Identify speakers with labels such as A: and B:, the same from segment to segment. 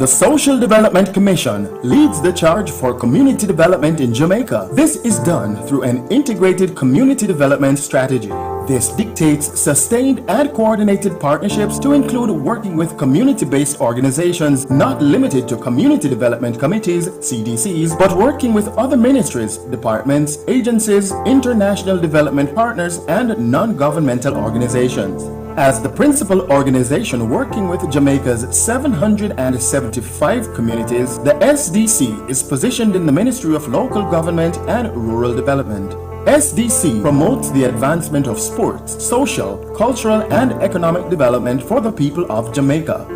A: The Social Development Commission leads the charge for community development in Jamaica. This is done through an integrated community development strategy. This dictates sustained and coordinated partnerships to include working with community-based organizations, not limited to community development committees, CDCs, but working with other ministries, departments, agencies, international development partners, and non-governmental organizations. As the principal organization working with Jamaica's 775 communities, the SDC is positioned in the Ministry of Local Government and Rural Development. SDC promotes the advancement of sports, social, cultural, and economic development for the people of Jamaica.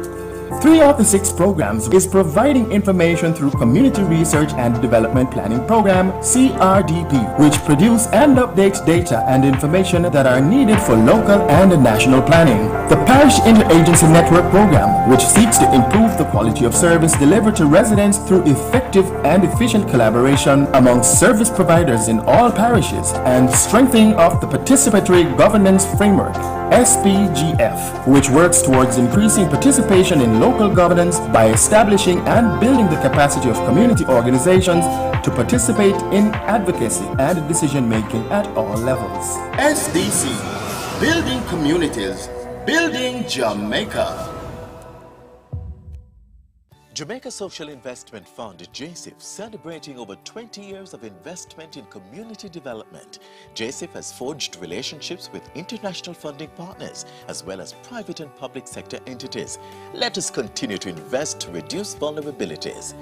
A: 3 of the 6 programs is providing information through Community Research and Development Planning Program, CRDP, which produce and update data and information that are needed for local and national planning. The Parish Interagency Network Program, which seeks to improve the quality of service delivered to residents through effective and efficient collaboration among service providers in all parishes and strengthening of the Participatory Governance Framework, SPGF, which works towards increasing participation in local governance by establishing and building the capacity of community organizations to participate in advocacy and decision-making at all levels. SDC, building communities, building Jamaica.
B: Jamaica Social Investment Fund, JSIF, celebrating over 20 years of investment in community development. JSIF has forged relationships with international funding partners as well as private and public sector entities. Let us continue to invest to reduce vulnerabilities.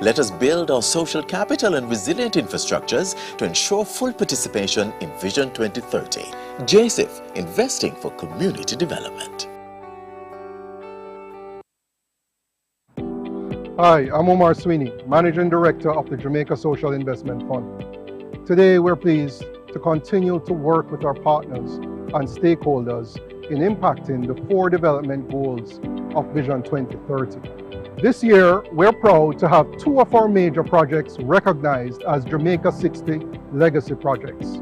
B: Let us build our social capital and resilient infrastructures to ensure full participation in Vision 2030. JSIF, investing for community development.
C: Hi, I'm Omar Sweeney, Managing Director of the Jamaica Social Investment Fund. Today, we're pleased to continue to work with our partners and stakeholders in impacting the 4 development goals of Vision 2030. This year, we're proud to have 2 of our major projects recognized as Jamaica 60 Legacy Projects.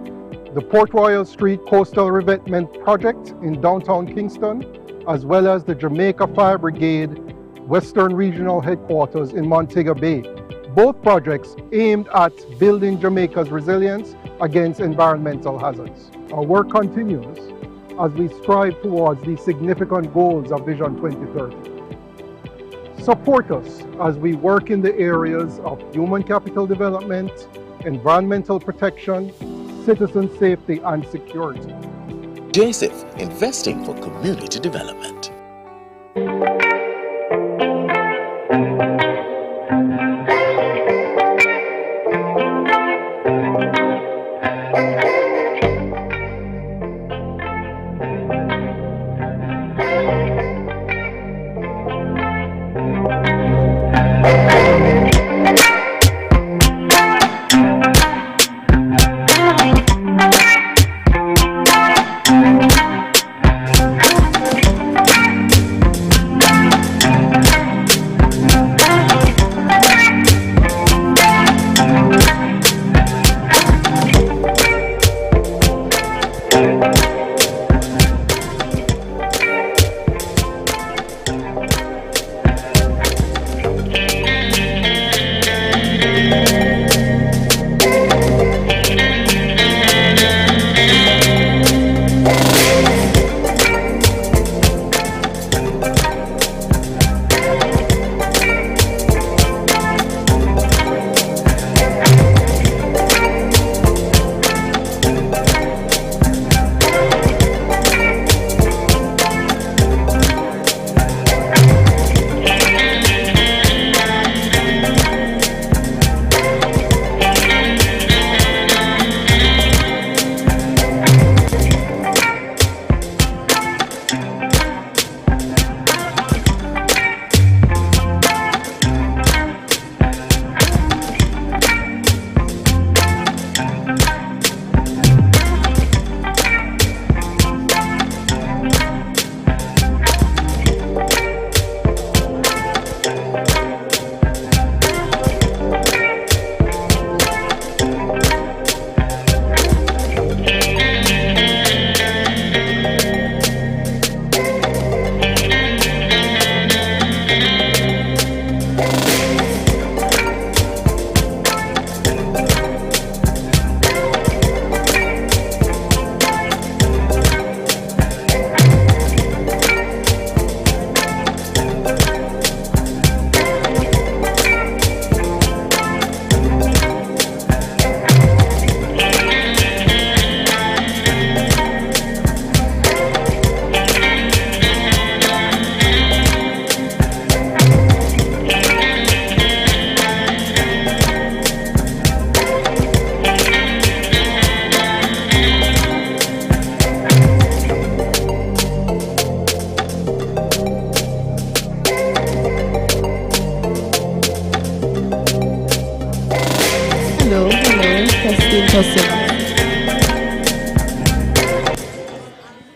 C: The Port Royal Street Coastal Revetment Project in downtown Kingston, as well as the Jamaica Fire Brigade Western Regional Headquarters in Montego Bay. Both projects aimed at building Jamaica's resilience against environmental hazards. Our work continues as we strive towards the significant goals of Vision 2030. Support us as we work in the areas of human capital development, environmental protection, citizen safety, and security.
B: JSIF, investing for community development.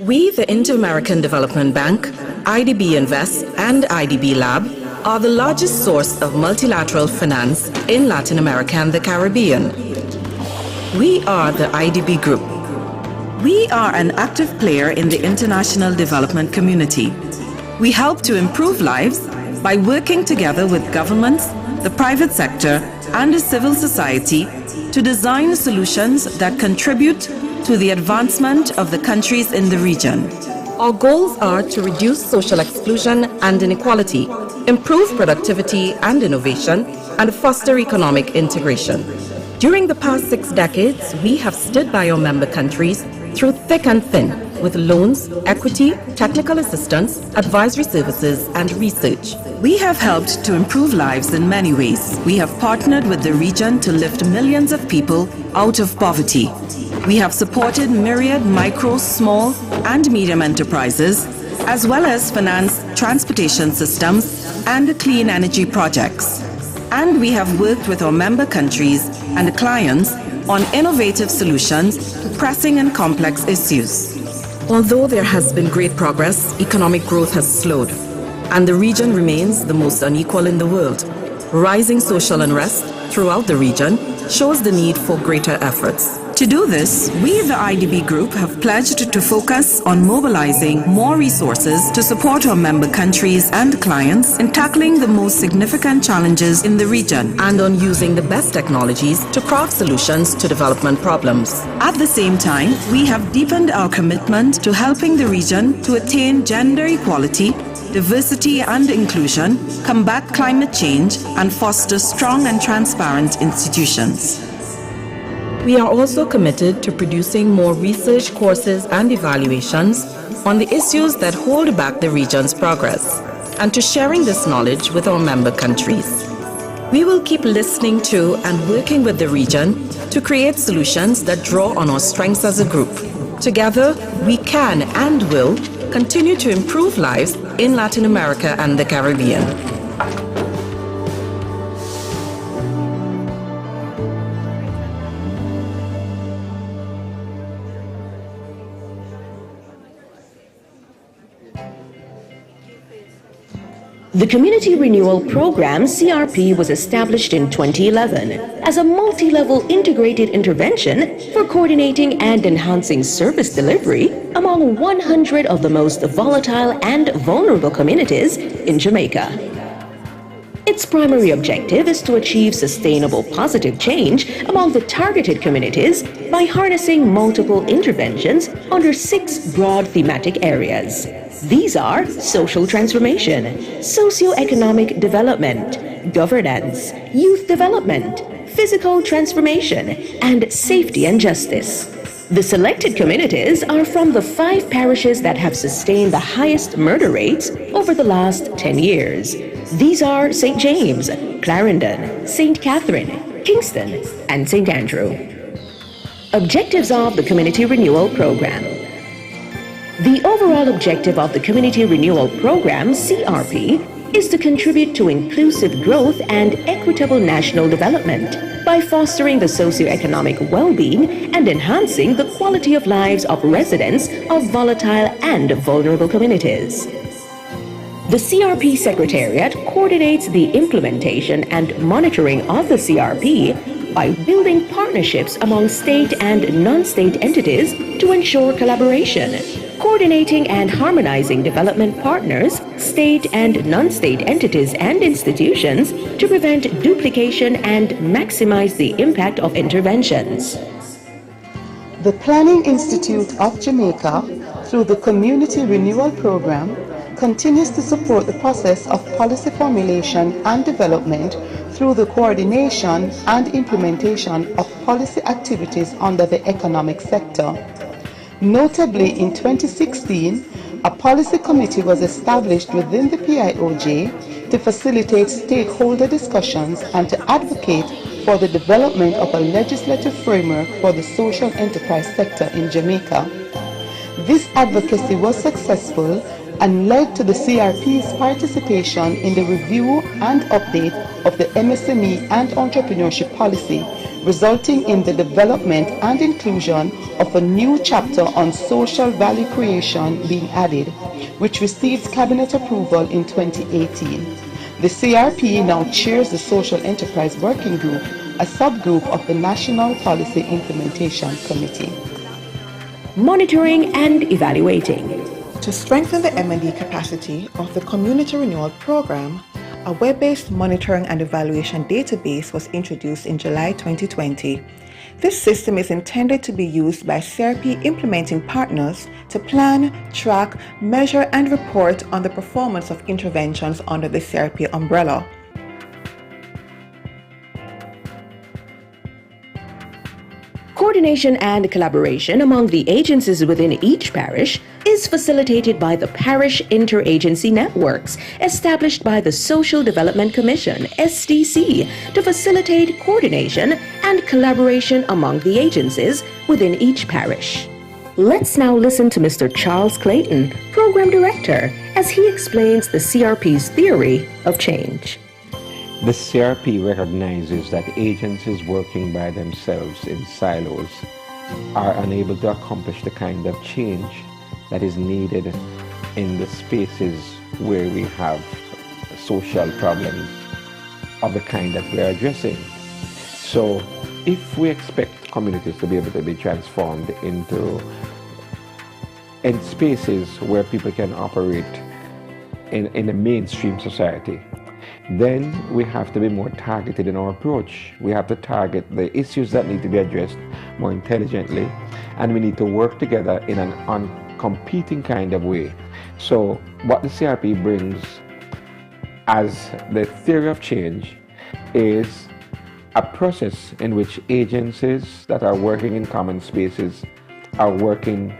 D: We, the Inter-American Development Bank, IDB Invest, and IDB Lab, are the largest source of multilateral finance in Latin America and the Caribbean. We are the IDB Group. We are an active player in the international development community. We help to improve lives by working together with governments, the private sector, and the civil society to design solutions that contribute to the advancement of the countries in the region. Our goals are to reduce social exclusion and inequality, improve productivity and innovation, and foster economic integration. During the past 6 decades, we have stood by our member countries through thick and thin with loans, equity, technical assistance, advisory services, and research. We have helped to improve lives in many ways. We have partnered with the region to lift millions of people out of poverty. We have supported myriad micro, small, and medium enterprises, as well as financed transportation systems and clean energy projects. And we have worked with our member countries and clients on innovative solutions to pressing and complex issues. Although there has been great progress, economic growth has slowed, and the region remains the most unequal in the world. Rising social unrest throughout the region shows the need for greater efforts. To do this, we, the IDB Group, have pledged to focus on mobilizing more resources to support our member countries and clients in tackling the most significant challenges in the region and on using the best technologies to craft solutions to development problems. At the same time, we have deepened our commitment to helping the region to attain gender equality, diversity and inclusion, combat climate change, and foster strong and transparent institutions. We are also committed to producing more research courses and evaluations on the issues that hold back the region's progress, and to sharing this knowledge with our member countries. We will keep listening to and working with the region to create solutions that draw on our strengths as a group. Together, we can and will continue to improve lives in Latin America and the Caribbean.
E: The Community Renewal Program, CRP, was established in 2011 as a multi-level integrated intervention for coordinating and enhancing service delivery among 100 of the most volatile and vulnerable communities in Jamaica. Its primary objective is to achieve sustainable positive change among the targeted communities by harnessing multiple interventions under 6 broad thematic areas. These are social transformation, socio-economic development, governance, youth development, physical transformation, and safety and justice. The selected communities are from the 5 parishes that have sustained the highest murder rates over the last 10 years. These are St. James, Clarendon, St. Catherine, Kingston, and St. Andrew. Objectives of the Community Renewal Program. The overall objective of the Community Renewal Program, CRP, is to contribute to inclusive growth and equitable national development by fostering the socio-economic well-being and enhancing the quality of lives of residents of volatile and vulnerable communities. The CRP Secretariat coordinates the implementation and monitoring of the CRP by building partnerships among state and non-state entities to ensure collaboration, coordinating and harmonizing development partners, state and non-state entities and institutions to prevent duplication and maximize the impact of interventions.
F: The Planning Institute of Jamaica, through the Community Renewal Program, continues to support the process of policy formulation and development through the coordination and implementation of policy activities under the economic sector. Notably, in 2016, a policy committee was established within the PIOJ to facilitate stakeholder discussions and to advocate for the development of a legislative framework for the social enterprise sector in Jamaica. This advocacy was successful and led to the CRP's participation in the review and update of the MSME and entrepreneurship policy, resulting in the development and inclusion of a new chapter on social value creation being added, which received Cabinet approval in 2018. The CRP now chairs the Social Enterprise Working Group, a subgroup of the National Policy Implementation Committee.
E: Monitoring and evaluating.
G: To strengthen the M&E capacity of the Community Renewal Program, a web-based monitoring and evaluation database was introduced in July 2020. This system is intended to be used by CRP implementing partners to plan, track, measure, and report on the performance of interventions under the CRP umbrella.
E: Coordination and collaboration among the agencies within each parish is facilitated by the Parish Interagency Networks established by the Social Development Commission, SDC, to facilitate coordination and collaboration among the agencies within each parish. Let's now listen to Mr. Charles Clayton, Program Director, as he explains the CRP's theory of change.
H: The CRP recognizes that agencies working by themselves in silos are unable to accomplish the kind of change that is needed in the spaces where we have social problems of the kind that we are addressing. So if we expect communities to be able to be transformed into spaces where people can operate in a mainstream society, then we have to be more targeted in our approach. We have to target the issues that need to be addressed more intelligently, and we need to work together in an uncompeting kind of way. So what the CRP brings as the theory of change is a process in which agencies that are working in common spaces are working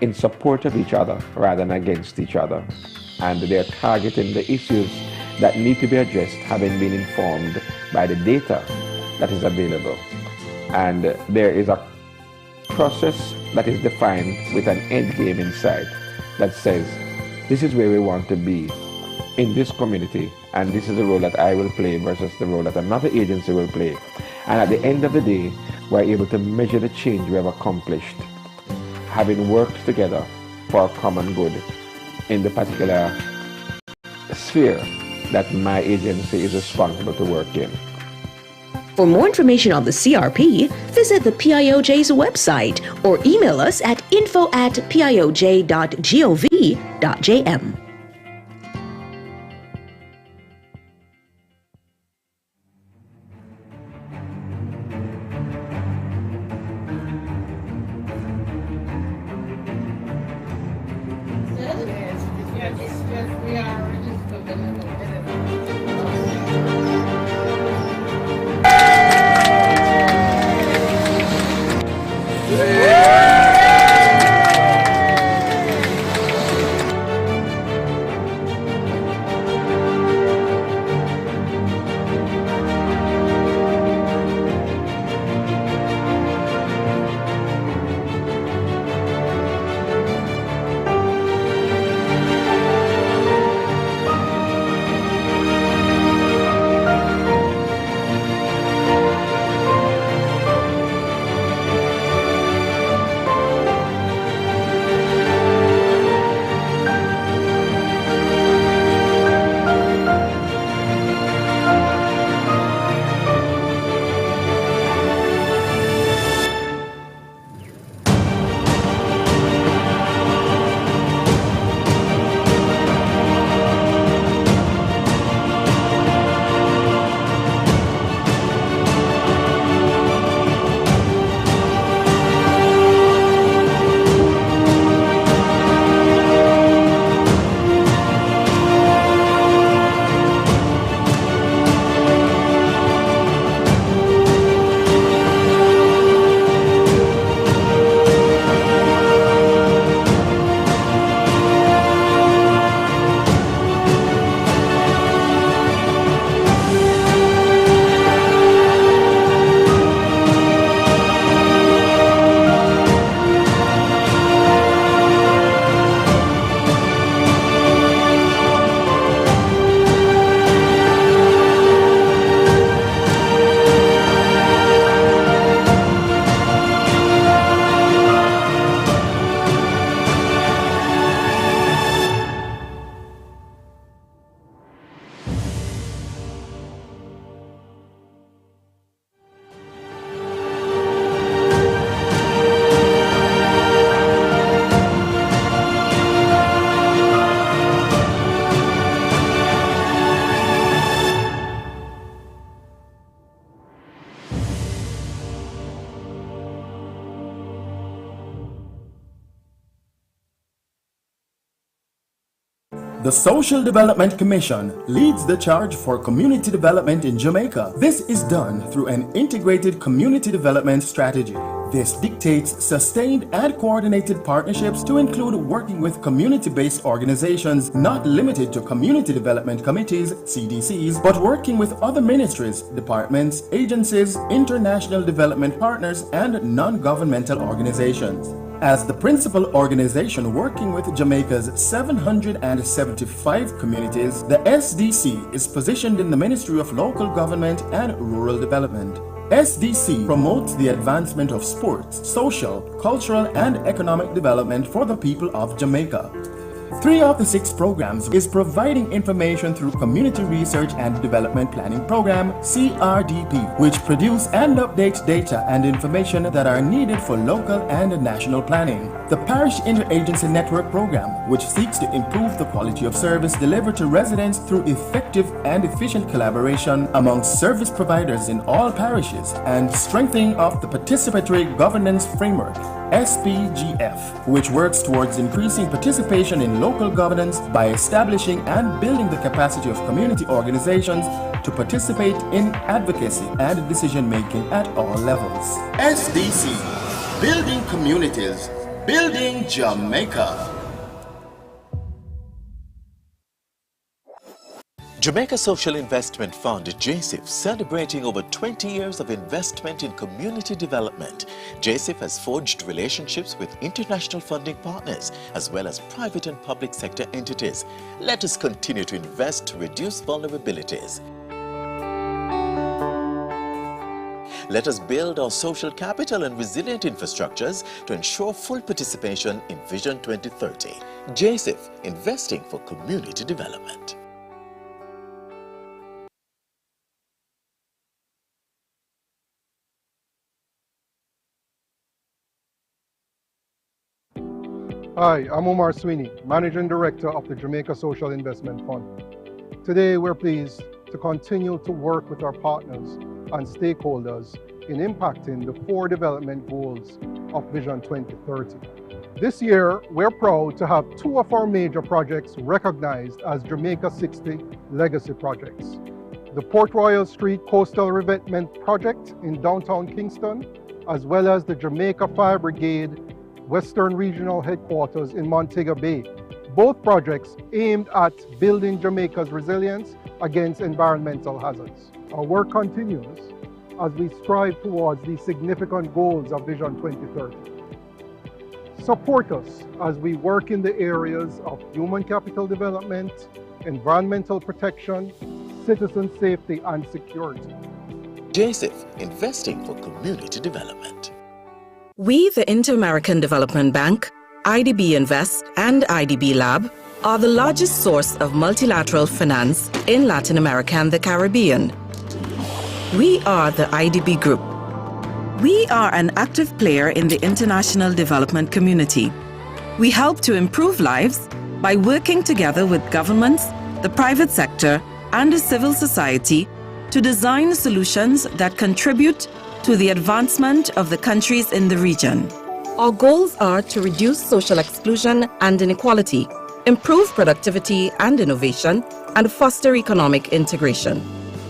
H: in support of each other rather than against each other, and they're targeting the issues that need to be addressed, having been informed by the data that is available. And there is a process that is defined with an end game in sight that says, this is where we want to be in this community, and this is the role that I will play versus the role that another agency will play. And at the end of the day, we're able to measure the change we have accomplished, having worked together for a common good in the particular sphere that my agency is responsible to work in.
E: For more information on the CRP, visit the PIOJ's website or email us at info@pioj.gov.jm.
A: The Social Development Commission leads the charge for community development in Jamaica. This is done through an integrated community development strategy. This dictates sustained and coordinated partnerships to include working with community-based organizations not limited to community development committees, CDCs, but working with other ministries, departments, agencies, international development partners, and non-governmental organizations. As the principal organization working with Jamaica's 775 communities, the SDC is positioned in the Ministry of Local Government and Rural Development. SDC promotes the advancement of sports, social, cultural, and economic development for the people of Jamaica. 3 of the 6 programs is providing information through Community Research and Development Planning Program, CRDP, which produce and update data and information that are needed for local and national planning. The Parish Interagency Network Program, which seeks to improve the quality of service delivered to residents through effective and efficient collaboration among service providers in all parishes and strengthening of the Participatory Governance Framework, SPGF, which works towards increasing participation in local governance by establishing and building the capacity of community organizations to participate in advocacy and decision making at all levels. SDC, building communities, building Jamaica.
B: Jamaica Social Investment Fund, JSIF, celebrating over 20 years of investment in community development. JSIF has forged relationships with international funding partners as well as private and public sector entities. Let us continue to invest to reduce vulnerabilities. Let us build our social capital and resilient infrastructures to ensure full participation in Vision 2030. JSIF, investing for community development.
C: Hi, I'm Omar Sweeney, Managing Director of the Jamaica Social Investment Fund. Today, we're pleased to continue to work with our partners and stakeholders in impacting the 4 development goals of Vision 2030. This year, we're proud to have 2 of our major projects recognized as Jamaica 60 Legacy Projects. The Port Royal Street Coastal Revetment Project in downtown Kingston, as well as the Jamaica Fire Brigade Western Regional Headquarters in Montego Bay. Both projects aimed at building Jamaica's resilience against environmental hazards. Our work continues as we strive towards the significant goals of Vision 2030. Support us as we work in the areas of human capital development, environmental protection, citizen safety, and security.
B: JSIF, investing for community development.
D: We, the Inter-American Development Bank, IDB Invest, and IDB Lab, are the largest source of multilateral finance in Latin America and the Caribbean. We are the IDB Group. We are an active player in the international development community. We help to improve lives by working together with governments, the private sector, and the civil society to design solutions that contribute to the advancement of the countries in the region. Our goals are to reduce social exclusion and inequality, improve productivity and innovation, and foster economic integration.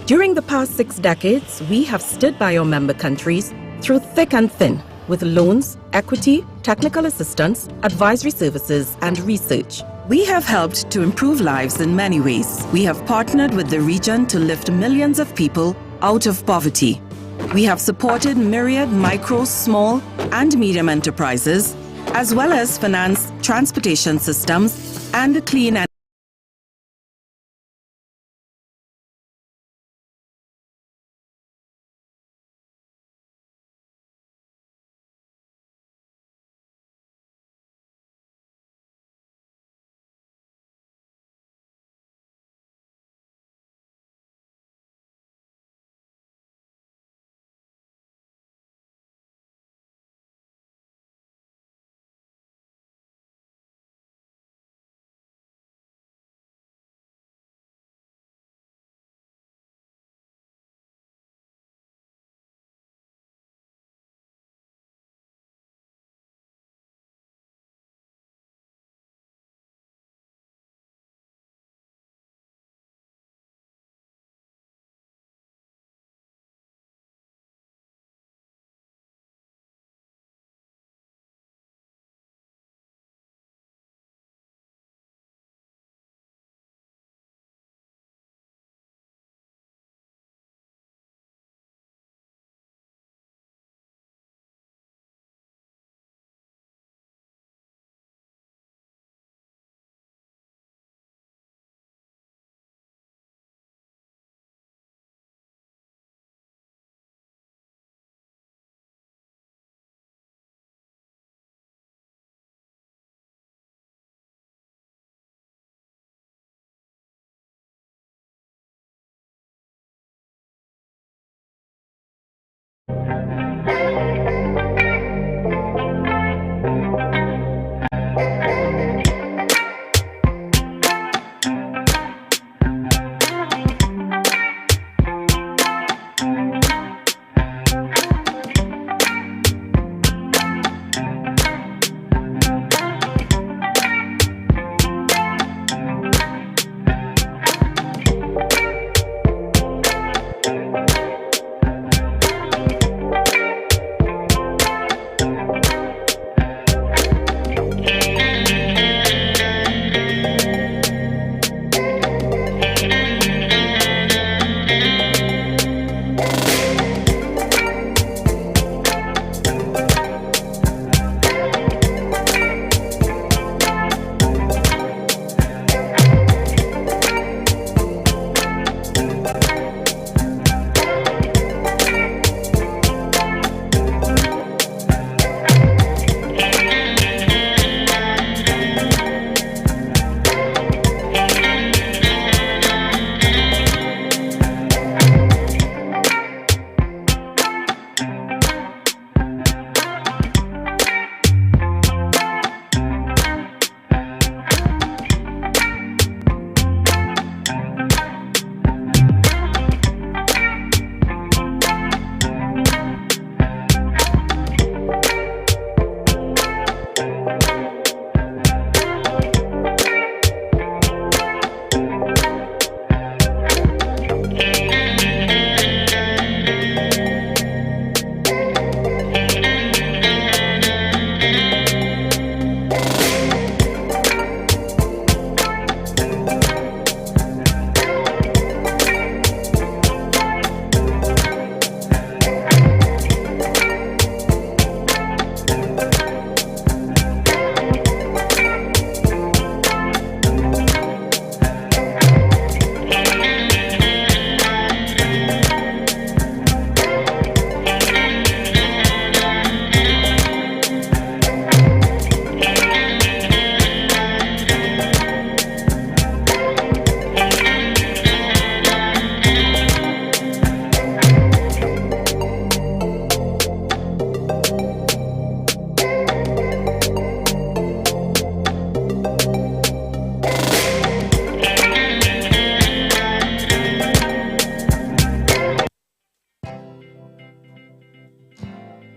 D: During the past 6 decades, we have stood by our member countries through thick and thin with loans, equity, technical assistance, advisory services, and research. We have helped to improve lives in many ways. We have partnered with the region to lift millions of people out of poverty. We have supported myriad micro, small, and medium enterprises, as well as financed transportation systems and clean energy.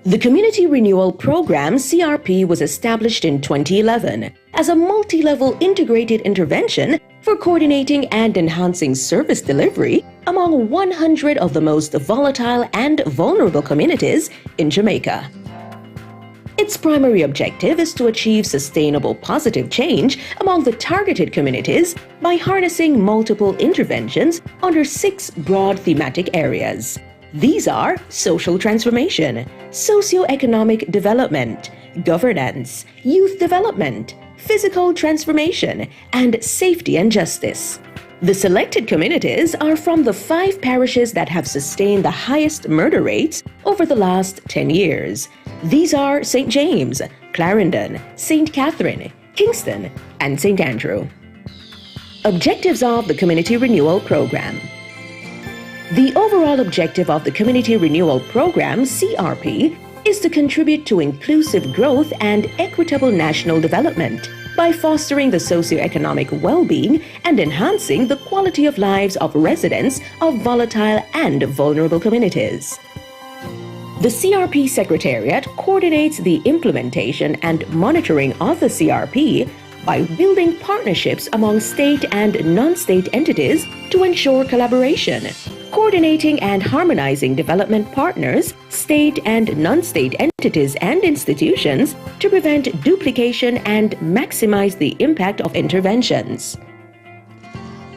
E: The Community Renewal Program, CRP, was established in 2011 as a multi-level integrated intervention for coordinating and enhancing service delivery among 100 of the most volatile and vulnerable communities in Jamaica. Its primary objective is to achieve sustainable positive change among the targeted communities by harnessing multiple interventions under 6 broad thematic areas. These are social transformation, socio-economic development, governance, youth development, physical transformation, and safety and justice. The selected communities are from the 5 parishes that have sustained the highest murder rates over the last 10 years. These are St. James, Clarendon, St. Catherine, Kingston, and St. Andrew. Objectives of the Community Renewal Program. The overall objective of the Community Renewal Program, CRP, is to contribute to inclusive growth and equitable national development by fostering the socio-economic well-being and enhancing the quality of lives of residents of volatile and vulnerable communities. The CRP Secretariat coordinates the implementation and monitoring of the CRP by building partnerships among state and non-state entities to ensure collaboration, coordinating and harmonizing development partners, state and non-state entities and institutions to prevent duplication and maximize the impact of interventions.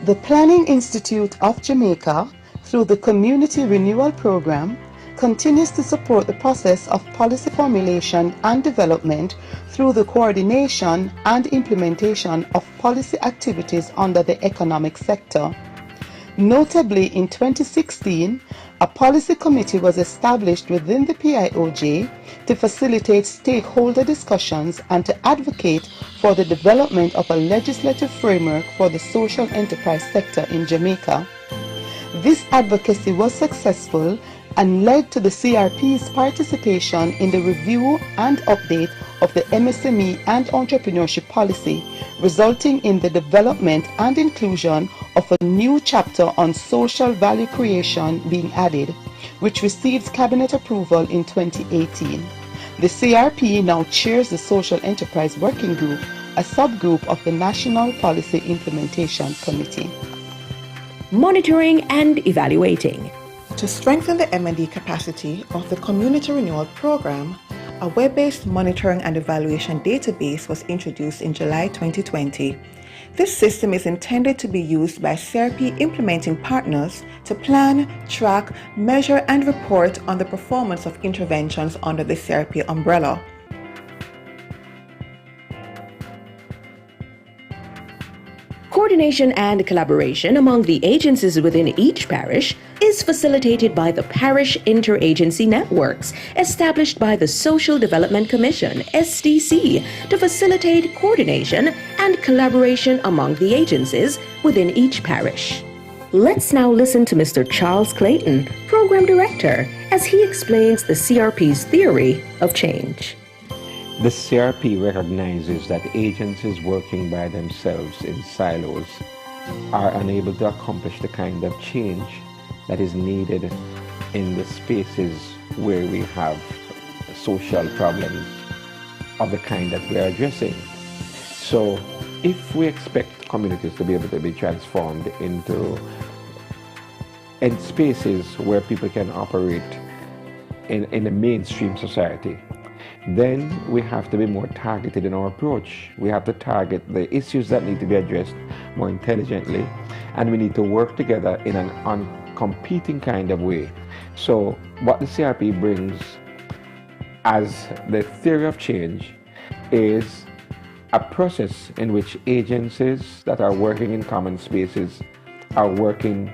F: The Planning Institute of Jamaica, through the Community Renewal Program, continues to support the process of policy formulation and development through the coordination and implementation of policy activities under the economic sector. Notably, in 2016, a policy committee was established within the PIOJ to facilitate stakeholder discussions and to advocate for the development of a legislative framework for the social enterprise sector in Jamaica. This advocacy was successful and led to the CRP's participation in the review and update of the MSME and entrepreneurship policy, resulting in the development and inclusion of a new chapter on social value creation being added, which received cabinet approval in 2018. The CRP now chairs the Social Enterprise Working Group, a subgroup of the National Policy Implementation Committee.
E: Monitoring and evaluating.
G: To strengthen the M&E capacity of the Community Renewal Program, a web-based monitoring and evaluation database was introduced in July 2020. This system is intended to be used by CRP implementing partners to plan, track, measure, and report on the performance of interventions under the CRP umbrella.
E: Coordination and collaboration among the agencies within each parish is facilitated by the Parish Interagency Networks established by the Social Development Commission, SDC, to facilitate coordination and collaboration among the agencies within each parish. Let's now listen to Mr. Charles Clayton, Program Director, as he explains the CRP's theory of change.
H: The CRP recognizes that agencies working by themselves in silos are unable to accomplish the kind of change that is needed in the spaces where we have social problems of the kind that we are addressing. So if we expect communities to be able to be transformed into spaces where people can operate in a mainstream society, then we have to be more targeted in our approach. We have to target the issues that need to be addressed more intelligently, and we need to work together in an uncompeting kind of way. So what the CRP brings as the theory of change is a process in which agencies that are working in common spaces are working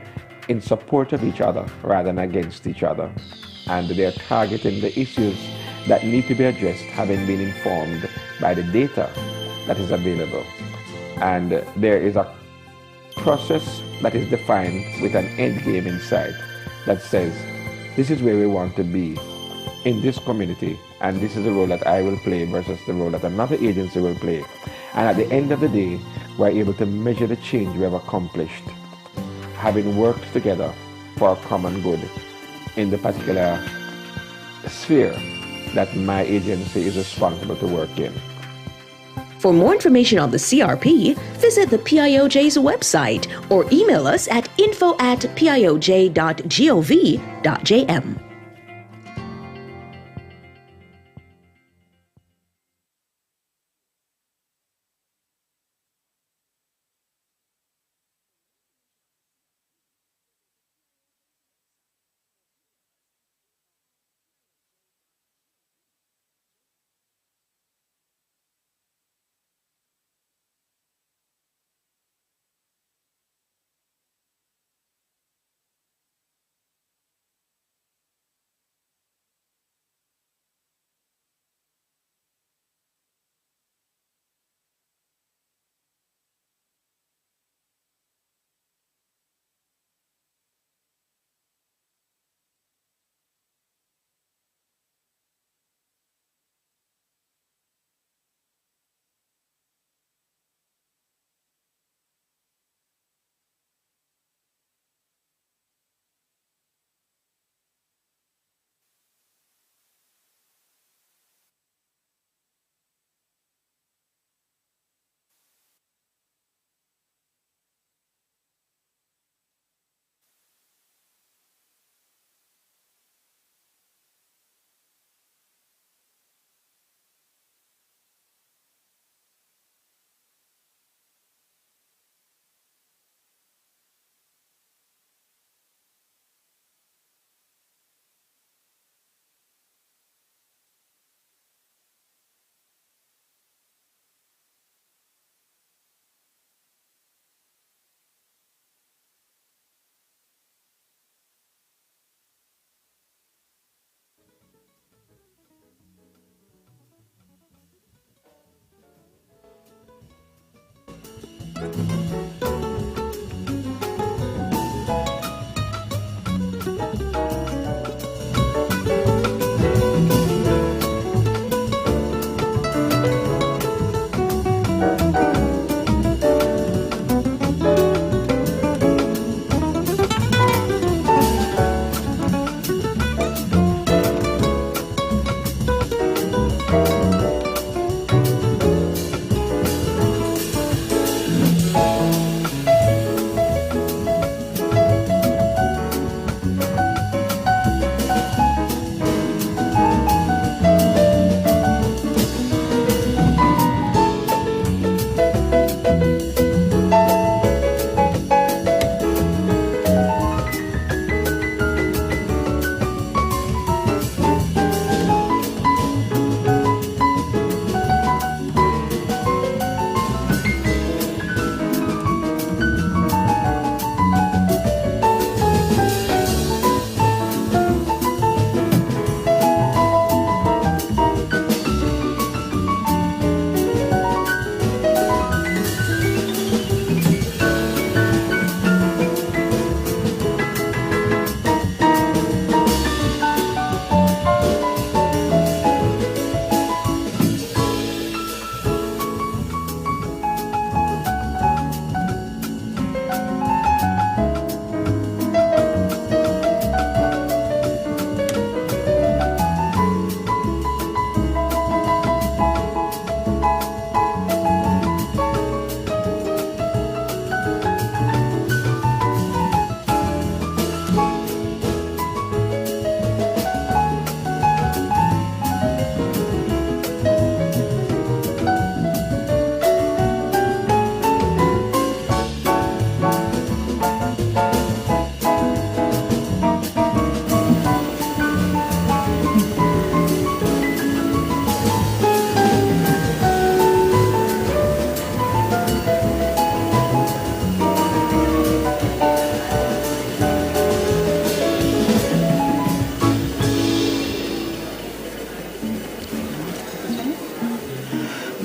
H: in support of each other rather than against each other, and they are targeting the issues that need to be addressed, having been informed by the data that is available. And there is a process that is defined with an end game in sight that says, this is where we want to be in this community, and this is the role that I will play versus the role that another agency will play. And at the end of the day, we're able to measure the change we have accomplished, having worked together for a common good in the particular sphere that my agency is responsible to work in.
E: For more information on the CRP, visit the PIOJ's website or email us at info@pioj.gov.jm.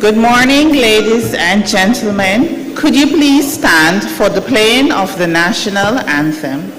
I: Good morning, ladies and gentlemen. Could you please stand for the playing of the national anthem?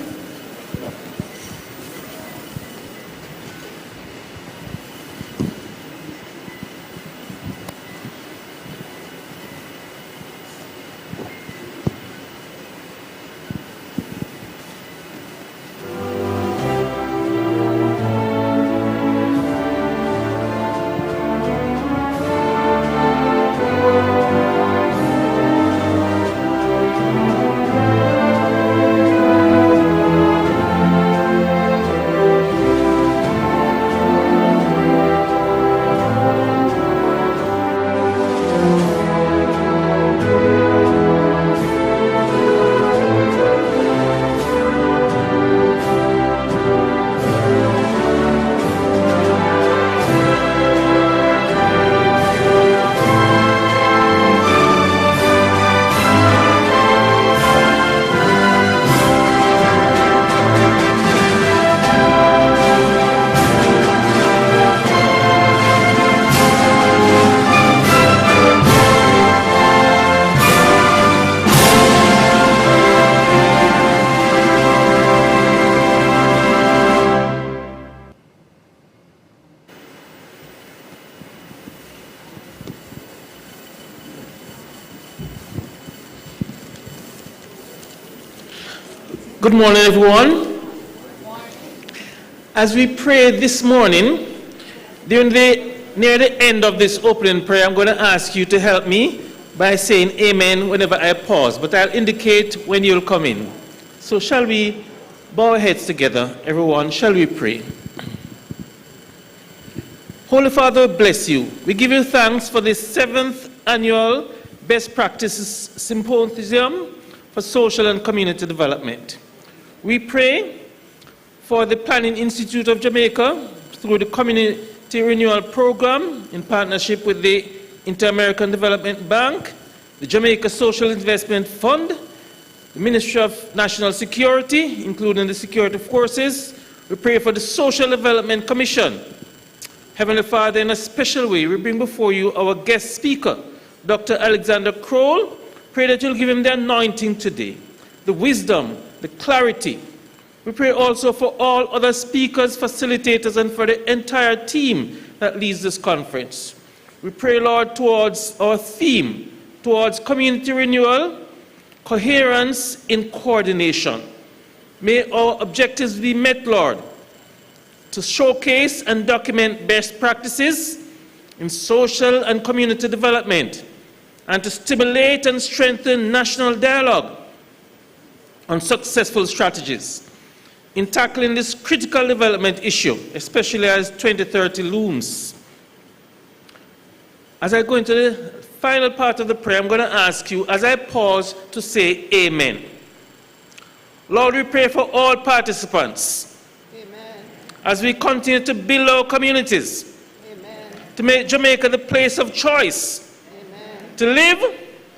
J: Good morning, everyone. As we pray this morning, near the end of this opening prayer, I'm going to ask you to help me by saying amen whenever I pause, but I'll indicate when you'll come in. So shall we bow our heads together, everyone? Shall we pray? Holy Father, bless you. We give you thanks for this 7th annual Best Practices Symposium for Social and Community Development. We pray for the Planning Institute of Jamaica through the Community Renewal Program in partnership with the Inter-American Development Bank, the Jamaica Social Investment Fund, the Ministry of National Security, including the security forces. We pray for the Social Development Commission. Heavenly Father, in a special way, we bring before you our guest speaker, Dr. Alexander Kroll. Pray that you'll give him the anointing today, the wisdom, the clarity. We pray also for all other speakers, facilitators, and for the entire team that leads this conference. We pray, Lord, towards our theme, towards community renewal, coherence in coordination. May our objectives be met, Lord, to showcase and document best practices in social and community development, and to stimulate and strengthen national dialogue on successful strategies in tackling this critical development issue, especially as 2030 looms. As I go into the final part of the prayer, I'm going to ask you, as I pause, to say amen. Lord, we pray for all participants. Amen. As we continue to build our communities. Amen. To make Jamaica the place of choice. Amen. To live,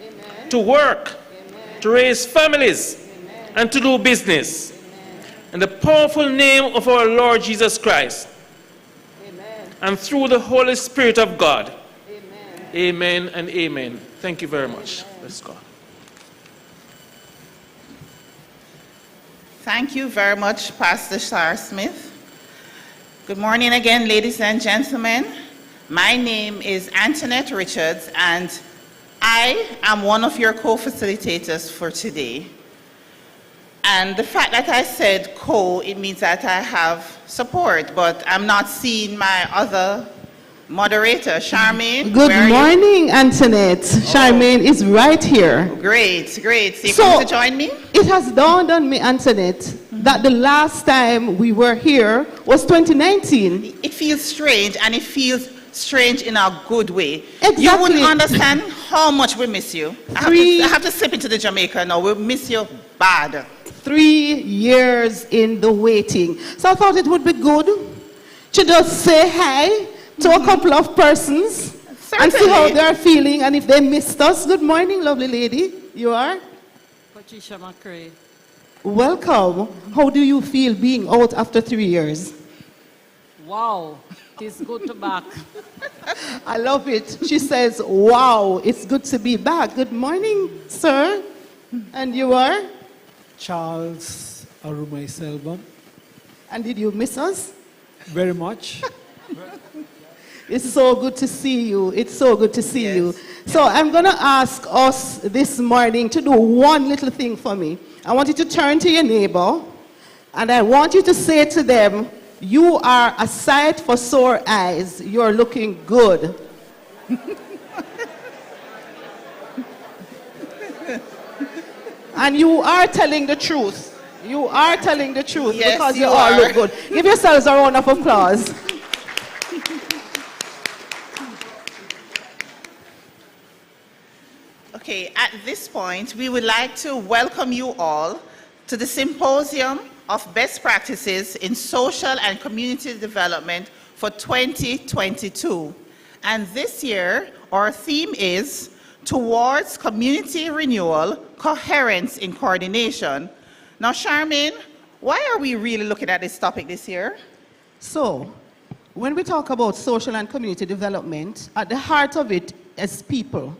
J: amen, to work, amen, to raise families, and to do business. Amen. In the powerful name of our Lord Jesus Christ. Amen. And through the Holy Spirit of God. Amen. Amen and amen. Thank you very much. Let's go.
I: Thank you very much, Pastor Scharschmidt. Good morning again, ladies and gentlemen. My name is Antonette Richards, and I am one of your co-facilitators for today. And the fact that I said co, it means that I have support, but I'm not seeing my other moderator, Charmaine.
F: Good morning, Antonette. Charmaine is right here.
I: Great, great. So you come to join me?
F: It has dawned on me, Antonette, that the last time we were here was 2019.
I: It feels strange, and it feels strange in a good way.
F: Exactly.
I: You wouldn't understand how much we miss you. I have to slip into the Jamaica now. We miss you bad.
F: 3 years in the waiting. So I thought it would be good to just say hi to a couple of persons. Certainly. And see how they are feeling and if they missed us. Good morning, lovely lady. You are?
K: Patricia McCrae.
F: Welcome. How do you feel being out after 3 years?
K: Wow. It's good to back.
L: I love it. She says, wow, it's good to be back. Good morning, sir. And you are?
M: Charles Arumai Selbon.
L: And did you miss us?
M: Very much.
L: It's so good to see you. It's so good to see you. So I'm going to ask us this morning to do one little thing for me. I want you to turn to your neighbor, and I want you to say to them, you are a sight for sore eyes. You're looking good. And you are telling the truth. You are telling the truth,
I: Yes,
L: because
I: you
L: all
I: are.
L: look good. Give yourselves a round of applause.
I: Okay, at this point, we would like to welcome you all to the Symposium of Best Practices in Social and Community Development for 2022. And this year, our theme is Towards Community Renewal, Coherence in Coordination. Now, Charmaine, why are we really looking at this topic this year?
L: So, when we talk about social and community development, at the heart of it is people.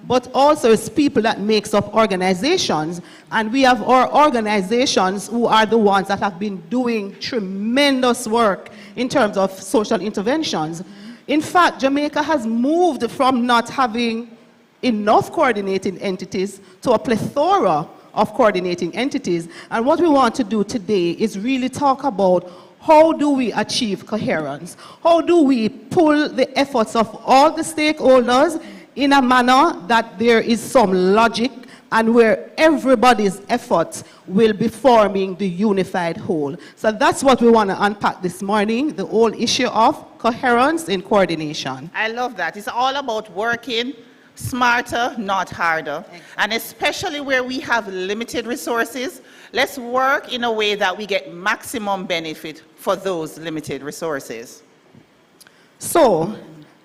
L: But also it's people that makes up organizations, and we have our organizations who are the ones that have been doing tremendous work in terms of social interventions. In fact, Jamaica has moved from not having enough coordinating entities to a plethora of coordinating entities. And what we want to do today is really talk about how do we achieve coherence? How do we pull the efforts of all the stakeholders in a manner that there is some logic and where everybody's efforts will be forming the unified whole. So that's what we want to unpack this morning, the whole issue of coherence in coordination.
I: I love that. It's all about working smarter, not harder. Exactly. And especially where we have limited resources, let's work in a way that we get maximum benefit for those limited resources.
L: So,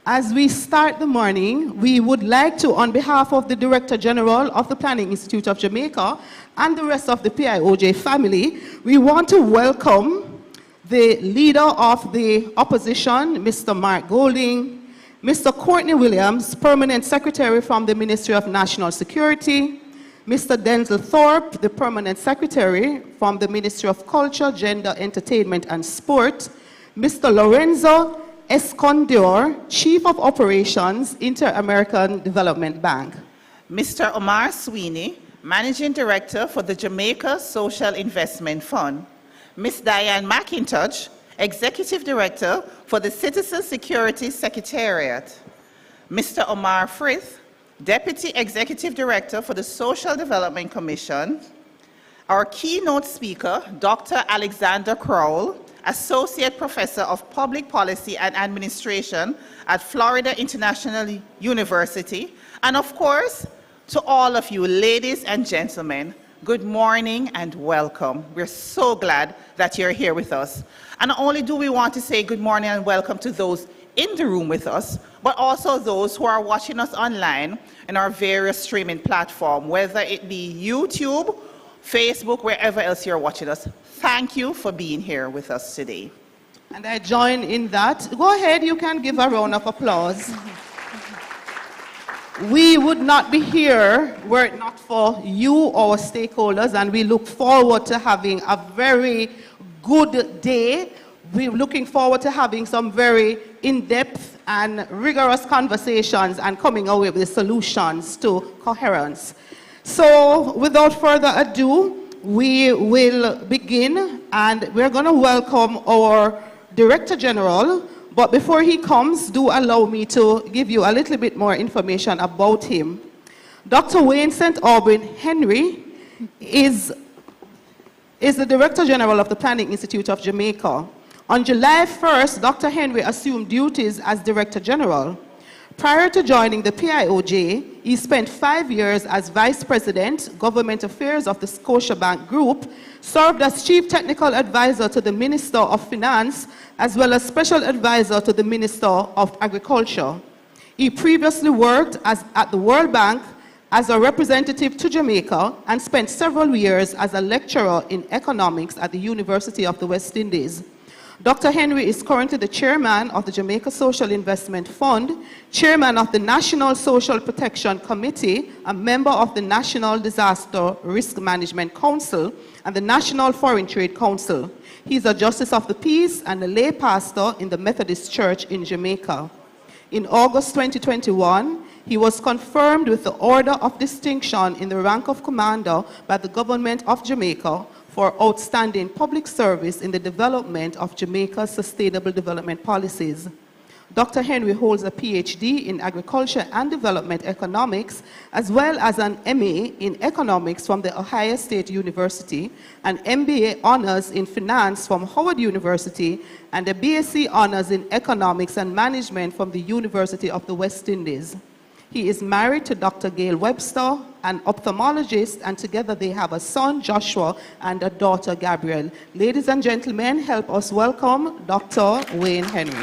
L: as we start the morning, we would like to, on behalf of the Director General of the Planning Institute of Jamaica and the rest of the PIOJ family, we want to welcome the Leader of the Opposition, Mr. Mark Golding, Mr. Courtney Williams, Permanent Secretary from the Ministry of National Security, Mr. Denzel Thorpe, the Permanent Secretary from the Ministry of Culture, Gender, Entertainment and Sport, Mr. Lorenzo Escondor, Chief of Operations, Inter-American Development Bank.
I: Mr. Omar Sweeney, Managing Director for the Jamaica Social Investment Fund. Ms. Diane McIntosh, Executive Director for the Citizen Security Secretariat. Mr. Omar Frith, Deputy Executive Director for the Social Development Commission. Our keynote speaker, Dr. Alexander Crowell, Associate Professor of Public Policy and Administration at Florida International University. And of course, to all of you ladies and gentlemen, good morning and welcome. We're so glad that you're here with us. And not only do we want to say good morning and welcome to those in the room with us, but also those who are watching us online in our various streaming platforms, whether it be YouTube, Facebook, wherever else you're watching us. Thank you for being here with us today.
L: And I join in that. Go ahead, you can give a round of applause. We would not be here were it not for you, our stakeholders, and we look forward to having a very good day. We're looking forward to having some very in-depth and rigorous conversations and coming away with solutions to coherence. So, without further ado, we will begin, and we're going to welcome our Director General. But before he comes, do allow me to give you a little bit more information about him. Dr. Wayne St. Aubrey Henry is the Director General of the Planning Institute of Jamaica. On July 1st, Dr. Henry assumed duties as Director General. Prior to joining the PIOJ, he spent 5 years as Vice President, Government Affairs of the Scotiabank Group, served as Chief Technical Advisor to the Minister of Finance, as well as Special Advisor to the Minister of Agriculture. He previously worked at the World Bank as a representative to Jamaica and spent several years as a lecturer in economics at the University of the West Indies. Dr. Henry is currently the chairman of the Jamaica Social Investment Fund, chairman of the National Social Protection Committee, a member of the National Disaster Risk Management Council, and the National Foreign Trade Council. He is a justice of the peace and a lay pastor in the Methodist Church in Jamaica. In August 2021, he was confirmed with the Order of Distinction in the rank of Commander by the Government of Jamaica for outstanding public service in the development of Jamaica's sustainable development policies. Dr. Henry holds a PhD in Agriculture and Development Economics, as well as an MA in Economics from The Ohio State University, an MBA Honors in Finance from Howard University, and a BSc Honors in Economics and Management from the University of the West Indies. He is married to Dr. Gail Webster, an ophthalmologist, and together they have a son, Joshua, and a daughter, Gabrielle. Ladies and gentlemen, help us welcome Dr. Wayne Henry.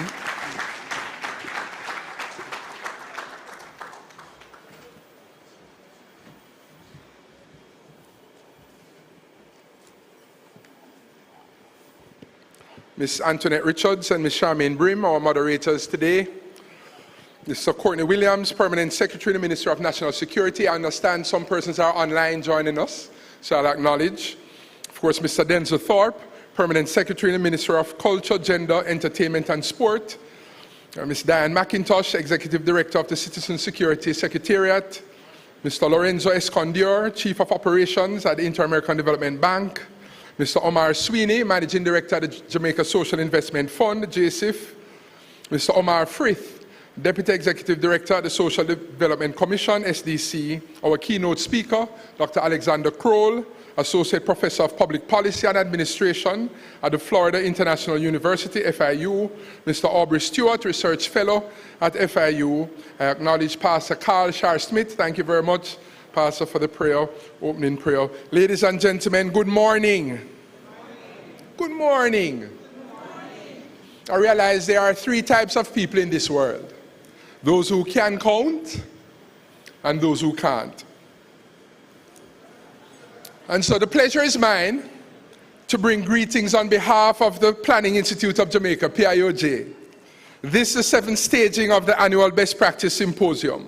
N: Ms. Antonette Richards and Ms. Charmaine Brimm, our moderators today. Mr. Courtney Williams, Permanent Secretary in the Ministry of National Security. I understand some persons are online joining us, so I'll acknowledge. Of course, Mr. Denzel Thorpe, Permanent Secretary in the Ministry of Culture, Gender, Entertainment and Sport. Ms. Diane McIntosh, Executive Director of the Citizen Security Secretariat. Mr. Lorenzo Escondior, Chief of Operations at the Inter-American Development Bank. Mr. Omar Sweeney, Managing Director at the Jamaica Social Investment Fund, JSIF. Mr. Omar Frith, Deputy Executive Director at the Social Development Commission, SDC. Our keynote speaker, Dr. Alexander Kroll, Associate Professor of Public Policy and Administration at the Florida International University, FIU. Mr. Aubrey Stewart, Research Fellow at FIU. I acknowledge Pastor Carl Scharschmidt. Thank you very much, Pastor, for the prayer, opening prayer. Ladies and gentlemen, good morning. Good morning. Good morning. I realize there are three types of people in this world. Those who can count and those who can't. And so the pleasure is mine to bring greetings on behalf of the Planning Institute of Jamaica, PIOJ. This is the seventh staging of the annual Best Practice Symposium.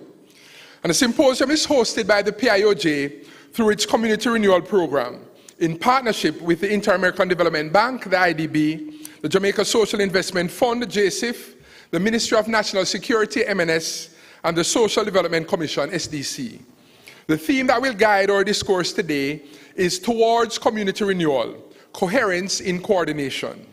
N: And the symposium is hosted by the PIOJ through its Community Renewal Program in partnership with the Inter-American Development Bank, the IDB, the Jamaica Social Investment Fund, JSIF, the Ministry of National Security, MNS, and the Social Development Commission, SDC. The theme that will guide our discourse today is Towards Community Renewal, Coherence in Coordination.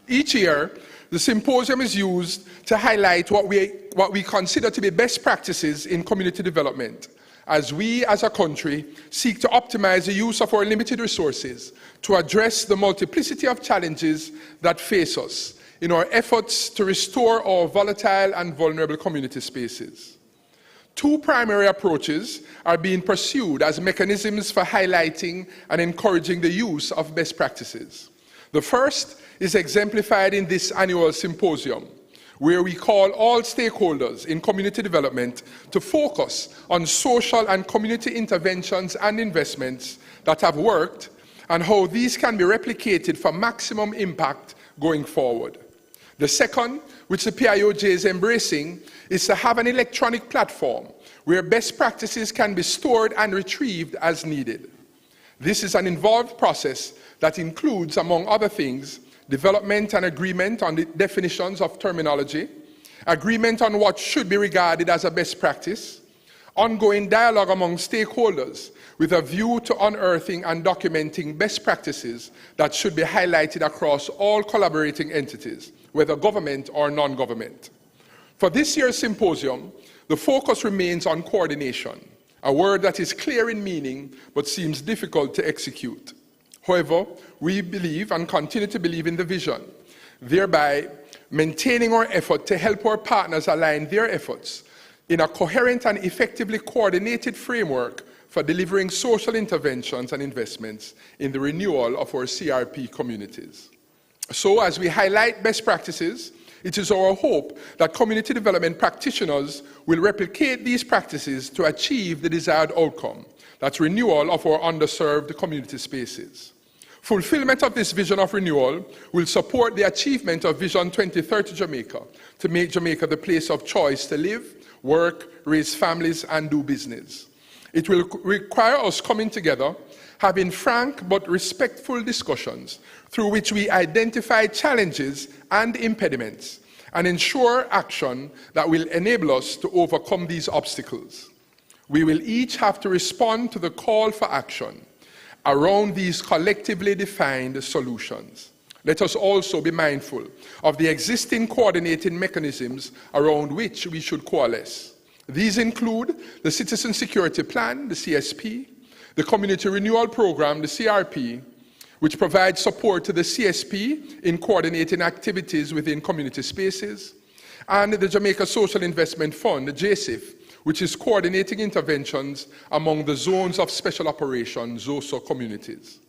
N: Each year, the symposium is used to highlight what we consider to be best practices in community development, as we as a country seek to optimize the use of our limited resources to address the multiplicity of challenges that face us in our efforts to restore our volatile and vulnerable community spaces. Two primary approaches are being pursued as mechanisms for highlighting and encouraging the use of best practices. The first is exemplified in this annual symposium, where we call all stakeholders in community development to focus on social and community interventions and investments that have worked and how these can be replicated for maximum impact going forward. The second, which the PIOJ is embracing, is to have an electronic platform where best practices can be stored and retrieved as needed. This is an involved process that includes, among other things, development and agreement on the definitions of terminology, agreement on what should be regarded as a best practice, ongoing dialogue among stakeholders with a view to unearthing and documenting best practices that should be highlighted across all collaborating entities, whether government or non-government. For this year's symposium, the focus remains on coordination, a word that is clear in meaning but seems difficult to execute. However, we believe and continue to believe in the vision, thereby maintaining our effort to help our partners align their efforts in a coherent and effectively coordinated framework for delivering social interventions and investments in the renewal of our CRP communities. So, as we highlight best practices, it is our hope that community development practitioners will replicate these practices to achieve the desired outcome, that's renewal of our underserved community spaces. Fulfillment of this vision of renewal will support the achievement of Vision 2030 Jamaica to make Jamaica the place of choice to live, work, raise families, and do business. It will require us coming together, having frank but respectful discussions through which we identify challenges and impediments and ensure action that will enable us to overcome these obstacles. We will each have to respond to the call for action around these collectively defined solutions. Let us also be mindful of the existing coordinating mechanisms around which we should coalesce. These include the Citizen Security Plan, the CSP, the Community Renewal Program, the CRP, which provides support to the CSP in coordinating activities within community spaces, and the Jamaica Social Investment Fund, the JSIF, which is coordinating interventions among the zones of special operations, ZOSO communities.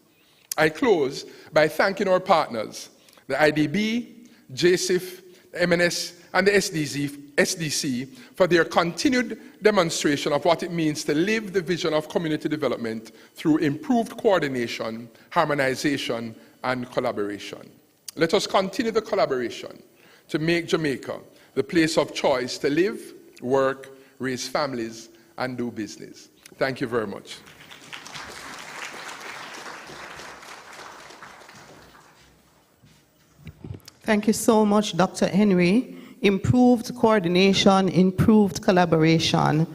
N: I close by thanking our partners, the IDB, JSIF, the MNS, and the SDC for their continued demonstration of what it means to live the vision of community development through improved coordination, harmonization, and collaboration. Let us continue the collaboration to make Jamaica the place of choice to live, work, raise families, and do business. Thank you very much.
L: Thank you so much, Dr. Henry. Improved coordination, improved collaboration,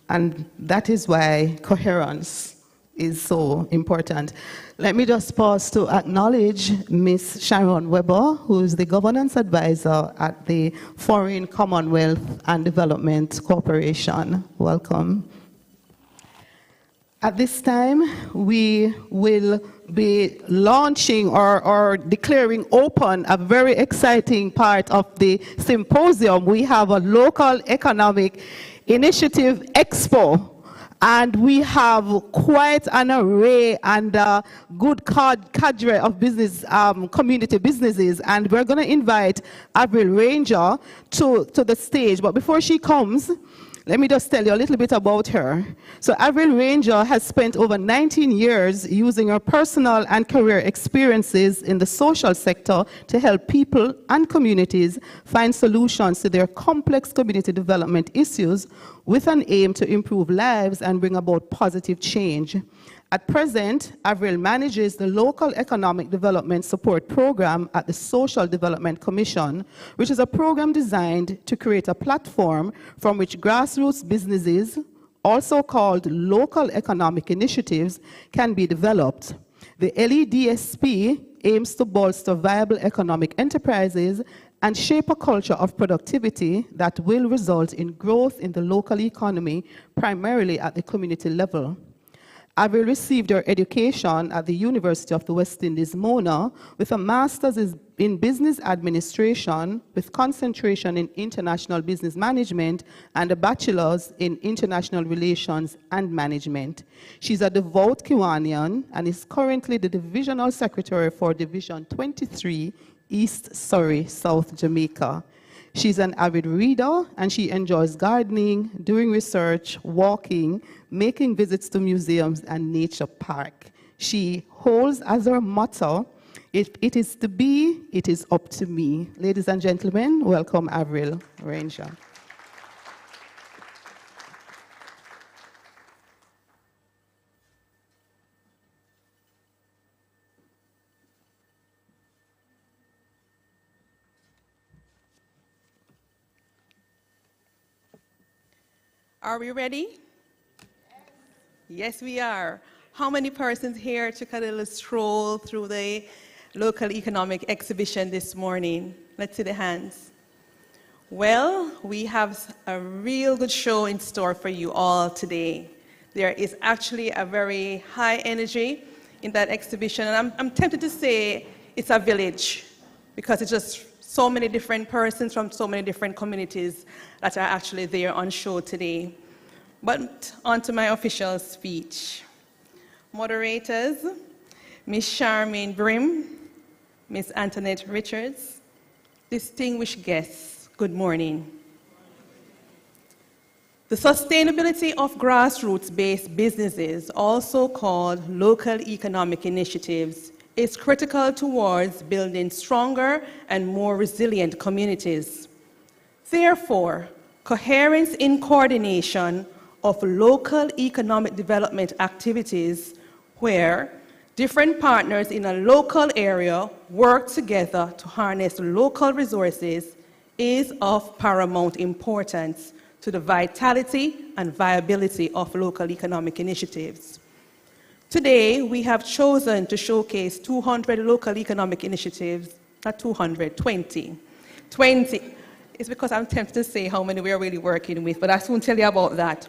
L: and that is why coherence is so important. Let me just pause to acknowledge Ms. Sharon Weber, who is the Governance Advisor at the Foreign Commonwealth and Development Corporation. Welcome. At this time, we will be launching or declaring open a very exciting part of the symposium. We have a local economic initiative expo, and we have quite an array and a good cadre of business, community businesses, and we're going to invite Avril Ranger to the stage. But before she comes, let me just tell you a little bit about her. So Avril Ranger has spent over 19 years using her personal and career experiences in the social sector to help people and communities find solutions to their complex community development issues with an aim to improve lives and bring about positive change. At present, Avril manages the Local Economic Development Support Program at the Social Development Commission, which is a program designed to create a platform from which grassroots businesses, also called local economic initiatives, can be developed. The LEDSP aims to bolster viable economic enterprises and shape a culture of productivity that will result in growth in the local economy, primarily at the community level. Avril received her education at the University of the West Indies, Mona, with a master's in business administration with concentration in international business management and a bachelor's in international relations and management. She's a devout Kiwanian and is currently the divisional secretary for Division 23, East Surrey, South Jamaica. She's an avid reader, and she enjoys gardening, doing research, walking, making visits to museums and nature park. She holds as her motto, if it is to be, it is up to me. Ladies and gentlemen, welcome Avril Ranger.
O: Are we ready? Yes, we are. How many persons here took a little stroll through the local economic exhibition this morning? Let's see the hands. Well, we have a real good show in store for you all today. There is actually a very high energy in that exhibition, and I'm tempted to say it's a village, because it's just so many different persons from so many different communities that are actually there on show today. But on to my official speech. Moderators, Ms. Charmaine Brimm, Ms. Antonette Richards, distinguished guests, good morning. The sustainability of grassroots-based businesses, also called local economic initiatives, is critical towards building stronger and more resilient communities. Therefore, coherence in coordination of local economic development activities where different partners in a local area work together to harness local resources is of paramount importance to the vitality and viability of local economic initiatives. Today, we have chosen to showcase 200 local economic initiatives, not 200, 20. 20. It's because I'm tempted to say how many we are really working with, but I soon tell you about that.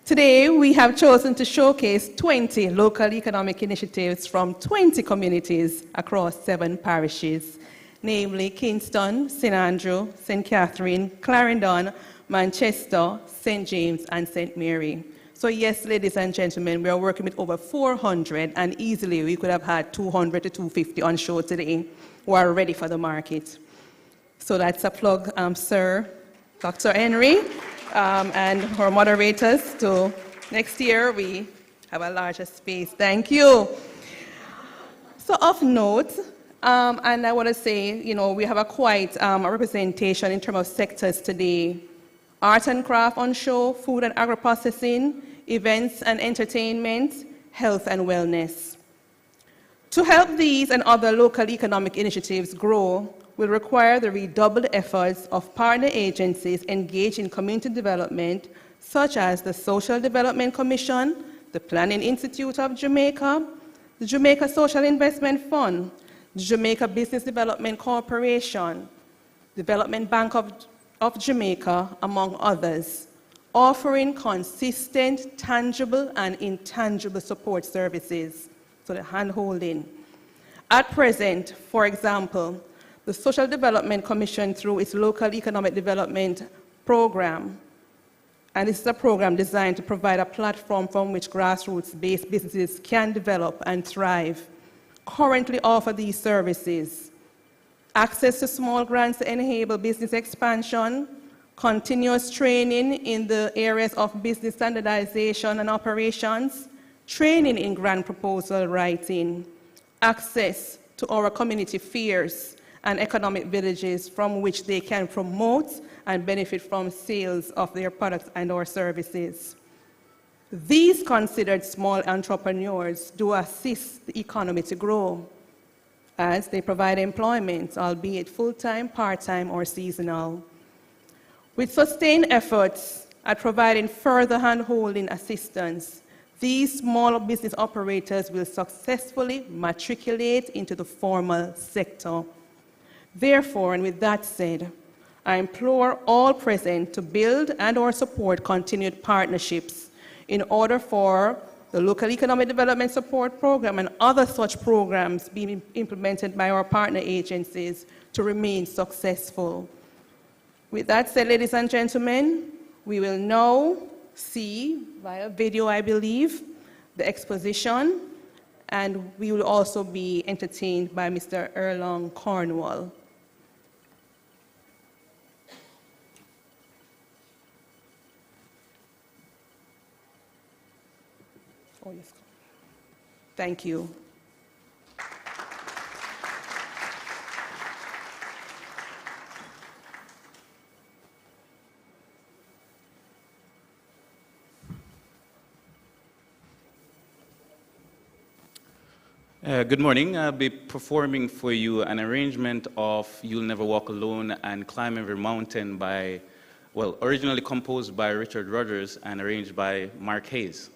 O: Today, we have chosen to showcase 20 local economic initiatives from 20 communities across 7 parishes, namely Kingston, St. Andrew, St. Catherine, Clarendon, Manchester, St. James, and St. Mary. So yes, ladies and gentlemen, we are working with over 400, and easily we could have had 200 to 250 on show today who are ready for the market. So that's a plug, Sir Dr. Henry, and our moderators. To next year, we have a larger space. Thank you. So of note, and I want to say, we have a quite a representation in terms of sectors today. Art and craft on show, food and agro-processing, events and entertainment, health and wellness. To help these and other local economic initiatives grow will require the redoubled efforts of partner agencies engaged in community development, such as the Social Development Commission, the Planning Institute of Jamaica, the Jamaica Social Investment Fund, the Jamaica Business Development Corporation, Development Bank of Jamaica, among others, offering consistent, tangible, and intangible support services, so the hand-holding. At present, for example, the Social Development Commission, through its Local Economic Development Program, and this is a program designed to provide a platform from which grassroots-based businesses can develop and thrive, currently offer these services: access to small grants to enable business expansion, continuous training in the areas of business standardization and operations, training in grant proposal writing, access to our community fairs and economic villages from which they can promote and benefit from sales of their products and or services. These considered small entrepreneurs do assist the economy to grow, as they provide employment, albeit full-time, part-time, or seasonal. With sustained efforts at providing further hand-holding assistance, these small business operators will successfully matriculate into the formal sector. Therefore, and with that said, I implore all present to build and or support continued partnerships in order for the Local Economic Development Support Program and other such programs being implemented by our partner agencies to remain successful. With that said, ladies and gentlemen, we will now see, via video I believe, the exposition, and we will also be entertained by Mr. Erlong Cornwall. Oh, yes. Thank you.
P: Good morning. I'll be performing for you an arrangement of You'll Never Walk Alone and Climb Every Mountain by, well, originally composed by Richard Rodgers and arranged by Mark Hayes.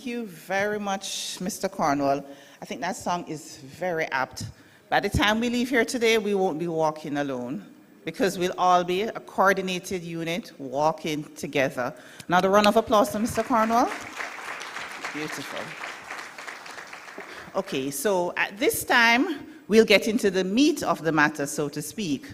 I: Thank you very much, Mr. Cornwall. I think that song is very apt. By the time we leave here today, we won't be walking alone, because we'll all be a coordinated unit walking together. Another round of applause to Mr. Cornwall. Beautiful. Okay, so at this time, we'll get into the meat of the matter, so to speak,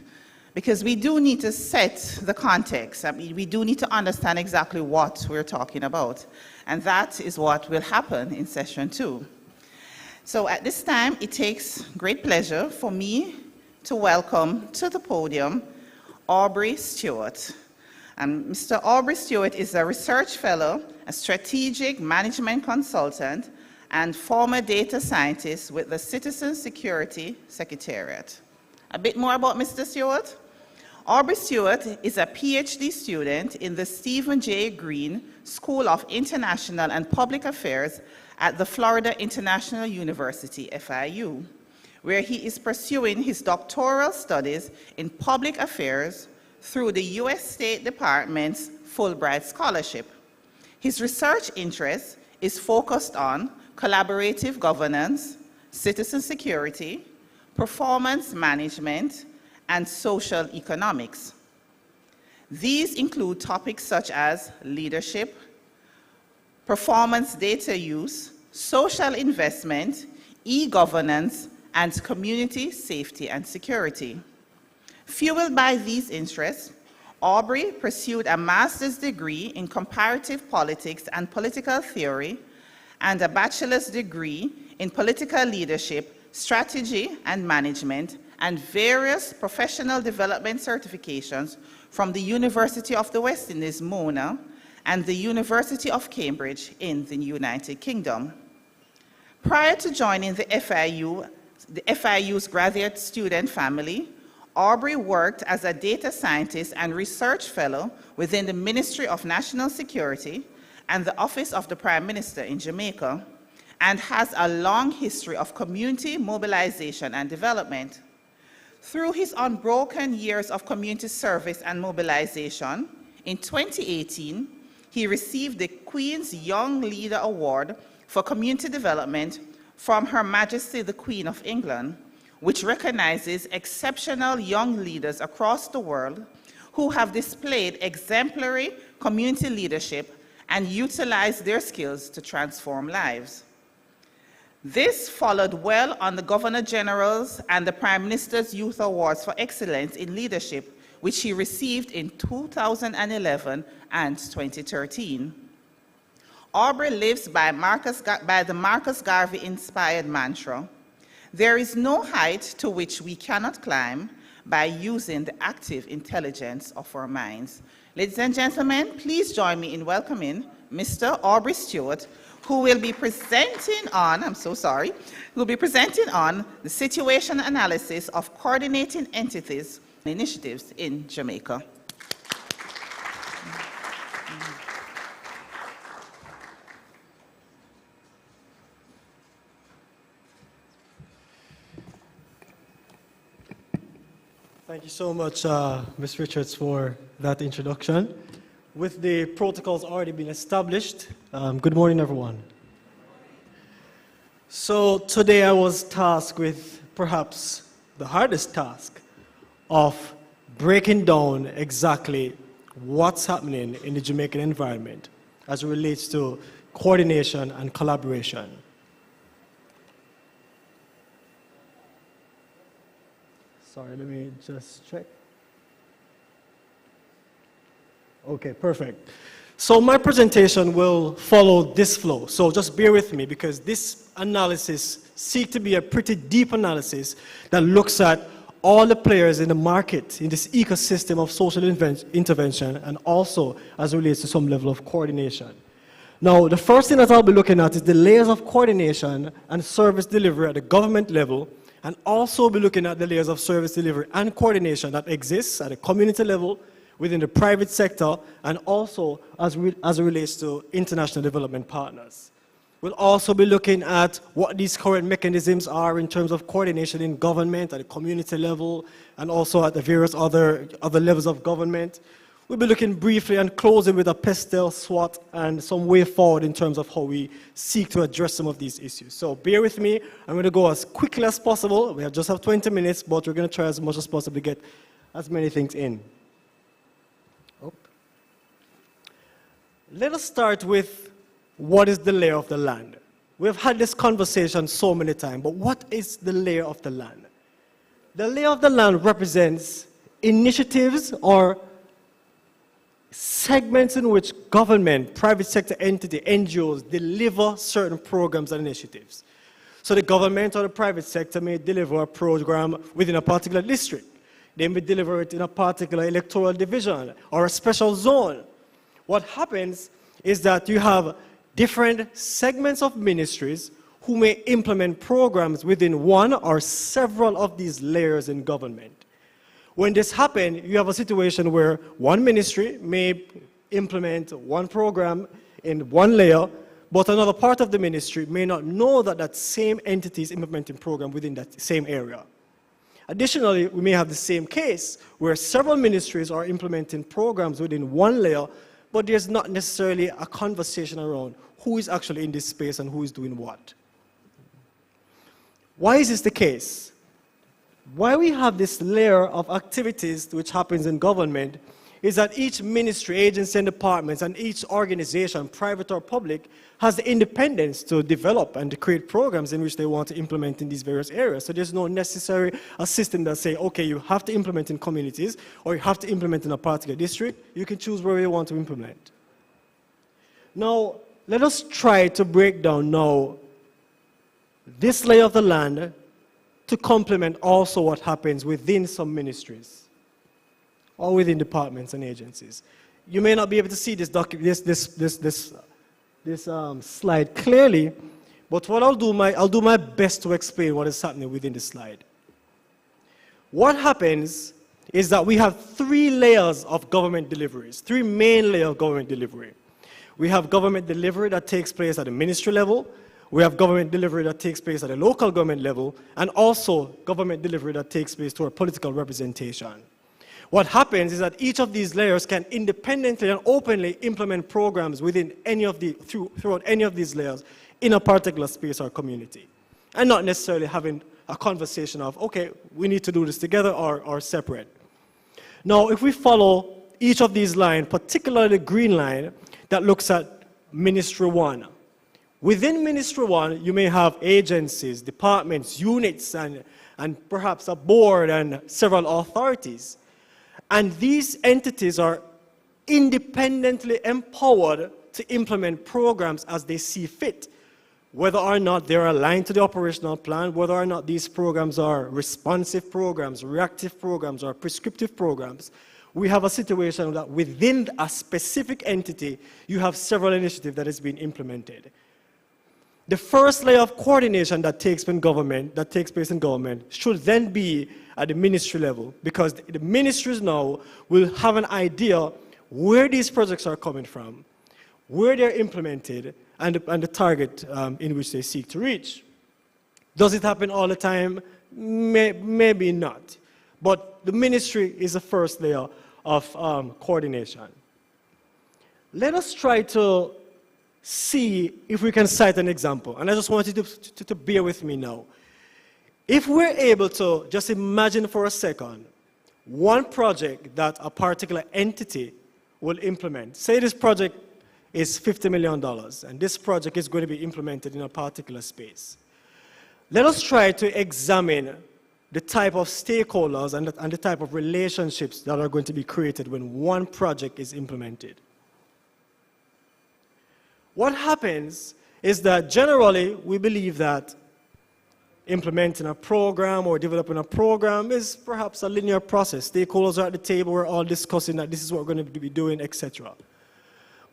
I: because we do need to set the context. I mean, we do need to understand exactly what we're talking about, and that is what will happen in session 2. So at this time, it takes great pleasure for me to welcome to the podium Aubrey Stewart. And Mr. Aubrey Stewart is a research fellow, a strategic management consultant, and former data scientist with the Citizen Security Secretariat. A bit more about Mr. Stewart. Aubrey Stewart is a PhD student in the Stephen J. Green School of International and Public Affairs at the Florida International University, FIU, where he is pursuing his doctoral studies in public affairs through the U.S. State Department's Fulbright Scholarship. His research interest is focused on collaborative governance, citizen security, performance management, and social economics. These include topics such as leadership, performance data use, social investment, e-governance, and community safety and security. Fueled by these interests, Aubrey pursued a master's degree in comparative politics and political theory and a bachelor's degree in political leadership, strategy and management, and various professional development certifications from the University of the West Indies, Mona, and the University of Cambridge in the United Kingdom. Prior to joining the FIU's graduate student family, Aubrey worked as a data scientist and research fellow within the Ministry of National Security and the Office of the Prime Minister in Jamaica, and has a long history of community mobilization and development. Through his unbroken years of community service and mobilization, in 2018, he received the Queen's Young Leader Award for Community Development from Her Majesty the Queen of England, which recognizes exceptional young leaders across the world who have displayed exemplary community leadership and utilized their skills to transform lives. This followed well on the Governor General's and the Prime Minister's Youth Awards for Excellence in Leadership, which he received in 2011 and 2013. Aubrey lives by the Marcus Garvey-inspired mantra, "There is no height to which we cannot climb by using the active intelligence of our minds." Ladies and gentlemen, please join me in welcoming Mr. Aubrey Stewart, who will be presenting on, the situation analysis of coordinating entities and initiatives in Jamaica.
Q: Thank you so much, Ms. Richards, for that introduction. With the protocols already been established, good morning, everyone. So today I was tasked with perhaps the hardest task of breaking down exactly what's happening in the Jamaican environment as it relates to coordination and collaboration. Sorry, let me just check. Okay, perfect. So my presentation will follow this flow. So just bear with me, because this analysis seeks to be a pretty deep analysis that looks at all the players in the market, in this ecosystem of social intervention, and also as it relates to some level of coordination. Now, the first thing that I'll be looking at is the layers of coordination and service delivery at the government level, and also be looking at the layers of service delivery and coordination that exists at a community level, within the private sector, and also as it relates to international development partners. We'll also be looking at what these current mechanisms are in terms of coordination in government at the community level, and also at the various other levels of government. we'll be looking briefly and closing with a pastel SWOT and some way forward in terms of how we seek to address some of these issues. So bear with me. I'm going to go as quickly as possible. We just have 20 minutes, but we're going to try as much as possible to get as many things in. Let us start with what is the lay of the land. We've had this conversation so many times, but what is the lay of the land? The lay of the land represents initiatives or segments in which government, private sector entity, NGOs deliver certain programs and initiatives. So the government or the private sector may deliver a program within a particular district. They may deliver it in a particular electoral division or a special zone. What happens is that you have different segments of ministries who may implement programs within one or several of these layers in government. When this happens, you have a situation where one ministry may implement one program in one layer, but another part of the ministry may not know that that same entity is implementing program within that same area. Additionally, we may have the same case where several ministries are implementing programs within one layer, but there's not necessarily a conversation around who is actually in this space and who is doing what. Why is this the case? Why we have this layer of activities which happens in government is that each ministry, agency, and departments, and each organization, private or public, has the independence to develop and to create programs in which they want to implement in these various areas. So there's no necessary system that say, okay, you have to implement in communities, or you have to implement in a particular district. You can choose where you want to implement. Now, let us try to break down now this layer of the land to complement also what happens within some ministries or within departments and agencies. You may not be able to see this slide clearly, but what I'll do my best to explain what is happening within the slide. What happens is that we have three layers of government deliveries, three main layers of government delivery. We have government delivery that takes place at the ministry level. We have government delivery that takes place at the local government level, and also government delivery that takes place to our political representation. What happens is that each of these layers can independently and openly implement programs within throughout any of these layers in a particular space or community, and not necessarily having a conversation of, okay, we need to do this together or separate. Now, if we follow each of these lines, particularly the green line that looks at Ministry 1, within Ministry 1, you may have agencies, departments, units, and perhaps a board and several authorities. And these entities are independently empowered to implement programs as they see fit, whether or not they're aligned to the operational plan, whether or not these programs are responsive programs, reactive programs, or prescriptive programs. We have a situation that within a specific entity, you have several initiatives that is being implemented. The first layer of coordination that takes place in government should then be at the ministry level, because the ministries now will have an idea where these projects are coming from, where they're implemented, and the target in which they seek to reach. Does it happen all the time? Maybe not. But the ministry is the first layer of coordination. Let us try to see if we can cite an example. And I just want you to bear with me now. If we're able to just imagine for a second one project that a particular entity will implement. Say this project is $50 million, and this project is going to be implemented in a particular space. Let us try to examine the type of stakeholders and the type of relationships that are going to be created when one project is implemented. What happens is that generally we believe that implementing a program or developing a program is perhaps a linear process. Stakeholders are at the table, we're all discussing that this is what we're going to be doing, etc.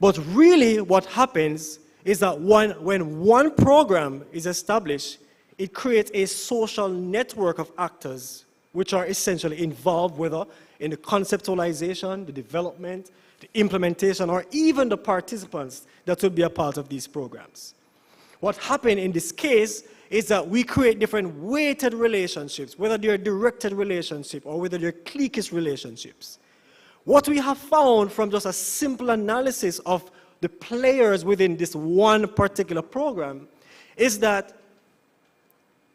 Q: But really what happens is that when one program is established, it creates a social network of actors which are essentially involved, whether in the conceptualization, the development, the implementation, or even the participants that will be a part of these programs. What happened in this case is that we create different weighted relationships, whether they're directed relationships or whether they're cliquish relationships. What we have found from just a simple analysis of the players within this one particular program is that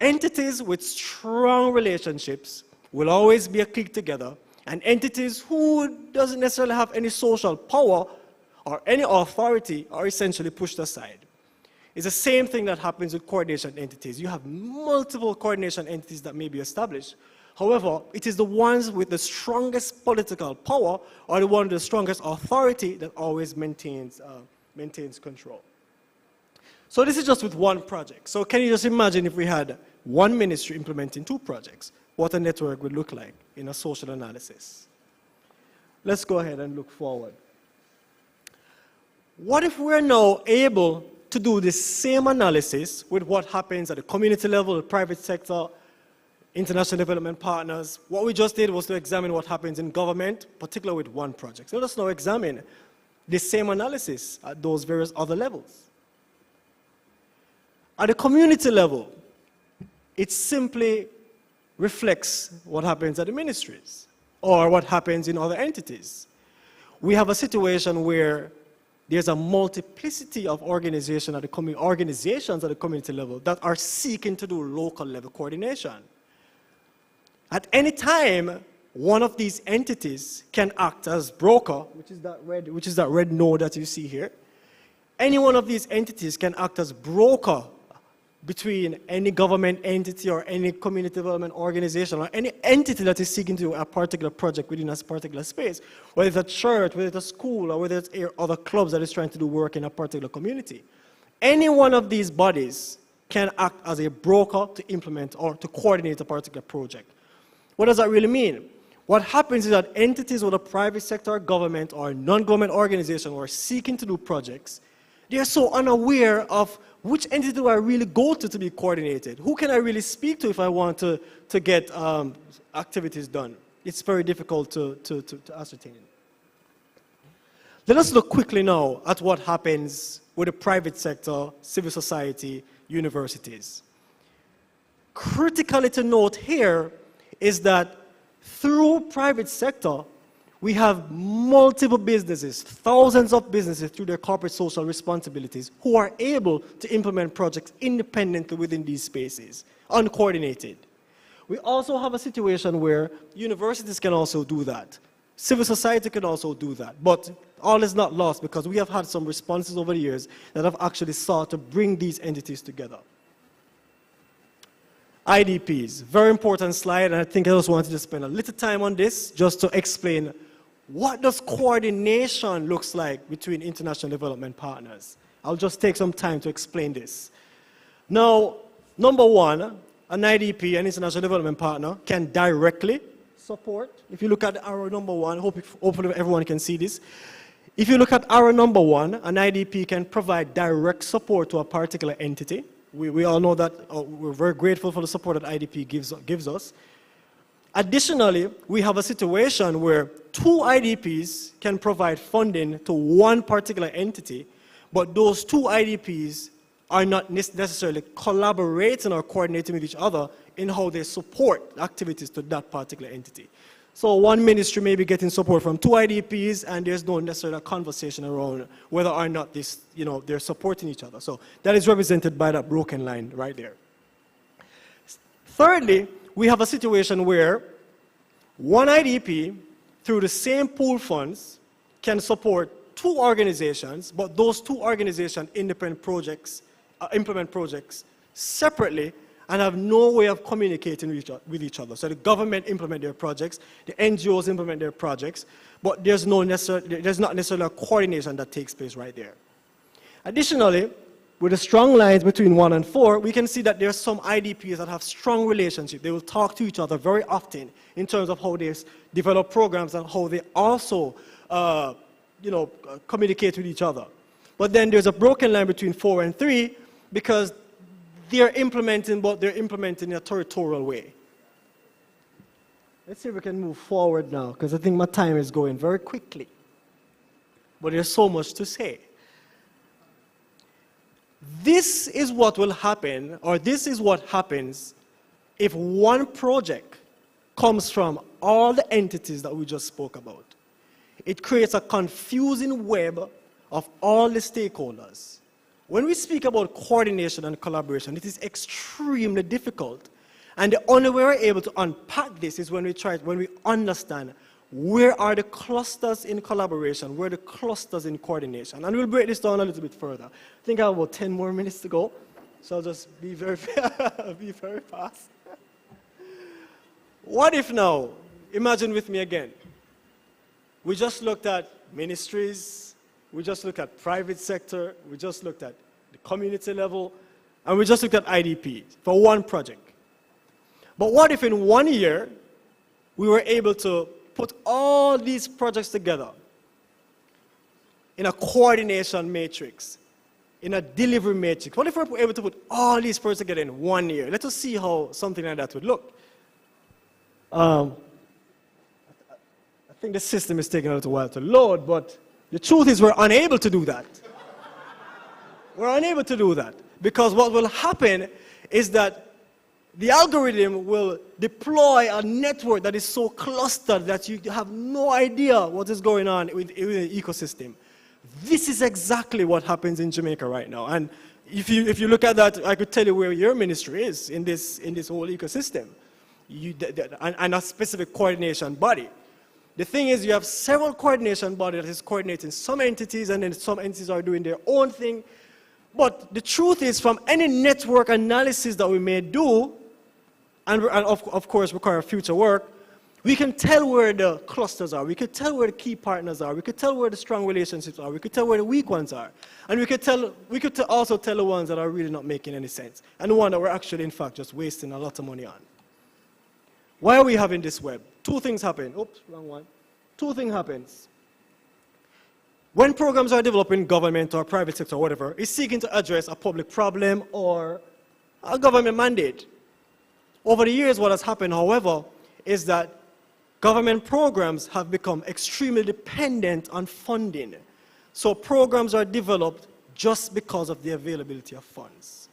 Q: entities with strong relationships will always be a clique together, and entities who doesn't necessarily have any social power or any authority are essentially pushed aside. It's the same thing that happens with coordination entities. You have multiple coordination entities that may be established. However, it is the ones with the strongest political power or the one with the strongest authority that always maintains control. So this is just with one project. So can you just imagine if we had one ministry implementing two projects, what a network would look like in a social analysis? Let's go ahead and look forward. What if we're now able to do the same analysis with what happens at the community level, the private sector, international development partners? What we just did was to examine what happens in government, particularly with one project. So let us now examine the same analysis at those various other levels. At the community level, it simply reflects what happens at the ministries or what happens in other entities. We have a situation where there's a multiplicity of organizations at the community level that are seeking to do local level coordination. At any time, one of these entities can act as broker, which is that red node that you see here. Any one of these entities can act as broker between any government entity or any community development organization or any entity that is seeking to do a particular project within a particular space, whether it's a church, whether it's a school, or whether it's other clubs that is trying to do work in a particular community. Any one of these bodies can act as a broker to implement or to coordinate a particular project. What does that really mean? What happens is that entities, whether private sector, government, or non-government organization who are seeking to do projects, they are so unaware of which entity do I really go to be coordinated? Who can I really speak to if I want to get activities done? It's very difficult to ascertain. Let us look quickly now at what happens with the private sector, civil society, universities. Critically to note here is that through private sector, we have multiple businesses, thousands of businesses through their corporate social responsibilities who are able to implement projects independently within these spaces, uncoordinated. We also have a situation where universities can also do that. Civil society can also do that. But all is not lost because we have had some responses over the years that have actually sought to bring these entities together. IDPs, very important slide, and I think I just wanted to spend a little time on this just to explain what does coordination looks like between international development partners. I'll just take some time to explain this. Now, number one, an IDP, an international development partner, can directly support. If you look at arrow number one, hopefully everyone can see this. If you look at arrow number one, an IDP can provide direct support to a particular entity. We all know that we're very grateful for the support that IDP gives us. Additionally, we have a situation where two IDPs can provide funding to one particular entity, but those two IDPs are not necessarily collaborating or coordinating with each other in how they support activities to that particular entity. So one ministry may be getting support from two IDPs, and there's no necessarily conversation around whether or not they're supporting each other. So that is represented by that broken line right there. Thirdly, we have a situation where one IDP, through the same pool funds, can support two organizations, but those two organizations implement projects separately and have no way of communicating with each other. So the government implement their projects, the NGOs implement their projects, but there's not necessarily a coordination that takes place right there. Additionally, with the strong lines between 1 and 4, we can see that there are some IDPs that have strong relationships. They will talk to each other very often in terms of how they develop programs and how they also communicate with each other. But then there's a broken line between 4 and 3 because they're implementing, but they're implementing in a territorial way. Let's see if we can move forward now, because I think my time is going very quickly. But there's so much to say. This is what will happen, or this is what happens if one project comes from all the entities that we just spoke about. it creates a confusing web of all the stakeholders. When we speak about coordination and collaboration, it is extremely difficult. And the only way we're able to unpack this is when we understand where are the clusters in collaboration, where are the clusters in coordination. And we'll break this down a little bit further. I think I have about 10 more minutes to go, so I'll just be very, be very fast. What if now, imagine with me again, we just looked at ministries, we just looked at private sector, we just looked at the community level, and we just looked at IDP for one project. But what if in 1 year, we were able to put all these projects together in a coordination matrix, in a delivery matrix? What if we're able to put all these projects together in 1 year? Let us see how something like that would look. I think the system is taking a little while to load, but the truth is we're unable to do that. We're unable to do that because what will happen is that the algorithm will deploy a network that is so clustered that you have no idea what is going on with the ecosystem. This is exactly what happens in Jamaica right now. And if you look at that, I could tell you where your ministry is in this whole ecosystem. And a specific coordination body. The thing is, you have several coordination bodies that is coordinating some entities, and then some entities are doing their own thing. But the truth is, from any network analysis that we may do, and of course require future work, we can tell where the clusters are, we could tell where the key partners are, we could tell where the strong relationships are, we could tell where the weak ones are, and we could also tell the ones that are really not making any sense, and the one that we're actually, in fact, just wasting a lot of money on. Why are we having this web? Two things happen. Oops, wrong one. Two things happens. When programs are developed in government or private sector or whatever, it's seeking to address a public problem or a government mandate. Over the years, what has happened, however, is that government programs have become extremely dependent on funding. So programs are developed just because of the availability of funds.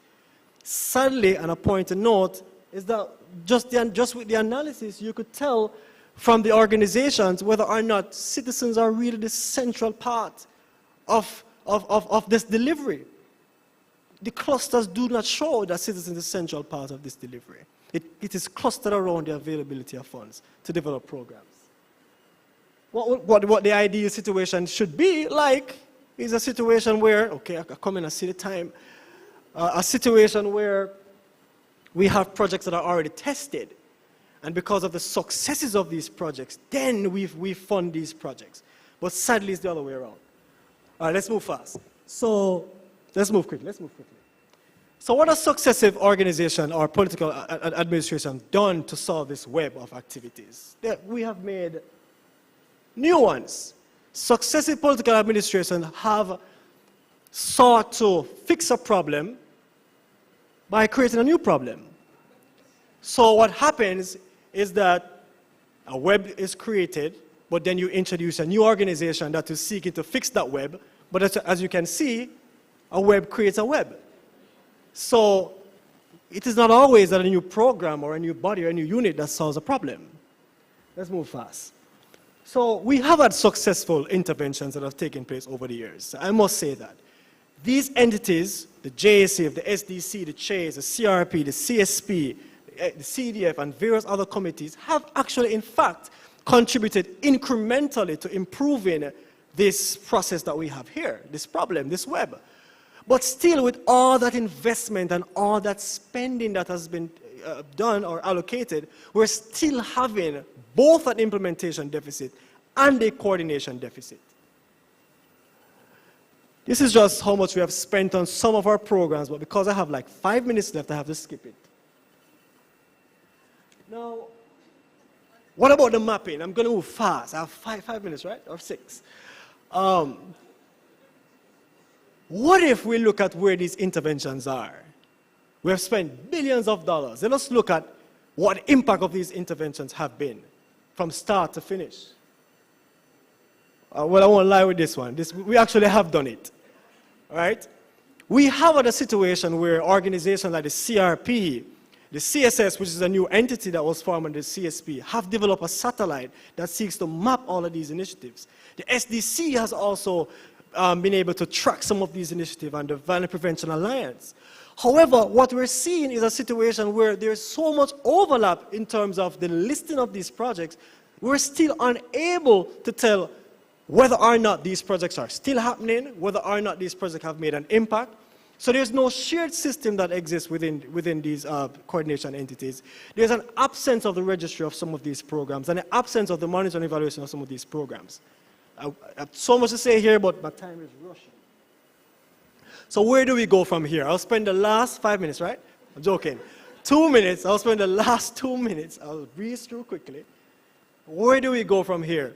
Q: Sadly, and a point to note, is that just with the analysis, you could tell from the organizations whether or not citizens are really the central part of this delivery. The clusters do not show that citizens are the central part of this delivery. It is clustered around the availability of funds to develop programs. What the ideal situation should be like is a situation where, okay, I come in and see the time, a situation where we have projects that are already tested, and because of the successes of these projects, then we fund these projects. But sadly, it's the other way around. All right, let's move fast. So let's move quickly. So what has successive organization or political administration done to solve this web of activities? We have made new ones. Successive political administration have sought to fix a problem by creating a new problem. So what happens is that a web is created, but then you introduce a new organization that is seeking to fix that web. But as you can see, a web creates a web. So it is not always that a new program or a new body or a new unit that solves a problem. Let's move fast. So we have had successful interventions that have taken place over the years. I must say that. These entities, the JSF, the SDC, the CHASE, the CRP, the CSP, the CDF, and various other committees have actually, in fact, contributed incrementally to improving this process that we have here, this problem, this web. But still, with all that investment and all that spending that has been done or allocated, we're still having both an implementation deficit and a coordination deficit. This is just how much we have spent on some of our programs, but because I have like 5 minutes left, I have to skip it. Now, what about the mapping? I'm going to move fast. I have five minutes, right? Or 6. What if we look at where these interventions are? We have spent billions of dollars. Let us look at what the impact of these interventions have been from start to finish. Well, I won't lie with this one. We actually have done it, right? We have had a situation where organizations like the CRP, The CSS, which is a new entity that was formed under the CSP, have developed a satellite that seeks to map all of these initiatives. The SDC has also been able to track some of these initiatives and the Violence Prevention Alliance. However, what we're seeing is a situation where there's so much overlap in terms of the listing of these projects, we're still unable to tell whether or not these projects are still happening, whether or not these projects have made an impact. So there's no shared system that exists within these coordination entities. There's an absence of the registry of some of these programs and an absence of the monitoring and evaluation of some of these programs. I have so much to say here, but my time is rushing. So where do we go from here? I'll spend the last 5 minutes, right? I'm joking. 2 minutes, I'll spend the last 2 minutes. I'll breeze through quickly. Where do we go from here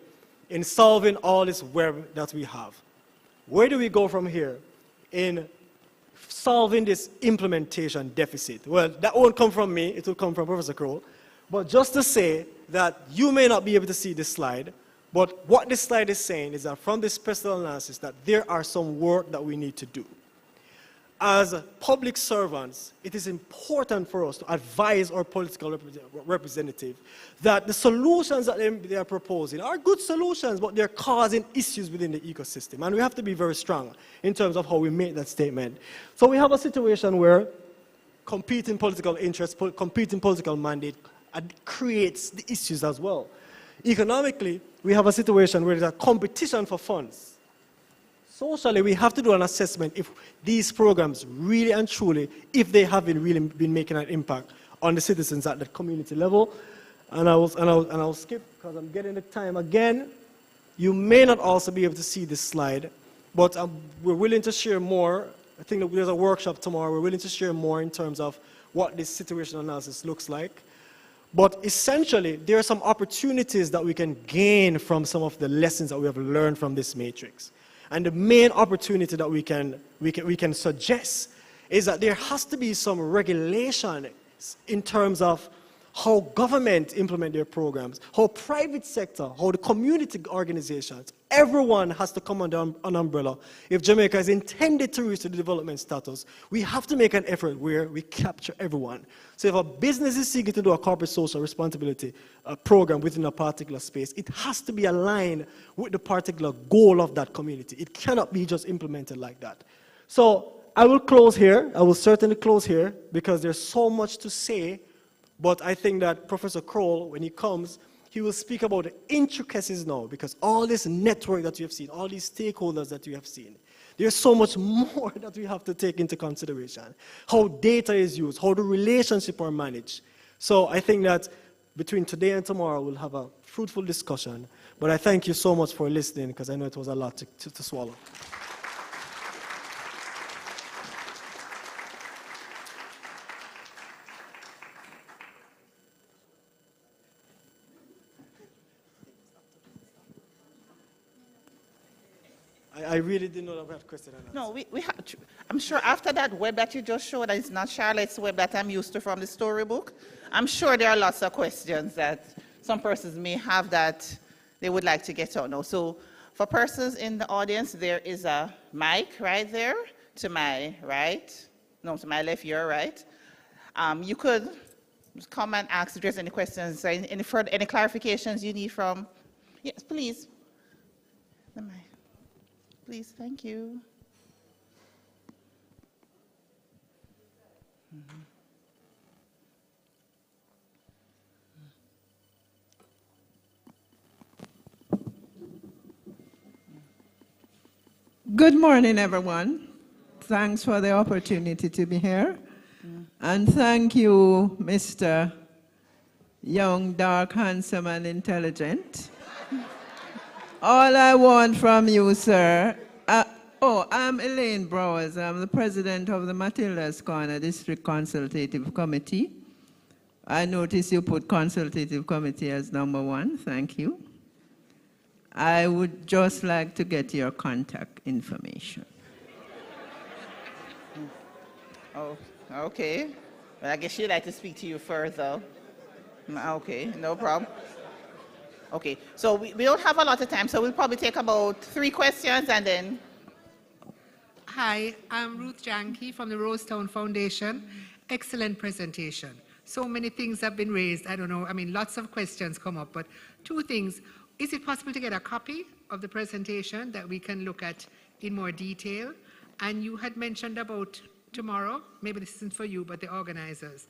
Q: in solving all this web that we have? Where do we go from here in solving this implementation deficit? Well, that won't come from me. It will come from Professor Kroll. But just to say that you may not be able to see this slide, but what this slide is saying is that from this personal analysis that there are some work that we need to do. As public servants, it is important for us to advise our political representative that the solutions that they are proposing are good solutions, but they're causing issues within the ecosystem. And we have to be very strong in terms of how we make that statement. So we have a situation where competing political interests, competing political mandate creates the issues as well. Economically, we have a situation where there's a competition for funds. Socially, we have to do an assessment if these programs really and truly, if they have really been making an impact on the citizens at the community level. And I'll skip because I'm getting the time again. You may not also be able to see this slide, but we're willing to share more. I think that there's a workshop tomorrow. We're willing to share more in terms of what this situational analysis looks like. But essentially, there are some opportunities that we can gain from some of the lessons that we have learned from this matrix. And the main opportunity that we can suggest is that there has to be some regulation in terms of how government implement their programs, how private sector, how the community organizations, everyone has to come under an umbrella. If Jamaica is intended to reach the development status, we have to make an effort where we capture everyone. So if a business is seeking to do a corporate social responsibility program within a particular space, it has to be aligned with the particular goal of that community. It cannot be just implemented like that. So I will close here. I will certainly close here because there's so much to say. But I think that Professor Kroll, when he comes, he will speak about the intricacies now, because all this network that you have seen, all these stakeholders that you have seen, there's so much more that we have to take into consideration. How data is used, how the relationships are managed. So I think that between today and tomorrow, we'll have a fruitful discussion. But I thank you so much for listening, because I know it was a lot to swallow. I really didn't know that we had question and answer.
I: No, we have, I'm sure after that web that you just showed, that it's not Charlotte's web that I'm used to from the storybook, I'm sure there are lots of questions that some persons may have that they would like to get out now. So for persons in the audience, there is a mic right there to my right. No, to my left, your right. You could come and ask if there's any questions, any further, any clarifications you need from, yes, please. The mic. Please, thank you.
R: Good morning, everyone. Thanks for the opportunity to be here. And thank you, Mr. Young, dark, handsome, and intelligent. All I want from you, sir, I'm Elaine Browers. I'm the president of the Matilda's Corner District Consultative Committee. I notice you put Consultative Committee as number 1. Thank you. I would just like to get your contact information.
I: Oh, okay. Well, I guess she'd like to speak to you further. Okay, no problem. Okay, so we don't have a lot of time, so we'll probably take about 3 questions and then.
S: Hi, I'm Ruth Janke from the Rosetown Foundation. Excellent presentation. So many things have been raised. I don't know. I mean, lots of questions come up, but two things. Is it possible to get a copy of the presentation that we can look at in more detail? And you had mentioned about tomorrow, maybe this isn't for you, but the organizers,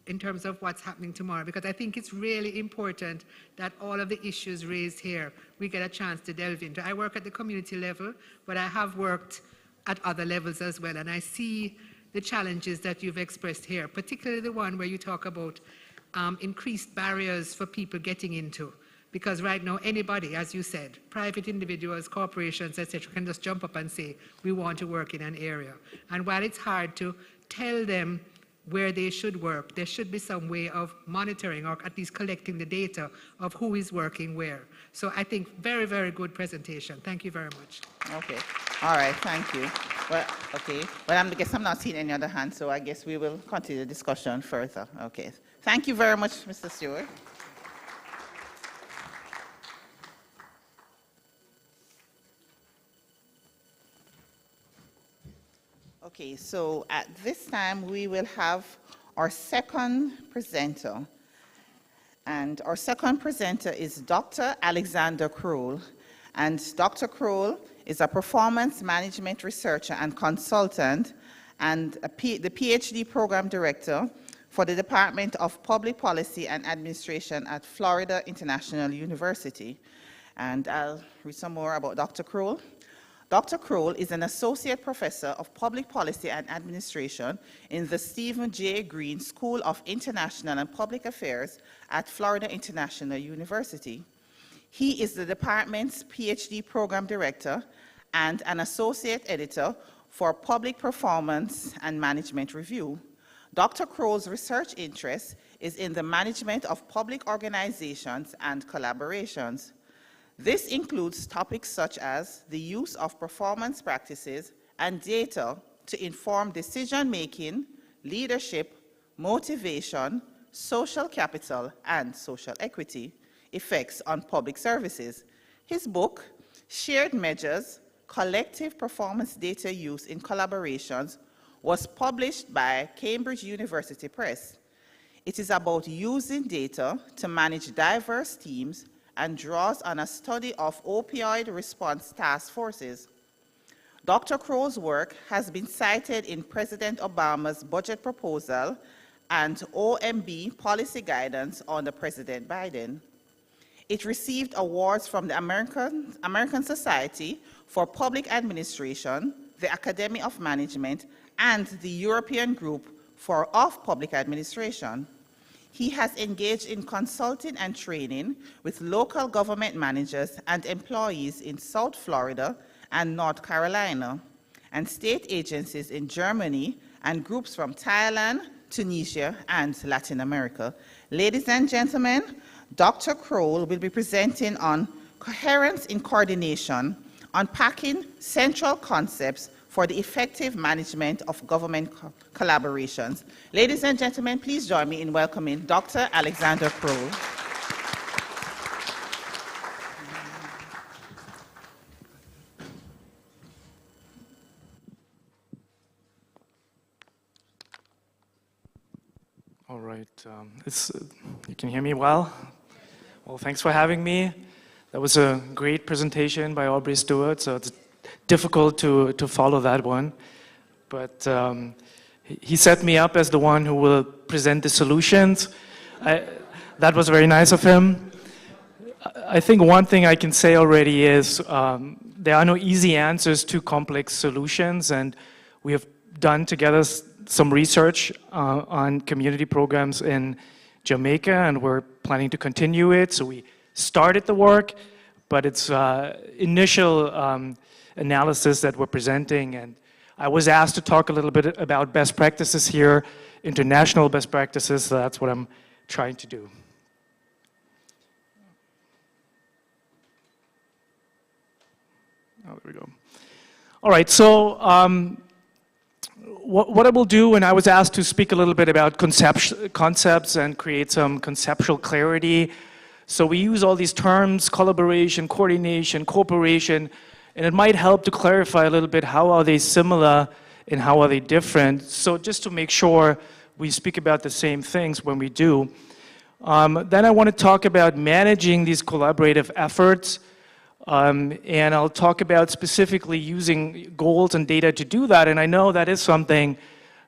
S: in terms of what's happening tomorrow, because I think it's really important that all of the issues raised here, we get a chance to delve into. I work at the community level, but I have worked at other levels as well, and I see the challenges that you've expressed here, particularly the one where you talk about increased barriers for people getting into. Because right now, anybody, as you said, private individuals, corporations, etc., can just jump up and say, we want to work in an area. And while it's hard to tell them where they should work, there should be some way of monitoring or at least collecting the data of who is working where. So I think very, very good presentation. Thank you very much.
I: Okay. All right. Thank you. Well, okay. Well, I guess I'm not seeing any other hands, so I guess we will continue the discussion further. Okay. Thank you very much, Mr. Stewart. Okay, so at this time we will have our second presenter. And our second presenter is Dr. Alexander Kroll. And Dr. Kroll is a performance management researcher and consultant and the PhD program director for the Department of Public Policy and Administration at Florida International University. And I'll read some more about Dr. Kroll. Dr. Kroll is an associate professor of public policy and administration in the Stephen J. Green School of International and Public Affairs at Florida International University. He is the department's PhD program director and an associate editor for Public Performance and Management Review. Dr. Kroll's research interest is in the management of public organizations and collaborations. This includes topics such as the use of performance practices and data to inform decision-making, leadership, motivation, social capital, and social equity, effects on public services. His book, Shared Measures, Collective Performance Data Use in Collaborations, was published by Cambridge University Press. It is about using data to manage diverse teams and draws on a study of opioid response task forces. Dr. Kroll's work has been cited in President Obama's budget proposal and OMB policy guidance under President Biden. It received awards from the American Society for Public Administration, the Academy of Management, and the European Group of Public Administration. He has engaged in consulting and training with local government managers and employees in South Florida and North Carolina, and state agencies in Germany and groups from Thailand, Tunisia, and Latin America. Ladies and gentlemen, Dr. Kroll will be presenting on coherence in coordination, unpacking central concepts for the effective management of government collaborations. Ladies and gentlemen, please join me in welcoming Dr. Alexander Kroll.
T: All right, you can hear me well? Well, thanks for having me. That was a great presentation by Aubrey Stewart, so it's difficult to follow that one. But he set me up as the one who will present the solutions. That was very nice of him. I think one thing I can say already is there are no easy answers to complex solutions, and we have done together some research on community programs in Jamaica, and we're planning to continue it. So we started the work, but it's initial analysis that we're presenting, and I was asked to talk a little bit about best practices here, international best practices, so that's what I'm trying to do. Oh, there we go. All right, so what I will do when I was asked to speak a little bit about concepts and create some conceptual clarity. So we use all these terms, collaboration, coordination, cooperation, and it might help to clarify a little bit how are they similar and how are they different. So just to make sure we speak about the same things when we do. Then I want to talk about managing these collaborative efforts, and I'll talk about specifically using goals and data to do that, and I know that is something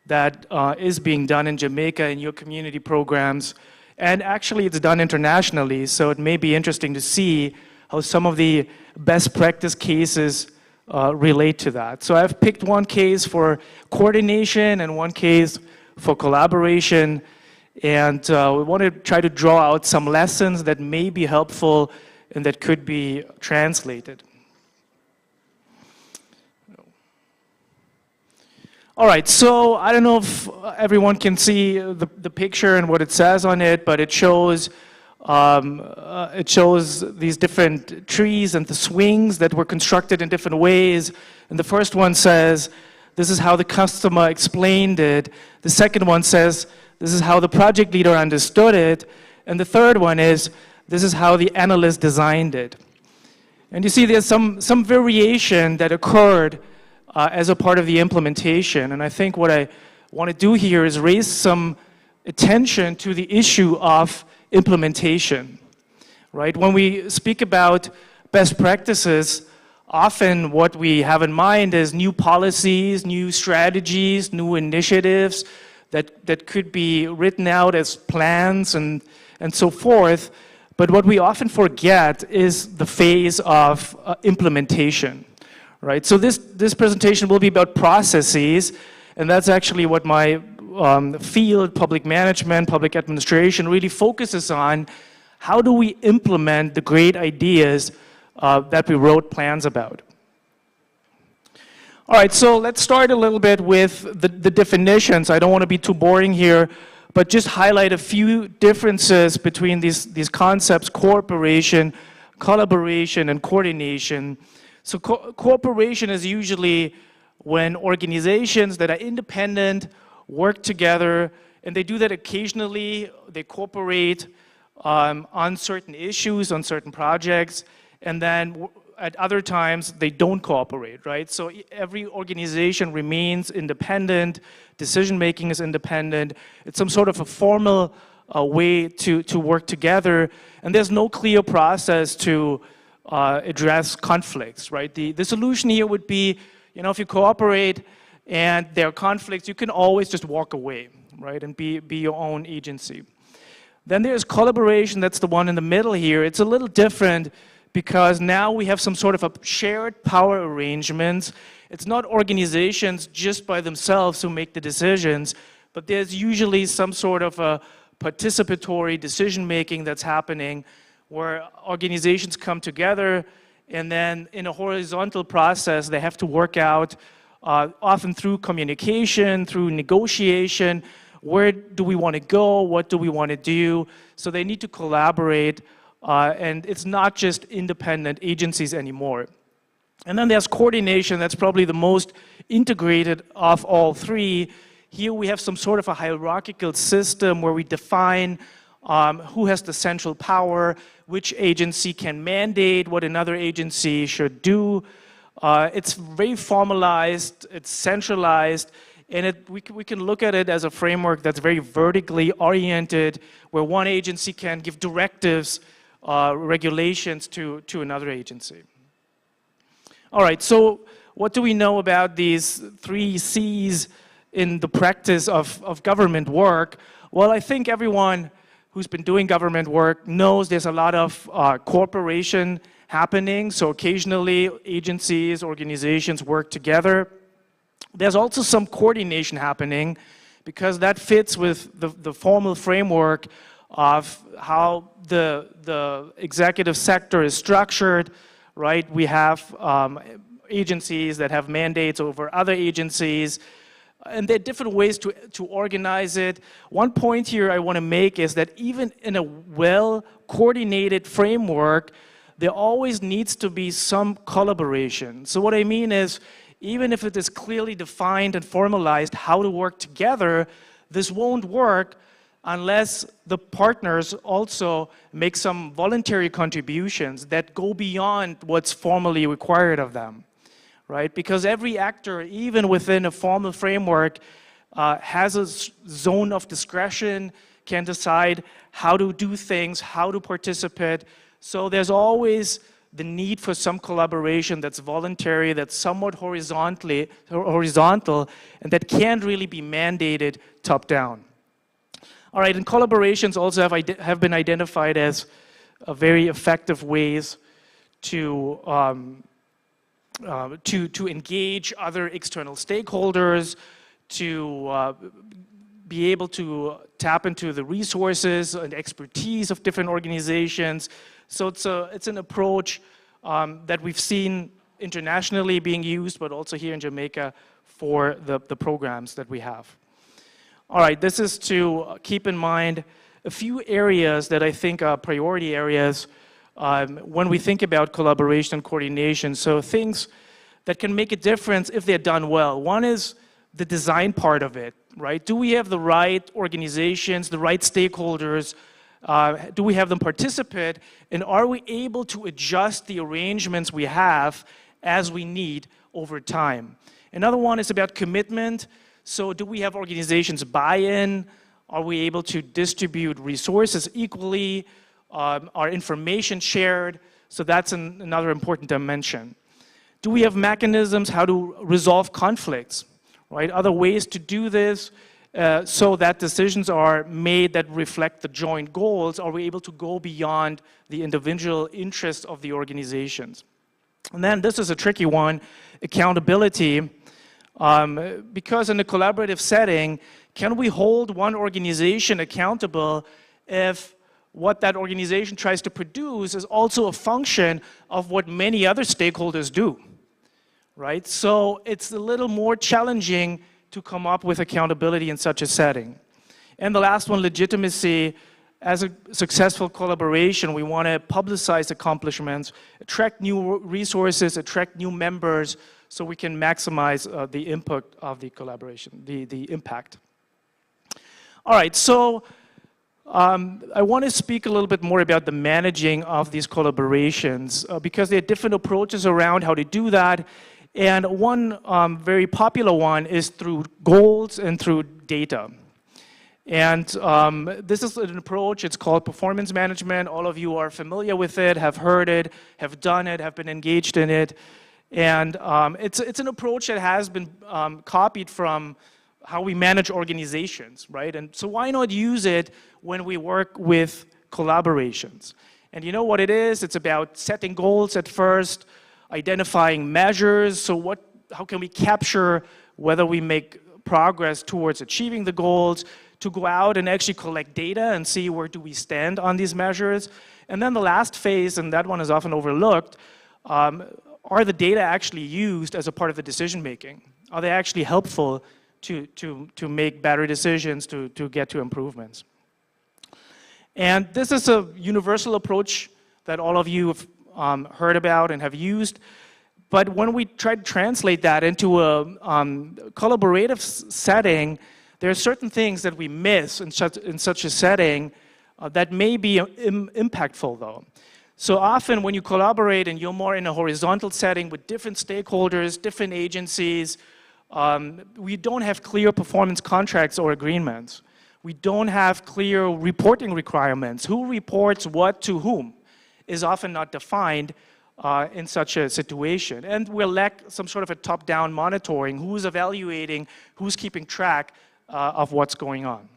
T: that is being done in Jamaica in your community programs, and actually it's done internationally, so it may be interesting to see how some of the best practice cases relate to that. So I've picked one case for coordination and one case for collaboration, and we want to try to draw out some lessons that may be helpful and that could be translated. All right, so I don't know if everyone can see the picture and what it says on it, but it shows these different trees and the swings that were constructed in different ways. And the first one says, this is how the customer explained it. The second one says, this is how the project leader understood it. And the third one is, this is how the analyst designed it. And you see there's some variation that occurred as a part of the implementation. And I think what I want to do here is raise some attention to the issue of implementation, right? When we speak about best practices, often what we have in mind is new policies, new strategies, new initiatives that could be written out as plans and so forth. But what we often forget is the phase of implementation, right? So this presentation will be about processes, and that's actually what my field, public management, public administration, really focuses on. How do we implement the great ideas that we wrote plans about? All right, so let's start a little bit with the definitions. I don't want to be too boring here, but just highlight a few differences between these concepts: cooperation, collaboration, and coordination. So cooperation is usually when organizations that are independent work together, and they do that occasionally. They cooperate on certain issues, on certain projects, and then at other times they don't cooperate, right? So every organization remains independent, decision-making is independent. It's some sort of a formal way to work together, and there's no clear process to address conflicts, right? The solution here would be, if you cooperate and there are conflicts, you can always just walk away, right, and be your own agency. Then there's collaboration, that's the one in the middle here. It's a little different because now we have some sort of a shared power arrangements. It's not organizations just by themselves who make the decisions, but there's usually some sort of a participatory decision-making that's happening where organizations come together, and then in a horizontal process, they have to work out, often through communication, through negotiation, where do we want to go, what do we want to do. So they need to collaborate, and it's not just independent agencies anymore. And then there's coordination. That's probably the most integrated of all three. Here we have some sort of a hierarchical system where we define who has the central power, which agency can mandate what another agency should do. It's very formalized, it's centralized, and we can look at it as a framework that's very vertically oriented, where one agency can give directives, regulations to another agency. All right, so what do we know about these 3 C's in the practice of government work? Well, I think everyone who's been doing government work knows there's a lot of cooperation happening. So occasionally agencies, organizations work together. There's also some coordination happening because that fits with the formal framework of how the executive sector is structured, right? We have agencies that have mandates over other agencies, and there are different ways to organize it. One point here I want to make is that even in a well-coordinated framework, there always needs to be some collaboration. So what I mean is, even if it is clearly defined and formalized how to work together, this won't work unless the partners also make some voluntary contributions that go beyond what's formally required of them, right? Because every actor, even within a formal framework, has a zone of discretion, can decide how to do things, how to participate. So there's always the need for some collaboration that's voluntary, that's somewhat horizontal, and that can't really be mandated top-down. All right, and collaborations also have been identified as very effective ways to engage other external stakeholders, to be able to tap into the resources and expertise of different organizations. So it's an approach that we've seen internationally being used, but also here in Jamaica for the programs that we have. All right, this is to keep in mind a few areas that I think are priority areas when we think about collaboration and coordination. So things that can make a difference if they're done well. One is the design part of it, right? Do we have the right organizations, the right stakeholders? Do we have them participate? And are we able to adjust the arrangements we have as we need over time? Another one is about commitment. So do we have organizations buy-in? Are we able to distribute resources equally? Are information shared? So that's another important dimension. Do we have mechanisms how to resolve conflicts, right? Other ways to do this so that decisions are made that reflect the joint goals. Are we able to go beyond the individual interests of the organizations? And then this is a tricky one, accountability. Because in a collaborative setting, can we hold one organization accountable if what that organization tries to produce is also a function of what many other stakeholders do, right? So it's a little more challenging to come up with accountability in such a setting. And the last one, legitimacy. As a successful collaboration, we want to publicize accomplishments, attract new resources, attract new members, so we can maximize the input of the collaboration, the impact. All right, so I want to speak a little bit more about the managing of these collaborations because there are different approaches around how to do that. And one very popular one is through goals and through data. And this is an approach, it's called performance management. All of you are familiar with it, have heard it, have done it, have been engaged in it. And it's an approach that has been copied from how we manage organizations, right? And so why not use it when we work with collaborations? And you know what it is? It's about setting goals at first, identifying measures. So how can we capture whether we make progress towards achieving the goals, to go out and actually collect data and see where do we stand on these measures. And then the last phase, and that one is often overlooked, are the data actually used as a part of the decision making? Are they actually helpful to make better decisions, to get to improvements? And this is a universal approach that all of you have heard about and have used. But when we try to translate that into a collaborative setting, there are certain things that we miss in such a setting that may be impactful, though. So often when you collaborate and you're more in a horizontal setting with different stakeholders, different agencies, we don't have clear performance contracts or agreements. We don't have clear reporting requirements. Who reports what to whom is often not defined in such a situation. And we lack some sort of a top-down monitoring, who's evaluating, who's keeping track of what's going on.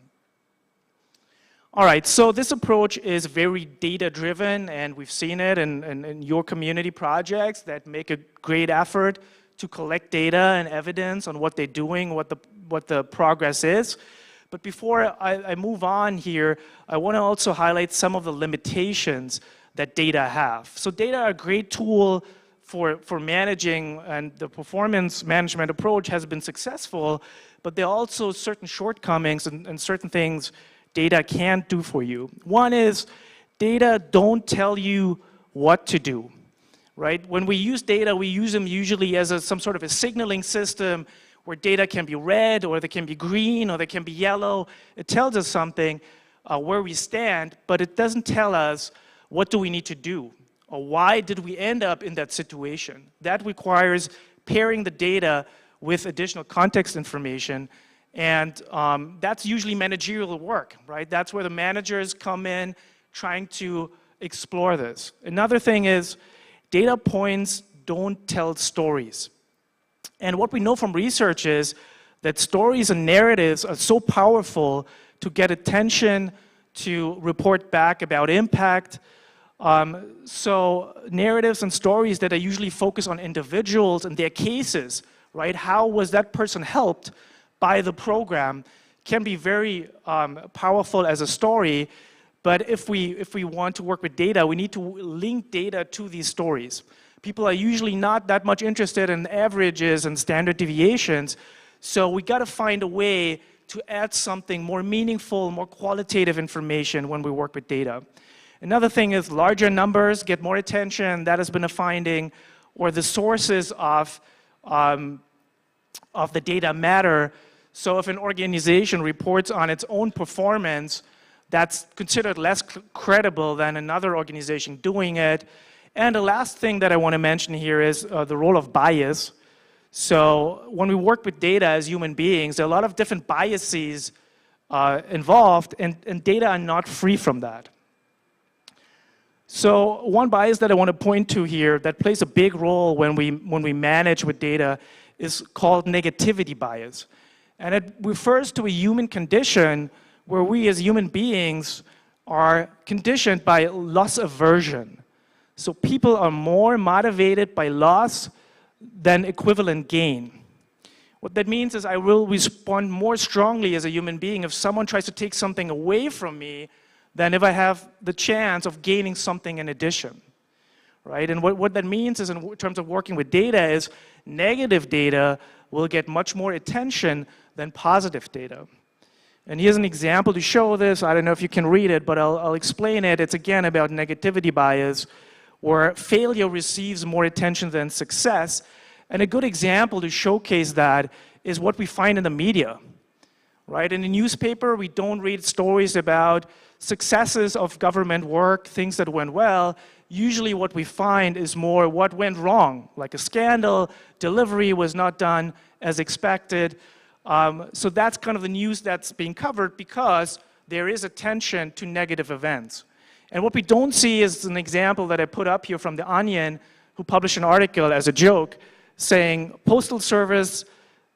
T: All right, so this approach is very data-driven, and we've seen it in your community projects that make a great effort to collect data and evidence on what they're doing, what the progress is. But before I move on here, I want to also highlight some of the limitations that data have. So data are a great tool for managing, and the performance management approach has been successful, but there are also certain shortcomings and certain things data can't do for you. One is data don't tell you what to do, right? When we use data, we use them usually as some sort of a signaling system where data can be red, or they can be green, or they can be yellow. It tells us something, where we stand, but it doesn't tell us what do we need to do, or why did we end up in that situation. That requires pairing the data with additional context information And that's usually managerial work, right? That's where the managers come in trying to explore this. Another thing is data points don't tell stories. And what we know from research is that stories and narratives are so powerful to get attention, to report back about impact. So narratives and stories that are usually focused on individuals and their cases, right? How was that person helped by the program can be very powerful as a story. But if we want to work with data, we need to link data to these stories. People are usually not that much interested in averages and standard deviations, so we got to find a way to add something more meaningful, more qualitative information when we work with data. Another thing is larger numbers get more attention. That has been a finding. Or the sources of the data matter. So if an organization reports on its own performance, that's considered less credible than another organization doing it. And the last thing that I want to mention here is the role of bias. So when we work with data as human beings, there are a lot of different biases involved, and data are not free from that. So one bias that I want to point to here that plays a big role when we manage with data is called negativity bias. And it refers to a human condition where we as human beings are conditioned by loss aversion. So people are more motivated by loss than equivalent gain. What that means is I will respond more strongly as a human being if someone tries to take something away from me than if I have the chance of gaining something in addition, right? And what that means is in terms of working with data is negative data will get much more attention than positive data. And here's an example to show this. I don't know if you can read it, but I'll explain it. It's again about negativity bias, where failure receives more attention than success. And a good example to showcase that is what we find in the media, right? In the newspaper, we don't read stories about successes of government work, things that went well. Usually what we find is more what went wrong, like a scandal, delivery was not done as expected. So that's kind of the news that's being covered because there is attention to negative events. And what we don't see is an example that I put up here from The Onion, who published an article as a joke saying, Postal Service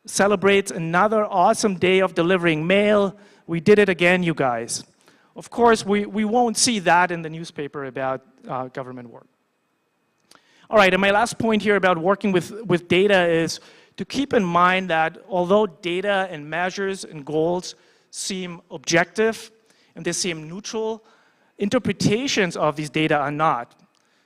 T: celebrates another awesome day of delivering mail. We did it again, you guys. Of course, we won't see that in the newspaper about government work. All right, and my last point here about working with data is to keep in mind that although data and measures and goals seem objective and they seem neutral, interpretations of these data are not.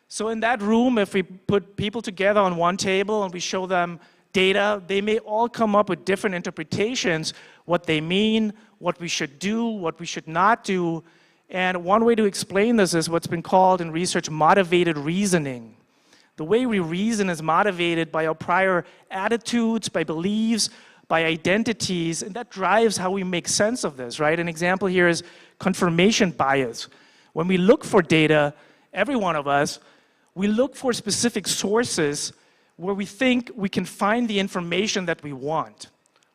T: So in that room, if we put people together on one table and we show them data, they may all come up with different interpretations, what they mean, what we should do, what we should not do. And one way to explain this is what's been called in research motivated reasoning. The way we reason is motivated by our prior attitudes, by beliefs, by identities, and that drives how we make sense of this, right? An example here is confirmation bias. When we look for data, every one of us, we look for specific sources where we think we can find the information that we want,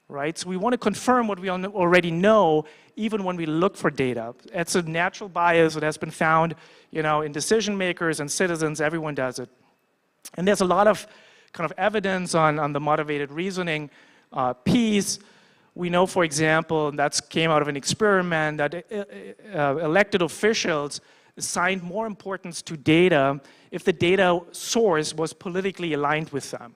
T: right? So we want to confirm what we already know, even when we look for data. It's a natural bias that has been found, in decision makers and citizens. Everyone does it. And there's a lot of kind of evidence on the motivated reasoning piece. We know, for example, and that came out of an experiment, that elected officials assigned more importance to data if the data source was politically aligned with them,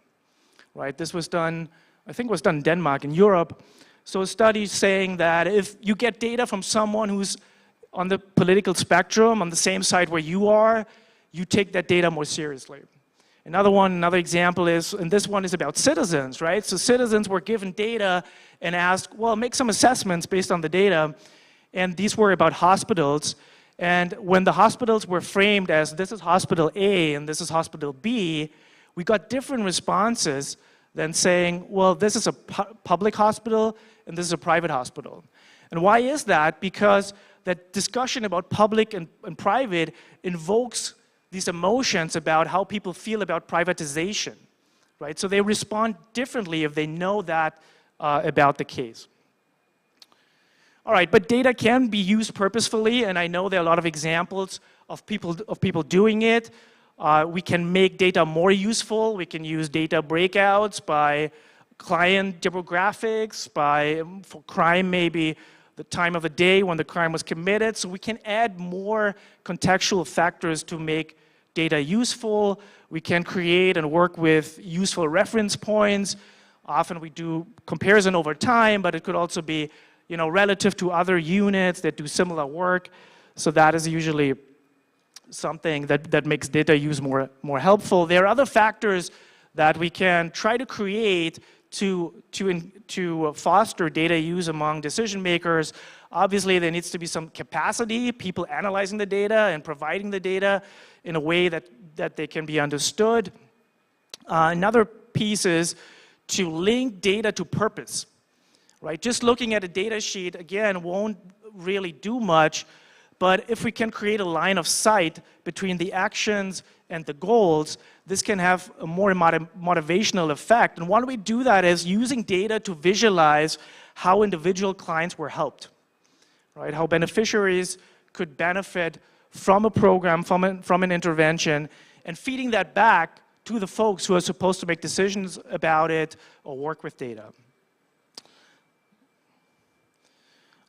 T: right? This was done, I think it was done in Denmark, in Europe. So a study saying that if you get data from someone who's on the political spectrum, on the same side where you are, you take that data more seriously. Another example is, and this one is about citizens, right? So citizens were given data and asked, well, make some assessments based on the data. And these were about hospitals. And when the hospitals were framed as this is hospital A and this is hospital B, we got different responses than saying, well, this is a public hospital and this is a private hospital. And why is that? Because that discussion about public and private invokes these emotions about how people feel about privatization, right? So they respond differently if they know that about the case. All right, but data can be used purposefully, and I know there are a lot of examples of people doing it. We can make data more useful. We can use data breakouts by client demographics, for crime maybe the time of the day when the crime was committed. So we can add more contextual factors to make data useful. We can create and work with useful reference points. Often we do comparison over time, but it could also be, you know, relative to other units that do similar work. So that is usually something that makes data use more helpful. There are other factors that we can try to create to foster data use among decision makers. Obviously, there needs to be some capacity, people analyzing the data and providing the data in a way that they can be understood. Another piece is to link data to purpose, right? Just looking at a data sheet, again, won't really do much, but if we can create a line of sight between the actions and the goals, this can have a more motivational effect. And one way to do that is using data to visualize how individual clients were helped, right? How beneficiaries could benefit from a program, from an intervention, and feeding that back to the folks who are supposed to make decisions about it or work with data.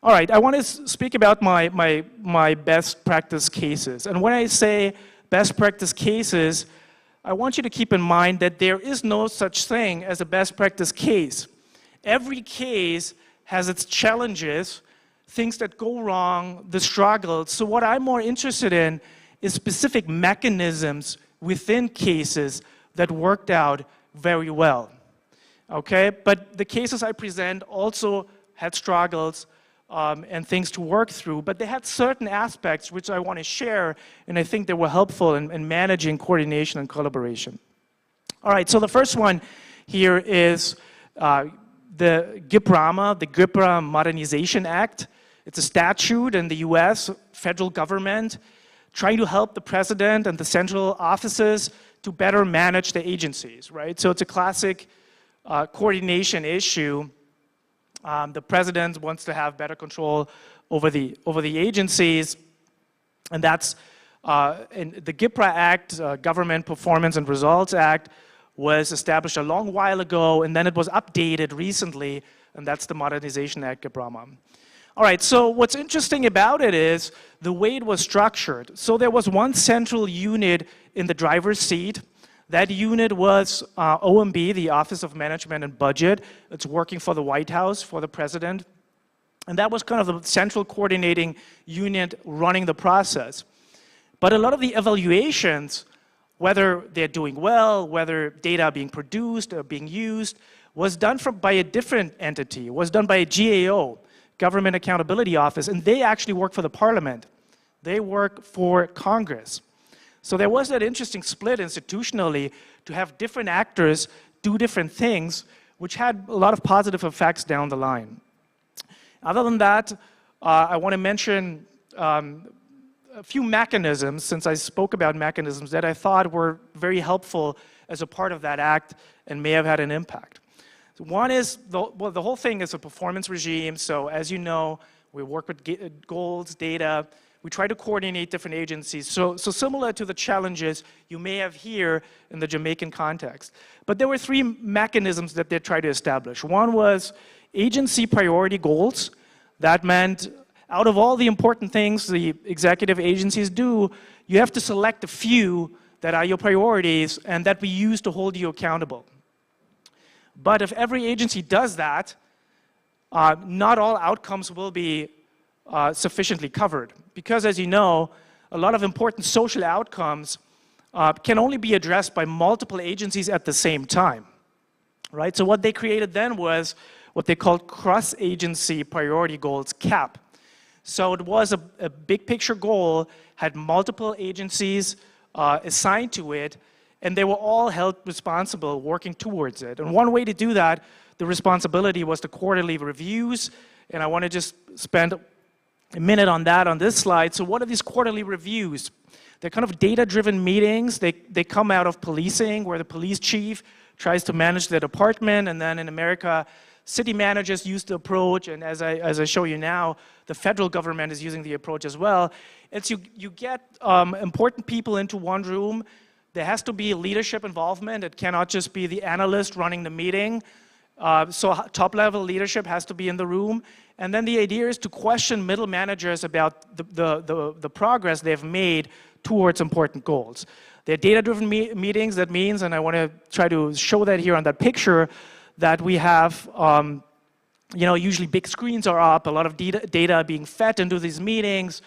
T: All right, I want to speak about my best practice cases. And when I say best practice cases, I want you to keep in mind that there is no such thing as a best practice case. Every case has its challenges, things that go wrong, the struggles. So what I'm more interested in is specific mechanisms within cases that worked out very well. Okay, but the cases I present also had struggles and things to work through, but they had certain aspects which I want to share, and I think they were helpful in managing coordination and collaboration. All right, so the first one here is the GIPRAMA, the GIPRA Modernization Act. It's a statute in the US federal government trying to help the president and the central offices to better manage the agencies, right? So it's a classic coordination issue. The president wants to have better control over the agencies, and that's in the GIPRA Act, Government Performance and Results Act, was established a long while ago, and then it was updated recently, and that's the Modernization Act, GIPRAMA. All right, so what's interesting about it is the way it was structured. So there was one central unit in the driver's seat. That unit was OMB, the Office of Management and Budget. It's working for the White House, for the president. And that was kind of the central coordinating unit running the process. But a lot of the evaluations, whether they're doing well, whether data are being produced or being used, was done by a different entity. It was done by a GAO, Government Accountability Office, and they actually work for the Parliament. They work for Congress. So there was that interesting split institutionally to have different actors do different things, which had a lot of positive effects down the line. Other than that, I want to mention a few mechanisms, since I spoke about mechanisms, that I thought were very helpful as a part of that act and may have had an impact. So one is, the whole thing is a performance regime. So as you know, we work with goals, data. We try to coordinate different agencies. So similar to the challenges you may have here in the Jamaican context. But there were three mechanisms that they tried to establish. One was agency priority goals. That meant out of all the important things the executive agencies do, you have to select a few that are your priorities and that we use to hold you accountable. But if every agency does that, not all outcomes will be sufficiently covered. Because as you know, a lot of important social outcomes can only be addressed by multiple agencies at the same time, right? So what they created then was what they called cross-agency priority goals, CAP. So it was a big picture goal, had multiple agencies assigned to it, and they were all held responsible working towards it. And one way to do that, the responsibility was the quarterly reviews, and I want to just spend a minute on that on this slide. So what are these quarterly reviews? They're kind of data-driven meetings. They come out of policing, where the police chief tries to manage their department, and then in America, city managers use the approach, and as I show you now, the federal government is using the approach as well. It's you get important people into one room. There has to be leadership involvement. It cannot just be the analyst running the meeting. So top-level leadership has to be in the room. And then the idea is to question middle managers about the progress they've made towards important goals. They're data-driven meetings. That means, and I want to try to show that here on that picture, that we have, usually big screens are up, a lot of data being fed into these meetings.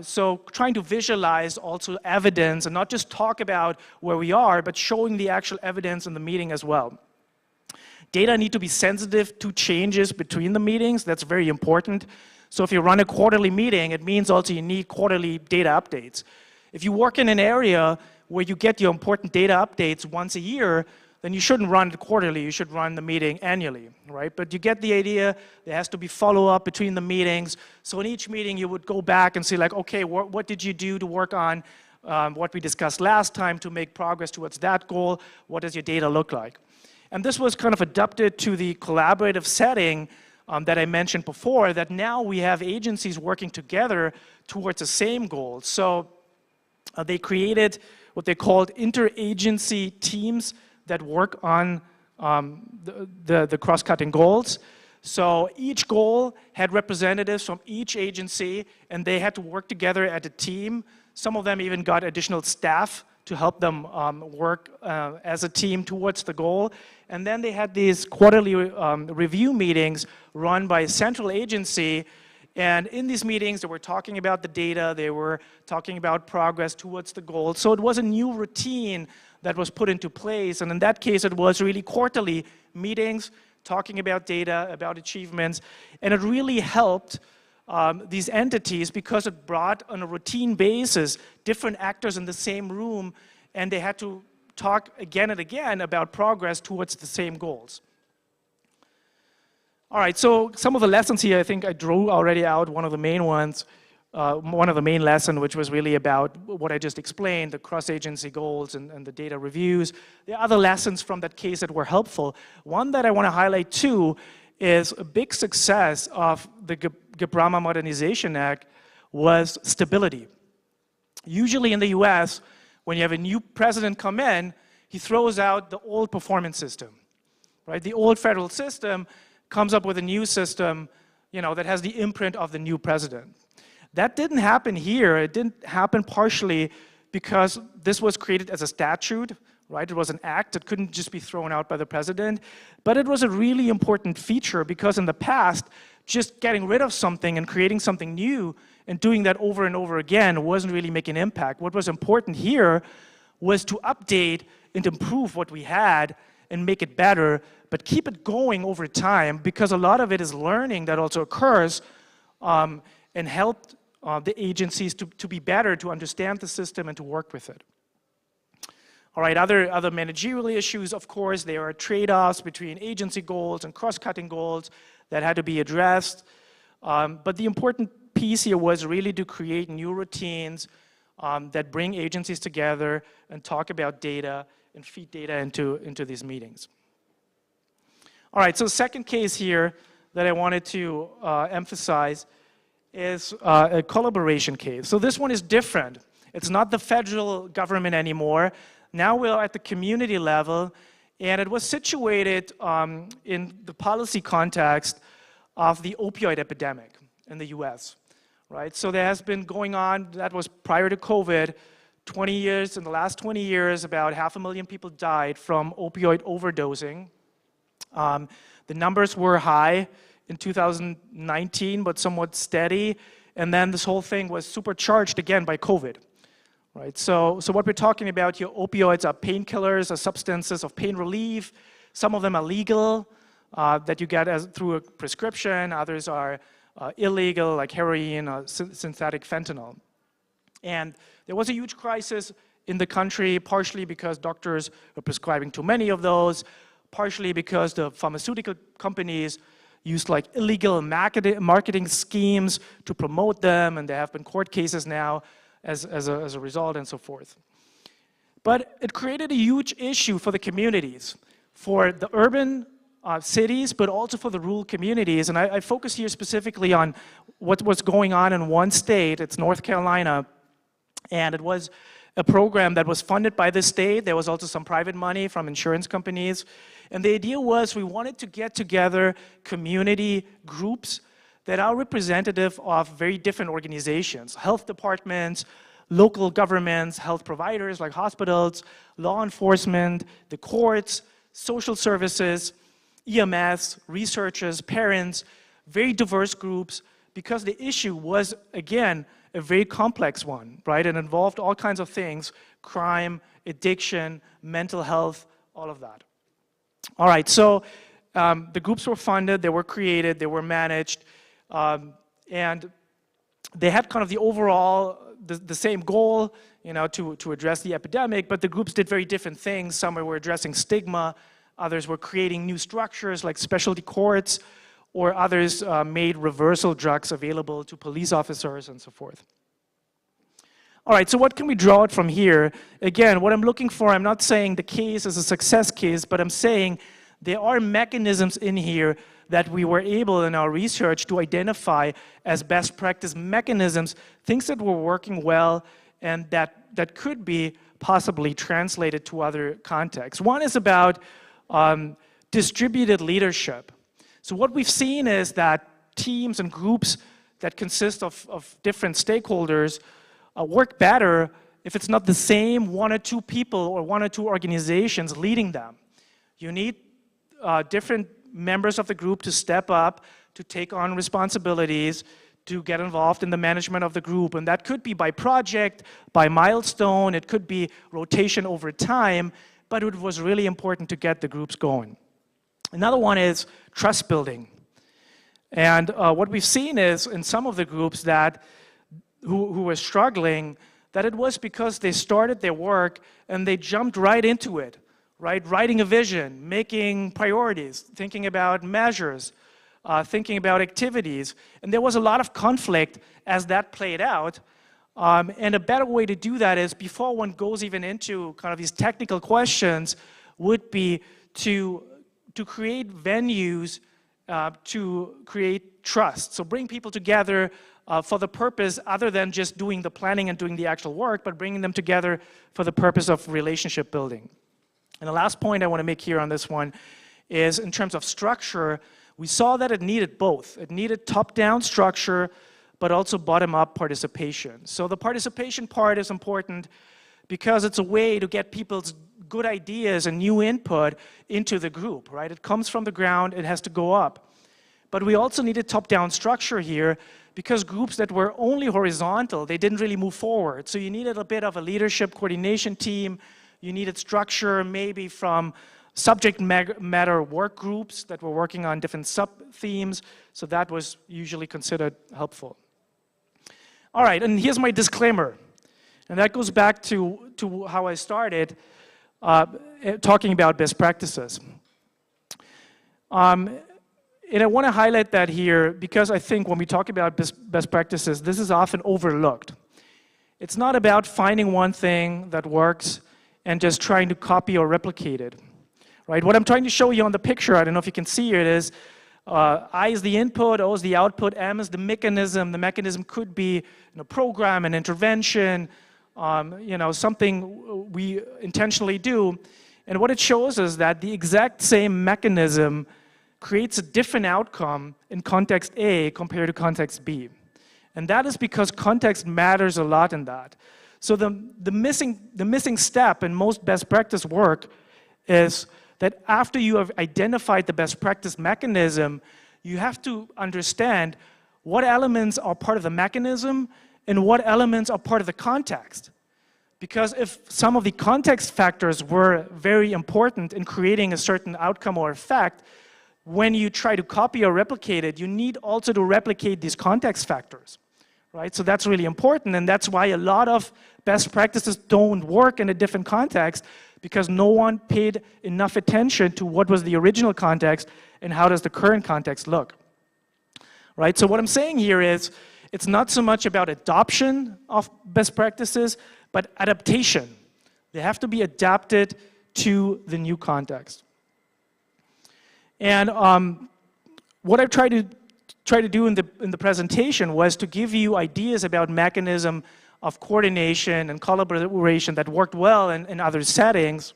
T: So trying to visualize also evidence and not just talk about where we are, but showing the actual evidence in the meeting as well. Data need to be sensitive to changes between the meetings. That's very important. So if you run a quarterly meeting, it means also you need quarterly data updates. If you work in an area where you get your important data updates once a year, then you shouldn't run it quarterly, you should run the meeting annually, right? But you get the idea, there has to be follow-up between the meetings. So in each meeting you would go back and see like, okay, what did you do to work on what we discussed last time to make progress towards that goal? What does your data look like? And this was kind of adapted to the collaborative setting that I mentioned before, that now we have agencies working together towards the same goal. So they created what they called interagency teams that work on the cross-cutting goals. So each goal had representatives from each agency, and they had to work together as a team. Some of them even got additional staff to help them work as a team towards the goal. And then they had these quarterly review meetings run by a central agency. And in these meetings, they were talking about the data, they were talking about progress towards the goal. So it was a new routine that was put into place. And in that case, it was really quarterly meetings, talking about data, about achievements. And it really helped these entities because it brought on a routine basis different actors in the same room, and they had to talk again and again about progress towards the same goals. All right, so some of the lessons here, I think I drew already out one of the main ones, one of the main lessons, which was really about what I just explained, the cross-agency goals and the data reviews. There are other lessons from that case that were helpful. One that I want to highlight too is a big success of the Brahma Modernization Act was stability. Usually in the US, when you have a new president come in, he throws out the old performance system, right? The old federal system comes up with a new system, that has the imprint of the new president. That didn't happen here. It didn't happen partially because this was created as a statute, right? It was an act. It couldn't just be thrown out by the president. But it was a really important feature because in the past, just getting rid of something and creating something new and doing that over and over again wasn't really making an impact. What was important here was to update and improve what we had and make it better, but keep it going over time because a lot of it is learning that also occurs and helped the agencies to be better, to understand the system and to work with it. All right, other managerial issues, of course, there are trade-offs between agency goals and cross-cutting goals that had to be addressed. But the important piece here was really to create new routines that bring agencies together and talk about data and feed data into these meetings. All right, so the second case here that I wanted to emphasize is a collaboration case. So this one is different. It's not the federal government anymore. Now we're at the community level, and it was situated in the policy context of the opioid epidemic in the US, right? So there has been going on, that was prior to COVID, 20 years, in the last 20 years, about 500,000 people died from opioid overdosing. The numbers were high in 2019, but somewhat steady, and then this whole thing was supercharged again by COVID. Right, so what we're talking about here, opioids are painkillers, are substances of pain relief. Some of them are legal, that you get through a prescription. Others are illegal, like heroin or synthetic fentanyl. And there was a huge crisis in the country, partially because doctors were prescribing too many of those, partially because the pharmaceutical companies used like illegal marketing schemes to promote them, and there have been court cases now as a result and so forth. But it created a huge issue for the communities, for the urban cities, but also for the rural communities. And I focus here specifically on what's going on in one state. It's North Carolina. And it was a program that was funded by the state. There was also some private money from insurance companies. And the idea was we wanted to get together community groups that are representative of very different organizations, health departments, local governments, health providers like hospitals, law enforcement, the courts, social services, EMS, researchers, parents, very diverse groups, because the issue was, again, a very complex one, right? It involved all kinds of things, crime, addiction, mental health, all of that. All right, so the groups were funded, they were created, they were managed, and they had kind of the overall, the same goal, you know, to address the epidemic, but the groups did very different things. Some were addressing stigma, others were creating new structures like specialty courts, or others made reversal drugs available to police officers and so forth. All right, so what can we draw out from here? Again, what I'm looking for, I'm not saying the case is a success case, but I'm saying there are mechanisms in here that we were able in our research to identify as best practice mechanisms, things that were working well and that could be possibly translated to other contexts. One is about distributed leadership. So what we've seen is that teams and groups that consist of different stakeholders work better if it's not the same one or two people or one or two organizations leading them. You need different members of the group to step up, to take on responsibilities, to get involved in the management of the group. And that could be by project, by milestone, it could be rotation over time, but it was really important to get the groups going. Another one is trust building. And what we've seen is in some of the groups that who were struggling, that it was because they started their work and they jumped right into it, right? Writing a vision, making priorities, thinking about measures, thinking about activities. And there was a lot of conflict as that played out. And a better way to do that is, before one goes even into kind of these technical questions, would be to create venues to create trust. So bring people together for the purpose other than just doing the planning and doing the actual work, but bringing them together for the purpose of relationship building. And the last point I want to make here on this one is, in terms of structure, we saw that it needed both. It needed top-down structure, but also bottom-up participation. So the participation part is important because it's a way to get people's good ideas and new input into the group, right? It comes from the ground, it has to go up. But we also needed top-down structure here because groups that were only horizontal, they didn't really move forward. So you needed a bit of a leadership coordination team, you needed structure maybe from subject matter work groups that were working on different sub-themes, so that was usually considered helpful. All right, and here's my disclaimer, and that goes back to how I started talking about best practices. And I want to highlight that here because I think when we talk about best practices, this is often overlooked. It's not about finding one thing that works and just trying to copy or replicate it, right? What I'm trying to show you on the picture, I don't know if you can see it, is I is the input, O is the output, M is the mechanism. The mechanism could be a program, an intervention, something we intentionally do. And what it shows is that the exact same mechanism creates a different outcome in context A compared to context B. And that is because context matters a lot in that. So the missing step in most best practice work is that after you have identified the best practice mechanism, you have to understand what elements are part of the mechanism and what elements are part of the context. Because if some of the context factors were very important in creating a certain outcome or effect, when you try to copy or replicate it, you need also to replicate these context factors, right? So that's really important, and that's why a lot of best practices don't work in a different context, because no one paid enough attention to what was the original context and how does the current context look, right? So what I'm saying here is, it's not so much about adoption of best practices, but adaptation. They have to be adapted to the new context. And what I've tried to do in the presentation was to give you ideas about mechanism of coordination and collaboration that worked well in other settings.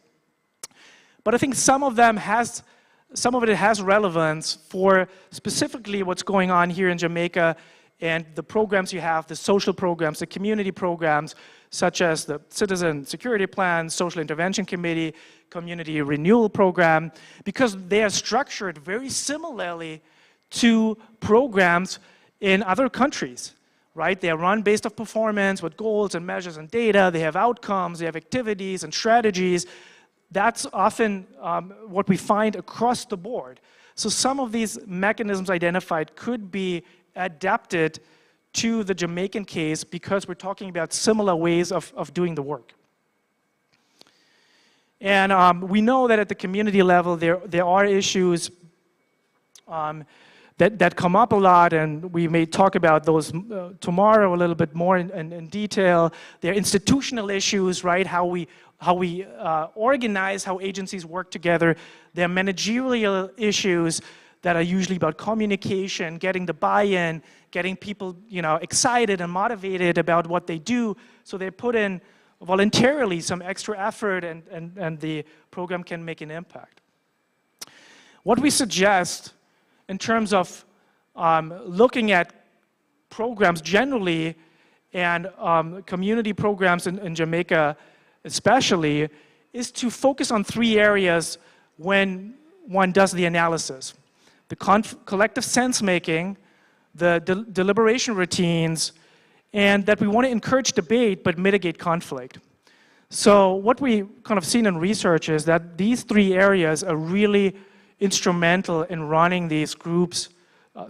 T: But I think some of it has relevance for specifically what's going on here in Jamaica and the programs you have, the social programs, the community programs, such as the Citizen Security Plan, Social Intervention Committee, Community Renewal Program, because they are structured very similarly to programs in other countries, right? They are run based on performance with goals and measures and data. They have outcomes, they have activities and strategies. That's often what we find across the board. So some of these mechanisms identified could be adapted to the Jamaican case because we're talking about similar ways of doing the work. And we know that at the community level there are issues that come up a lot, and we may talk about those tomorrow a little bit more in detail. There are institutional issues, right? How we organize, how agencies work together. There are managerial issues that are usually about communication, getting the buy-in, getting people, excited and motivated about what they do, so they put in voluntarily some extra effort and the program can make an impact. What we suggest in terms of looking at programs generally and community programs in Jamaica especially is to focus on 3 areas when one does the analysis. The collective sense-making, the deliberation routines, and that we want to encourage debate but mitigate conflict. So what we kind of seen in research is that these 3 areas are really instrumental in running these groups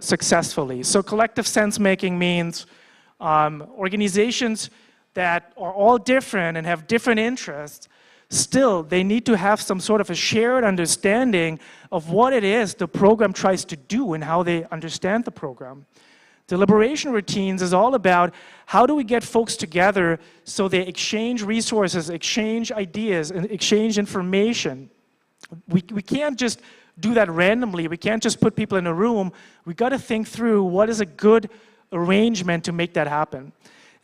T: successfully. So collective sense-making means organizations that are all different and have different interests, still they need to have some sort of a shared understanding of what it is the program tries to do and how they understand the program. Deliberation routines is all about how do we get folks together so they exchange resources, exchange ideas, and exchange information. We can't just do that randomly. We can't just put people in a room. We got to think through what is a good arrangement to make that happen.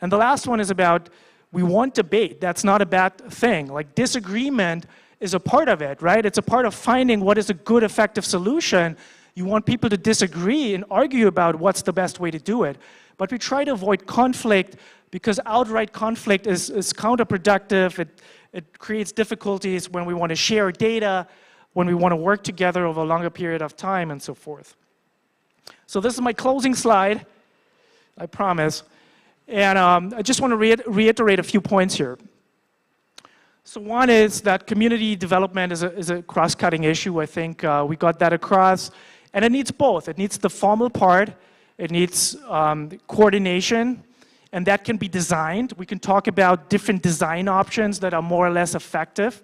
T: And the last one is about we want debate. That's not a bad thing. Like disagreement is a part of it, right? It's a part of finding what is a good, effective solution. You want people to disagree and argue about what's the best way to do it. But we try to avoid conflict because outright conflict is counterproductive. It creates difficulties when we want to share data, when we want to work together over a longer period of time, and so forth. So this is my closing slide, I promise. And I just want to reiterate a few points here. So one is that community development is a cross-cutting issue. I think we got that across. And it needs both. It needs the formal part. It needs coordination. And that can be designed. We can talk about different design options that are more or less effective.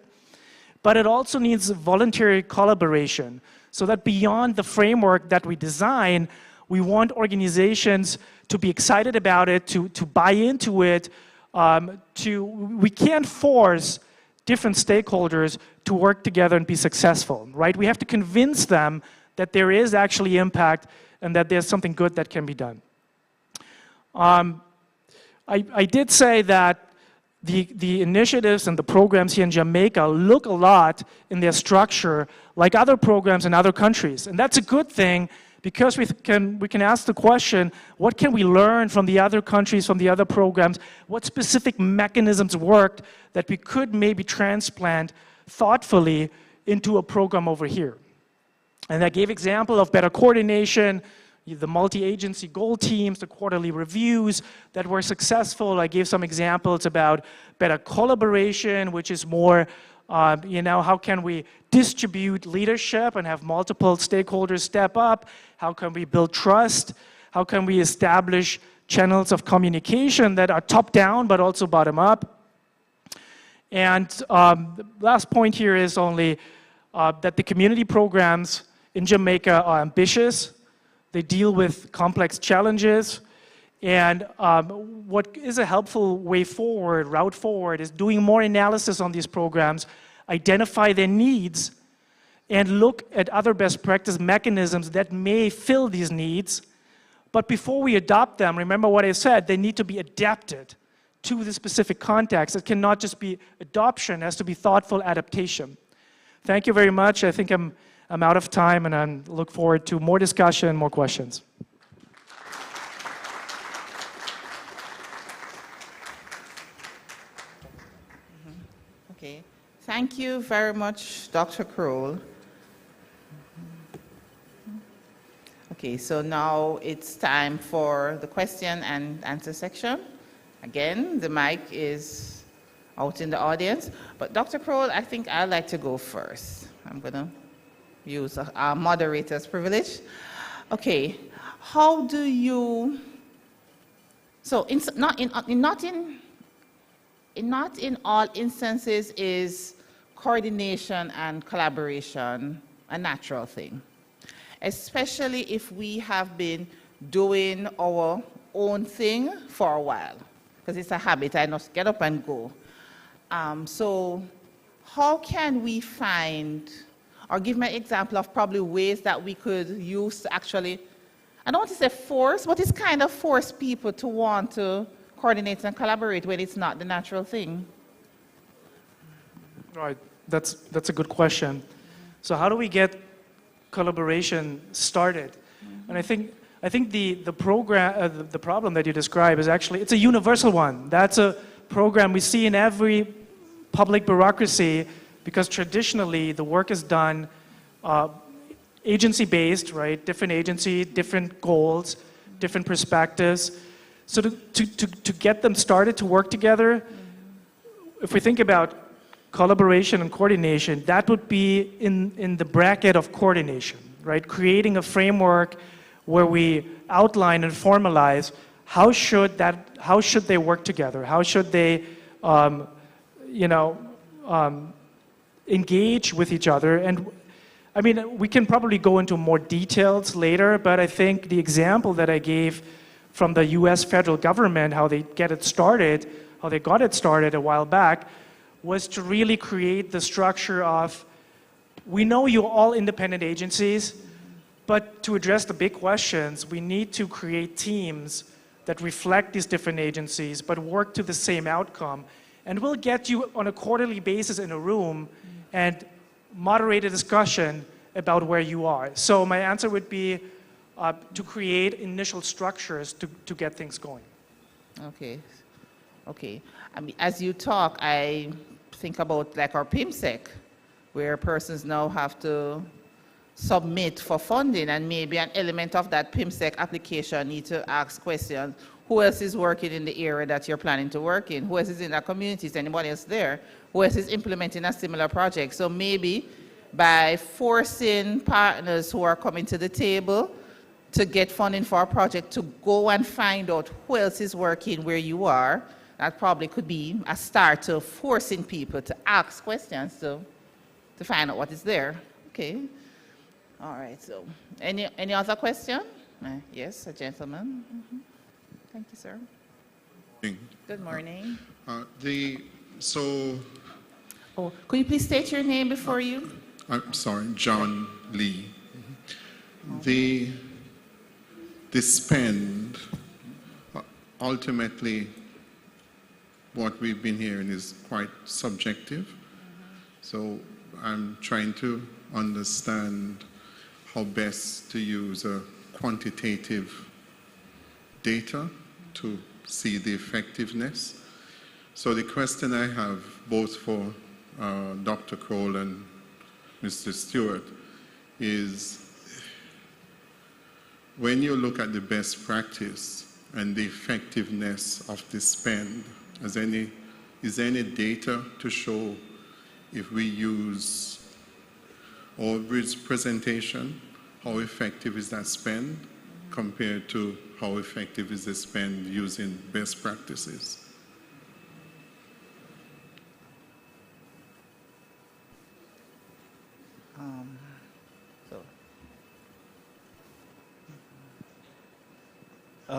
T: But it also needs voluntary collaboration. So that beyond the framework that we design, we want organizations to be excited about it, to buy into it. We can't force different stakeholders to work together and be successful, right? We have to convince them that there is actually impact and that there's something good that can be done. I did say that the initiatives and the programs here in Jamaica look a lot in their structure like other programs in other countries. And that's a good thing because we can ask the question, what can we learn from the other countries, from the other programs? What specific mechanisms worked that we could maybe transplant thoughtfully into a program over here? And I gave example of better coordination, the multi-agency goal teams, the quarterly reviews that were successful. I gave some examples about better collaboration, which is more, how can we distribute leadership and have multiple stakeholders step up? How can we build trust? How can we establish channels of communication that are top-down but also bottom-up? And the last point here is only that the community programs in Jamaica are ambitious. They deal with complex challenges. And what is a helpful way forward, route forward, is doing more analysis on these programs, identify their needs, and look at other best practice mechanisms that may fill these needs. But before we adopt them, remember what I said, they need to be adapted to the specific context. It cannot just be adoption, it has to be thoughtful adaptation. Thank you very much. I think I'm out of time, and I look forward to more discussion, more questions.
I: Okay. Thank you very much, Dr. Kroll. Okay, so now it's time for the question and answer section. Again, the mic is out in the audience. But Dr. Kroll, I think I'd like to go first. I'm going to use our moderator's privilege. Okay, how do you... So not in all instances is coordination and collaboration a natural thing, especially if we have been doing our own thing for a while, because it's a habit. I just get up and go. So how can we find, or give me an example of probably ways that we could use to actually, I don't want to say force, but it's kind of force people to want to coordinate and collaborate when it's not the natural thing?
T: Right, that's a good question. So how do we get collaboration started? And I think the problem that you describe is actually, it's a universal one. That's a program we see in every public bureaucracy, because traditionally the work is done agency-based, right? Different agency, different goals, different perspectives. So to get them started to work together, if we think about collaboration and coordination, that would be in the bracket of coordination, right? Creating a framework where we outline and formalize how should they work together? How should they, engage with each other? And I mean, we can probably go into more details later, but I think the example that I gave from the US federal government, how they got it started a while back, was to really create the structure of, we know you're all independent agencies, but to address the big questions, we need to create teams that reflect these different agencies, but work to the same outcome. And we'll get you on a quarterly basis in a room and moderate a discussion about where you are. So my answer would be to create initial structures to get things going.
I: Okay. I mean, as you talk, I think about like our PIMSEC, where persons now have to submit for funding, and maybe an element of that PIMSEC application need to ask questions. Who else is working in the area that you're planning to work in? Who else is in that community? Is anybody else there? Who else is implementing a similar project? So maybe by forcing partners who are coming to the table to get funding for a project to go and find out who else is working where you are, that probably could be a start to forcing people to ask questions to find out what is there. Okay. All right. So any other question? Yes, a gentleman. Mm-hmm. Thank you, sir. Good morning. Could you please state your name before you?
U: I'm sorry, John Lee. The spend, ultimately, what we've been hearing is quite subjective. So I'm trying to understand how best to use a quantitative data to see the effectiveness. So the question I have both for Dr. Kroll and Mr. Stewart is, when you look at the best practice and the effectiveness of the spend, is there any data to show if we use Aubrey's presentation, how effective is that spend compared to how effective is the spend using best practices?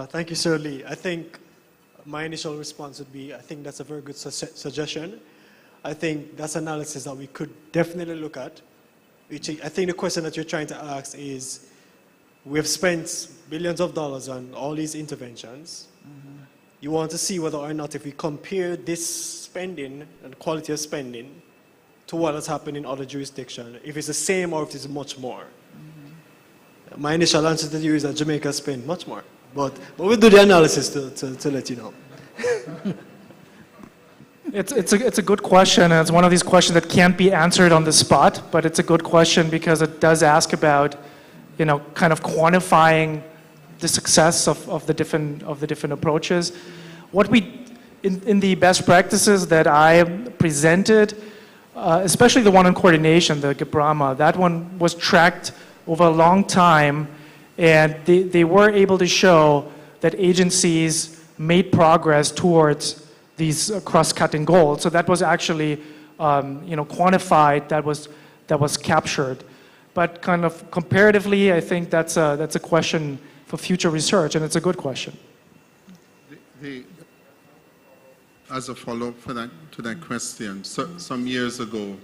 Q: Thank you, Sir Lee. I think my initial response would be, I think that's a very good suggestion. I think that's analysis that we could definitely look at. which I think the question that you're trying to ask is, we have spent billions of dollars on all these interventions. You want to see whether or not if we compare this spending and quality of spending to what has happened in other jurisdictions, if it's the same or if it's much more. My initial answer to you is that Jamaica spent much more, but we'll do the analysis to let you know.
T: It's a good question, and it's one of these questions that can't be answered on the spot, but it's a good question because it does ask about, kind of quantifying the success of the different approaches. What we in the best practices that I presented, especially the one on coordination, the GBRAMA, that one was tracked over a long time, and they were able to show that agencies made progress towards these cross-cutting goals. So that was actually, quantified. That was captured. But kind of comparatively, I think that's a question for future research, and it's a good question.
U: As a follow-up to that question, some years ago,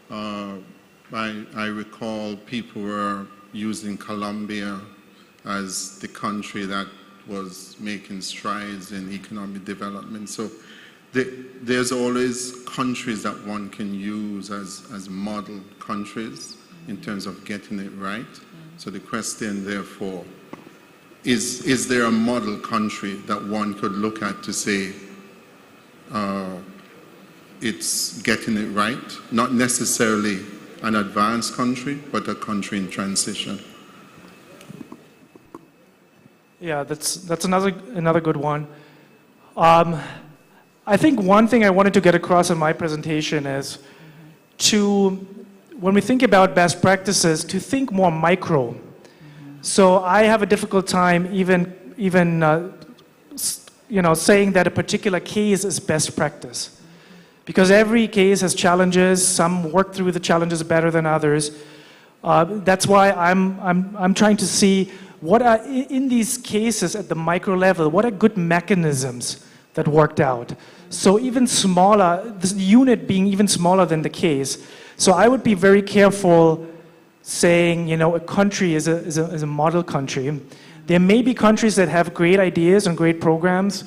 U: I recall people were using Colombia as the country that was making strides in economic development. So there's always countries that one can use as model countries in terms of getting it right. So the question, therefore, is there a model country that one could look at to say it's getting it right? Not necessarily an advanced country, but a country in transition.
T: Yeah, that's another good one. I think one thing I wanted to get across in my presentation is when we think about best practices, to think more micro. So I have a difficult time even saying that a particular case is best practice, because every case has challenges. Some work through the challenges better than others. That's why I'm trying to see what are in these cases at the micro level. What are good mechanisms that worked out? So even smaller, the unit being even smaller than the case. So I would be very careful saying, a country is a model country. There may be countries that have great ideas and great programs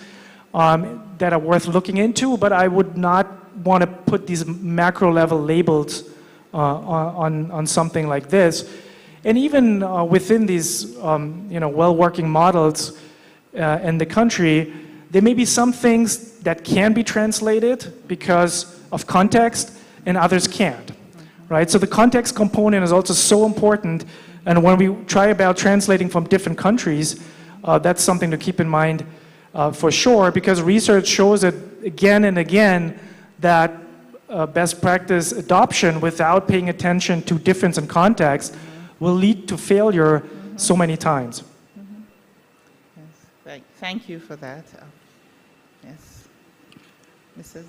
T: that are worth looking into, but I would not want to put these macro level labels on something like this. And even within these well-working models in the country, there may be some things that can be translated because of context and others can't, right? So the context component is also so important, and when we try about translating from different countries, that's something to keep in mind for sure, because research shows it again and again that best practice adoption without paying attention to difference in context will lead to failure so many times.
I: Yes, thank you for that. Yes, Mrs.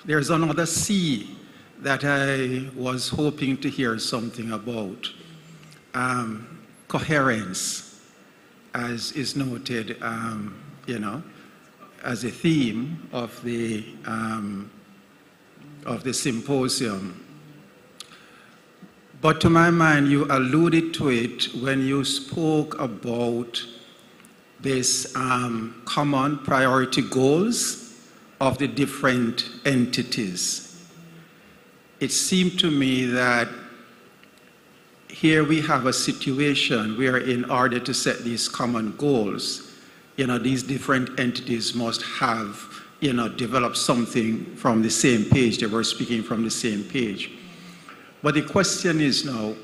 A: There's another C that I was hoping to hear something about. Coherence, as is noted, as a theme of the symposium. But to my mind, you alluded to it when you spoke about this common priority goals of the different entities. It seemed to me that here we have a situation where in order to set these common goals, these different entities must have, developed something from the same page. They were speaking from the same page. But the question is now,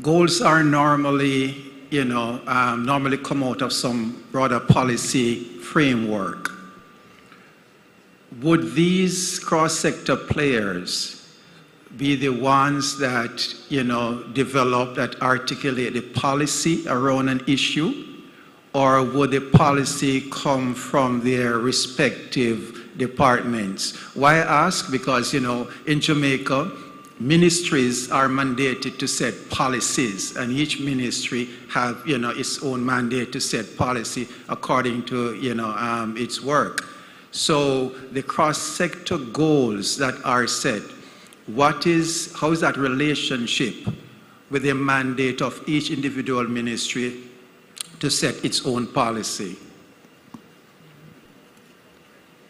A: goals are normally, normally come out of some broader policy framework. Would these cross-sector players be the ones that, develop, that articulate the policy around an issue? Or would the policy come from their respective departments? Why I ask? Because, in Jamaica, ministries are mandated to set policies, and each ministry have, its own mandate to set policy according to, its work. So the cross-sector goals that are set, how is that relationship with the mandate of each individual ministry to set its own policy?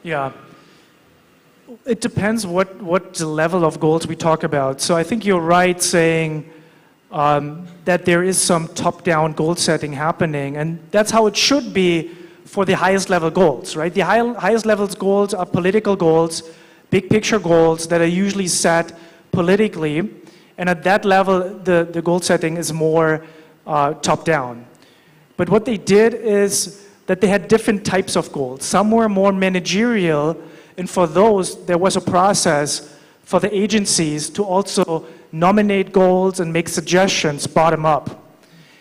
T: Yeah. It depends what the level of goals we talk about. So I think you're right saying that there is some top-down goal setting happening, and that's how it should be for the highest level goals, right? The highest level goals are political goals, big picture goals that are usually set politically, and at that level, the goal setting is more top-down. But what they did is that they had different types of goals. Some were more managerial, and for those, there was a process for the agencies to also nominate goals and make suggestions bottom up,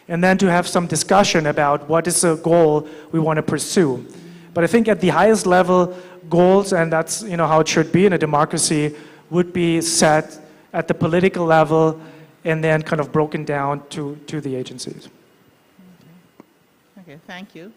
T: and then to have some discussion about what is the goal we want to pursue. But I think at the highest level, goals, and that's how it should be in a democracy, would be set at the political level and then kind of broken down to the agencies.
I: Okay, thank you.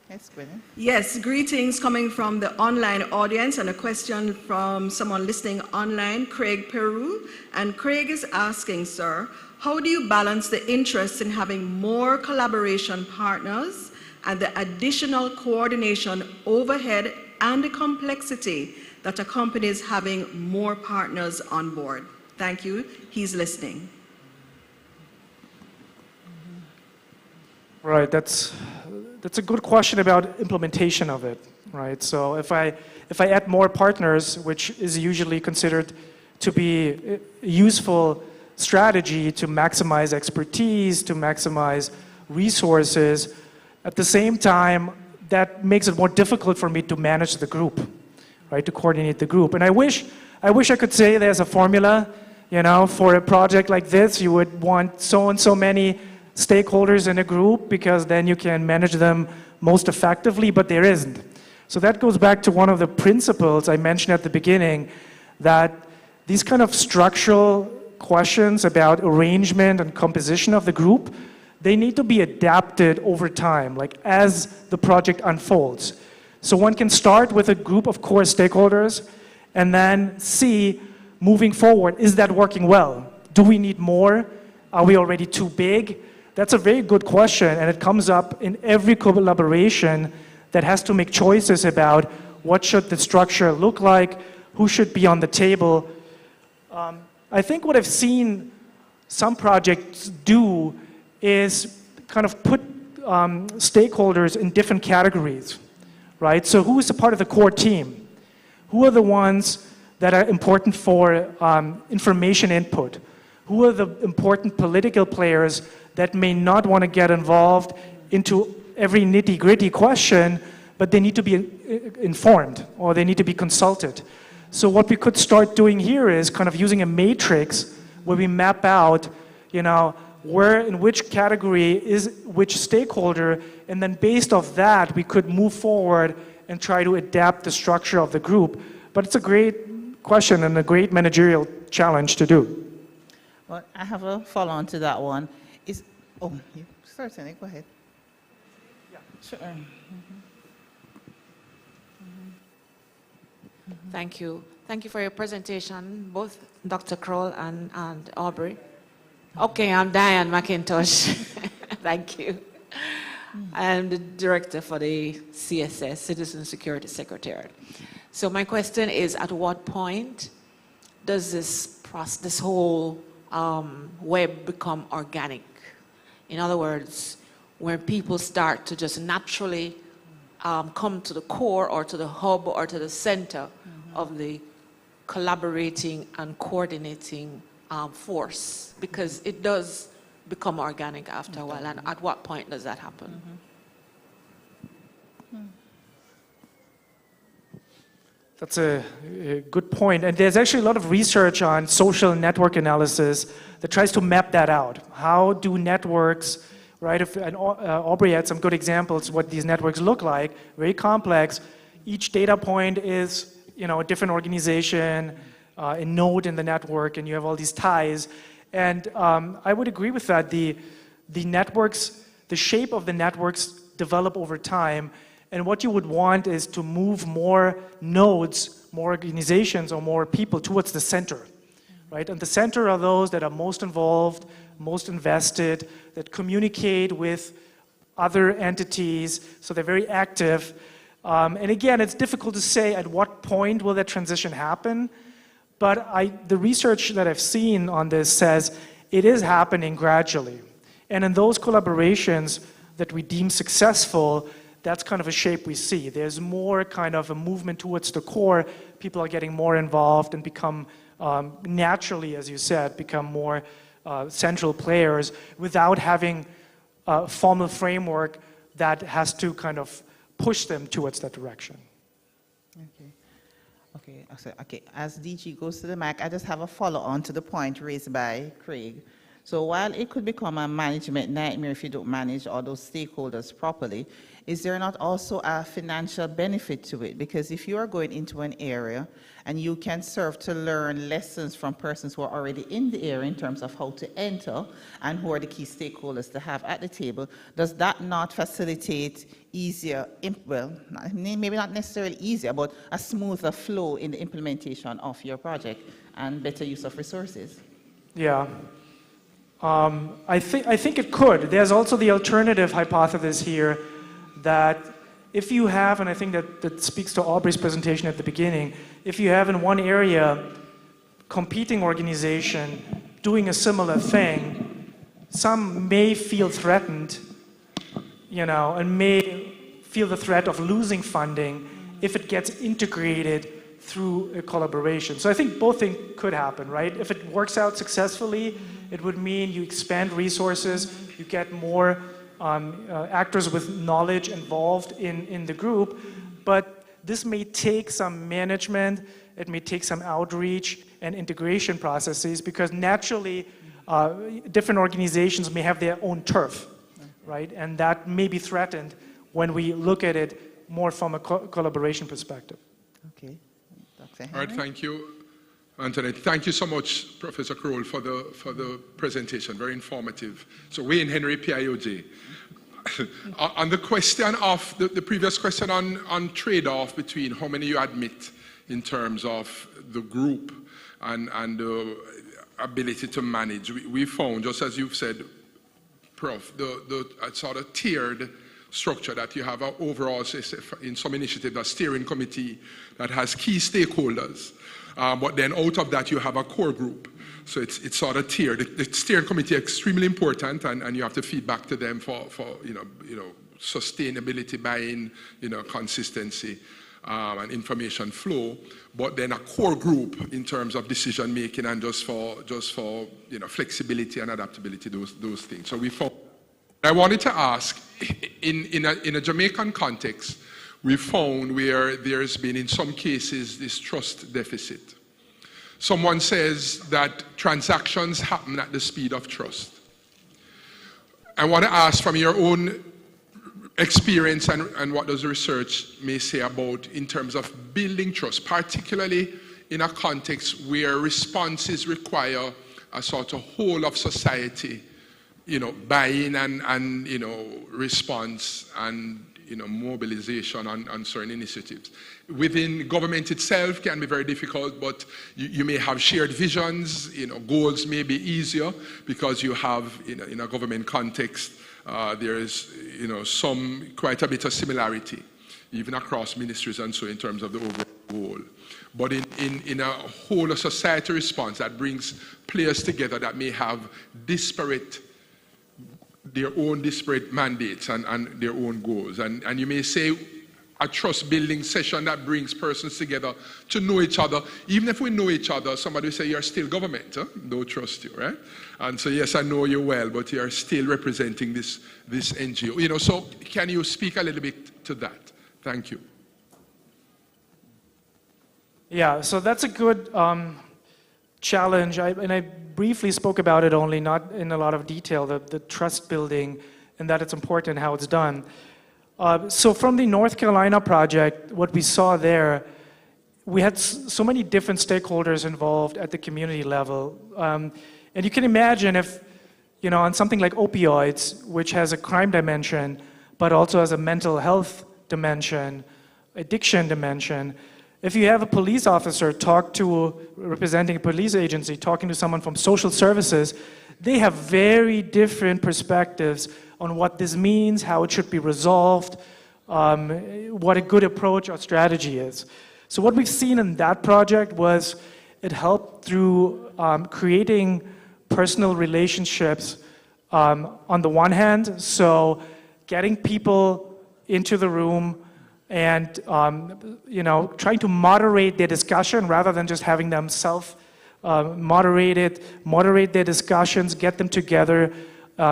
I: Yes, Gwyneth.
C: Yes, greetings coming from the online audience, and a question from someone listening online, Craig Peru. And Craig is asking, sir, how do you balance the interest in having more collaboration partners and the additional coordination overhead and the complexity that accompanies having more partners on board? Thank you. He's listening.
T: Right, that's a good question about implementation of it, right? So if I add more partners, which is usually considered to be a useful strategy to maximize expertise, to maximize resources, at the same time, that makes it more difficult for me to manage the group, right? To coordinate the group. And I wish I could say there's a formula, for a project like this, you would want so and so many stakeholders in a group because then you can manage them most effectively, but there isn't. So that goes back to one of the principles I mentioned at the beginning, that these kind of structural questions about arrangement and composition of the group, they need to be adapted over time, like as the project unfolds. So one can start with a group of core stakeholders and then see, moving forward, is that working well? Do we need more? Are we already too big? That's a very good question, and it comes up in every collaboration that has to make choices about what should the structure look like, who should be on the table. I think what I've seen some projects do is kind of put stakeholders in different categories, right? So who is a part of the core team? Who are the ones that are important for information input? Who are the important political players that may not want to get involved into every nitty-gritty question, but they need to be informed or they need to be consulted? So what we could start doing here is kind of using a matrix where we map out, where in which category is which stakeholder, and then based off that, we could move forward and try to adapt the structure of the group. But it's a great question and a great managerial challenge to do.
I: Well, I have a follow-on to that one. You certainly, go ahead. Yeah, sure.
V: Thank you. Thank you for your presentation, both Dr. Kroll and Aubrey. Okay, I'm Diane McIntosh. Thank you. I'm the director for the CSS, Citizen Security Secretariat. So my question is, at what point does this whole web become organic? In other words, where people start to just naturally come to the core or to the hub or to the center of the collaborating and coordinating force, because it does become organic after a while. And at what point does that happen?
T: That's a good point. And there's actually a lot of research on social network analysis that tries to map that out. How do networks, right? Aubrey had some good examples what these networks look like, very complex. Each data point is, a different organization, a node in the network, and you have all these ties. And I would agree with that. The networks, the shape of the networks develop over time. And what you would want is to move more nodes, more organizations, or more people towards the center, right? And the center are those that are most involved, most invested, that communicate with other entities, so they're very active. And again, it's difficult to say at what point will that transition happen, but the research that I've seen on this says it is happening gradually. And in those collaborations that we deem successful, that's kind of a shape we see. There's more kind of a movement towards the core. People are getting more involved and become naturally, as you said, become more central players without having a formal framework that has to kind of push them towards that direction.
I: Okay. As DG goes to the mic, I just have a follow-on to the point raised by Craig. So while it could become a management nightmare if you don't manage all those stakeholders properly, is there not also a financial benefit to it? Because if you are going into an area and you can serve to learn lessons from persons who are already in the area in terms of how to enter and who are the key stakeholders to have at the table, does that not facilitate easier, well, maybe not necessarily easier, but a smoother flow in the implementation of your project and better use of resources?
T: Yeah. I think it could. There's also the alternative hypothesis here that if you have, and I think that speaks to Aubrey's presentation at the beginning, if you have in one area competing organization doing a similar thing, some may feel threatened, and may feel the threat of losing funding if it gets integrated through a collaboration. So I think both things could happen, right? If it works out successfully, it would mean you expand resources, you get more actors with knowledge involved in the group, but this may take some management, it may take some outreach and integration processes, because naturally different organizations may have their own turf, right? And that may be threatened when we look at it more from a collaboration perspective.
I: Okay.
N: All right, thank you, Antonette. Thank you so much, Professor Kroll, for the presentation. Very informative. So Wayne Henry, PIOJ. On the question of the previous question on trade-off between how many you admit in terms of the group and the ability to manage, we found, just as you've said, Prof, the sort of tiered structure that you have overall, in some initiative, a steering committee that has key stakeholders, but then out of that you have a core group. So it's sort of tiered. The steering committee is extremely important, and you have to feed back to them for sustainability, buy-in, consistency, and information flow. But then a core group in terms of decision making and just for flexibility and adaptability, those things. So we found. I wanted to ask, in a Jamaican context, we found where there's been, in some cases, this trust deficit. Someone says that transactions happen at the speed of trust. I want to ask, from your own experience and what does the research may say about in terms of building trust, particularly in a context where responses require a sort of whole of society buy-in and response and mobilization on certain initiatives. Within government itself can be very difficult, but you may have shared visions. Goals may be easier because you have in a government context there is quite a bit of similarity, even across ministries and so in terms of the overall goal. But in a whole of society response that brings players together that may have their own disparate mandates and their own goals. And you may say a trust building session that brings persons together to know each other. Even if we know each other, somebody will say, you're still government, huh? Don't trust you, right? And so yes, I know you well, but you're still representing this NGO. So can you speak a little bit to that? Thank you.
T: Yeah, so that's a good challenge, and I briefly spoke about it, only not in a lot of detail, the trust building and that it's important how it's done. So from the North Carolina project, what we saw there, we had so many different stakeholders involved at the community level. And you can imagine if, on something like opioids, which has a crime dimension, but also has a mental health dimension, addiction dimension, If you have a police officer representing a police agency, talking to someone from social services, they have very different perspectives on what this means, how it should be resolved, what a good approach or strategy is. So what we've seen in that project was it helped through creating personal relationships on the one hand, so getting people into the room and trying to moderate their discussion rather than just having them moderate their discussions, get them together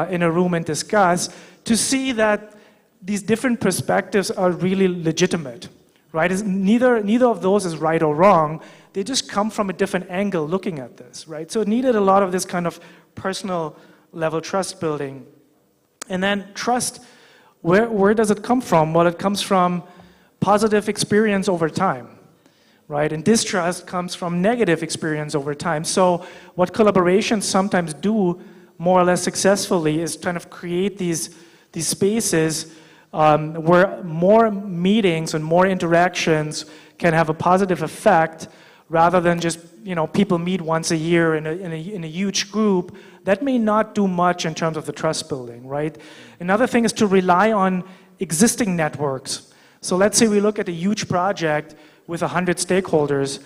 T: in a room and discuss, to see that these different perspectives are really legitimate, right? Neither of those is right or wrong. They just come from a different angle looking at this, right? So it needed a lot of this kind of personal level trust building. And then trust, where does it come from? Well, it comes from positive experience over time, right? And distrust comes from negative experience over time. So what collaborations sometimes do more or less successfully is kind of create these spaces where more meetings and more interactions can have a positive effect rather than just people meet once a year in a huge group. That may not do much in terms of the trust building, right? Another thing is to rely on existing networks. So let's say we look at a huge project with 100 stakeholders.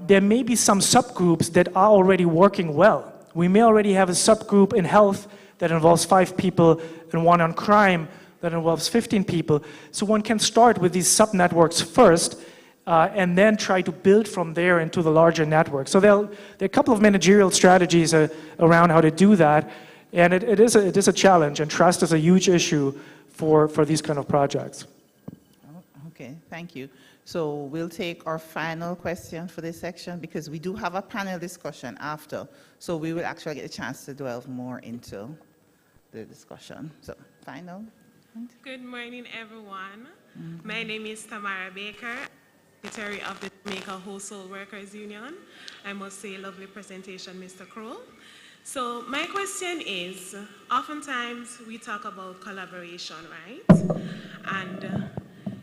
T: There may be some subgroups that are already working well. We may already have a subgroup in health that involves 5 people and one on crime that involves 15 people. So one can start with these sub-networks first and then try to build from there into the larger network. So there are a couple of managerial strategies around how to do that, and it is a challenge, and trust is a huge issue for these kind of projects.
I: Okay, thank you. So we'll take our final question for this section because we do have a panel discussion after. So we will actually get a chance to delve more into the discussion. So final.
B: Good morning, everyone. My name is Tamara Baker, Secretary of the Jamaica Household Workers Union. I must say, lovely presentation, Mr. Kroll. So my question is, oftentimes we talk about collaboration, right? And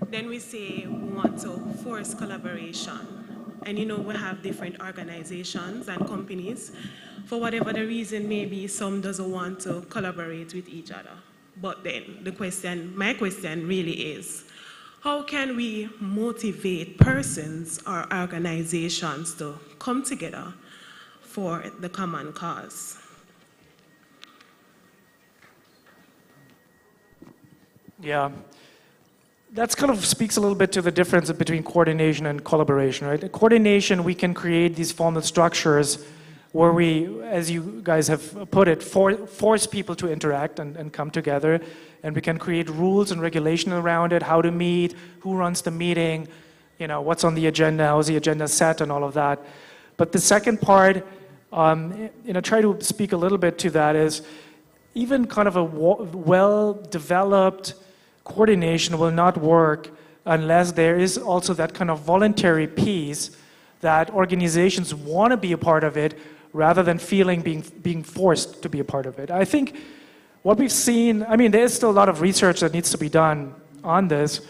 B: then we say we want to force collaboration. And we have different organizations and companies. For whatever the reason may be, some doesn't want to collaborate with each other. But then my question really is, how can we motivate persons or organizations to come together for the common cause?
T: Yeah. That kind of speaks a little bit to the difference between coordination and collaboration, right? Coordination, we can create these formal structures where we, as you guys have put it, force people to interact and come together, and we can create rules and regulation around it, how to meet, who runs the meeting, what's on the agenda, how's the agenda set, and all of that. But the second part, try to speak a little bit to that, is even kind of a well-developed coordination will not work unless there is also that kind of voluntary piece that organizations want to be a part of it rather than feeling being forced to be a part of it. I think what we've seen, there's still a lot of research that needs to be done on this,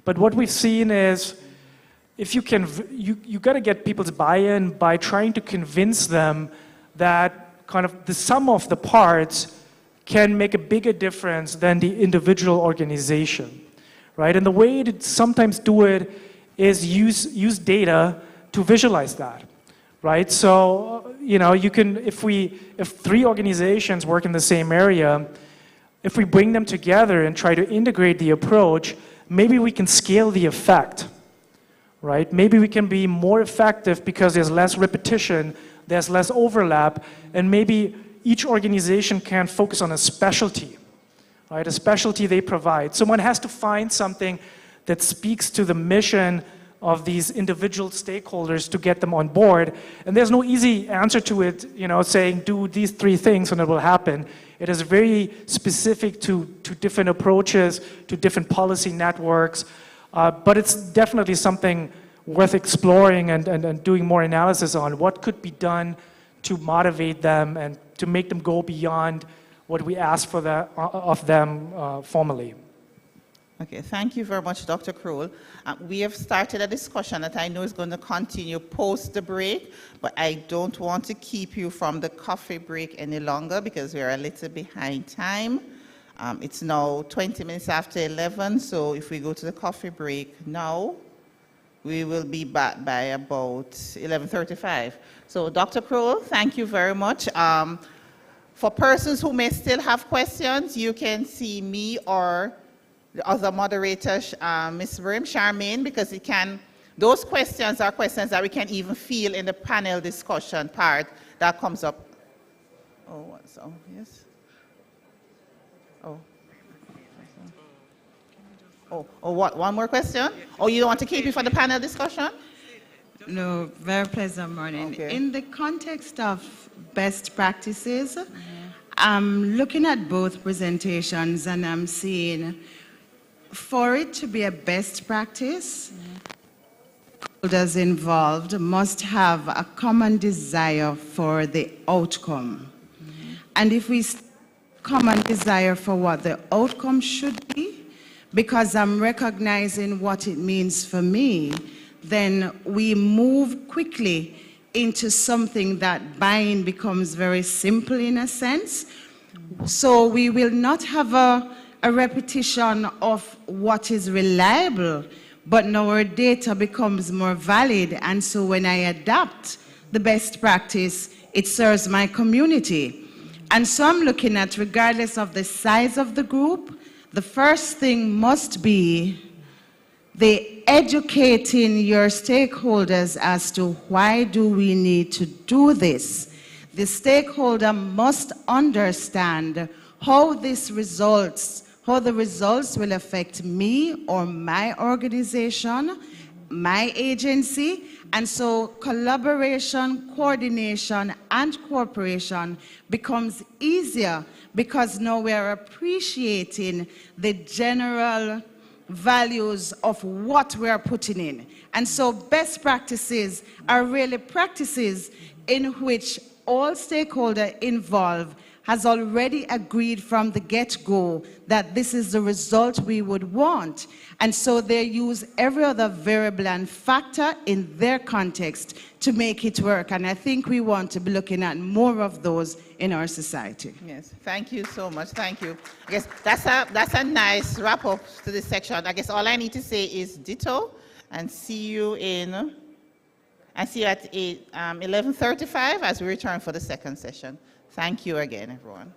T: but what we've seen is if you got to get people's buy-in by trying to convince them that kind of the sum of the parts can make a bigger difference than the individual organization, right? And the way to sometimes do it is use data to visualize that, right? So, you can, if 3 organizations work in the same area, if we bring them together and try to integrate the approach, maybe we can scale the effect, right? Maybe we can be more effective because there's less repetition, there's less overlap, and maybe each organization can focus on a specialty, right? A specialty they provide. Someone has to find something that speaks to the mission of these individual stakeholders to get them on board. And there's no easy answer to it, saying do these 3 things and it will happen. It is very specific to different approaches, to different policy networks, but it's definitely something worth exploring and doing more analysis on. What could be done to motivate them and to make them go beyond what we ask of them formally.
I: Okay, thank you very much, Dr. Kroll. We have started a discussion that I know is going to continue post the break, but I don't want to keep you from the coffee break any longer because we're a little behind time. It's now 20 minutes after 11, so if we go to the coffee break now, we will be back by about 11:35. So, Dr. Kroll, thank you very much. For persons who may still have questions, you can see me or the other moderator, Ms. Brimm, Charmaine, because those questions are questions that we can even feel in the panel discussion part that comes up. Oh, so, yes. Oh, what? One more question? Oh, you don't want to keep it for the panel discussion?
D: No, very pleasant morning.
I: Okay.
D: In the context of best practices, I'm looking at both presentations and I'm seeing for it to be a best practice, stakeholders involved must have a common desire for the outcome. And if we common desire for what the outcome should be, because I'm recognizing what it means for me, then we move quickly into something that buying becomes very simple in a sense. So we will not have a repetition of what is reliable, but now our data becomes more valid. And so when I adapt the best practice, it serves my community. And so I'm looking at, regardless of the size of the group, the first thing must be the educating your stakeholders as to why do we need to do this. The stakeholder must understand how the results will affect me or my organization, my agency. And so collaboration, coordination, and cooperation becomes easier because now we are appreciating the general values of what we are putting in. And so best practices are really practices in which all stakeholders involved has already agreed from the get-go that this is the result we would want. And so they use every other variable and factor in their context to make it work. And I think we want to be looking at more of those in our society.
I: Yes, thank you so much, thank you. I guess that's a nice wrap-up to this section. I guess all I need to say is ditto, and see you at 11:35 as we return for the second session. Thank you again, everyone.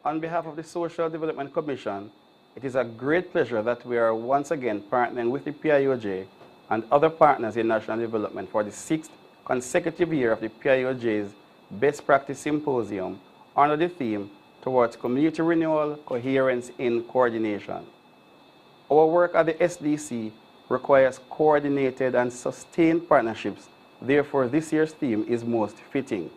G: On behalf of the Social Development Commission, it is a great pleasure that we are once again partnering with the PIOJ and other partners in national development for the 6th consecutive year of the PIOJ's Best Practice Symposium under the theme Towards Community Renewal, Coherence in Coordination. Our work at the SDC requires coordinated and sustained partnerships. Therefore, this year's theme is most fitting.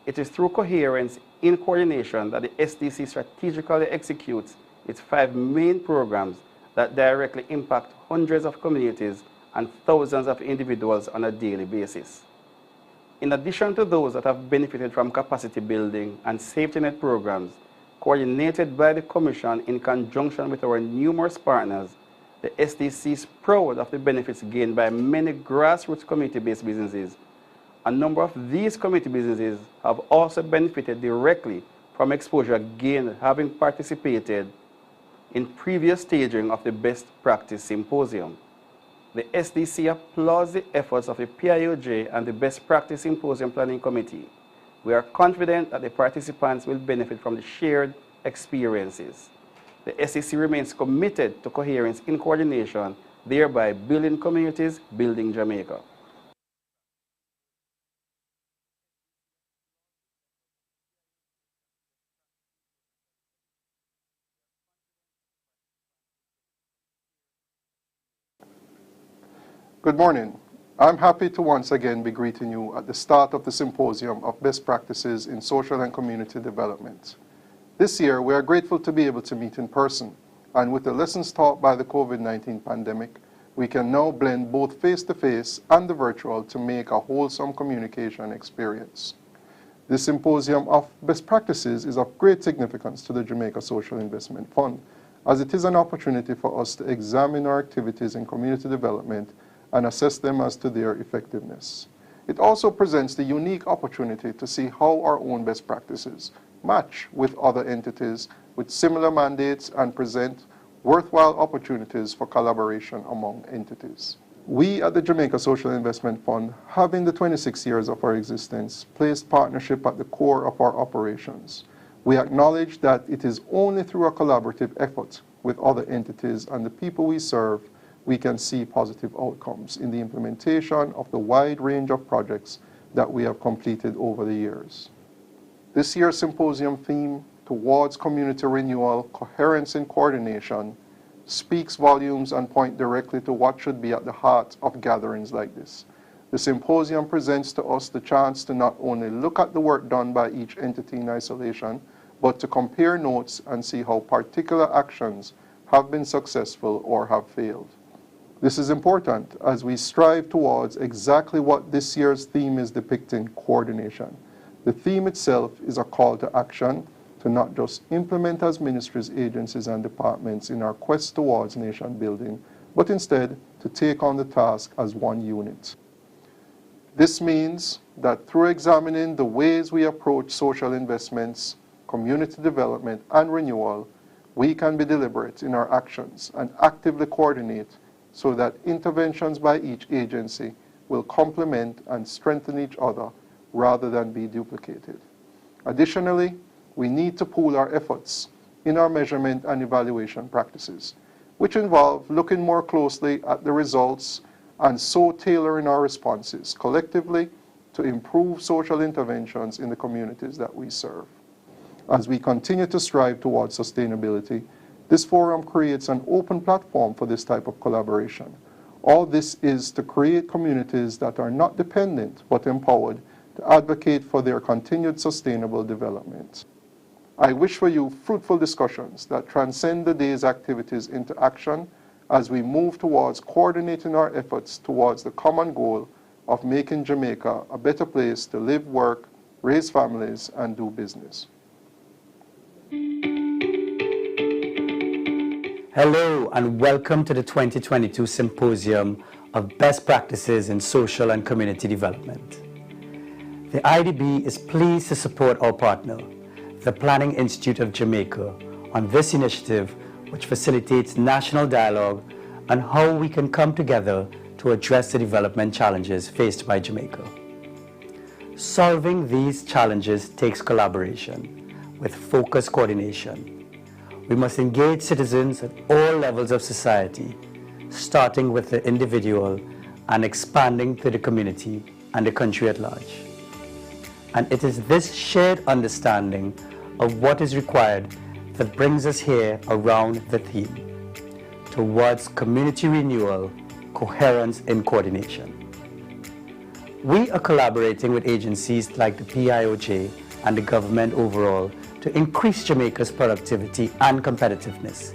G: It is through coherence in coordination that the SDC strategically executes its 5 main programs that directly impact hundreds of communities and thousands of individuals on a daily basis. In addition to those that have benefited from capacity building and safety net programs coordinated by the Commission in conjunction with our numerous partners, the SDC is proud of the benefits gained by many grassroots community-based businesses. A number of these community businesses have also benefited directly from exposure gained having participated in previous staging of the Best Practice Symposium. The SDC applauds the efforts of the PIOJ and the Best Practice Symposium Planning Committee. We are confident that the participants will benefit from the shared experiences. The SEC remains committed to coherence in coordination, thereby building communities, building Jamaica.
E: Good morning. I'm happy to once again be greeting you at the start of the Symposium of Best Practices in Social and Community Development. This year, we are grateful to be able to meet in person, and with the lessons taught by the COVID-19 pandemic, we can now blend both face-to-face and the virtual to make a wholesome communication experience. This Symposium of Best Practices is of great significance to the Jamaica Social Investment Fund, as it is an opportunity for us to examine our activities in community development and assess them as to their effectiveness. It also presents the unique opportunity to see how our own best practices match with other entities with similar mandates and present worthwhile opportunities for collaboration among entities. We at the Jamaica Social Investment Fund have in the 26 years of our existence placed partnership at the core of our operations. We acknowledge that it is only through a collaborative effort with other entities and the people we serve we can see positive outcomes in the implementation of the wide range of projects that we have completed over the years. This year's symposium theme, Towards Community Renewal, Coherence in Coordination, speaks volumes and points directly to what should be at the heart of gatherings like this. The symposium presents to us the chance to not only look at the work done by each entity in isolation, but to compare notes and see how particular actions have been successful or have failed. This is important as we strive towards exactly what this year's theme is depicting, coordination. The theme itself is a call to action to not just implement as ministries, agencies, and departments in our quest towards nation building, but instead to take on the task as one unit. This means that through examining the ways we approach social investments, community development, and renewal, we can be deliberate in our actions and actively coordinate so that interventions by each agency will complement and strengthen each other rather than be duplicated. Additionally, we need to pool our efforts in our measurement and evaluation practices, which involve looking more closely at the results and so tailoring our responses collectively to improve social interventions in the communities that we serve. As we continue to strive towards sustainability, this forum creates an open platform for this type of collaboration. All this is to create communities that are not dependent but empowered to advocate for their continued sustainable development. I wish for you fruitful discussions that transcend the day's activities into action as we move towards coordinating our efforts towards the common goal of making Jamaica a better place to live, work, raise families, and do business.
H: Hello and welcome to the 2022 Symposium of Best Practices in Social and Community Development. The IDB is pleased to support our partner, the Planning Institute of Jamaica, on this initiative which facilitates national dialogue on how we can come together to address the development challenges faced by Jamaica. Solving these challenges takes collaboration with focused coordination. We must engage citizens at all levels of society, starting with the individual and expanding to the community and the country at large. And it is this shared understanding of what is required that brings us here around the theme, towards community renewal, coherence in coordination. We are collaborating with agencies like the PIOJ and the government overall to increase Jamaica's productivity and competitiveness,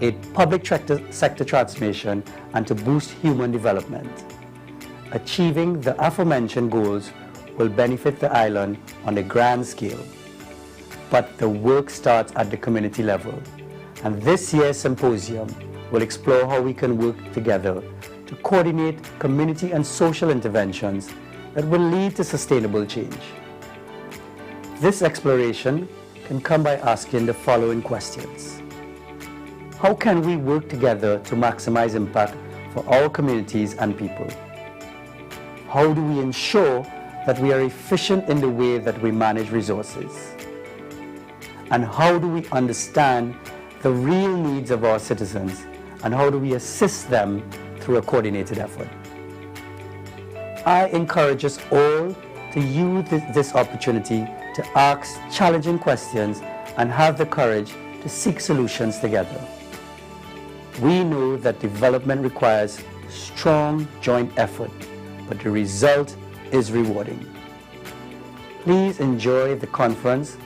H: aid public sector transformation, and to boost human development. Achieving the aforementioned goals will benefit the island on a grand scale, but the work starts at the community level, and this year's symposium will explore how we can work together to coordinate community and social interventions that will lead to sustainable change. This exploration can come by asking the following questions. How can we work together to maximize impact for our communities and people? How do we ensure that we are efficient in the way that we manage resources? And how do we understand the real needs of our citizens and how do we assist them through a coordinated effort. I encourage us all to use this opportunity to ask challenging questions and have the courage to seek solutions together. We know that development requires strong joint effort, but the result is rewarding. Please enjoy the conference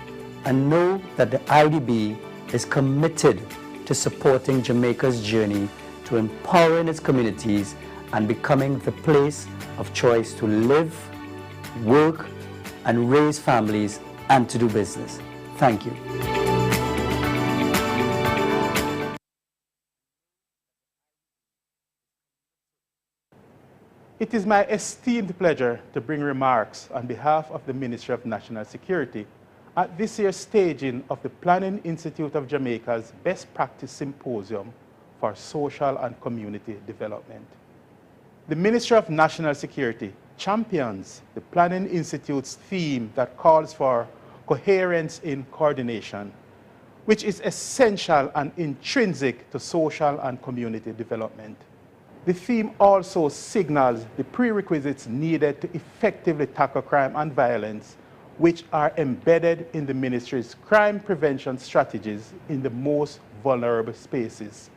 H: and know that the IDB is committed to supporting Jamaica's journey to empowering its communities and becoming the place of choice to live, work, and raise families and to do business. Thank you.
F: It is my esteemed pleasure to bring remarks on behalf of the Ministry of National Security at this year's staging of the Planning Institute of Jamaica's Best Practice Symposium for Social and Community Development. The Ministry of National Security champions the Planning Institute's theme that calls for coherence in coordination, which is essential and intrinsic to social and community development. The theme also signals the prerequisites needed to effectively tackle crime and violence, which are embedded in the ministry's crime prevention strategies in the most vulnerable spaces.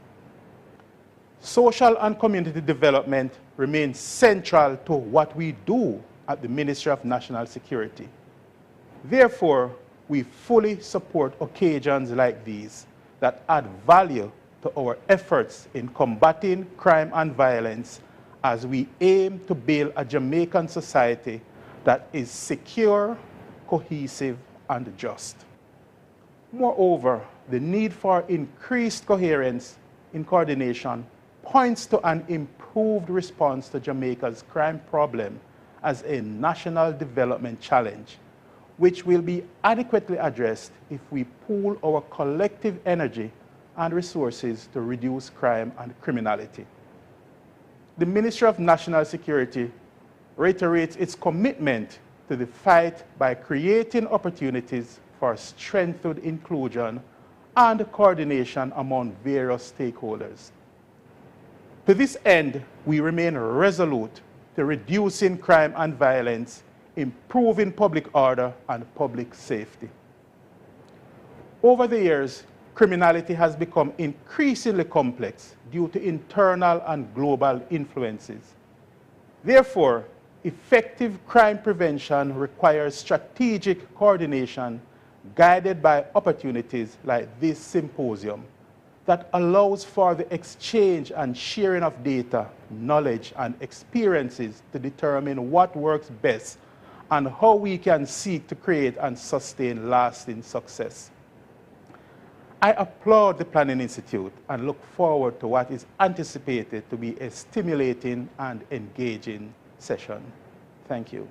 F: Social and community development remains central to what we do at the Ministry of National Security. Therefore, we fully support occasions like these that add value to our efforts in combating crime and violence as we aim to build a Jamaican society that is secure, cohesive, and just. Moreover, the need for increased coherence in coordination points to an improved response to Jamaica's crime problem as a national development challenge, which will be adequately addressed if we pool our collective energy and resources to reduce crime and criminality. The Ministry of National Security reiterates its commitment to the fight by creating opportunities for strengthened inclusion and coordination among various stakeholders. To this end, we remain resolute to reducing crime and violence, improving public order and public safety. Over the years, criminality has become increasingly complex due to internal and global influences. Therefore, effective crime prevention requires strategic coordination guided by opportunities like this symposium that allows for the exchange and sharing of data, knowledge, and experiences to determine what works best and how we can seek to create and sustain lasting success. I applaud the Planning Institute and look forward to what is anticipated to be a stimulating and engaging session. Thank you.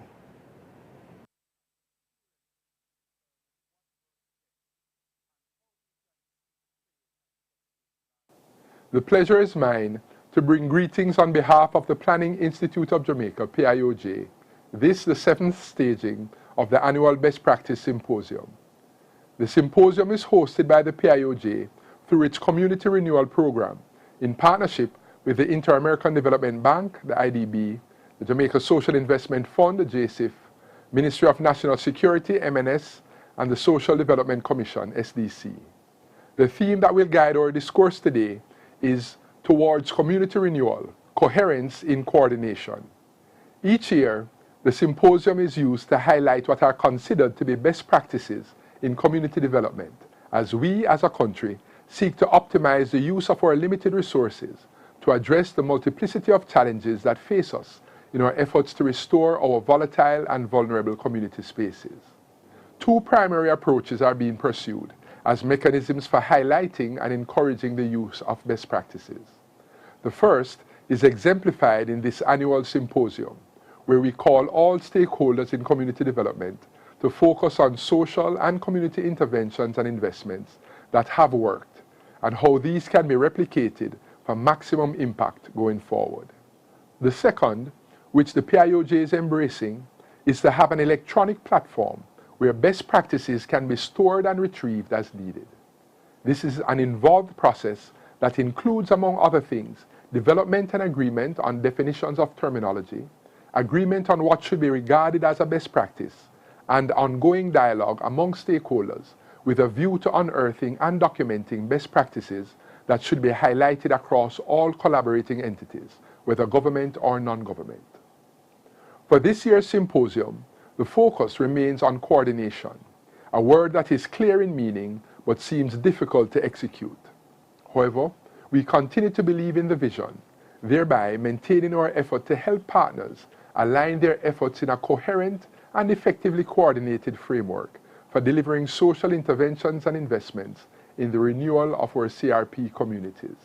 N: The pleasure is mine to bring greetings on behalf of the Planning Institute of Jamaica, PIOJ. This is the 7th staging of the annual Best Practice Symposium. The symposium is hosted by the PIOJ through its Community Renewal program in partnership with the Inter-American Development Bank, the IDB, the Jamaica Social Investment Fund, the JSIF, Ministry of National Security, MNS, and the Social Development Commission, SDC. The theme that will guide our discourse today is Towards Community Renewal, Coherence in Coordination. Each year, the symposium is used to highlight what are considered to be best practices in community development as we as a country seek to optimize the use of our limited resources to address the multiplicity of challenges that face us in our efforts to restore our volatile and vulnerable community spaces. Two primary approaches are being pursued as mechanisms for highlighting and encouraging the use of best practices. The first is exemplified in this annual symposium, where we call all stakeholders in community development to focus on social and community interventions and investments that have worked and how these can be replicated for maximum impact going forward. The second, which the PIOJ is embracing, is to have an electronic platform where best practices can be stored and retrieved as needed.
U: This is an involved process that includes, among other things, development and agreement on definitions of terminology, agreement on what should be regarded as a best practice, and ongoing dialogue among stakeholders with a view to unearthing and documenting best practices that should be highlighted across all collaborating entities, whether government or non-government. For this year's symposium, the focus remains on coordination, a word that is clear in meaning but seems difficult to execute. However, we continue to believe in the vision, thereby maintaining our effort to help partners align their efforts in a coherent and effectively coordinated framework for delivering social interventions and investments in the renewal of our CRP communities.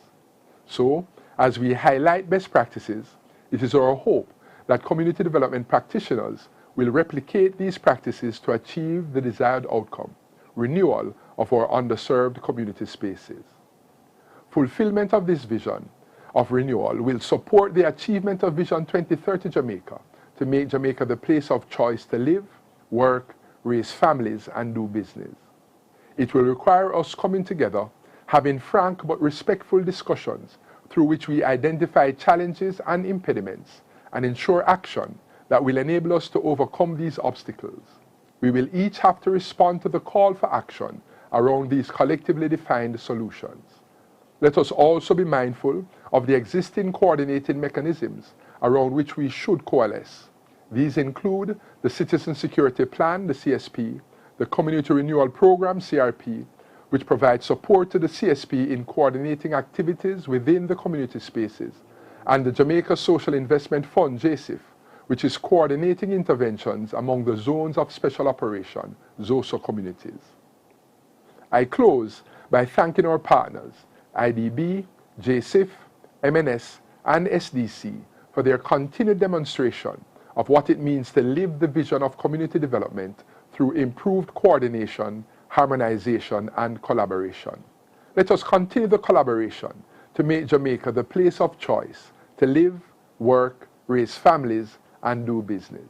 U: So, as we highlight best practices, it is our hope that community development practitioners will replicate these practices to achieve the desired outcome, renewal of our underserved community spaces. Fulfillment of this vision of renewal will support the achievement of Vision 2030 Jamaica to make Jamaica the place of choice to live, work, raise families, and do business. It will require us coming together, having frank but respectful discussions through which we identify challenges and impediments and ensure action that will enable us to overcome these obstacles. We will each have to respond to the call for action around these collectively defined solutions. Let us also be mindful of the existing coordinating mechanisms around which we should coalesce. These include the Citizen Security Plan, the CSP, the Community Renewal Program, CRP, which provides support to the CSP in coordinating activities within the community spaces, and the Jamaica Social Investment Fund, JSIF, which is coordinating interventions among the zones of special operation, ZOSO communities. I close by thanking our partners, IDB, JSIF, MNS, and SDC, for their continued demonstration of what it means to live the vision of community development through improved coordination, harmonization, and collaboration. Let us continue the collaboration to make Jamaica the place of choice to live, work, raise families, and do business.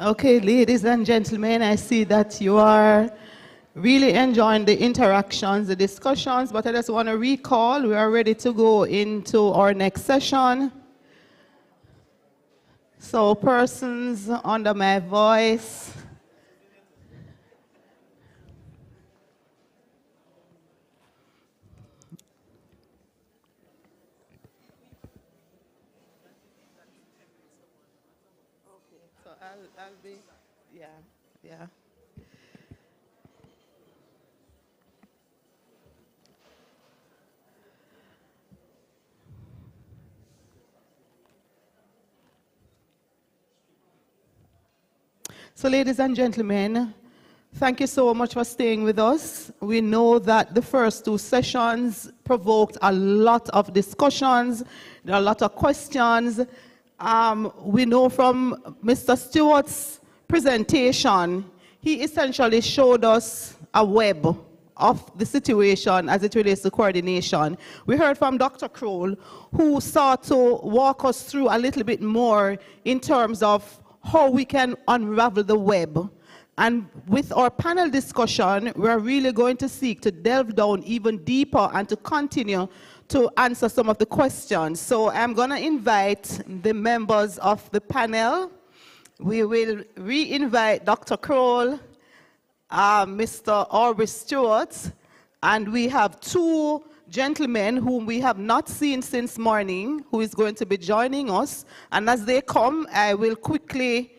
L: Okay, ladies and gentlemen, I see that you are really enjoying the interactions, the discussions, but I just want to recall we are ready to go into our next session. So persons under my voice, I'll be, yeah. So ladies and gentlemen, thank you so much for staying with us. We know that the first two sessions provoked a lot of discussions, there are a lot of questions. We know from Mr. Stewart's presentation, he essentially showed us a web of the situation as it relates to coordination. We heard from Dr. Kroll, who sought to walk us through a little bit more in terms of how we can unravel the web. And with our panel discussion, we're really going to seek to delve down even deeper and to continue to answer some of the questions. So I'm going to invite the members of the panel. We will re-invite Dr. Kroll, Mr. Aubrey Stewart, and we have two gentlemen whom we have not seen since morning who is going to be joining us. And as they come, I will quickly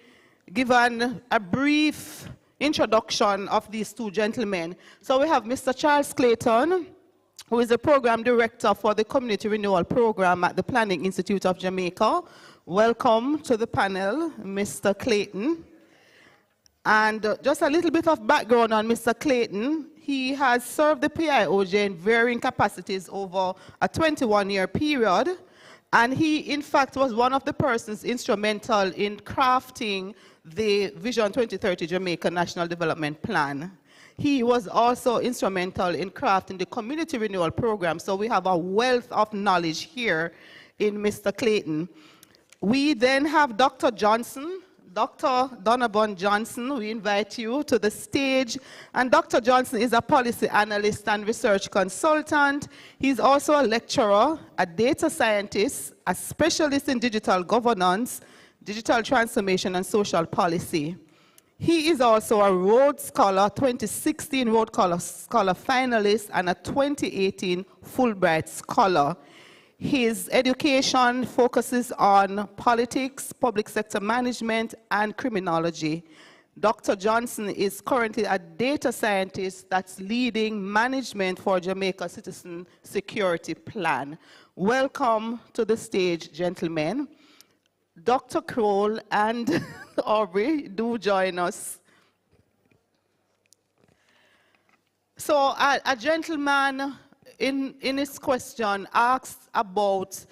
L: give a brief introduction of these two gentlemen. So we have Mr. Charles Clayton, who is the Program Director for the Community Renewal Program at the Planning Institute of Jamaica. Welcome to the panel, Mr. Clayton. And just a little bit of background on Mr. Clayton. He has served the PIOJ in varying capacities over a 21-year period. And he, in fact, was one of the persons instrumental in crafting the Vision 2030 Jamaica National Development Plan. He was also instrumental in crafting the Community Renewal Program, so we have a wealth of knowledge here in Mr. Clayton. We then have Dr. Johnson, Dr. Donovan Johnson. We invite you to the stage. And Dr. Johnson is a policy analyst and research consultant. He's also a lecturer, a data scientist, a specialist in digital governance, digital transformation, and social policy.
I: He is also a Rhodes Scholar, 2016 Rhodes Scholar finalist, and a 2018 Fulbright Scholar. His education focuses on politics, public sector management, and criminology. Dr. Johnson is currently a data scientist that's leading management for Jamaica Citizen Security Plan. Welcome to the stage, gentlemen. Dr. Kroll and Aubrey, do join us. So a gentleman in his question asked about,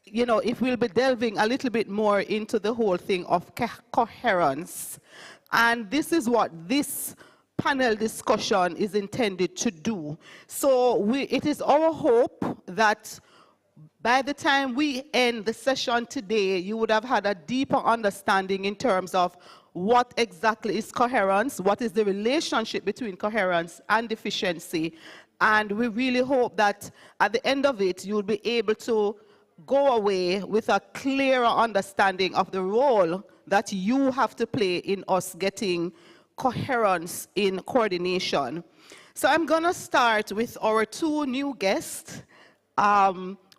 I: if we'll be delving a little bit more into the whole thing of coherence. And this is what this panel discussion is intended to do. So it is our hope that by the time we end the session today, you would have had a deeper understanding in terms of what exactly is coherence, what is the relationship between coherence and efficiency. And we really hope that at the end of it, you'll be able to go away with a clearer understanding of the role that you have to play in us getting coherence in coordination. So I'm going to start with our two new guests.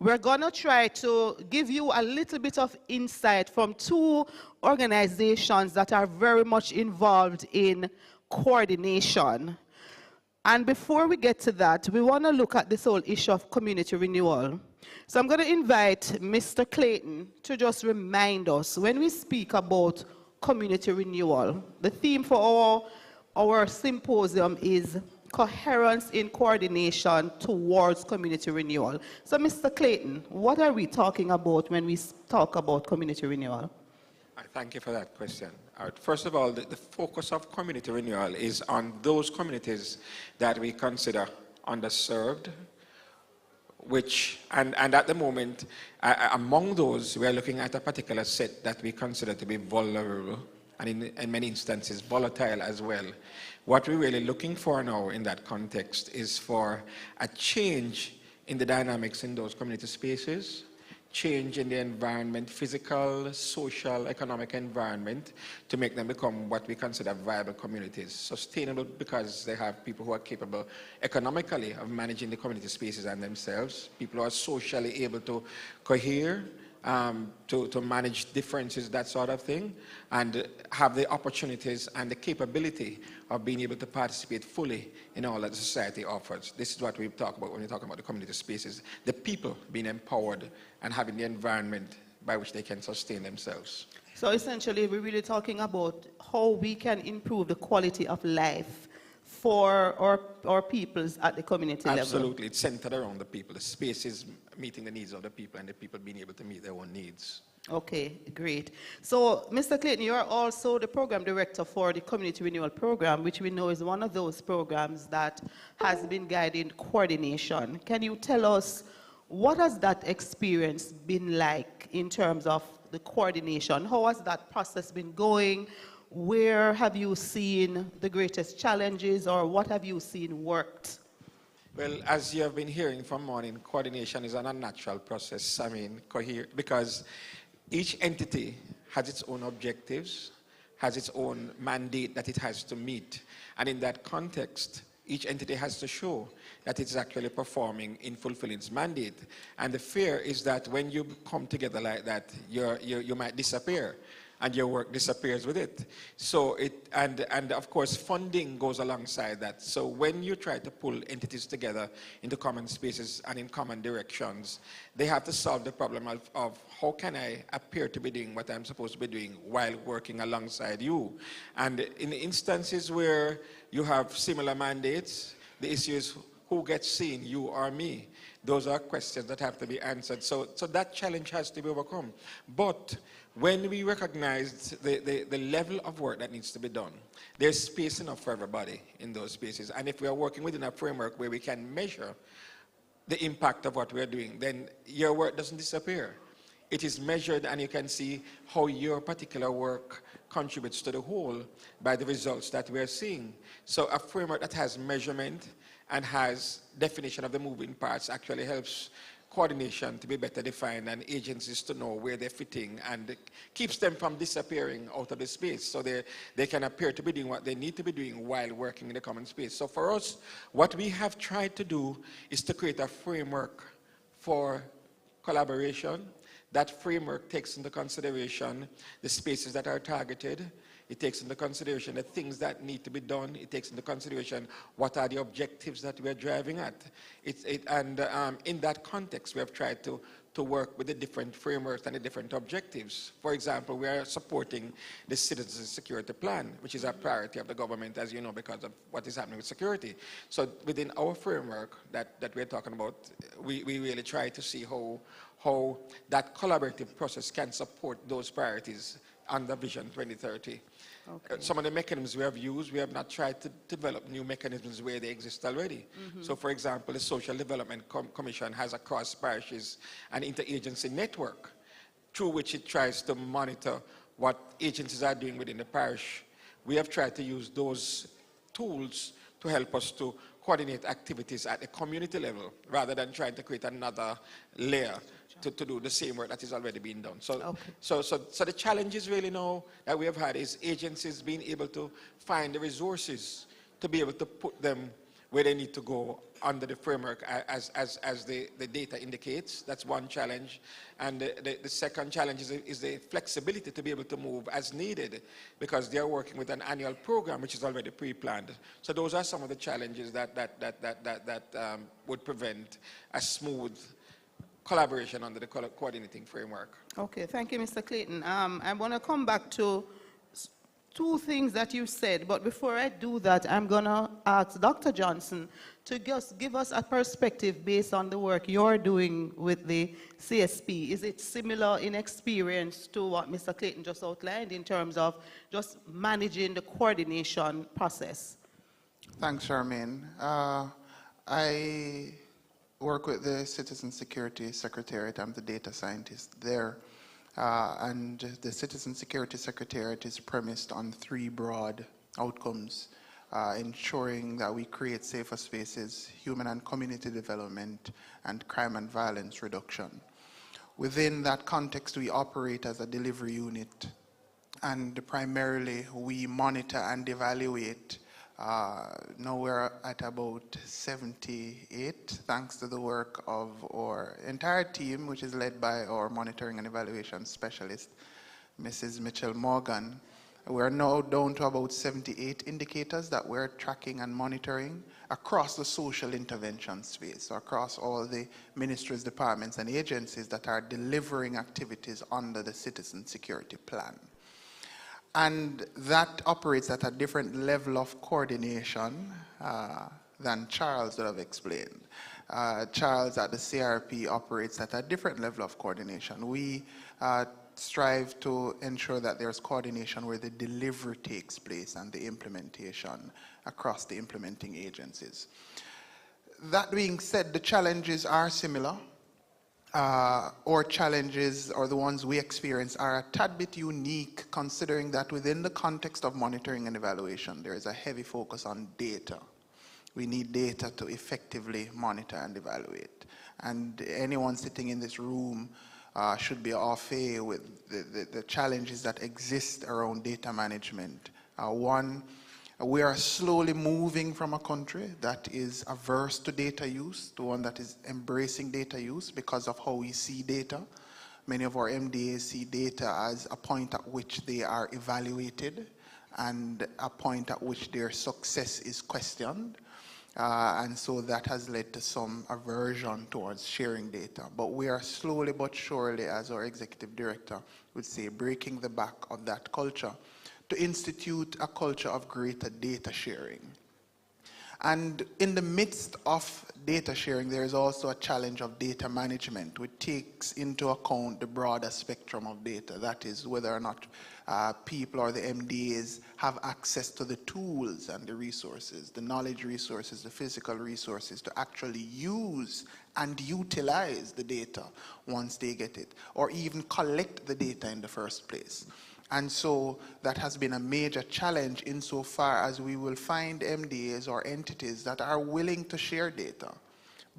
I: We're going to try to give you a little bit of insight from two organizations that are very much involved in coordination. And before we get to that, we want to look at this whole issue of community renewal. So I'm going to invite Mr. Clayton to just remind us, when we speak about community renewal, the theme for our symposium is coherence in coordination towards community renewal. So Mr. Clayton, what are we talking about when we talk about community renewal?
J: Thank you for that question. First of all, the focus of community renewal is on those communities that we consider underserved, and at the moment, among those, we are looking at a particular set that we consider to be vulnerable, and in many instances, volatile as well. What we're really looking for now in that context is for a change in the dynamics in those community spaces, change in the environment, physical, social, economic environment, to make them become what we consider viable communities. Sustainable because they have people who are capable economically of managing the community spaces and themselves, people who are socially able to cohere, to manage differences, that sort of thing, and have the opportunities and the capability of being able to participate fully in all that society offers. This is what we talk about when we talk about the community spaces, the people being empowered and having the environment by which they can sustain themselves.
I: So essentially, we're really talking about how we can improve the quality of life for our peoples at the community level.
J: Absolutely. It's centered around the people. The space is meeting the needs of the people and the people being able to meet their own needs.
I: Okay, great. So, Mr. Clayton, you are also the program director for the Community Renewal Program, which we know is one of those programs that has been guiding coordination. Can you tell us, what has that experience been like in terms of the coordination? How has that process been going? Where have you seen the greatest challenges, or what have you seen worked?
J: Well, as you have been hearing from morning, coordination is an unnatural process. Because each entity has its own objectives, has its own mandate that it has to meet. And in that context, each entity has to show that it's actually performing in fulfilling its mandate. And the fear is that when you come together like that, you might disappear, and your work disappears with it. So and of course, funding goes alongside that. So when you try to pull entities together into common spaces and in common directions, they have to solve the problem of how can I appear to be doing what I'm supposed to be doing while working alongside you? And in instances where you have similar mandates, the issue is who gets seen, you or me? Those are questions that have to be answered. So that challenge has to be overcome. But when we recognize the level of work that needs to be done, there's space enough for everybody in those spaces. And if we are working within a framework where we can measure the impact of what we're doing, then your work doesn't disappear. It is measured, and you can see how your particular work contributes to the whole by the results that we're seeing. So a framework that has measurement and has definition of the moving parts actually helps coordination to be better defined and agencies to know where they're fitting, and it keeps them from disappearing out of the space, so they can appear to be doing what they need to be doing while working in the common space. So for us, what we have tried to do is to create a framework for collaboration. That framework takes into consideration the spaces that are targeted. It takes into consideration the things that need to be done. It takes into consideration what are the objectives that we're driving at. In that context, we have tried to work with the different frameworks and the different objectives. For example, we are supporting the Citizen Security Plan, which is a priority of the government, as you know, because of what is happening with security. So within our framework that we're talking about, we really try to see how that collaborative process can support those priorities under Vision 2030. Okay. Some of the mechanisms we have used, we have not tried to develop new mechanisms where they exist already. So for example, the Social Development Commission has a cross-parishes and interagency network through which it tries to monitor what agencies are doing within the parish. We have tried to use those tools to help us to coordinate activities at the community level rather than trying to create another layer to do the same work that is already being done. So the challenges really now that we have had is agencies being able to find the resources to be able to put them where they need to go under the framework as the data indicates. That's one challenge. And the second challenge is the flexibility to be able to move as needed, because they're working with an annual program which is already pre-planned. So those are some of the challenges that would prevent a smooth collaboration under the coordinating framework.
I: Okay, thank you, Mr. Clayton. I want to come back to two things that you said, but before I do that, I'm going to ask Dr. Johnson to just give us a perspective based on the work you're doing with the CSP. Is it similar in experience to what Mr. Clayton just outlined in terms of just managing the coordination process?
K: Thanks, Charmaine. I work with the Citizen Security Secretariat. I'm the data scientist there. And the Citizen Security Secretariat is premised on three broad outcomes: ensuring that we create safer spaces, human and community development, and crime and violence reduction. Within that context, we operate as a delivery unit, and primarily we monitor and evaluate. Now we're at about 78, thanks to the work of our entire team, which is led by our monitoring and evaluation specialist, Mrs. Mitchell Morgan. We're now down to about 78 indicators that we're tracking and monitoring across the social intervention space, so across all the ministries, departments, and agencies that are delivering activities under the Citizen Security Plan. And that operates at a different level of coordination than Charles would have explained. Charles at the CRP operates at a different level of coordination. We strive to ensure that there's coordination where the delivery takes place and the implementation across the implementing agencies. That being said, the challenges are similar. Our challenges, or the ones we experience, are a tad bit unique, considering that within the context of monitoring and evaluation, there is a heavy focus on data. We need data to effectively monitor and evaluate. And anyone sitting in this room should be au fait with the challenges that exist around data management. One, we are slowly moving from a country that is averse to data use to one that is embracing data use because of how we see data. Many of our MDAs see data as a point at which they are evaluated and a point at which their success is questioned. And so that has led to some aversion towards sharing data. But we are slowly but surely, as our executive director would say, breaking the back of that culture to institute a culture of greater data sharing. And in the midst of data sharing, there is also a challenge of data management, which takes into account the broader spectrum of data. That is, whether or not people or the MDAs have access to the tools and the resources, the knowledge resources, the physical resources to actually use and utilize the data once they get it, or even collect the data in the first place. And so that has been a major challenge insofar as we will find MDAs or entities that are willing to share data,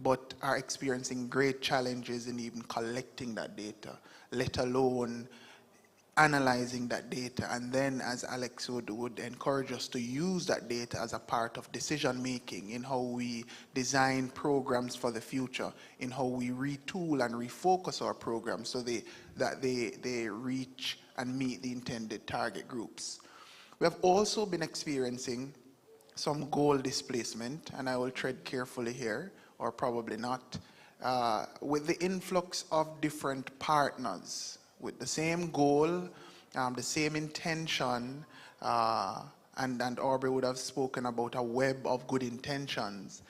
K: but are experiencing great challenges in even collecting that data, let alone analyzing that data, and then, as Alex would encourage us to use that data as a part of decision making in how we design programs for the future, in how we retool and refocus our programs so that they reach and meet the intended target groups. We have also been experiencing some goal displacement, and I will tread carefully here, or probably not, with the influx of different partners with the same goal, the same intention, and Aubrey would have spoken about a web of good intentions.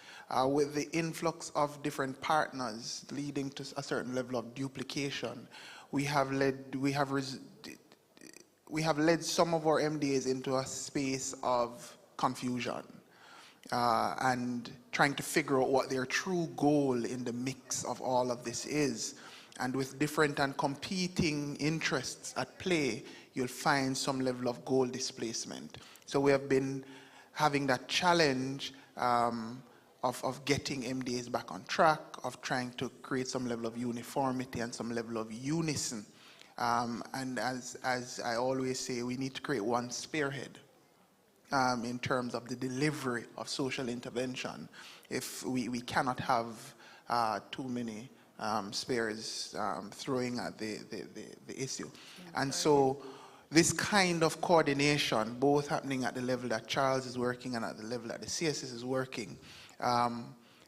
K: With the influx of different partners leading to a certain level of duplication, we have led some of our MDAs into a space of confusion and trying to figure out what their true goal in the mix of all of this is. And with different and competing interests at play, you'll find some level of goal displacement. So we have been having that challenge of getting MDAs back on track, of trying to create some level of uniformity and some level of unison. And as I always say, we need to create one spearhead in terms of the delivery of social intervention. If we cannot have too many spares throwing at the issue. And so this kind of coordination, both happening at the level that Charles is working and at the level that the CSS is working,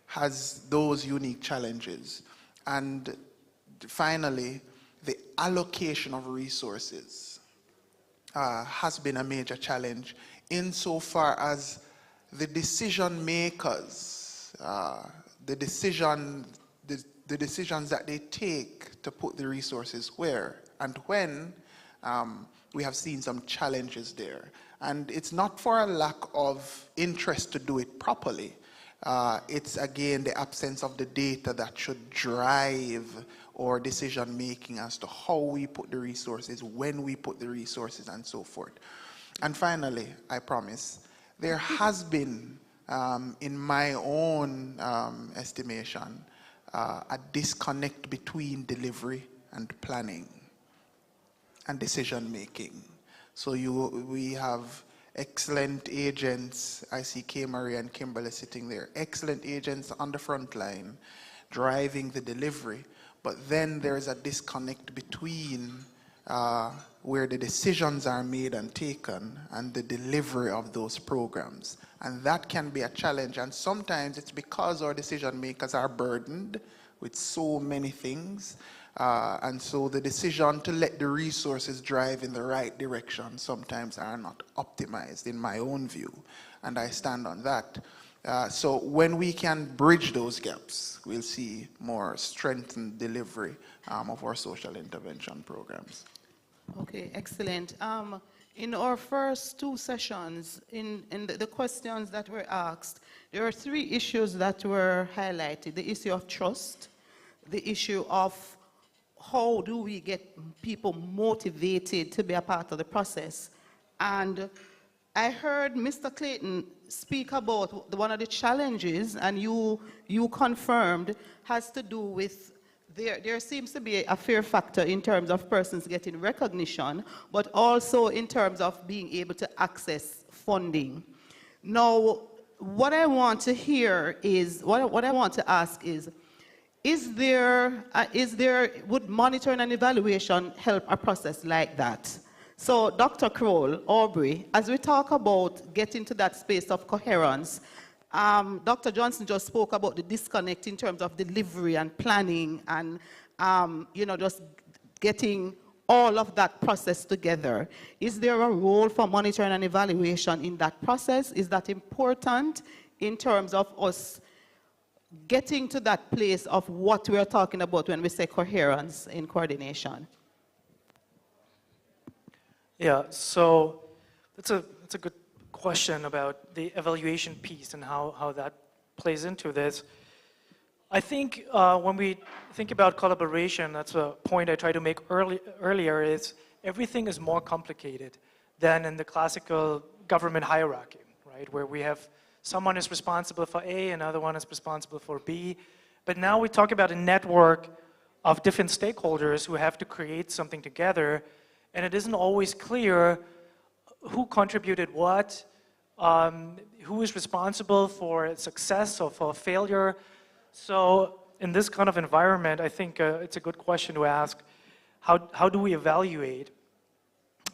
K: has those unique challenges. And finally, the allocation of resources has been a major challenge insofar as the decision makers, the decisions that they take to put the resources where and when, we have seen some challenges there. And it's not for a lack of interest to do it properly. It's again the absence of the data that should drive our decision making as to how we put the resources, when we put the resources, and so forth. And finally, I promise, there has been, in my own estimation, a disconnect between delivery and planning and decision making. So we have excellent agents. I see Kay Marie and Kimberly sitting there. Excellent agents on the front line driving the delivery. But then there's a disconnect between where the decisions are made and taken and the delivery of those programs. And that can be a challenge. And sometimes it's because our decision makers are burdened with so many things. And so the decision to let the resources drive in the right direction sometimes are not optimized in my own view. And I stand on that. So when we can bridge those gaps, we'll see more strengthened delivery of our social intervention programs.
I: Okay, excellent. In our first two sessions, in the questions that were asked, there are three issues that were highlighted. The issue of trust, the issue of how do we get people motivated to be a part of the process. And I heard Mr. Clayton speak about one of the challenges, and you confirmed, has to do with there seems to be a fear factor in terms of persons getting recognition, but also in terms of being able to access funding. Now, what I want to hear is, what I want to ask is would monitoring and evaluation help a process like that? So, Dr. Kroll, Aubrey, as we talk about getting to that space of coherence, Dr. Johnson just spoke about the disconnect in terms of delivery and planning and, just getting all of that process together. Is there a role for monitoring and evaluation in that process? Is that important in terms of us getting to that place of what we're talking about when we say coherence in coordination?
T: Yeah, so that's a good question about the evaluation piece and how that plays into this. I think when we think about collaboration, that's a point I tried to make earlier, is everything is more complicated than in the classical government hierarchy, right? Where we have someone is responsible for A, another one is responsible for B, But now we talk about a network of different stakeholders who have to create something together, and it isn't always clear who contributed what, who is responsible for success or for failure. So in this kind of environment, I think it's a good question to ask, how do we evaluate?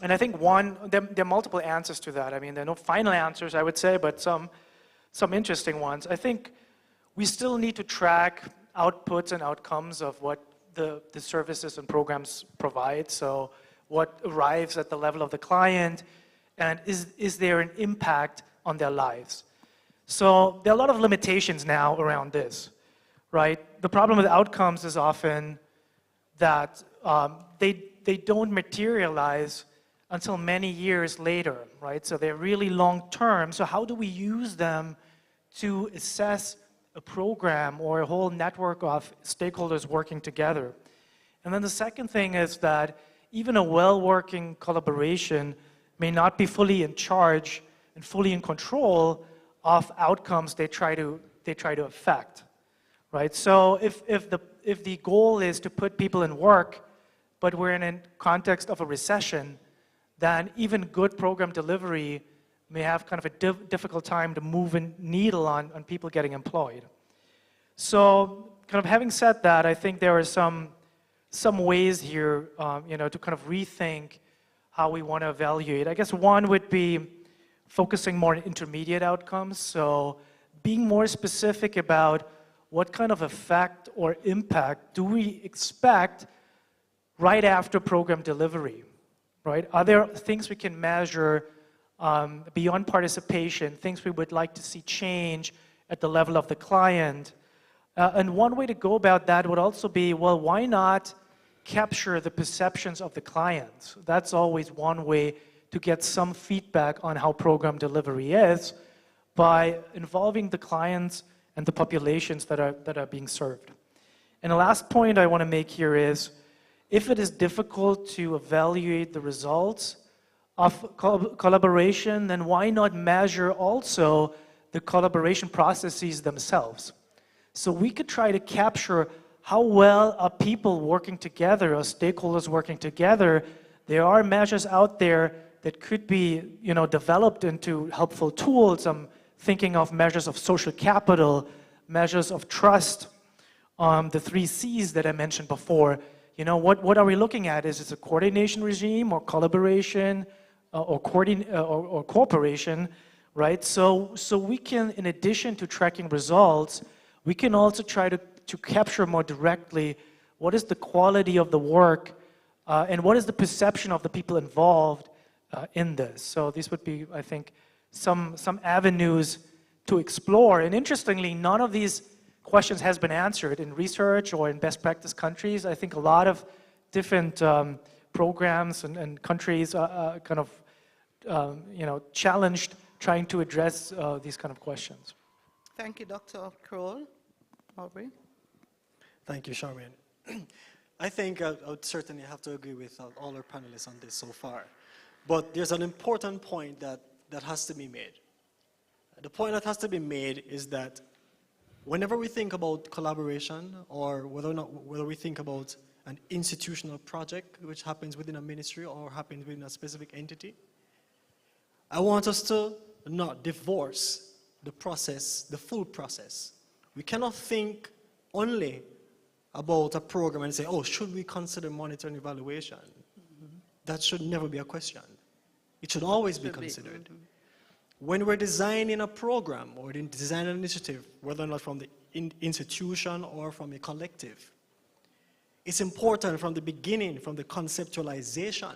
T: And I think there are multiple answers to that. I mean, there are no final answers, I would say, but some interesting ones. I think we still need to track outputs and outcomes of what the services and programs provide. So what arrives at the level of the client, and is there an impact on their lives? So there are a lot of limitations now around this, right? The problem with outcomes is often that they don't materialize until many years later, right? So they're really long-term. So how do we use them to assess a program or a whole network of stakeholders working together? And then the second thing is that even a well-working collaboration may not be fully in charge and fully in control of outcomes they try to affect, right? So if the goal is to put people in work, but we're in a context of a recession, then even good program delivery may have kind of a difficult time to move a needle on people getting employed. So kind of having said that, I think there are some ways here, to kind of rethink how we want to evaluate. I guess one would be focusing more on intermediate outcomes. So being more specific about what kind of effect or impact do we expect right after program delivery, right? Are there things we can measure beyond participation, things we would like to see change at the level of the client? And one way to go about that would also be, well, why not capture the perceptions of the clients? That's always one way to get some feedback on how program delivery is, by involving the clients and the populations that are being served. And the last point I want to make here is, if it is difficult to evaluate the results of collaboration, then why not measure also the collaboration processes themselves? So we could try to capture how well are people working together, or stakeholders working together. There are measures out there that could be, developed into helpful tools. I'm thinking of measures of social capital, measures of trust, the 3 C's that I mentioned before. What are we looking at? Is it a coordination regime, or collaboration, or cooperation, right? So we can, in addition to tracking results, we can also try to capture more directly what is the quality of the work and what is the perception of the people involved in this. So these would be, I think, some avenues to explore. And interestingly, none of these questions has been answered in research or in best practice countries. I think a lot of different programs and countries are kind of, challenged trying to address these kind of questions.
L: Thank you, Dr. Kroll. Aubrey?
Q: Thank you, Charmaine. I think I would certainly have to agree with all our panelists on this so far. But there's an important point that has to be made. The point that has to be made is that whenever we think about collaboration, or whether we think about an institutional project which happens within a ministry or happens within a specific entity, I want us to not divorce the process, the full process. We cannot think only about a program and say, oh, should we consider monitoring evaluation? That should never be a question. It should always be considered. When we're designing a program or designing an initiative, whether or not from the institution or from a collective, it's important from the beginning, from the conceptualization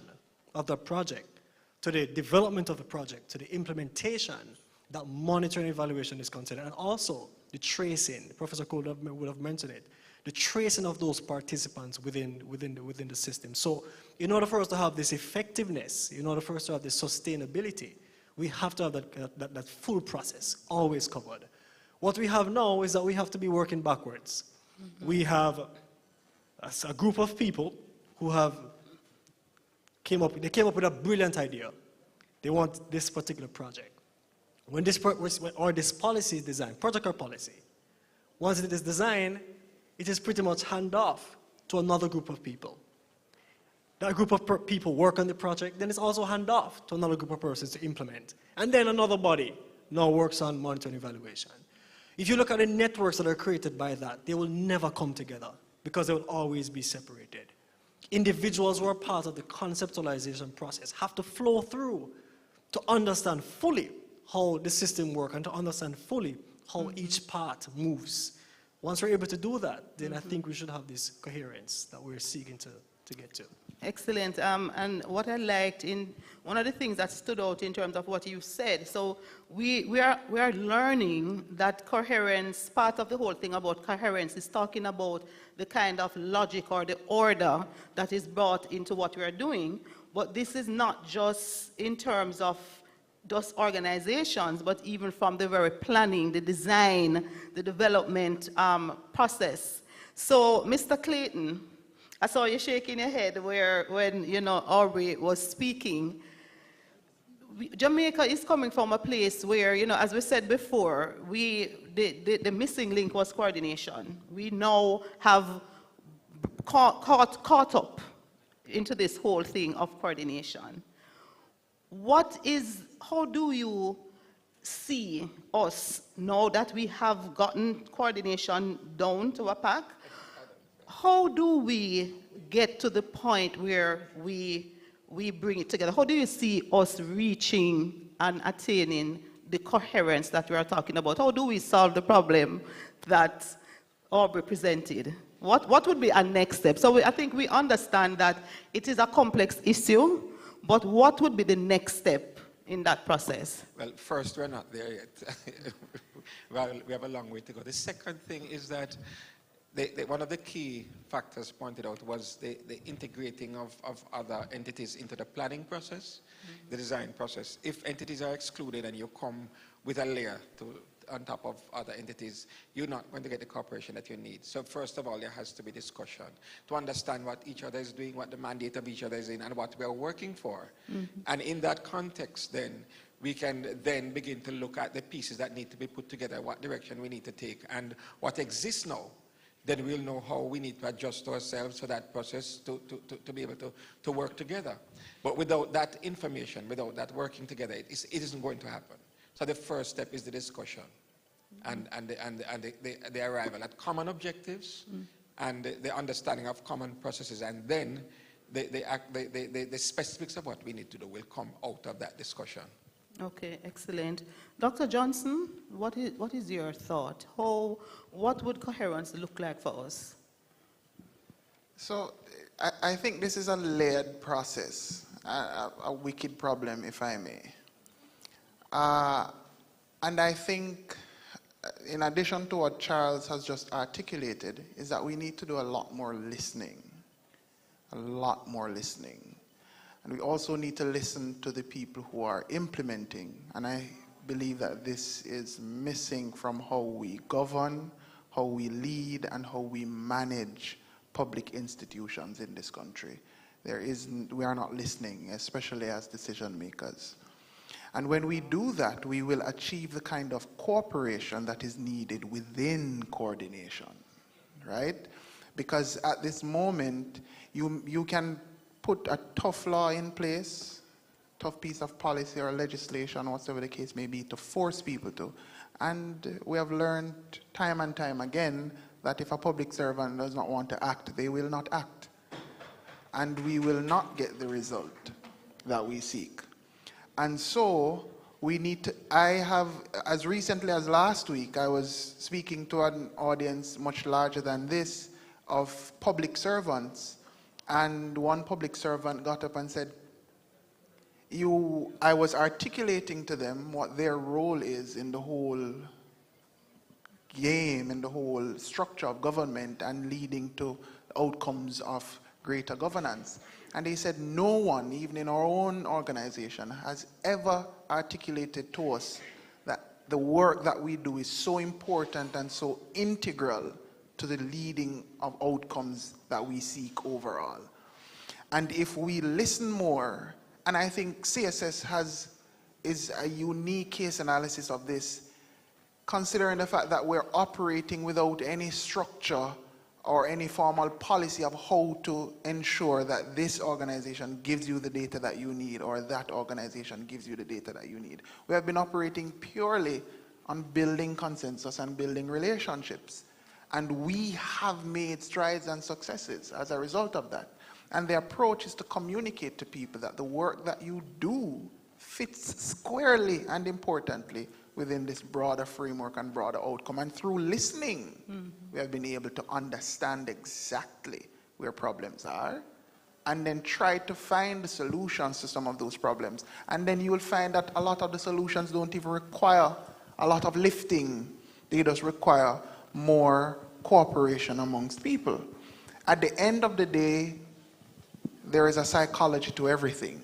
Q: of the project to the development of the project, to the implementation, that monitoring evaluation is considered. And also the tracing, Professor Cole would have mentioned it, the tracing of those participants within the system. So in order for us to have this effectiveness, in order for us to have this sustainability, we have to have that full process always covered. What we have now is that we have to be working backwards. We have a group of people who came up with a brilliant idea. They want this particular project. When this policy is designed, project or policy, once it is designed, it is pretty much hand off to another group of people. That group of people work on the project, then it's also hand off to another group of persons to implement. And then another body now works on monitoring evaluation. If you look at the networks that are created by that, they will never come together because they will always be separated. Individuals who are part of the conceptualization process have to flow through to understand fully how the system works and to understand fully how each part moves. Once we're able to do that, then I think we should have this coherence that we're seeking to get to.
I: Excellent. And what I liked in one of the things that stood out in terms of what you said, so we are learning that coherence, part of the whole thing about coherence is talking about the kind of logic or the order that is brought into what we are doing. But this is not just in terms of those organizations, but even from the very planning, the design, the development process. So, Mr. Clayton, I saw you shaking your head when Aubrey was speaking. Jamaica is coming from a place where, as we said before, the missing link was coordination. We now have caught up into this whole thing of coordination. How do you see us now that we have gotten coordination down to a pack? How do we get to the point where we bring it together? How do you see us reaching and attaining the coherence that we are talking about? How do we solve the problem that Aubrey presented? What would be our next step? So I think we understand that it is a complex issue, but what would be the next step in that process?
J: Well, first, we're not there yet. Well, we have a long way to go. The second thing is that one of the key factors pointed out was the integrating of other entities into the planning process, the design process. If entities are excluded and you come with a layer on top of other entities, you're not going to get the cooperation that you need. So first of all, there has to be discussion to understand what each other is doing, what the mandate of each other is in, and what we are working for. And in that context, then, we can then begin to look at the pieces that need to be put together, what direction we need to take, and what exists now. Then we'll know how we need to adjust ourselves for that process to be able to work together. But without that information, without that working together, it isn't going to happen. So the first step is the discussion and the arrival at common objectives and the understanding of common processes, and then the specifics of what we need to do will come out of that discussion.
I: Okay, excellent. Dr. Johnson, what is your thought? What would coherence look like for us?
K: So I think this is a layered process, a wicked problem, if I may. And I think, in addition to what Charles has just articulated, is that we need to do a lot more listening. A lot more listening. And we also need to listen to the people who are implementing. And I believe that this is missing from how we govern, how we lead, and how we manage public institutions in this country. We are not listening, especially as decision makers. And when we do that, we will achieve the kind of cooperation that is needed within coordination, right? Because at this moment, you can put a tough law in place, tough piece of policy or legislation, whatever the case may be, to force people to. And we have learned time and time again that if a public servant does not want to act, they will not act. And we will not get the result that we seek. And so we need to, as recently as last week, I was speaking to an audience much larger than this of public servants. And one public servant got up and said, I was articulating to them what their role is in the whole game, in the whole structure of government and leading to outcomes of greater governance. And they said, no one, even in our own organization, has ever articulated to us that the work that we do is so important and so integral to the leading of outcomes that we seek overall. And if we listen more, and I think CSS is a unique case analysis of this, considering the fact that we're operating without any structure or any formal policy of how to ensure that this organization gives you the data that you need or that organization gives you the data that you need. We have been operating purely on building consensus and building relationships. And we have made strides and successes as a result of that. And the approach is to communicate to people that the work that you do fits squarely and importantly within this broader framework and broader outcome. And through listening, we have been able to understand exactly where problems are and then try to find the solutions to some of those problems. And then you will find that a lot of the solutions don't even require a lot of lifting. They just require more cooperation amongst people. At the end of the day, there is a psychology to everything.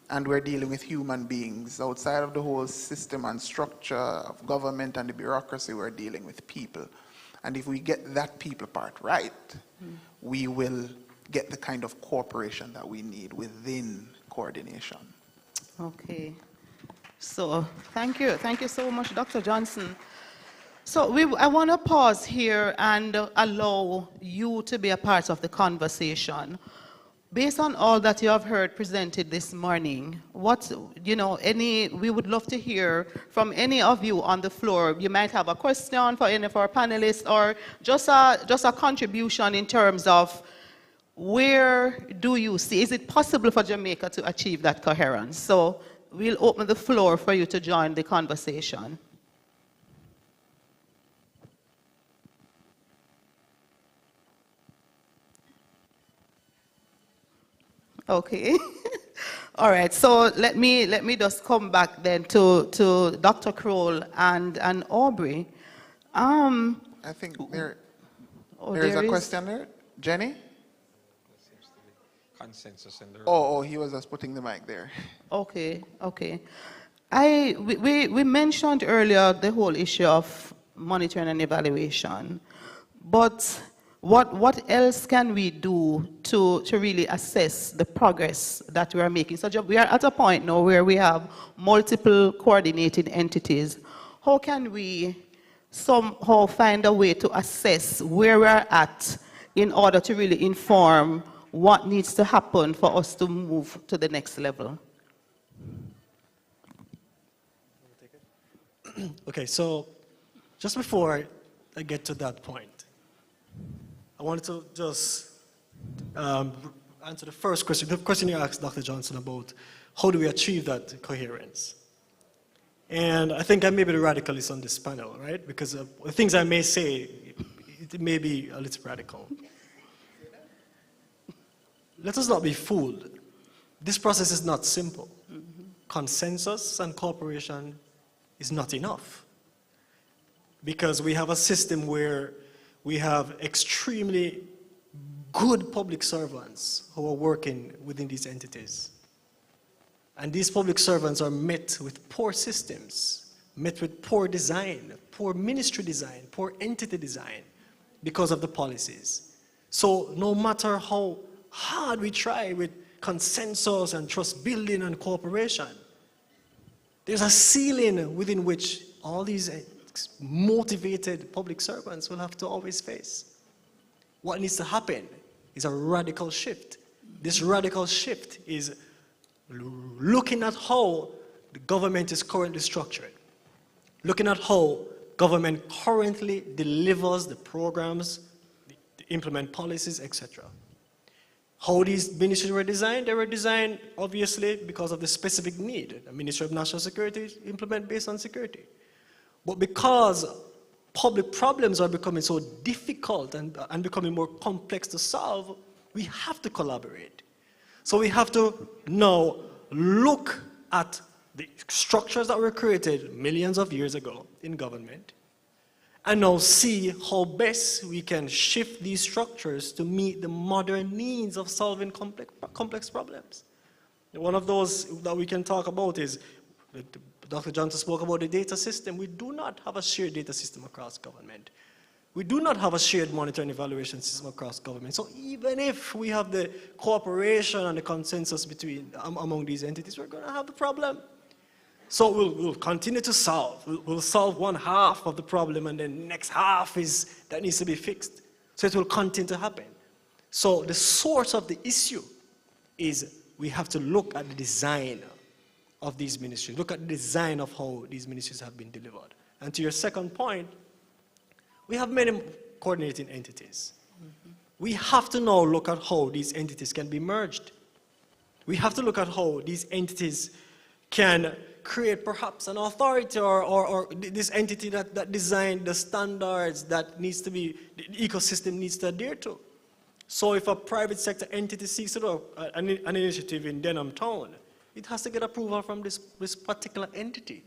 K: And we're dealing with human beings. Outside of the whole system and structure of government and the bureaucracy, we're dealing with people. And if we get that people part right, we will get the kind of cooperation that we need within coordination.
I: Okay. So thank you so much, Dr. Johnson. So I want to pause here and allow you to be a part of the conversation. Based on all that you have heard presented this morning, we would love to hear from any of you on the floor. You might have a question for any of our panelists or just a contribution in terms of where do you see, is it possible for Jamaica to achieve that coherence? So we'll open the floor for you to join the conversation. Okay. All right. So let me just come back then to Dr. Kroll and Aubrey.
K: I think there is a question there. Jenny?
J: Consensus in the room.
K: Oh, he was just putting the mic there.
I: Okay. We mentioned earlier the whole issue of monitoring and evaluation, but what else can we do to really assess the progress that we are making? So we are at a point now where we have multiple coordinated entities. How can we somehow find a way to assess where we're at in order to really inform what needs to happen for us to move to the next level?
Q: Okay, so just before I get to that point, I wanted to just answer the first question, the question you asked Dr. Johnson about how do we achieve that coherence. And I think I may be the radicalist on this panel, right? Because the things I may say, it may be a little radical. Let us not be fooled. This process is not simple. Consensus and cooperation is not enough. Because we have a system where we have extremely good public servants who are working within these entities. And these public servants are met with poor systems, met with poor design, poor ministry design, poor entity design because of the policies. So no matter how hard we try with consensus and trust building and cooperation, there's a ceiling within which all these motivated public servants will have to always face. What needs to happen is a radical shift. This radical shift is looking at how the government is currently structured, looking at how government currently delivers the programs, implement policies, etc. How these ministries were designed? They were designed, obviously, because of the specific need. The Ministry of National Security implement based on security. But because public problems are becoming so difficult and becoming more complex to solve, we have to collaborate. So we have to now look at the structures that were created millions of years ago in government and now see how best we can shift these structures to meet the modern needs of solving complex problems. One of those that we can talk about is, Dr. Johnson spoke about the data system. We do not have a shared data system across government. We do not have a shared monitoring and evaluation system across government. So even if we have the cooperation and the consensus among these entities, we're going to have the problem. So we'll continue to solve. We'll solve one half of the problem, and then the next half that needs to be fixed. So it will continue to happen. So the source of the issue is we have to look at the design of these ministries, look at the design of how these ministries have been delivered. And to your second point, we have many coordinating entities. We have to now look at how these entities can be merged. We have to look at how these entities can create perhaps an authority or this entity that designed the standards that needs to be, the ecosystem needs to adhere to. So if a private sector entity seeks to do an initiative in Denham Town, it has to get approval from this particular entity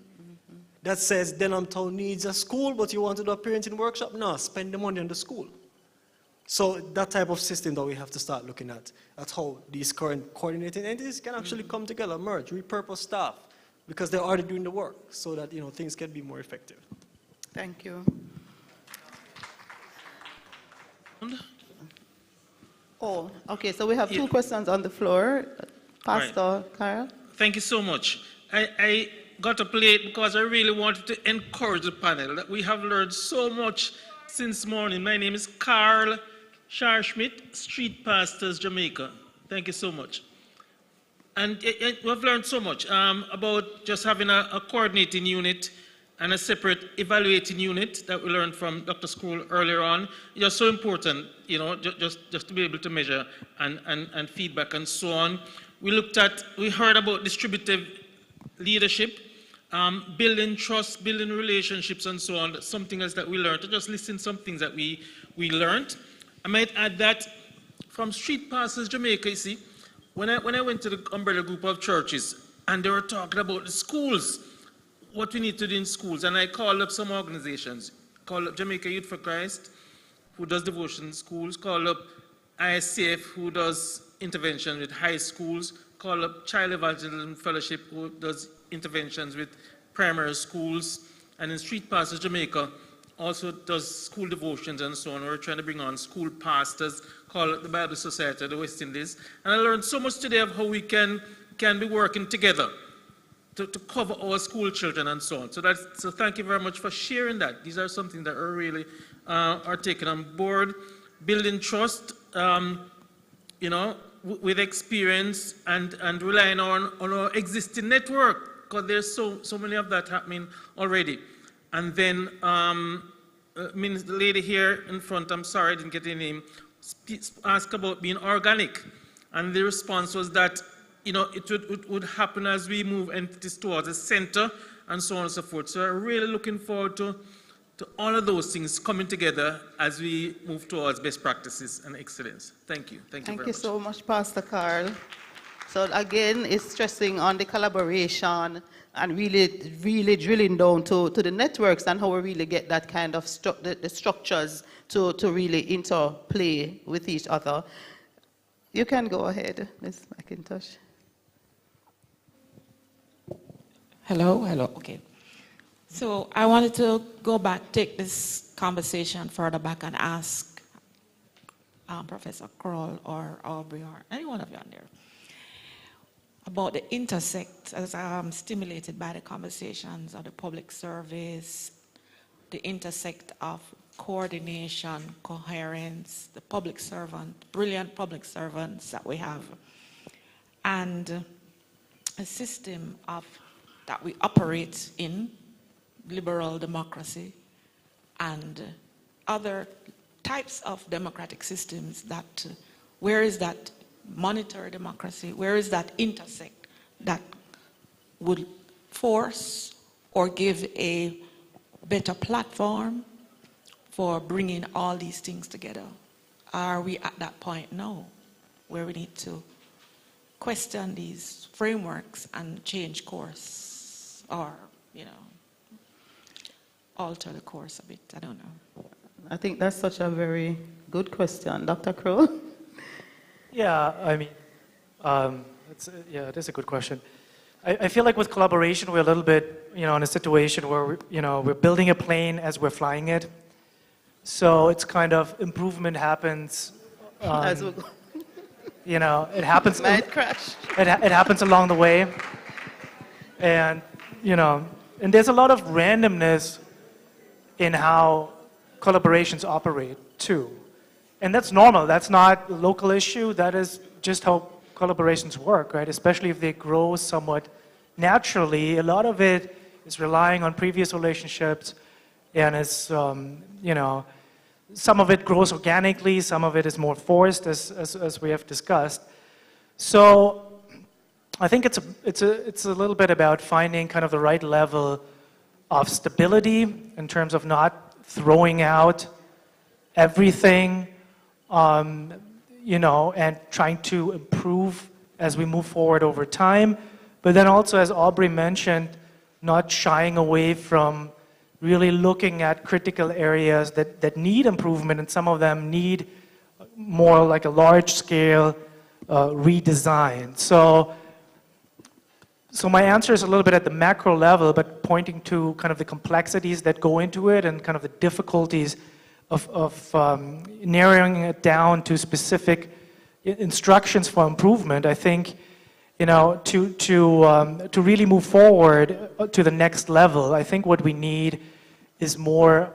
Q: that says Denham Town needs a school, but you want to do a parenting workshop? No, spend the money on the school. So that type of system that we have to start looking at how these current coordinating entities can actually come together, merge, repurpose staff, because they're already doing the work so that things can be more effective.
I: Thank you. Oh, okay, so we have two questions on the floor. Pastor Carl.
M: Thank you so much. I got up late because I really wanted to encourage the panel that we have learned so much since morning. My name is Carl Scharschmidt, Street Pastors, Jamaica. Thank you so much. And we've learned so much about just having a coordinating unit and a separate evaluating unit that we learned from Dr. Scroll earlier on. Just so important, just to be able to measure and feedback and so on. We heard about distributive leadership, building trust, building relationships and so on. That's something else that we learned. To just listen some things that we learned. I might add that from Street Pastors Jamaica, you see, when I went to the umbrella group of churches and they were talking about the schools, what we need to do in schools, and I called up some organizations, called up Jamaica Youth for Christ, who does devotion in schools, called up ISCF, who does intervention with high schools, called up Child Evangelism Fellowship, who does interventions with primary schools, and in Street Pastors Jamaica, also does school devotions and so on. We're trying to bring on school pastors, call it the Bible Society of the West Indies. And I learned so much today of how we can be working together to cover our school children and so on. So thank you very much for sharing that. These are something that are really are taken on board. Building trust, with experience and relying on our existing network, because there's so many of that happening already. And then, the lady here in front, I'm sorry I didn't get her name, asked about being organic. And the response was that, it would happen as we move entities towards the center and so on and so forth. So I'm really looking forward to all of those things coming together as we move towards best practices and excellence. Thank you. Thank you very much.
I: Thank you so much, Pastor Carl. So again, it's stressing on the collaboration and really drilling down to the networks and how we really get that kind of the structures to really interplay with each other. You can go ahead, Ms. McIntosh.
V: Hello, okay. So I wanted to go back, take this conversation further back and ask Professor Kroll or Aubrey or any one of you on there about the intersect, as I'm stimulated by the conversations of the public service, the intersect of coordination, coherence, the public servant, brilliant public servants that we have, and a system that we operate in, liberal democracy, and other types of democratic systems that, where is that monetary democracy, where is that intersect that would force or give a better platform for bringing all these things together? Are we at that point now where we need to question these frameworks and change course or, alter the course a bit? I don't know.
I: I think that's such a very good question. Dr. Kroll?
T: Yeah, I mean, it is a good question. I feel like with collaboration, we're a little bit, in a situation where, we're building a plane as we're flying it. So it's kind of improvement happens.
I: As we go.
T: It happens.
I: Might crash.
T: It happens along the way. And, and there's a lot of randomness in how collaborations operate too. And that's normal. That's not a local issue. That is just how collaborations work, right? Especially if they grow somewhat naturally. A lot of it is relying on previous relationships, and it's, you know, some of it grows organically, some of it is more forced, as we have discussed. So I think it's a little bit about finding kind of the right level of stability in terms of not throwing out everything, you know, and trying to improve as we move forward over time. But then also, as Aubrey mentioned, not shying away from really looking at critical areas that need improvement, and some of them need more like a large-scale redesign. So my answer is a little bit at the macro level, but pointing to kind of the complexities that go into it and kind of the difficulties of narrowing it down to specific instructions for improvement. I think, you know, to really move forward to the next level, I think what we need is more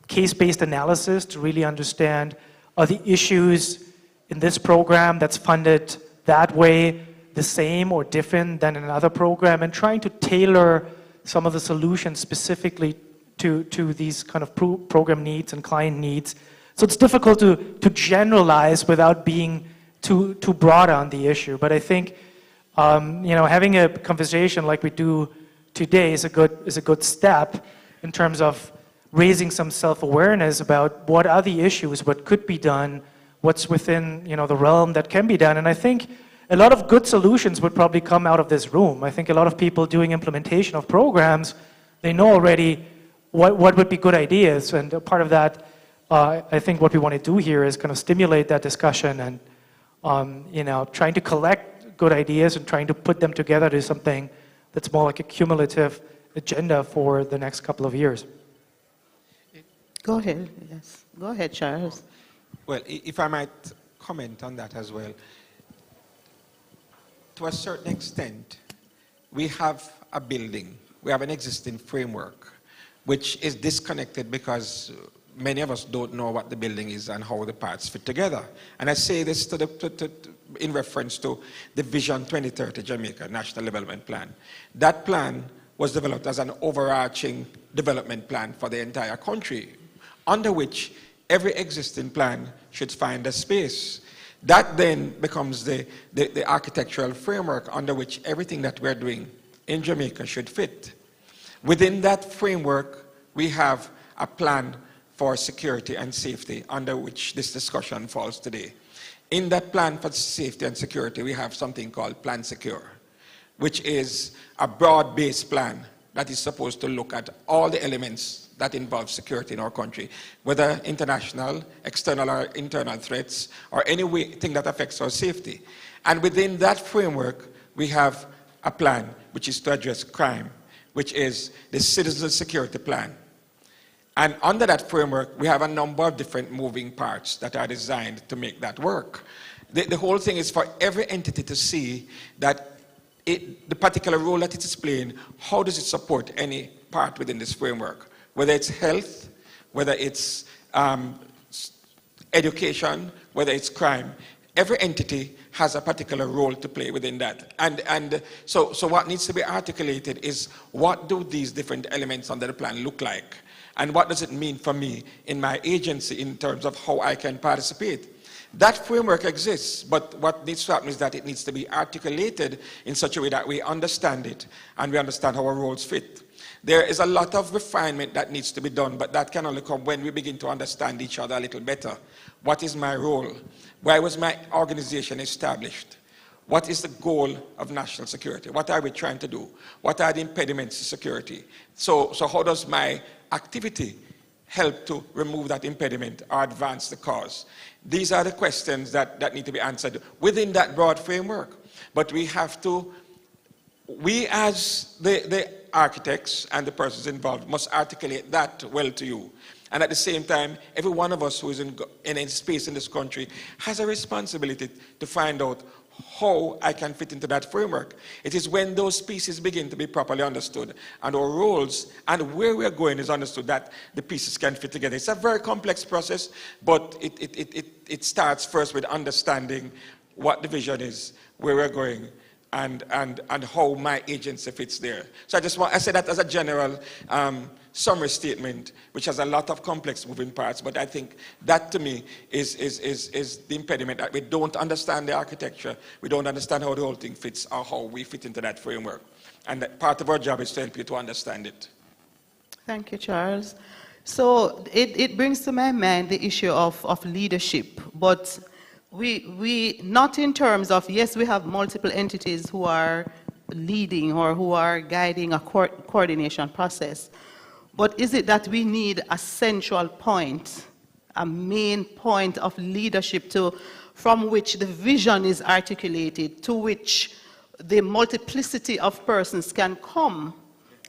T: case-based analysis to really understand, are the issues in this program that's funded that way the same or different than in another program, and trying to tailor some of the solutions specifically to these kind of program needs and client needs. So it's difficult to generalize without being too broad on the issue. But I think you know, having a conversation like we do today is a good step in terms of raising some self-awareness about what are the issues, what could be done, what's within, you know, the realm that can be done. And I think a lot of good solutions would probably come out of this room. I think a lot of people doing implementation of programs, they know already what would be good ideas. And a part of that, I think what we want to do here is kind of stimulate that discussion and, you know, trying to collect good ideas and trying to put them together to something that's more like a cumulative agenda for the next couple of years.
I: Go ahead, yes. Go ahead, Charles.
J: Well, if I might comment on that as well. To a certain extent, we have a building, we have an existing framework, which is disconnected because many of us don't know what the building is and how the parts fit together. And I say this in reference to the Vision 2030 Jamaica National Development Plan. That plan was developed as an overarching development plan for the entire country, under which every existing plan should find a space. That then becomes the architectural framework under which everything that we're doing in Jamaica should fit. Within that framework, we have a plan for security and safety under which this discussion falls today. In that plan for safety and security, we have something called Plan Secure, which is a broad-based plan that is supposed to look at all the elements that involve security in our country, whether international, external or internal threats, or anything that affects our safety. And within that framework, we have a plan which is to address crime, which is the Citizen Security Plan. And under that framework, we have a number of different moving parts that are designed to make that work. The whole thing is for every entity to see that the particular role that it is playing, how does it support any part within this framework? Whether it's health, whether it's education, whether it's crime, every entity has a particular role to play within that. And so what needs to be articulated is, what do these different elements under the plan look like? And what does it mean for me in my agency in terms of how I can participate? That framework exists, but what needs to happen is that it needs to be articulated in such a way that we understand it and we understand how our roles fit. There is a lot of refinement that needs to be done, but that can only come when we begin to understand each other a little better. What is my role? Why was my organization established? What is the goal of national security? What are we trying to do? What are the impediments to security? So how does my activity help to remove that impediment or advance the cause? These are the questions that need to be answered within that broad framework. But we have to, we as the architects and the persons involved must articulate that well to you. And at the same time, every one of us who is in any space in this country has a responsibility to find out how I can fit into that framework. It is when those pieces begin to be properly understood and our roles and where we're going is understood that the pieces can fit together. It's a very complex process, but it starts first with understanding what the vision is, where we're going, and how my agency fits there. So I say that as a general summary statement, which has a lot of complex moving parts, but I think that to me is the impediment, that we don't understand the architecture, we don't understand how the whole thing fits or how we fit into that framework. And that part of our job is to help you to understand it.
I: Thank you, Charles. So it brings to my mind the issue of leadership, but we not in terms of, yes, we have multiple entities who are leading or who are guiding a coordination process, but is it that we need a central point, a main point of leadership from which the vision is articulated, to which the multiplicity of persons can come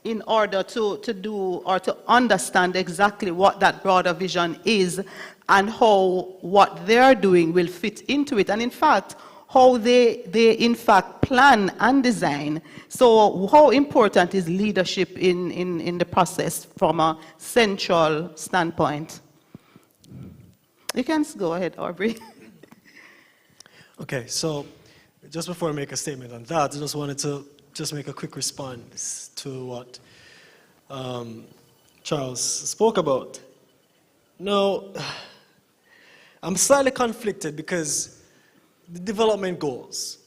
I: in order to do or to understand exactly what that broader vision is and how what they're doing will fit into it, and in fact how they in fact plan and design. So how important is leadership in the process from a central standpoint? You can go ahead, Aubrey.
Q: Okay, so just before I make a statement on that, I just wanted to make a quick response to what Charles spoke about. Now, I'm slightly conflicted because the development goals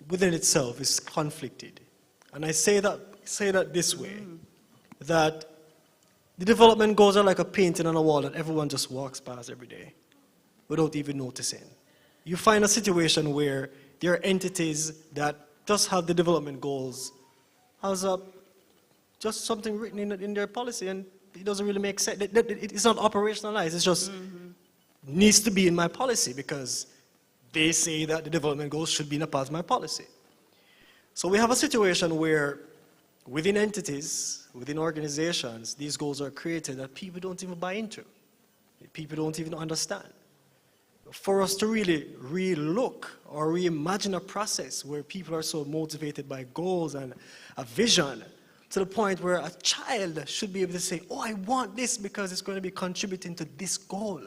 Q: within itself is conflicted. And I say that this way, that the development goals are like a painting on a wall that everyone just walks past every day without even noticing. You find a situation where there are entities that just have the development goals as just something written in their policy, and it doesn't really make sense. It's not operationalized. It's just needs to be in my policy because they say that the development goals should be in a part of my policy. So we have a situation where within entities, within organizations, these goals are created that people don't even buy into. People don't even understand. For us to really re-look or reimagine a process where people are so motivated by goals and a vision to the point where a child should be able to say, oh, I want this because it's going to be contributing to this goal.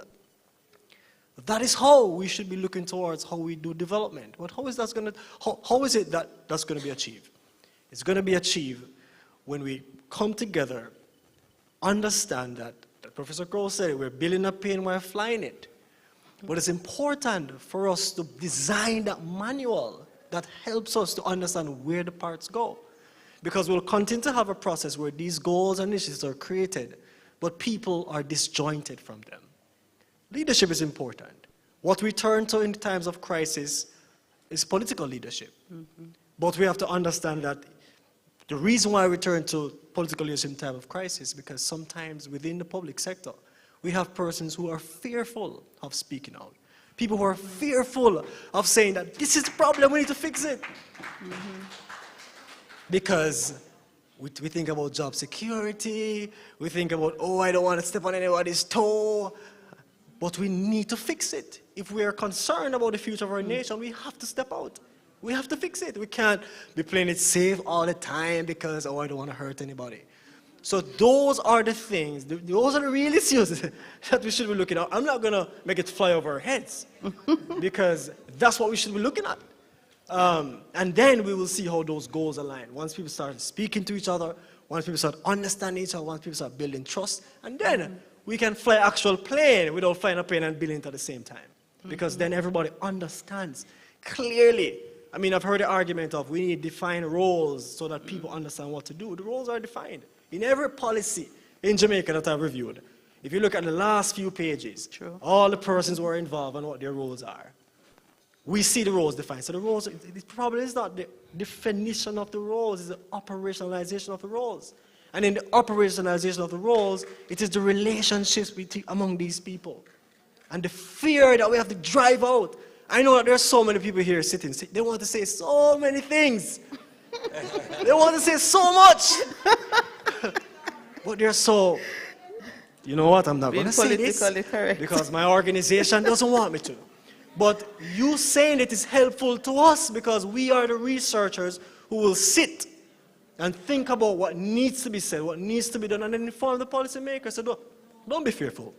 Q: That is how we should be looking towards how we do development. But how is it that that's going to be achieved? It's going to be achieved when we come together, understand that Professor Crow said it, we're building a plane, we're flying it. But it's important for us to design that manual that helps us to understand where the parts go. Because we'll continue to have a process where these goals and initiatives are created, but people are disjointed from them. Leadership is important. What we turn to in times of crisis is political leadership. But we have to understand that the reason why we turn to political leadership in time of crisis is because sometimes within the public sector, we have persons who are fearful of speaking out. People who are fearful of saying that this is the problem, we need to fix it. Because we think about job security, we think about, oh, I don't want to step on anybody's toe. But we need to fix it. If we are concerned about the future of our nation, we have to step out. We have to fix it. We can't be playing it safe all the time because, oh, I don't want to hurt anybody. So those are the things, those are the real issues that we should be looking at. I'm not going to make it fly over our heads because that's what we should be looking at. And then we will see how those goals align. Once people start speaking to each other, once people start understanding each other, once people start building trust, and then we can fly actual plane without flying a plane and building it at the same time. Because then everybody understands clearly. I mean, I've heard the argument of we need defined roles so that people understand what to do. The roles are defined. In every policy in Jamaica that I've reviewed, if you look at the last few pages, all the persons who are involved and what their roles are, we see the roles defined. So the roles, it probably is not the definition of the roles, it's the operationalization of the roles. And in the operationalization of the roles, it is the relationships among these people. And the fear that we have to drive out. I know that there are so many people here sitting, they want to say so many things. They want to say so much. But they're so You know what? I'm not going
I: Being
Q: to say this
I: politically correct.
Q: because my organization doesn't want me to. But you saying it is helpful to us because we are the researchers who will sit and think about what needs to be said, what needs to be done, and then inform the policymakers. So don't be fearful.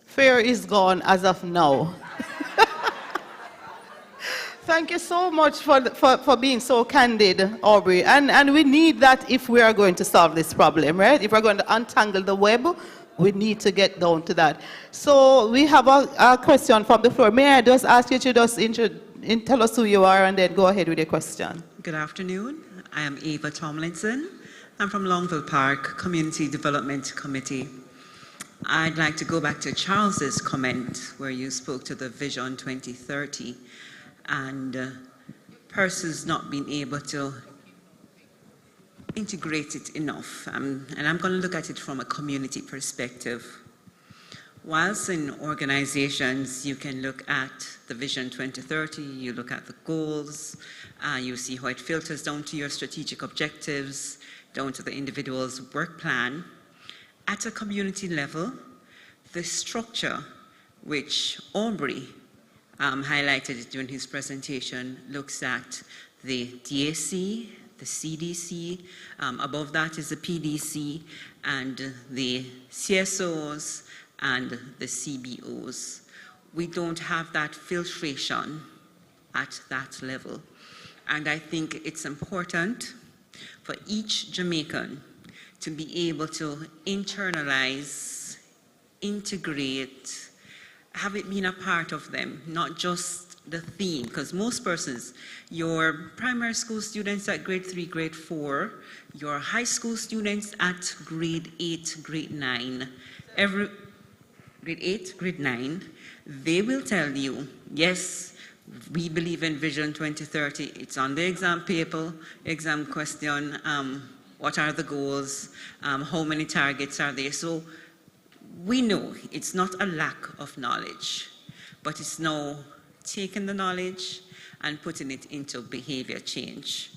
I: Fear is gone as of now. Thank you so much for being so candid, Aubrey. And we need that if we are going to solve this problem, right? If we're going to untangle the web, we need to get down to that. So we have a question from the floor. May I just ask you to just tell us who you are and then go ahead with your question.
O: Good afternoon. I am Eva Tomlinson. I'm from Longville Park Community Development Committee. I'd like to go back to Charles's comment where you spoke to the Vision 2030 and persons not being able to integrate it enough. And I'm going to look at it from a community perspective. Whilst in organizations, you can look at the Vision 2030, you look at the goals, you see how it filters down to your strategic objectives, down to the individual's work plan. At a community level, the structure, which Aubrey highlighted during his presentation, looks at the DAC, the CDC, above that is the PDC, and the CSOs and the CBOs. We don't have that filtration at that level. And I think it's important for each Jamaican to be able to internalize, integrate, have it been a part of them, not just the theme, because most persons, your primary school students at grade 3, grade 4, your high school students at grade 8, grade 9, grade 8, grade 9, they will tell you, yes, we believe in Vision 2030, it's on the exam paper, exam question, what are the goals, how many targets are there. So we know it's not a lack of knowledge, but it's now taking the knowledge and putting it into behavior change.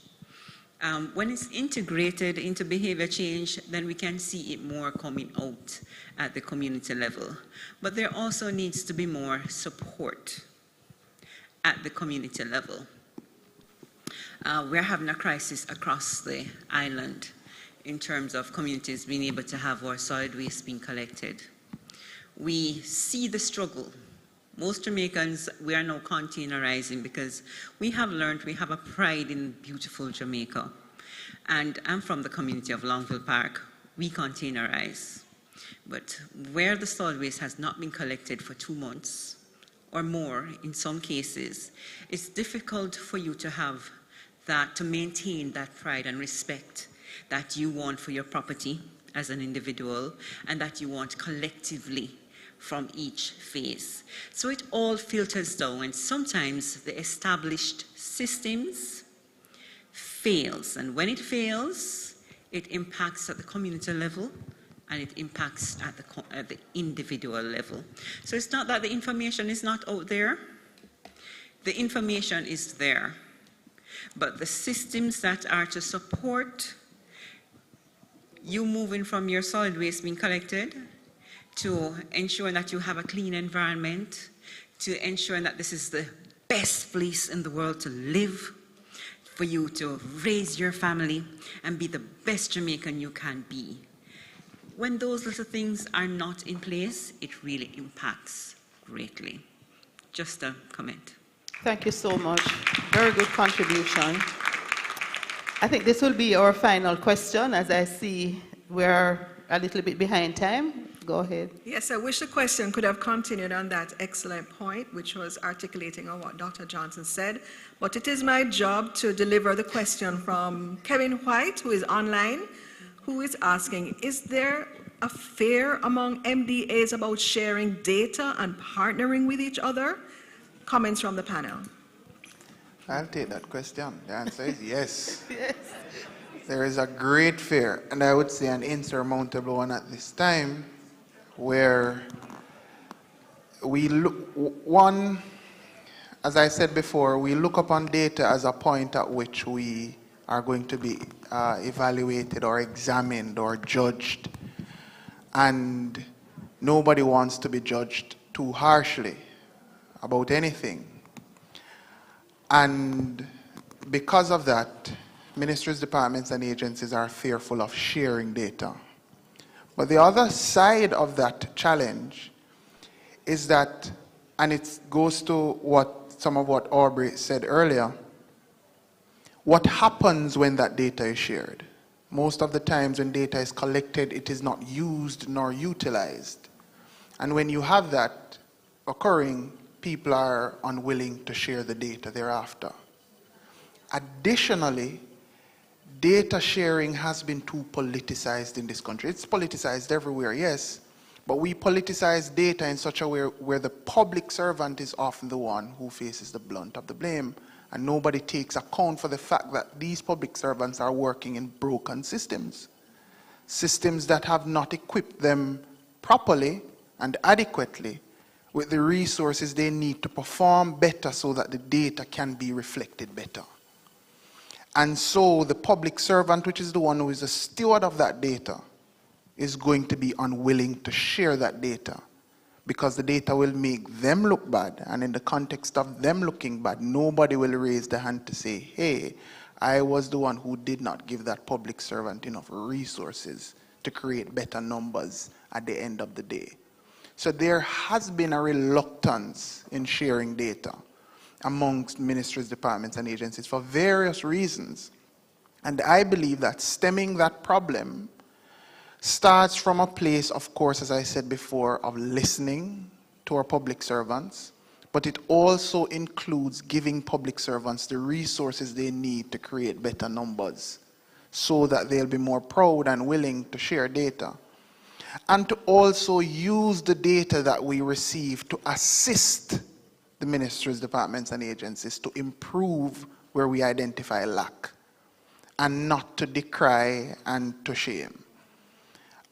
O: When it's integrated into behavior change, then we can see it more coming out at the community level. But there also needs to be more support at the community level. We're having a crisis across the island in terms of communities being able to have our solid waste being collected. We see the struggle. Most Jamaicans, we are now containerizing because we have learned we have a pride in beautiful Jamaica. And I'm from the community of Longville Park. We containerize. But where the solid waste has not been collected for 2 months or more in some cases, it's difficult for you to have that, to maintain that pride and respect that you want for your property as an individual and that you want collectively from each phase. So it all filters down, and sometimes the established systems fails, and when it fails, it impacts at the community level and it impacts at the individual level. So it's not that the information is not out there. The information is there, but the systems that are to support you moving from your solid waste being collected to ensure that you have a clean environment, to ensure that this is the best place in the world to live, for you to raise your family and be the best Jamaican you can be. When those little things are not in place, it really impacts greatly. Just a comment.
I: Thank you so much. Very good contribution. I think this will be our final question, as I see we're a little bit behind time. Go ahead.
C: Yes, I wish the question could have continued on that excellent point, which was articulating on what Dr. Johnson said. But it is my job to deliver the question from Kevin White, who is online, who is asking, is there a fear among MDAs about sharing data and partnering with each other? Comments from the panel.
K: I'll take that question. The answer is yes. Yes. There is a great fear, and I would say an insurmountable one at this time, where we look, one, as I said before, we look upon data as a point at which we are going to be evaluated or examined or judged. And nobody wants to be judged too harshly about anything. And because of that, ministries, departments, and agencies are fearful of sharing data. But the other side of that challenge is that, and it goes to some of what Aubrey said earlier, what happens when that data is shared? Most of the times when data is collected, it is not used nor utilized. And when you have that occurring, people are unwilling to share the data thereafter. Additionally, data sharing has been too politicized in this country. It's politicized everywhere, yes, but we politicize data in such a way where the public servant is often the one who faces the brunt of the blame, and nobody takes account for the fact that these public servants are working in broken systems. Systems that have not equipped them properly and adequately with the resources they need to perform better so that the data can be reflected better. And so the public servant, which is the one who is the steward of that data, is going to be unwilling to share that data because the data will make them look bad. And in the context of them looking bad, nobody will raise the hand to say, hey, I was the one who did not give that public servant enough resources to create better numbers at the end of the day. So there has been a reluctance in sharing data amongst ministries, departments, and agencies for various reasons. And I believe that stemming that problem starts from a place, of course, as I said before, of listening to our public servants, but it also includes giving public servants the resources they need to create better numbers so that they'll be more proud and willing to share data. And to also use the data that we receive to assist the ministries, departments, and agencies to improve where we identify lack, and not to decry and to shame.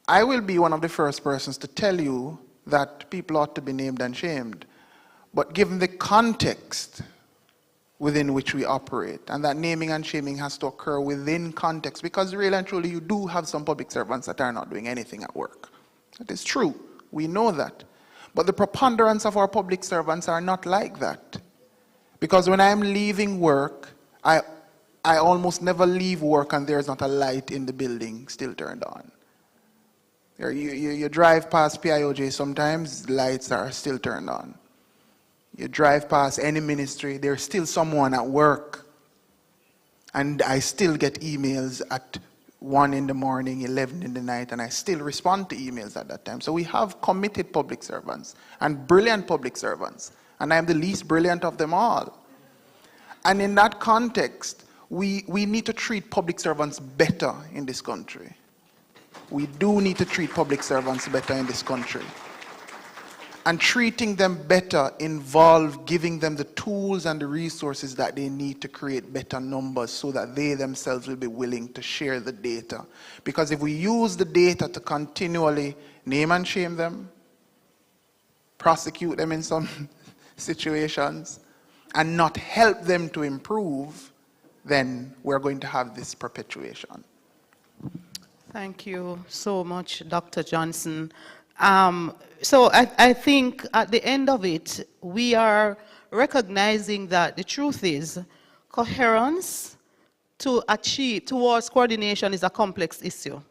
K: I will be one of the first persons to tell you that people ought to be named and shamed, but given the context within which we operate, and that naming and shaming has to occur within context, because really and truly you do have some public servants that are not doing anything at work. That is true. We know that. But the preponderance of our public servants are not like that. Because when I'm leaving work, I almost never leave work and there's not a light in the building still turned on. You drive past PIOJ, sometimes lights are still turned on. You drive past any ministry, there's still someone at work. And I still get emails at 1 in the morning, 11 in the night, and I still respond to emails at that time. So we have committed public servants and brilliant public servants, and I'm the least brilliant of them all. And in that context, we need to treat public servants better in this country. We do need to treat public servants better in this country. And treating them better involves giving them the tools and the resources that they need to create better numbers so that they themselves will be willing to share the data. Because if we use the data to continually name and shame them, prosecute them in some situations, and not help them to improve, then we're going to have this perpetuation.
I: Thank you so much, Dr. Johnson. So I think at the end of it, we are recognizing that the truth is coherence to achieve towards coordination is a complex issue.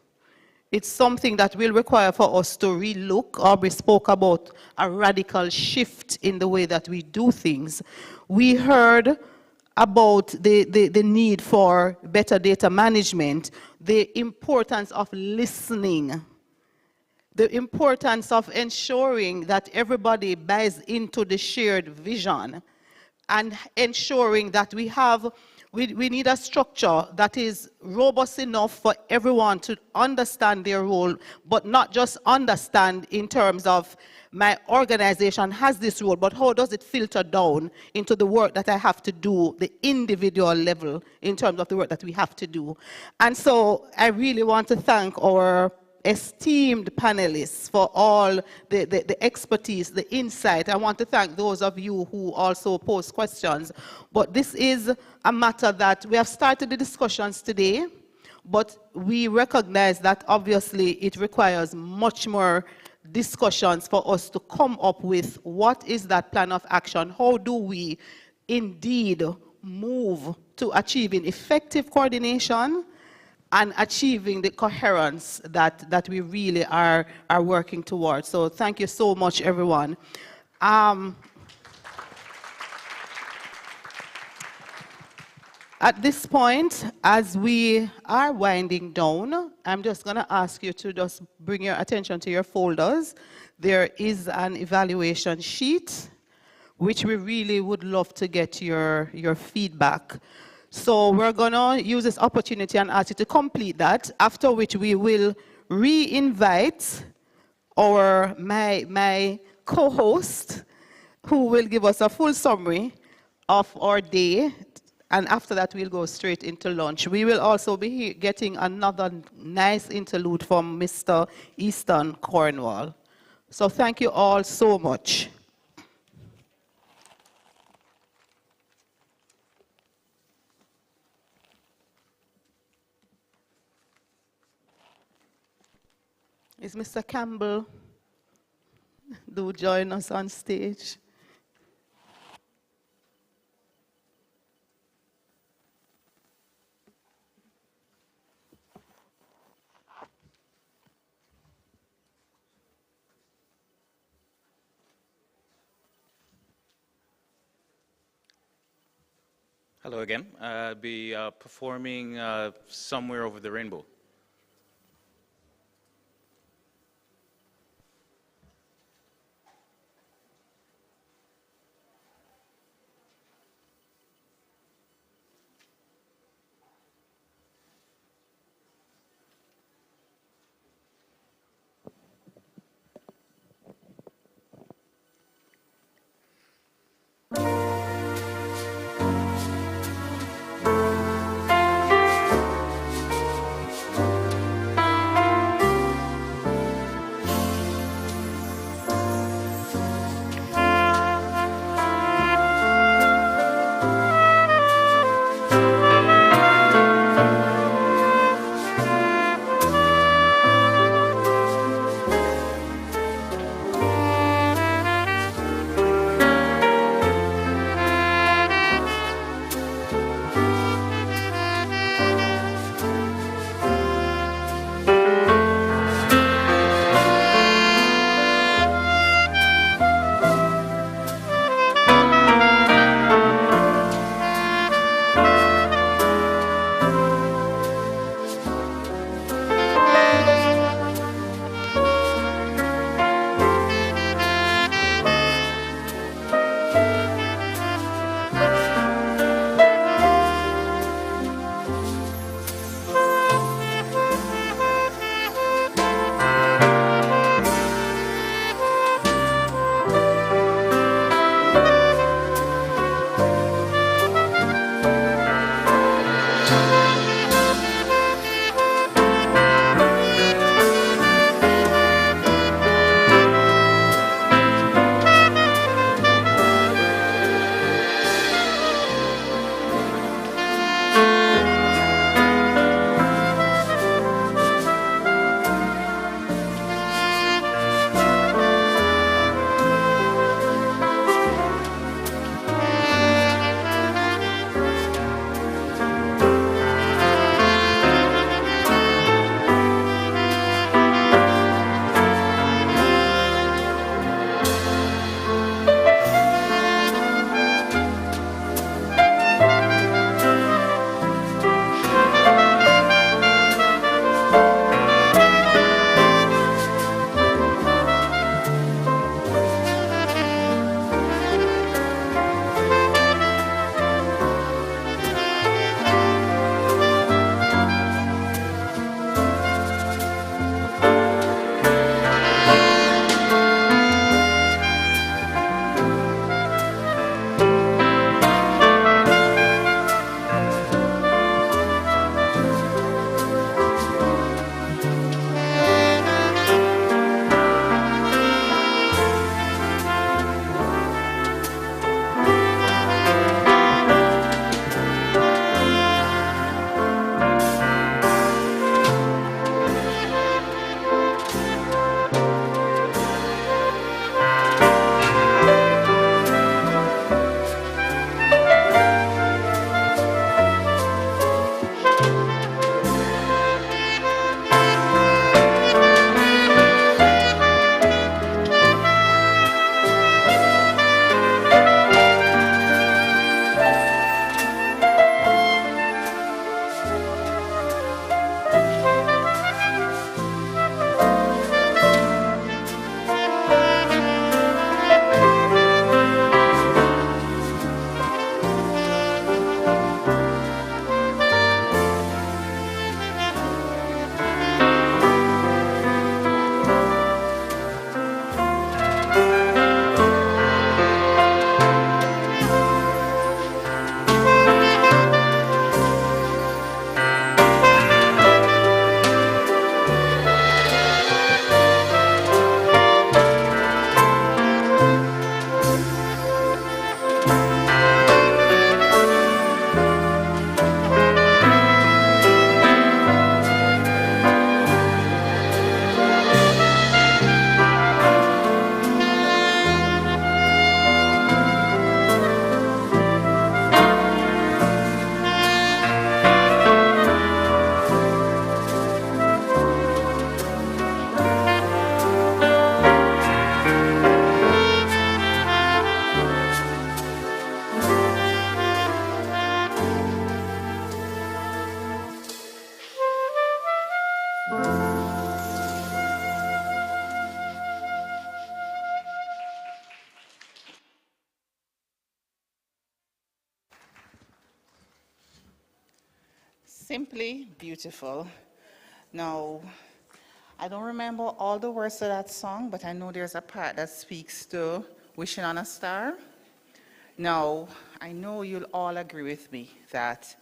I: It's something that will require for us to relook. Aubrey spoke about a radical shift in the way that we do things. We heard about the need for better data management, the importance of listening, the importance of ensuring that everybody buys into the shared vision, and ensuring that we need a structure that is robust enough for everyone to understand their role, but not just understand in terms of my organization has this role, but how does it filter down into the work that I have to do, the individual level in terms of the work that we have to do. And so I really want to thank our esteemed panelists for all the expertise, the insight. I want to thank those of you who also posed questions. But this is a matter that we have started the discussions today, but we recognize that obviously it requires much more
L: discussions for us to come up with what is that plan of action, how do we indeed move to achieving effective coordination and achieving the coherence that we really are working towards. So thank you so much, everyone. At this point, as we are winding down, I'm just going to ask you to just bring your attention to your folders. There is an evaluation sheet, which we really would love to get your feedback. So we're going to use this opportunity and ask you to complete that, after which we will re-invite my co-host, who will give us a full summary of our day. And after that, we'll go straight into lunch. We will also be getting another nice interlude from Mr. Easton Cornwall. So thank you all so much. Is Mr. Campbell do join us on stage?
P: Hello again. I'll be performing Somewhere Over the Rainbow.
I: Simply beautiful. Now, I don't remember all the words of that song, but I know there's a part that speaks to wishing on a star. Now, I know you'll all agree with me that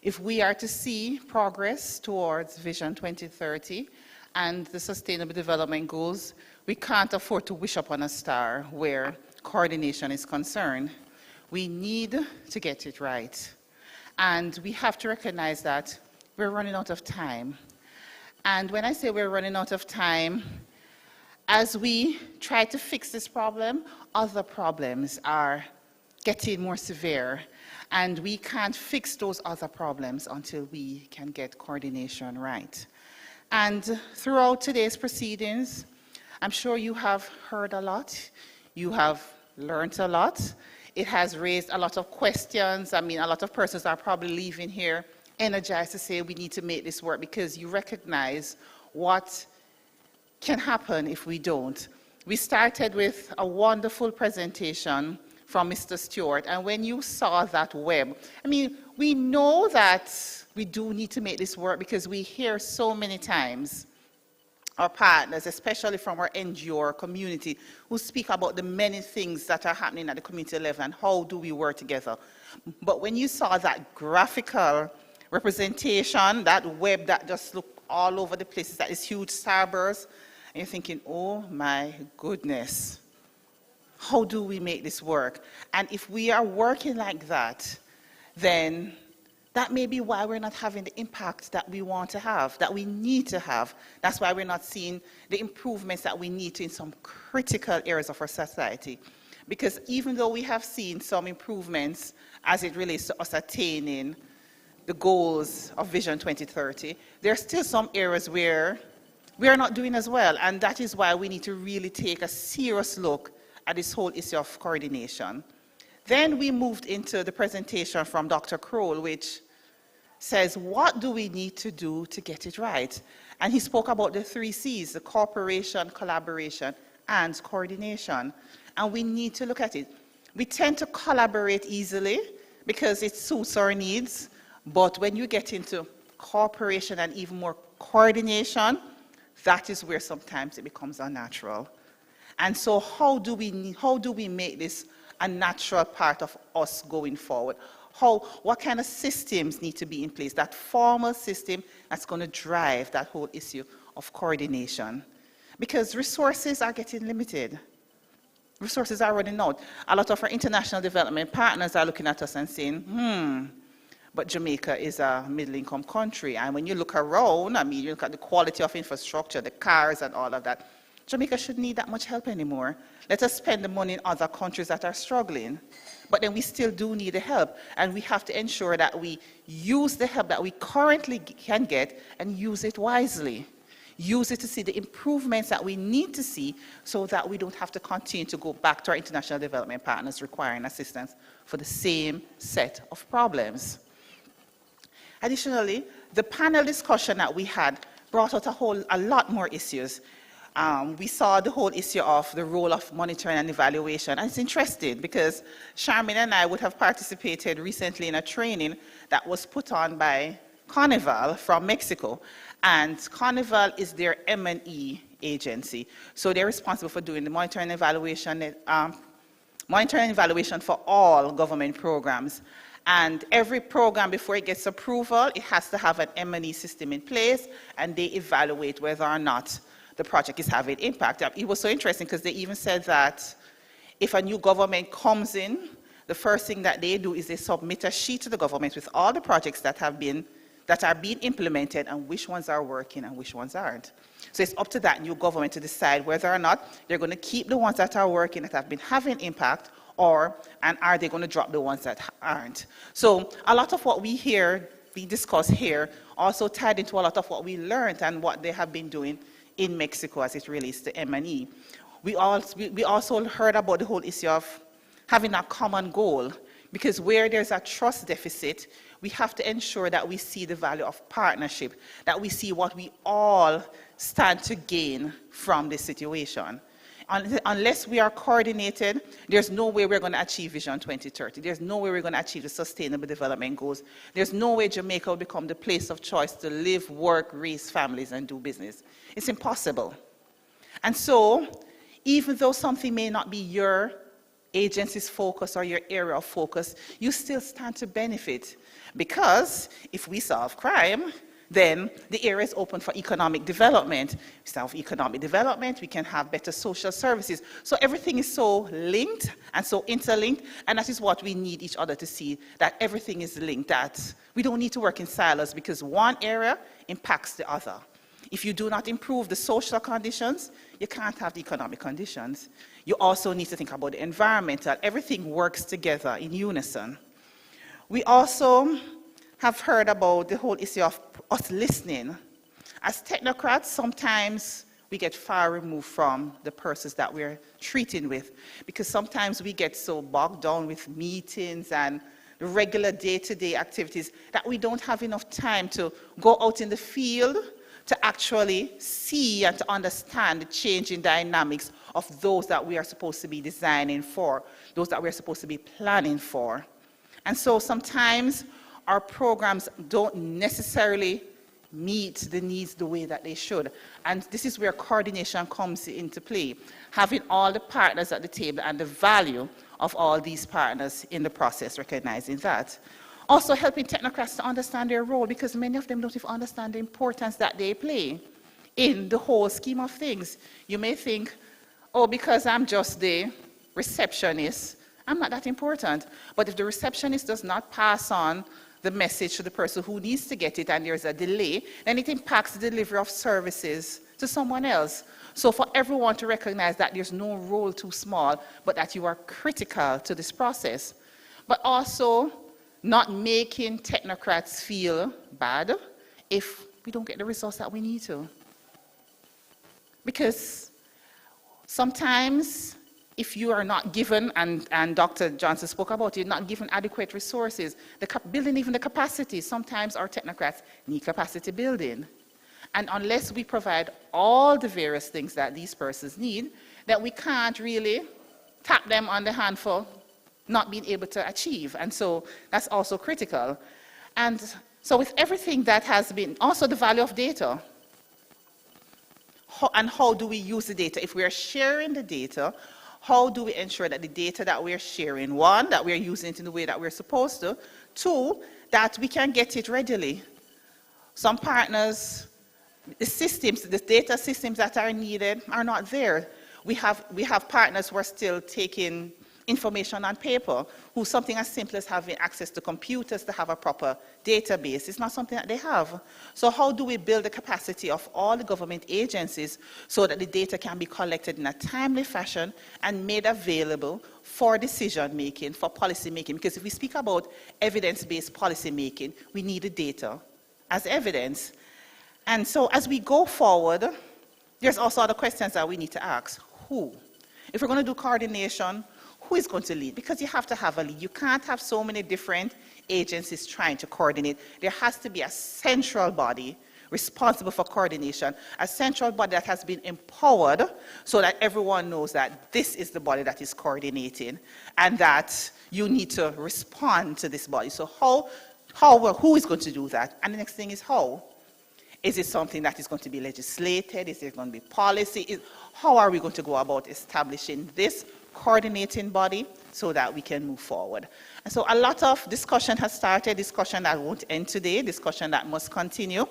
I: if we are to see progress towards Vision 2030 and the Sustainable Development Goals, we can't afford to wish upon a star where coordination is concerned. We need to get it right. And we have to recognize that we're running out of time. And when I say we're running out of time, as we try to fix this problem, other problems are getting more severe. And we can't fix those other problems until we can get coordination right. And throughout today's proceedings, I'm sure you have heard a lot. You have learned a lot. It has raised a lot of questions. I mean, a lot of persons are probably leaving here energized to say we need to make this work because you recognize what can happen if we don't. We started with a wonderful presentation from Mr. Stewart, and when you saw that web, I mean, we know that we do need to make this work because we hear so many times our partners, especially from our NGO community, who speak about the many things that are happening at the community level and how do we work together. But when you saw that graphical representation, that web that just looked all over the place, that is huge starburst, and you're thinking, oh my goodness, how do we make this work? And if we are working like that, then that may be why we're not having the impact that we want to have, that we need to have. That's why we're not seeing the improvements that we need to in some critical areas of our society. Because even though we have seen some improvements as it relates to us attaining the goals of Vision 2030, there are still some areas where we are not doing as well. And that is why we need to really take a serious look at this whole issue of coordination. Then we moved into the presentation from Dr. Kroll, which says, what do we need to do to get it right? And he spoke about the 3 C's, the cooperation, collaboration, and coordination. And we need to look at it. We tend to collaborate easily because it suits our needs, but when you get into cooperation and even more coordination, that is where sometimes it becomes unnatural. And so how do we make this a natural part of us going forward? What kind of systems need to be in place? That formal system that's going to drive that whole issue of coordination. Because resources are getting limited. Resources are running out. A lot of our international development partners are looking at us and saying, but Jamaica is a middle-income country. And when you look around, I mean, you look at the quality of infrastructure, the cars and all of that, Jamaica shouldn't need that much help anymore. Let us spend the money in other countries that are struggling. But then we still do need the help. And we have to ensure that we use the help that we currently can get and use it wisely. Use it to see the improvements that we need to see so that we don't have to continue to go back to our international development partners requiring assistance for the same set of problems. Additionally, the panel discussion that we had brought out a lot more issues. We saw the whole issue of the role of monitoring and evaluation. And it's interesting because Charmaine and I would have participated recently in a training that was put on by Carnival from Mexico. And Carnival is their M&E agency. So they're responsible for doing the monitoring and evaluation for all government programs. And every program, before it gets approval, it has to have an M&E system in place, and they evaluate whether or not the project is having impact. It was so interesting because they even said that if a new government comes in, the first thing that they do is they submit a sheet to the government with all the projects that are being implemented and which ones are working and which ones aren't. So it's up to that new government to decide whether or not they're going to keep the ones that are working, that have been having impact, and are they going to drop the ones that aren't. So a lot of what we discuss here also tied into a lot of what we learned and what they have been doing in Mexico as it relates to M&E. We also heard about the whole issue of having a common goal, because where there's a trust deficit, we have to ensure that we see the value of partnership, that we see what we all stand to gain from this situation. Unless we are coordinated, there's no way we're going to achieve Vision 2030. There's no way we're going to achieve the Sustainable Development Goals. There's no way Jamaica will become the place of choice to live, work, raise families, and do business. It's impossible. And so, even though something may not be your agency's focus or your area of focus, you still stand to benefit. Because if we solve crime, then the area is open for economic development. We solve economic development, we can have better social services. So everything is so linked and so interlinked, and that is what we need each other to see, that everything is linked, that we don't need to work in silos because one area impacts the other. If you do not improve the social conditions, you can't have the economic conditions. You also need to think about the environmental. Everything works together in unison. We also have heard about the whole issue of us listening. As technocrats, sometimes we get far removed from the persons that we're treating with, because sometimes we get so bogged down with meetings and the regular day-to-day activities that we don't have enough time to go out in the field to actually see and to understand the changing dynamics of those that we are supposed to be designing for, those that we're supposed to be planning for. And so sometimes our programs don't necessarily meet the needs the way that they should. And this is where coordination comes into play, having all the partners at the table and the value of all these partners in the process, recognizing that. Also helping technocrats to understand their role, because many of them don't even understand the importance that they play in the whole scheme of things. You may think, oh, because I'm just the receptionist, I'm not that important. But if the receptionist does not pass on the message to the person who needs to get it and there's a delay, then it impacts the delivery of services to someone else. So for everyone to recognize that there's no role too small, but that you are critical to this process. But also not making technocrats feel bad if we don't get the results that we need to. Because sometimes if you are not given, and Dr. Johnson spoke about it, not given adequate resources, building even the capacity, sometimes our technocrats need capacity building. And unless we provide all the various things that these persons need, that we can't really tap them on the hand for not being able to achieve. And so that's also critical. And so with everything that has been, also the value of data, and how do we use the data? If we are sharing the data, how do we ensure that the data that we're sharing, one, that we're using it in the way that we're supposed to, two, that we can get it readily. Some partners, the systems, the data systems that are needed are not there. We have partners who are still taking information on paper, who something as simple as having access to computers to have a proper database is not something that they have. So how do we build the capacity of all the government agencies so that the data can be collected in a timely fashion and made available for decision making, for policy making? Because if we speak about evidence-based policy making, we need the data as evidence. And so as we go forward, there's also other questions that we need to ask. Who? If we're going to do coordination, who is going to lead? Because you have to have a lead. You can't have so many different agencies trying to coordinate. There has to be a central body responsible for coordination, a central body that has been empowered so that everyone knows that this is the body that is coordinating and that you need to respond to this body. So who is going to do that? And the next thing is how. Is it something that is going to be legislated? Is it going to be policy? How are we going to go about establishing this coordinating body so that we can move forward? And so a lot of discussion has started, discussion that won't end today, discussion that must continue.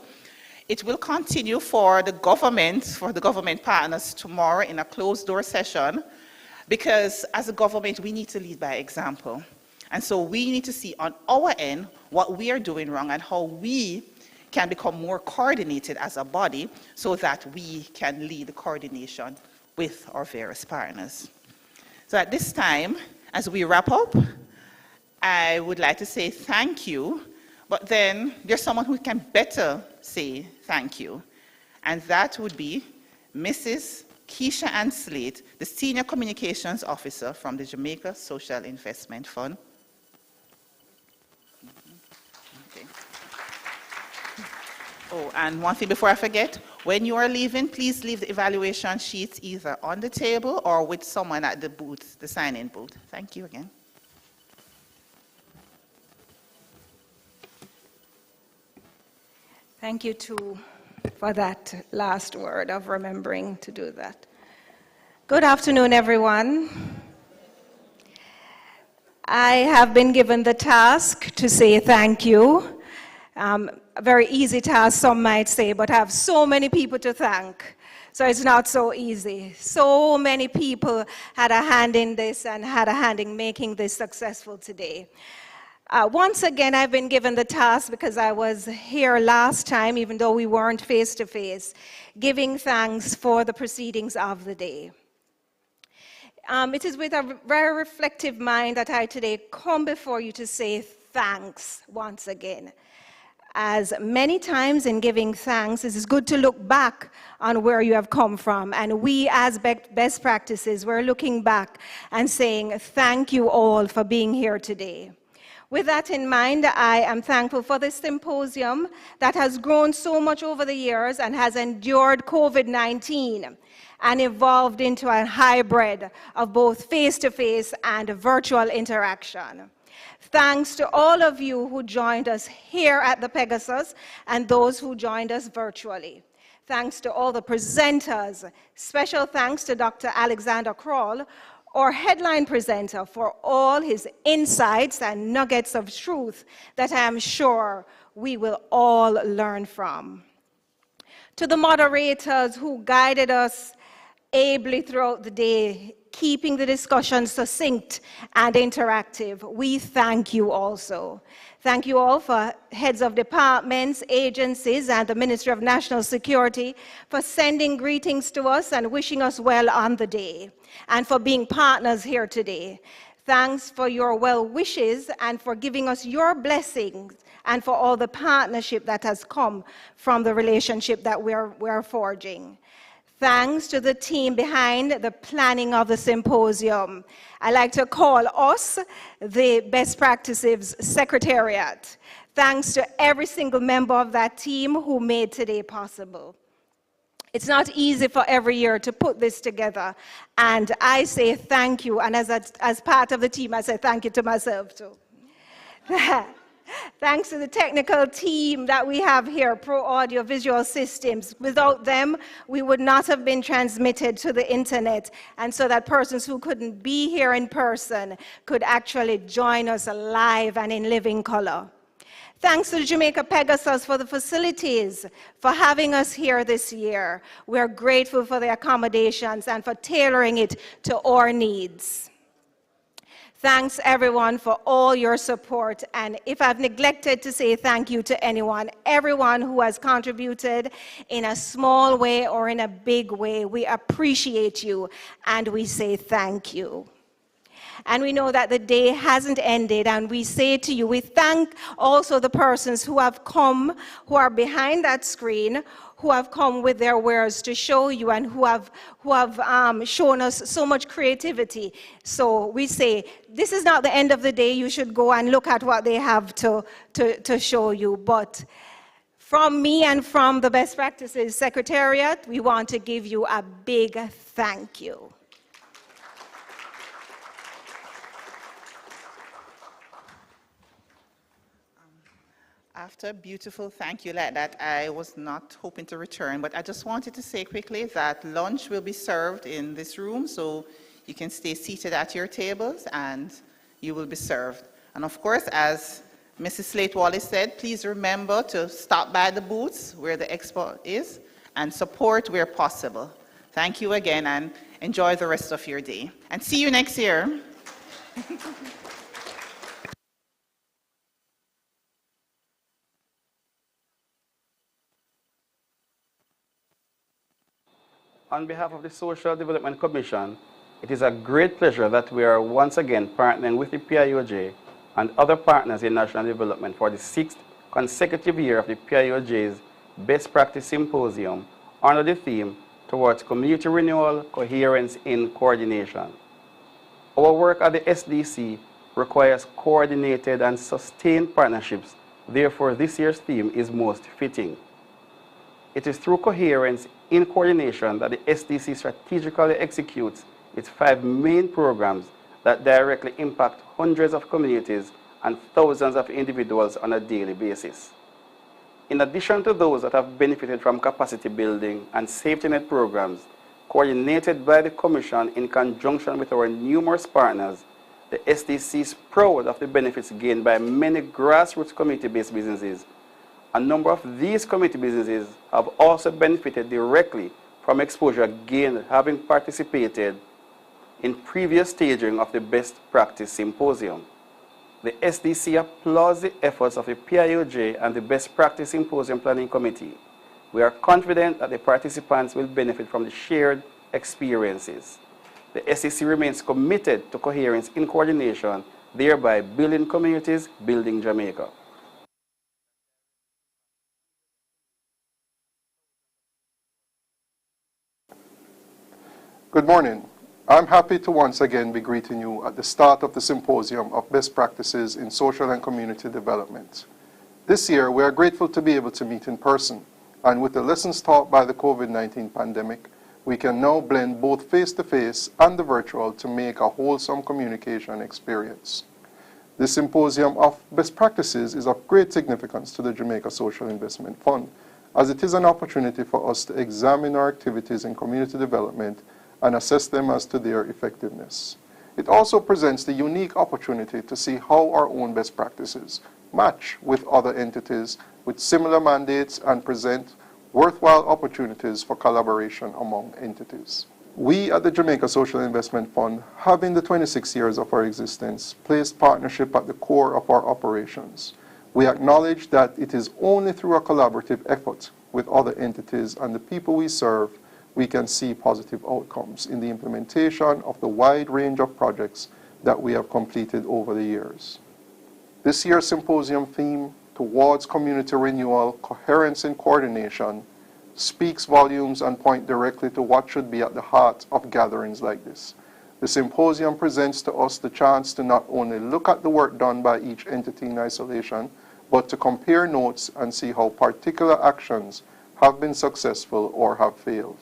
I: It will continue for the government partners tomorrow in a closed door session, because as a government, we need to lead by example. And so we need to see on our end what we are doing wrong and how we can become more coordinated as a body so that we can lead the coordination with our various partners. So at this time, as we wrap up, I would like to say thank you, but then there's someone who can better say thank you, and that would be Mrs. Keisha Ann Slate, the Senior Communications Officer from the Jamaica Social Investment Fund. Oh, and one thing before I forget, when you are leaving, please leave the evaluation sheets either on the table or with someone at the booth, the sign-in booth. Thank you again.
R: Thank you for that last word of remembering to do that. Good afternoon, everyone. I have been given the task to say thank you. A very easy task, some might say, but I have so many people to thank. So it's not so easy. So many people had a hand in this and had a hand in making this successful today. Once again, I've been given the task because I was here last time, even though we weren't face to face, giving thanks for the proceedings of the day. It is with a very reflective mind that I today come before you to say thanks once again. As many times in giving thanks, it is good to look back on where you have come from. And we as best practices, we're looking back and saying thank you all for being here today. With that in mind, I am thankful for this symposium that has grown so much over the years and has endured COVID-19 and evolved into a hybrid of both face-to-face and virtual interaction. Thanks to all of you who joined us here at the Pegasus and those who joined us virtually. Thanks to all the presenters. Special thanks to Dr. Alexander Kroll, our headline presenter, for all his insights and nuggets of truth that I am sure we will all learn from. To the moderators who guided us ably throughout the day, keeping the discussion succinct and interactive, we thank you also. Thank you all for heads of departments, agencies, and the Ministry of National Security for sending greetings to us and wishing us well on the day, and for being partners here today. Thanks for your well wishes and for giving us your blessings and for all the partnership that has come from the relationship that we're forging. Thanks to the team behind the planning of the symposium. I like to call us the Best Practices Secretariat. Thanks to every single member of that team who made today possible. It's not easy for every year to put this together, and I say thank you, and as part of the team, I say thank you to myself too. Thanks to the technical team that we have here, Pro Audio Visual Systems. Without them, we would not have been transmitted to the internet, and so that persons who couldn't be here in person could actually join us live and in living color. Thanks to the Jamaica Pegasus for the facilities, for having us here this year. We're grateful for the accommodations and for tailoring it to our needs. Thanks everyone for all your support, and if I've neglected to say thank you to anyone, everyone who has contributed in a small way or in a big way, we appreciate you and we say thank you. And we know that the day hasn't ended, and we say to you, we thank also the persons who have come, who are behind that screen, who have come with their wares to show you and who have shown us so much creativity. So we say, this is not the end of the day. You should go and look at what they have to show you. But from me and from the Best Practices Secretariat, we want to give you a big thank you.
I: After a beautiful thank you like that, I was not hoping to return, but I just wanted to say quickly that lunch will be served in this room, so you can stay seated at your tables and you will be served. And of course, as Mrs. Slate-Wallace said, please remember to stop by the booths where the expo is and support where possible. Thank you again and enjoy the rest of your day. And see you next year.
G: On behalf of the Social Development Commission, it is a great pleasure that we are once again partnering with the PIOJ and other partners in national development for the 6th consecutive year of the PIOJ's Best Practice Symposium under the theme Towards Community Renewal, Coherence in Coordination. Our work at the SDC requires coordinated and sustained partnerships. Therefore, this year's theme is most fitting. It is through coherence in coordination that the SDC strategically executes its 5 main programs that directly impact hundreds of communities and thousands of individuals on a daily basis. In addition to those that have benefited from capacity building and safety net programs coordinated by the Commission in conjunction with our numerous partners, the SDC is proud of the benefits gained by many grassroots community-based businesses. A number of these community businesses have also benefited directly from exposure gained having participated in previous staging of the Best Practice Symposium. The SDC applauds the efforts of the PIOJ and the Best Practice Symposium Planning Committee. We are confident that the participants will benefit from the shared experiences. The SDC remains committed to coherence in coordination, thereby building communities, building Jamaica.
E: Good morning. I'm happy to once again be greeting you at the start of the Symposium of Best Practices in Social and Community Development. This year, we are grateful to be able to meet in person, and with the lessons taught by the COVID-19 pandemic, we can now blend both face-to-face and the virtual to make a wholesome communication experience. This Symposium of Best Practices is of great significance to the Jamaica Social Investment Fund, as it is an opportunity for us to examine our activities in community development and assess them as to their effectiveness. It also presents the unique opportunity to see how our own best practices match with other entities with similar mandates and present worthwhile opportunities for collaboration among entities. We at the Jamaica Social Investment Fund have in the 26 years of our existence placed partnership at the core of our operations. We acknowledge that it is only through a collaborative effort with other entities and the people we serve we can see positive outcomes in the implementation of the wide range of projects that we have completed over the years. This year's symposium theme, Towards Community Renewal, Coherence in Coordination, speaks volumes and points directly to what should be at the heart of gatherings like this. The symposium presents to us the chance to not only look at the work done by each entity in isolation, but to compare notes and see how particular actions have been successful or have failed.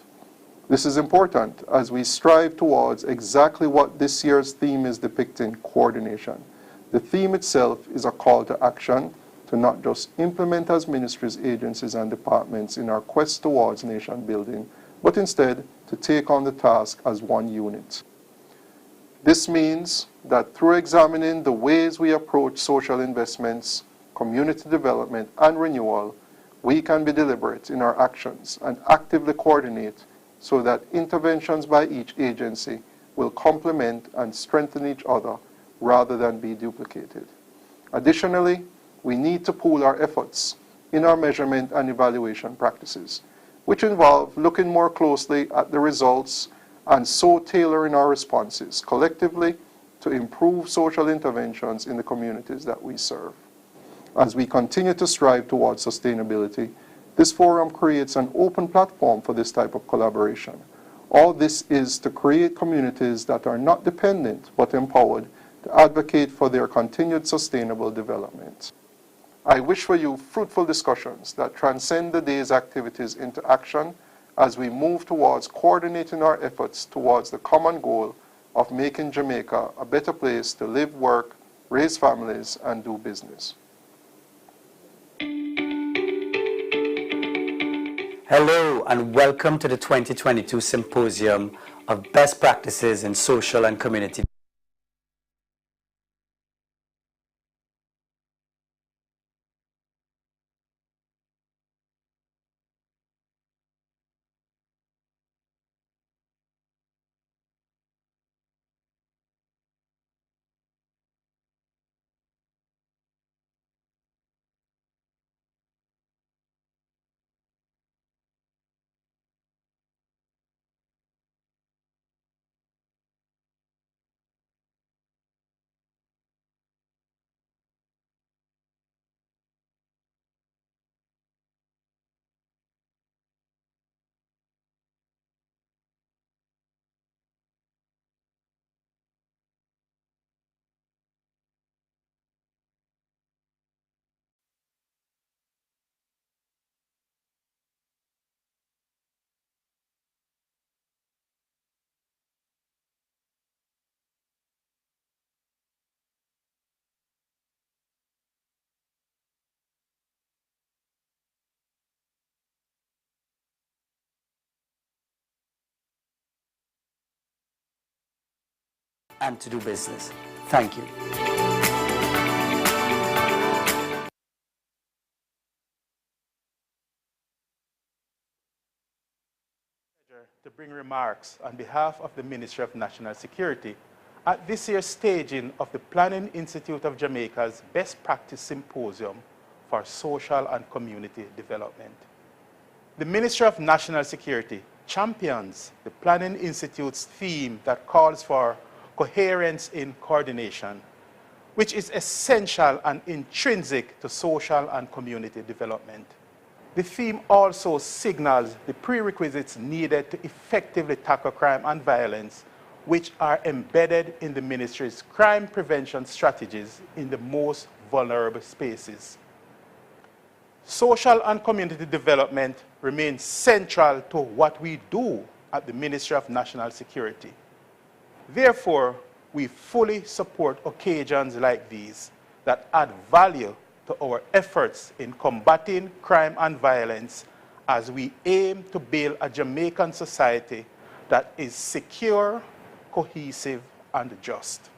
E: This is important as we strive towards exactly what this year's theme is depicting, coordination. The theme itself is a call to action to not just implement as ministries, agencies, and departments in our quest towards nation building, but instead to take on the task as one unit. This means that through examining the ways we approach social investments, community development, and renewal, we can be deliberate in our actions and actively coordinate so that interventions by each agency will complement and strengthen each other rather than be duplicated. Additionally, we need to pool our efforts in our measurement and evaluation practices, which involve looking more closely at the results and so tailoring our responses collectively to improve social interventions in the communities that we serve. As we continue to strive towards sustainability, this forum creates an open platform for this type of collaboration. All this is to create communities that are not dependent but empowered to advocate for their continued sustainable development. I wish for you fruitful discussions that transcend the day's activities into action as we move towards coordinating our efforts towards the common goal of making Jamaica a better place to live, work, raise families, and do business.
H: Hello and welcome to the 2022 Symposium of Best Practices in Social and Community. and to do business. Thank you.
F: To bring remarks on behalf of the Ministry of National Security at this year's staging of the Planning Institute of Jamaica's Best Practice Symposium for Social and Community Development. The Ministry of National Security champions the Planning Institute's theme that calls for coherence in coordination, which is essential and intrinsic to social and community development. The theme also signals the prerequisites needed to effectively tackle crime and violence, which are embedded in the ministry's crime prevention strategies in the most vulnerable spaces. Social and community development remains central to what we do at the Ministry of National Security. Therefore, we fully support occasions like these that add value to our efforts in combating crime and violence as we aim to build a Jamaican society that is secure, cohesive, and just.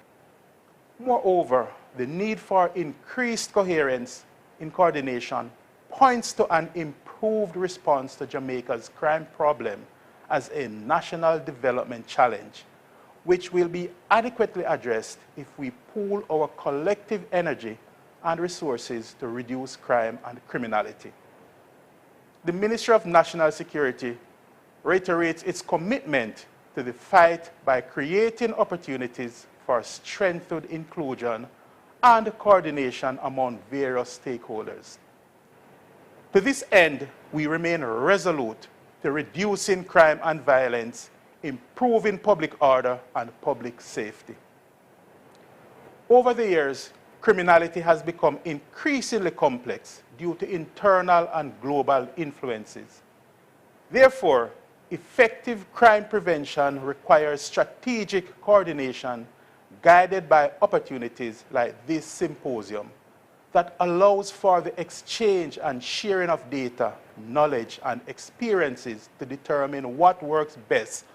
F: Moreover, the need for increased coherence in coordination points to an improved response to Jamaica's crime problem as a national development challenge, which will be adequately addressed if we pool our collective energy and resources to reduce crime and criminality. The Ministry of National Security reiterates its commitment to the fight by creating opportunities for strengthened inclusion and coordination among various stakeholders. To this end, we remain resolute to reducing crime and violence, improving public order and public safety. Over the years, criminality has become increasingly complex due to internal and global influences. Therefore, effective crime prevention requires strategic coordination guided by opportunities like this symposium that allows for the exchange and sharing of data, knowledge, and experiences to determine what works best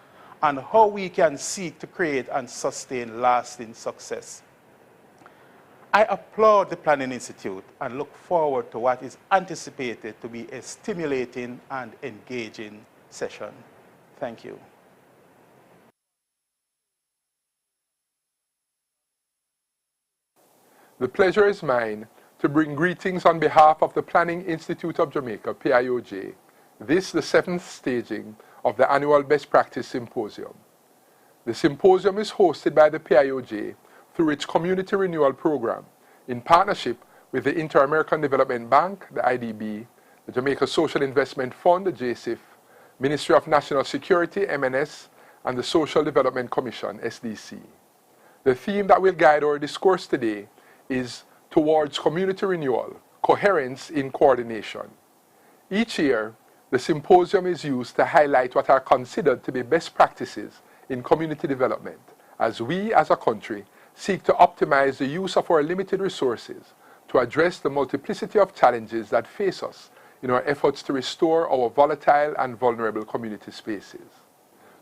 F: and how we can seek to create and sustain lasting success. I applaud the Planning Institute and look forward to what is anticipated to be a stimulating and engaging session. Thank you.
N: The pleasure is mine to bring greetings on behalf of the Planning Institute of Jamaica, PIOJ. This, the 7th staging of the annual Best Practice Symposium. The symposium is hosted by the PIOJ through its Community Renewal program in partnership with the Inter-American Development Bank, the IDB, the Jamaica Social Investment Fund, the JSIF, Ministry of National Security, MNS, and the Social Development Commission, SDC. The theme that will guide our discourse today is Towards Community Renewal, Coherence in Coordination. Each year, the symposium is used to highlight what are considered to be best practices in community development as we as a country seek to optimize the use of our limited resources to address the multiplicity of challenges that face us in our efforts to restore our volatile and vulnerable community spaces.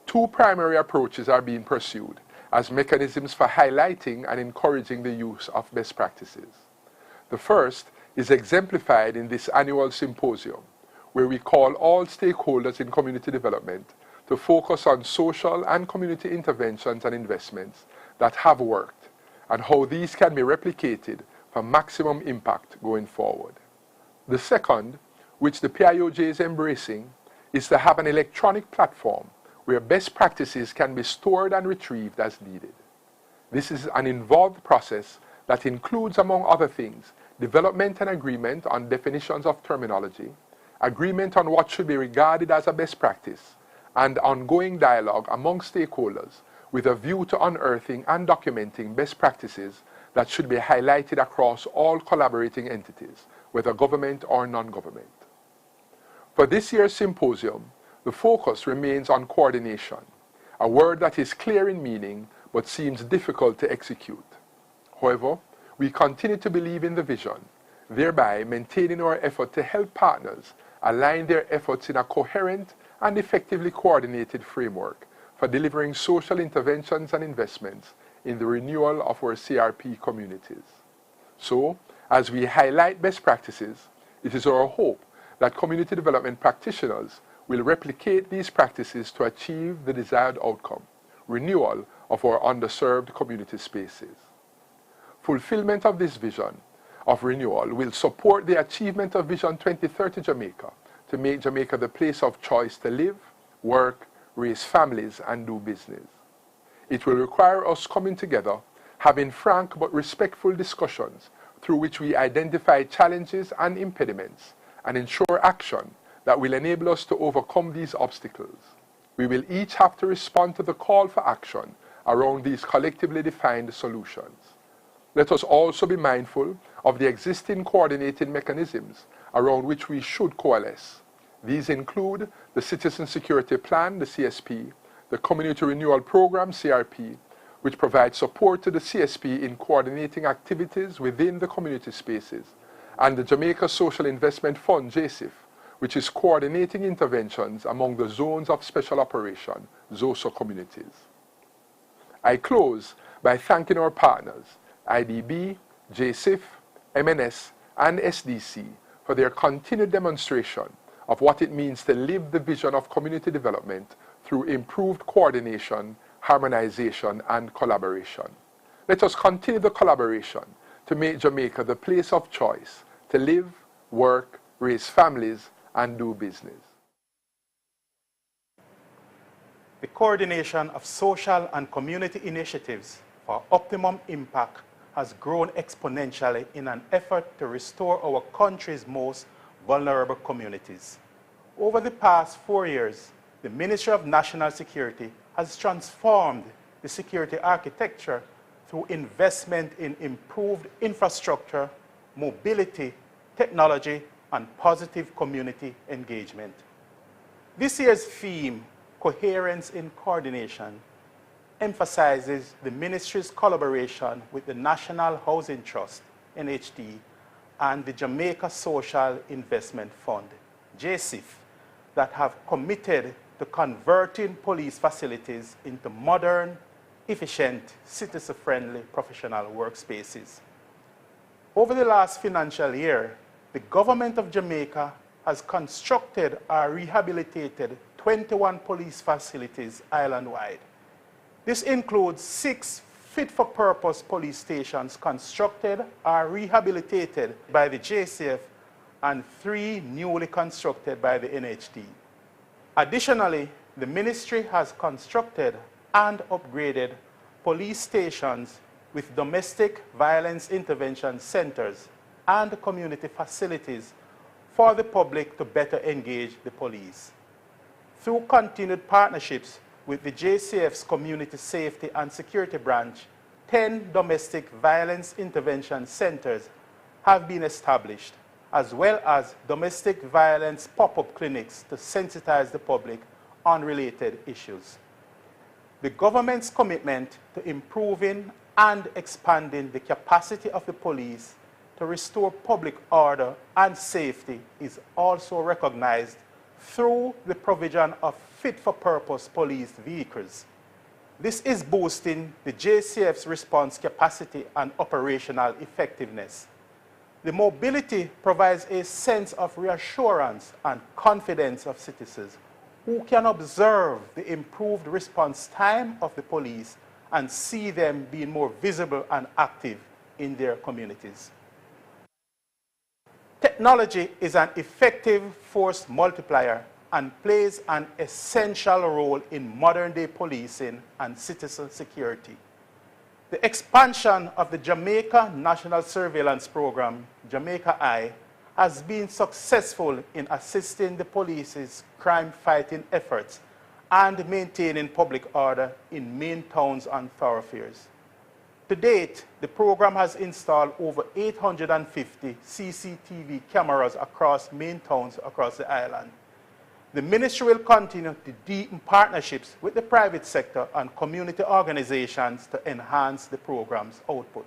N: Two primary approaches are being pursued as mechanisms for highlighting and encouraging the use of best practices. The first is exemplified in this annual symposium, where we call all stakeholders in community development to focus on social and community interventions and investments that have worked and how these can be replicated for maximum impact going forward. The second, which the PIOJ is embracing, is to have an electronic platform where best practices can be stored and retrieved as needed. This is an involved process that includes, among other things, development and agreement on definitions of terminology, agreement on what should be regarded as a best practice, and ongoing dialogue among stakeholders with a view to unearthing and documenting best practices that should be highlighted across all collaborating entities, whether government or non-government. For this year's symposium, the focus remains on coordination, a word that is clear in meaning but seems difficult to execute. However, we continue to believe in the vision, thereby maintaining our effort to help partners align their efforts in a coherent and effectively coordinated framework for delivering social interventions and investments in the renewal of our CRP communities. So, as we highlight best practices, it is our hope that community development practitioners will replicate these practices to achieve the desired outcome, renewal of our underserved community spaces. Fulfillment of this vision of renewal will support the achievement of Vision 2030 Jamaica to make Jamaica the place of choice to live, work, raise families, and do business. It will require us coming together, having frank but respectful discussions through which we identify challenges and impediments and ensure action that will enable us to overcome these obstacles. We will each have to respond to the call for action around these collectively defined solutions. Let us also be mindful of the existing coordinating mechanisms around which we should coalesce. These include the Citizen Security Plan, the CSP, the Community Renewal Program, CRP, which provides support to the CSP in coordinating activities within the community spaces, and the Jamaica Social Investment Fund, JSIF, which is coordinating interventions among the zones of special operation, ZOSO communities. I close by thanking our partners, IDB, JSIF, MNS, and SDC, for their continued demonstration of what it means to live the vision of community development through improved coordination, harmonization, and collaboration. Let us continue the collaboration to make Jamaica the place of choice to live, work, raise families, and do business.
F: The coordination of social and community initiatives for optimum impact has grown exponentially in an effort to restore our country's most vulnerable communities. Over the past 4 years, the Ministry of National Security has transformed the security architecture through investment in improved infrastructure, mobility, technology, and positive community engagement. This year's theme, Coherence in Coordination, emphasizes the ministry's collaboration with the National Housing Trust, NHT, and the Jamaica Social Investment Fund, JSIF, that have committed to converting police facilities into modern, efficient, citizen-friendly professional workspaces. Over the last financial year, the government of Jamaica has constructed or rehabilitated 21 police facilities island-wide. This includes 6 fit-for-purpose police stations constructed or rehabilitated by the JCF and 3 newly constructed by the NHT. Additionally, the ministry has constructed and upgraded police stations with domestic violence intervention centers and community facilities for the public to better engage the police. Through continued partnerships with the JCF's Community Safety and Security Branch, 10 domestic violence intervention centers have been established, as well as domestic violence pop-up clinics to sensitize the public on related issues. The government's commitment to improving and expanding the capacity of the police to restore public order and safety is also recognized through the provision of fit-for-purpose police vehicles. This is boosting the JCF's response capacity and operational effectiveness. The mobility provides a sense of reassurance and confidence of citizens who can observe the improved response time of the police and see them being more visible and active in their communities. Technology is an effective force multiplier and plays an essential role in modern-day policing and citizen security. The expansion of the Jamaica National Surveillance Program, Jamaica Eye, has been successful in assisting the police's crime-fighting efforts and maintaining public order in main towns and thoroughfares. To date, the program has installed over 850 CCTV cameras across main towns across the island. The ministry will continue to deepen partnerships with the private sector and community organizations to enhance the program's output.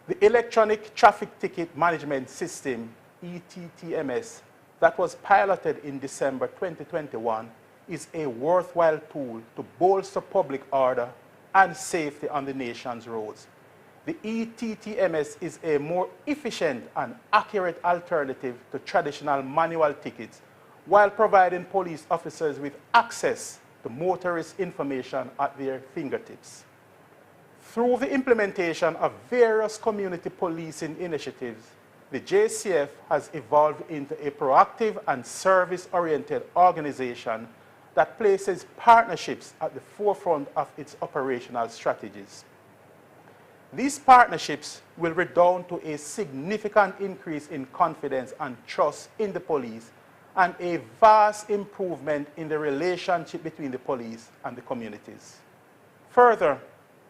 F: The Electronic Traffic Ticket Management System, ETTMS, that was piloted in December 2021 is a worthwhile tool to bolster public order, and safety on the nation's roads. The ETTMS is a more efficient and accurate alternative to traditional manual tickets while providing police officers with access to motorist information at their fingertips. Through the implementation of various community policing initiatives, the JCF has evolved into a proactive and service-oriented organization that places partnerships at the forefront of its operational strategies. These partnerships will redound to a significant increase in confidence and trust in the police and a vast improvement in the relationship between the police and the communities. Further,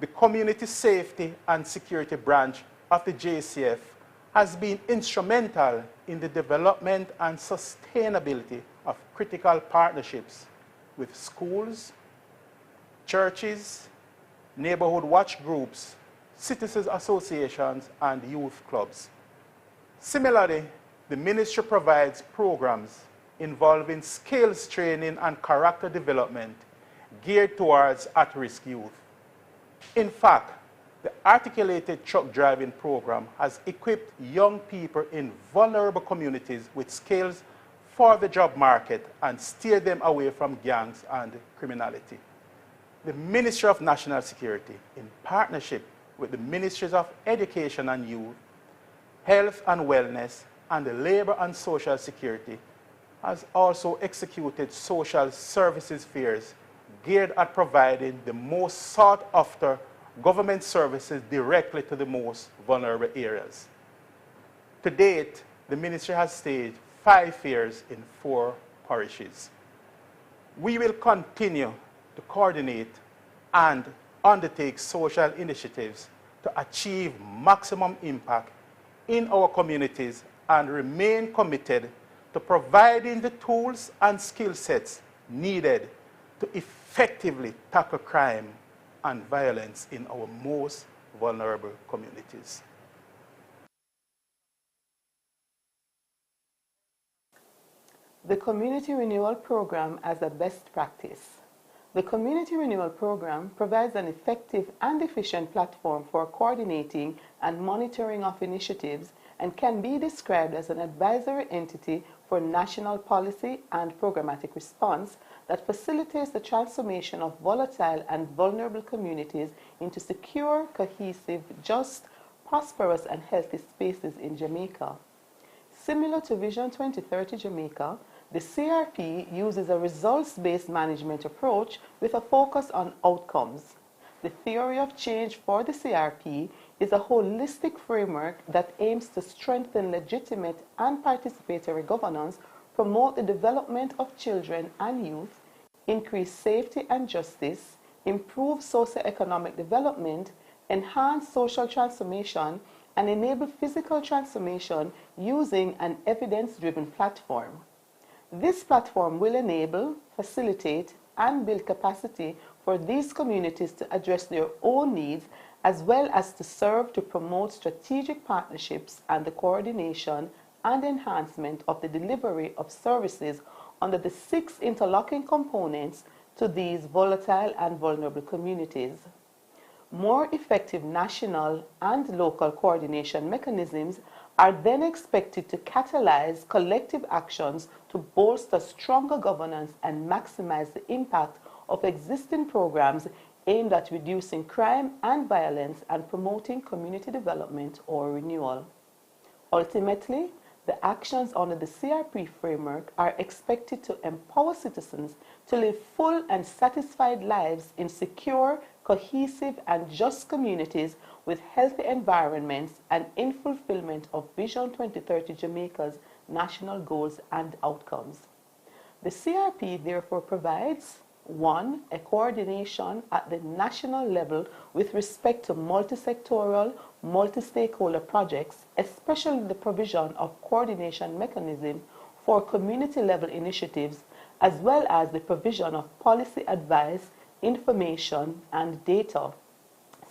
F: the Community Safety and Security Branch of the JCF has been instrumental in the development and sustainability of critical partnerships with schools, churches, neighborhood watch groups, citizens associations, and youth clubs. Similarly, the ministry provides programs involving skills training and character development geared towards at-risk youth. In fact, the Articulated Truck Driving Program has equipped young people in vulnerable communities with skills for the job market and steered them away from gangs and criminality. The Ministry of National Security, in partnership with the Ministries of Education and Youth, Health and Wellness, and the Labor and Social Security, has also executed social services fairs geared at providing the most sought-after government services directly to the most vulnerable areas. To date, the ministry has staged 5 fairs in 4 parishes. We will continue to coordinate and undertake social initiatives to achieve maximum impact in our communities and remain committed to providing the tools and skill sets needed to effectively tackle crime and violence in our most vulnerable communities.
A: The Community Renewal Program as a best practice. The Community Renewal Program provides an effective and efficient platform for coordinating and monitoring of initiatives and can be described as an advisory entity for national policy and programmatic response that facilitates the transformation of volatile and vulnerable communities into secure, cohesive, just, prosperous, and healthy spaces in Jamaica. Similar to Vision 2030 Jamaica, the CRP uses a results-based management approach with a focus on outcomes. The theory of change for the CRP is a holistic framework that aims to strengthen legitimate and participatory governance, promote the development of children and youth, increase safety and justice, improve socio-economic development, enhance social transformation, and enable physical transformation using an evidence-driven platform. This platform will enable, facilitate, and build capacity for these communities to address their own needs, as well as to serve to promote strategic partnerships and the coordination and enhancement of the delivery of services under the 6 interlocking components to these volatile and vulnerable communities. More effective national and local coordination mechanisms are then expected to catalyze collective actions to bolster stronger governance and maximize the impact of existing programs aimed at reducing crime and violence and promoting community development or renewal. Ultimately, the actions under the CRP framework are expected to empower citizens to live full and satisfied lives in secure, cohesive, and just communities with healthy environments and in fulfillment of Vision 2030 Jamaica's national goals and outcomes. The CRP therefore provides 1. A coordination at the national level with respect to multi-sectoral, multi-stakeholder projects, especially the provision of coordination mechanism for community-level initiatives, as well as the provision of policy advice, information, and data.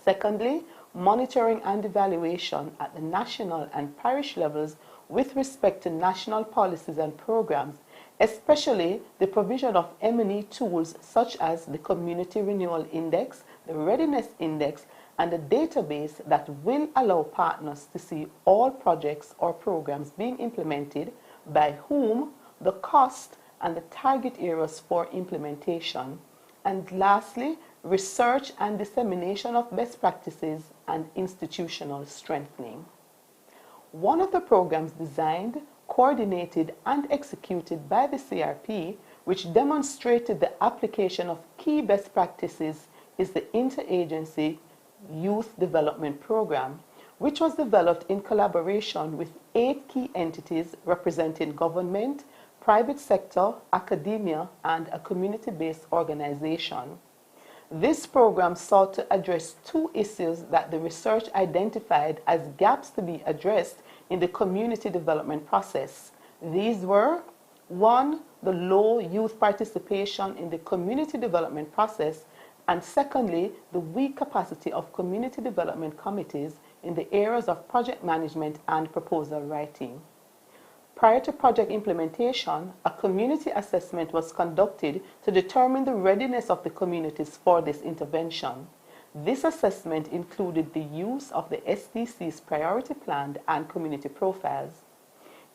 A: Secondly, monitoring and evaluation at the national and parish levels with respect to national policies and programs, especially the provision of M&E tools such as the Community Renewal Index, the Readiness Index, and a database that will allow partners to see all projects or programs being implemented, by whom, the cost, and the target areas for implementation. And lastly, research and dissemination of best practices and institutional strengthening. One of the programs designed, coordinated, and executed by the CRP, which demonstrated the application of key best practices, is the Interagency Youth Development Program, which was developed in collaboration with 8 key entities representing government, private sector, academia, and a community-based organization. This program sought to address 2 issues that the research identified as gaps to be addressed in the community development process. These were, 1, the low youth participation in the community development process, and secondly, the weak capacity of community development committees in the areas of project management and proposal writing. Prior to project implementation, a community assessment was conducted to determine the readiness of the communities for this intervention. This assessment included the use of the SDC's priority plan and community profiles.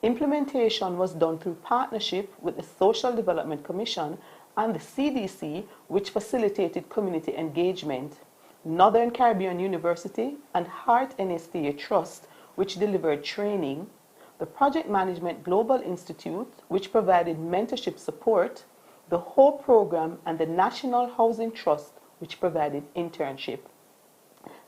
A: Implementation was done through partnership with the Social Development Commission and the CDC, which facilitated community engagement, Northern Caribbean University, and Heart NSTA Trust, which delivered training, the Project Management Global Institute, which provided mentorship support, the HOPE program, and the National Housing Trust, which provided internship.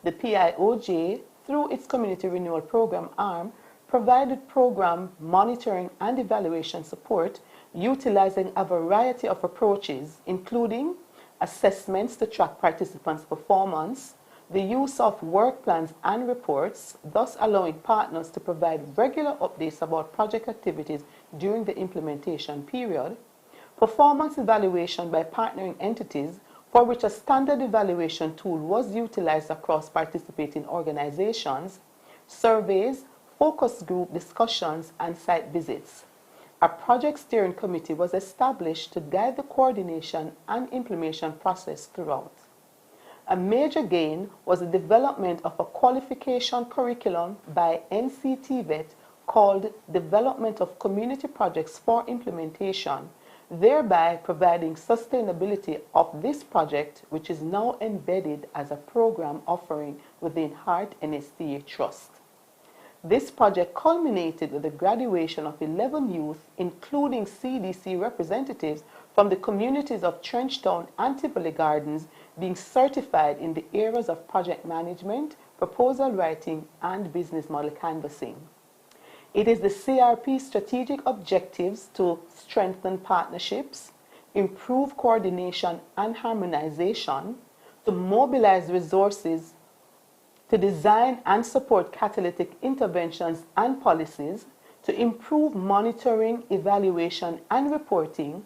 A: The PIOJ, through its Community Renewal Program arm, provided program monitoring and evaluation support, utilizing a variety of approaches, including assessments to track participants' performance, the use of work plans and reports, thus allowing partners to provide regular updates about project activities during the implementation period, performance evaluation by partnering entities, for which a standard evaluation tool was utilized across participating organizations, surveys, focus group discussions, and site visits. A project steering committee was established to guide the coordination and implementation process throughout. A major gain was the development of a qualification curriculum by NCTVET called Development of Community Projects for Implementation, thereby providing sustainability of this project, which is now embedded as a program offering within Heart NSTA Trust. This project culminated with the graduation of 11 youth, including CDC representatives from the communities of Trenchtown and Tivoli Gardens, being certified in the areas of project management, proposal writing, and business model canvassing. It is the CRP's strategic objectives to strengthen partnerships, improve coordination and harmonization, to mobilize resources, to design and support catalytic interventions and policies, to improve monitoring, evaluation, and reporting,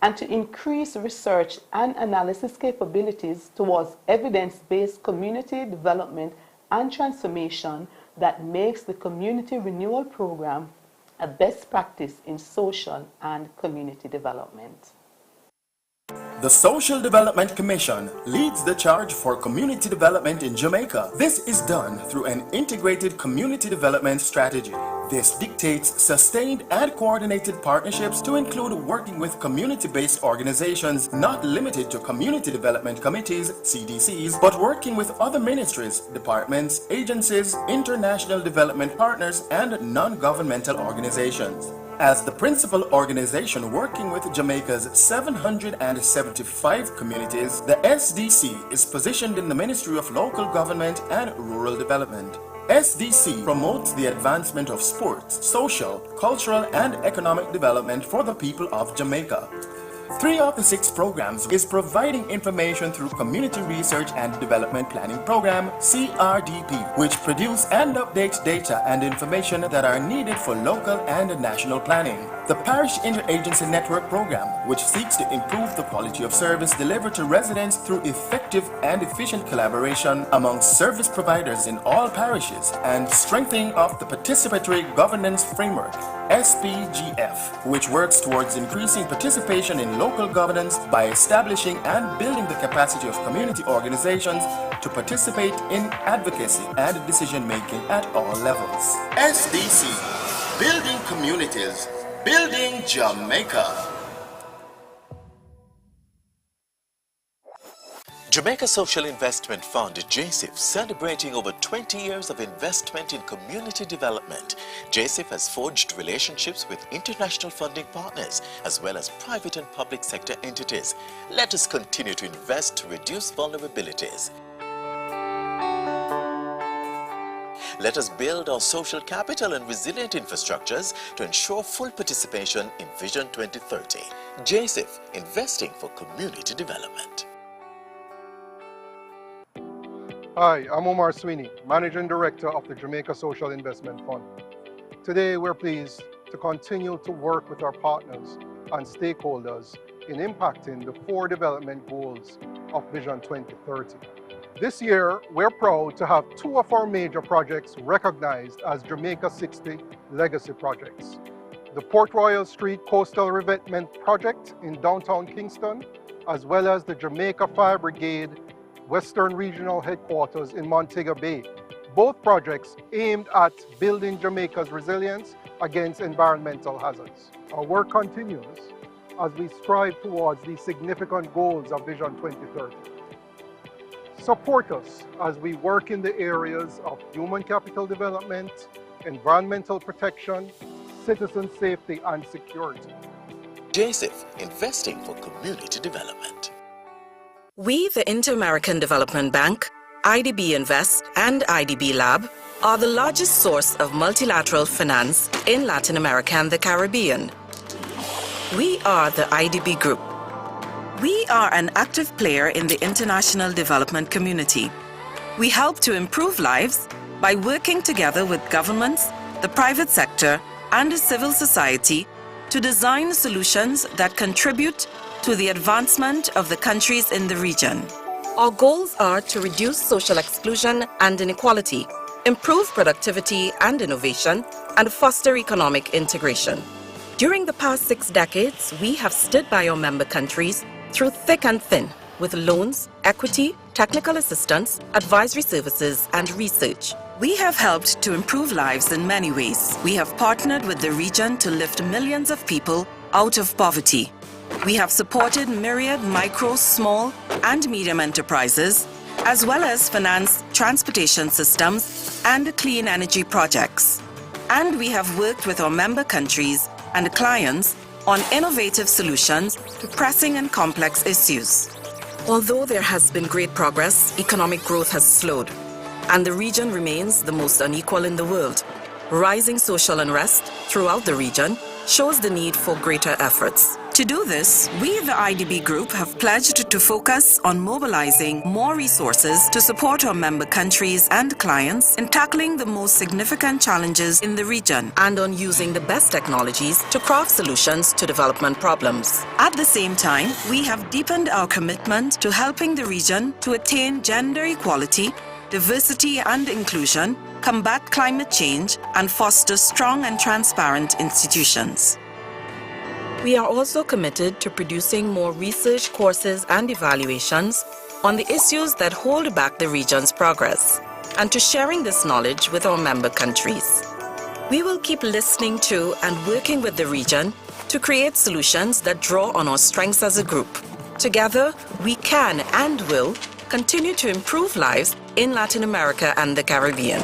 A: and to increase research and analysis capabilities towards evidence-based community development and transformation that makes the Community Renewal Program a best practice in social and community development.
B: The Social Development Commission leads the charge for community development in Jamaica. This is done through an integrated community development strategy. This dictates sustained and coordinated partnerships to include working with community-based organizations, not limited to community development committees, CDCs, but working with other ministries, departments, agencies, international development partners, and non-governmental organizations. As the principal organization working with Jamaica's 775 communities, the SDC is positioned in the Ministry of Local Government and Rural Development. SDC promotes the advancement of sports, social, cultural, and economic development for the people of Jamaica. 3 of the 6 programs is providing information through Community Research and Development Planning Program, CRDP, which produce and updates data and information that are needed for local and national planning. The Parish Interagency Network Program, which seeks to improve the quality of service delivered to residents through effective and efficient collaboration among service providers in all parishes and strengthening of the participatory governance framework. SPGF, which works towards increasing participation in local governance by establishing and building the capacity of community organizations to participate in advocacy and decision-making at all levels. SDC, building communities, building Jamaica.
D: Jamaica Social Investment Fund, JSIF, celebrating over 20 years of investment in community development. JSIF has forged relationships with international funding partners as well as private and public sector entities. Let us continue to invest to reduce vulnerabilities. Let us build our social capital and resilient infrastructures to ensure full participation in Vision 2030. JSIF, investing for community development.
E: Hi, I'm Omar Sweeney, Managing Director of the Jamaica Social Investment Fund. Today, we're pleased to continue to work with our partners and stakeholders in impacting the 4 development goals of Vision 2030. This year, we're proud to have 2 of our major projects recognized as Jamaica 60 Legacy Projects. The Port Royal Street Coastal Revetment Project in downtown Kingston, as well as the Jamaica Fire Brigade Western Regional Headquarters in Montego Bay. Both projects aimed at building Jamaica's resilience against environmental hazards. Our work continues as we strive towards the significant goals of Vision 2030. Support us as we work in the areas of human capital development, environmental protection, citizen safety and security.
D: JSIF, investing for community development.
S: We, the Inter-American Development Bank, IDB Invest, and IDB Lab, are the largest source of multilateral finance in Latin America and the Caribbean. We are the IDB Group. We are an active player in the international development community. We help to improve lives by working together with governments, the private sector, and civil society to design solutions that contribute to the advancement of the countries in the region. Our goals are to reduce social exclusion and inequality, improve productivity and innovation, and foster economic integration. During the past 6 decades, we have stood by our member countries through thick and thin with loans, equity, technical assistance, advisory services, and research. We have helped to improve lives in many ways. We have partnered with the region to lift millions of people out of poverty. We have supported myriad micro, small, and medium enterprises, as well as financed transportation systems and clean energy projects. And we have worked with our member countries and clients on innovative solutions to pressing and complex issues. Although there has been great progress, economic growth has slowed, and the region remains the most unequal in the world. Rising social unrest throughout the region shows the need for greater efforts. To do this, we, the IDB Group, have pledged to focus on mobilizing more resources to support our member countries and clients in tackling the most significant challenges in the region and on using the best technologies to craft solutions to development problems. At the same time, we have deepened our commitment to helping the region to attain gender equality, diversity and inclusion, combat climate change, and foster strong and transparent institutions. We are also committed to producing more research courses and evaluations on the issues that hold back the region's progress, and to sharing this knowledge with our member countries. We will keep listening to and working with the region to create solutions that draw on our strengths as a group. Together, we can and will continue to improve lives in Latin America and the Caribbean.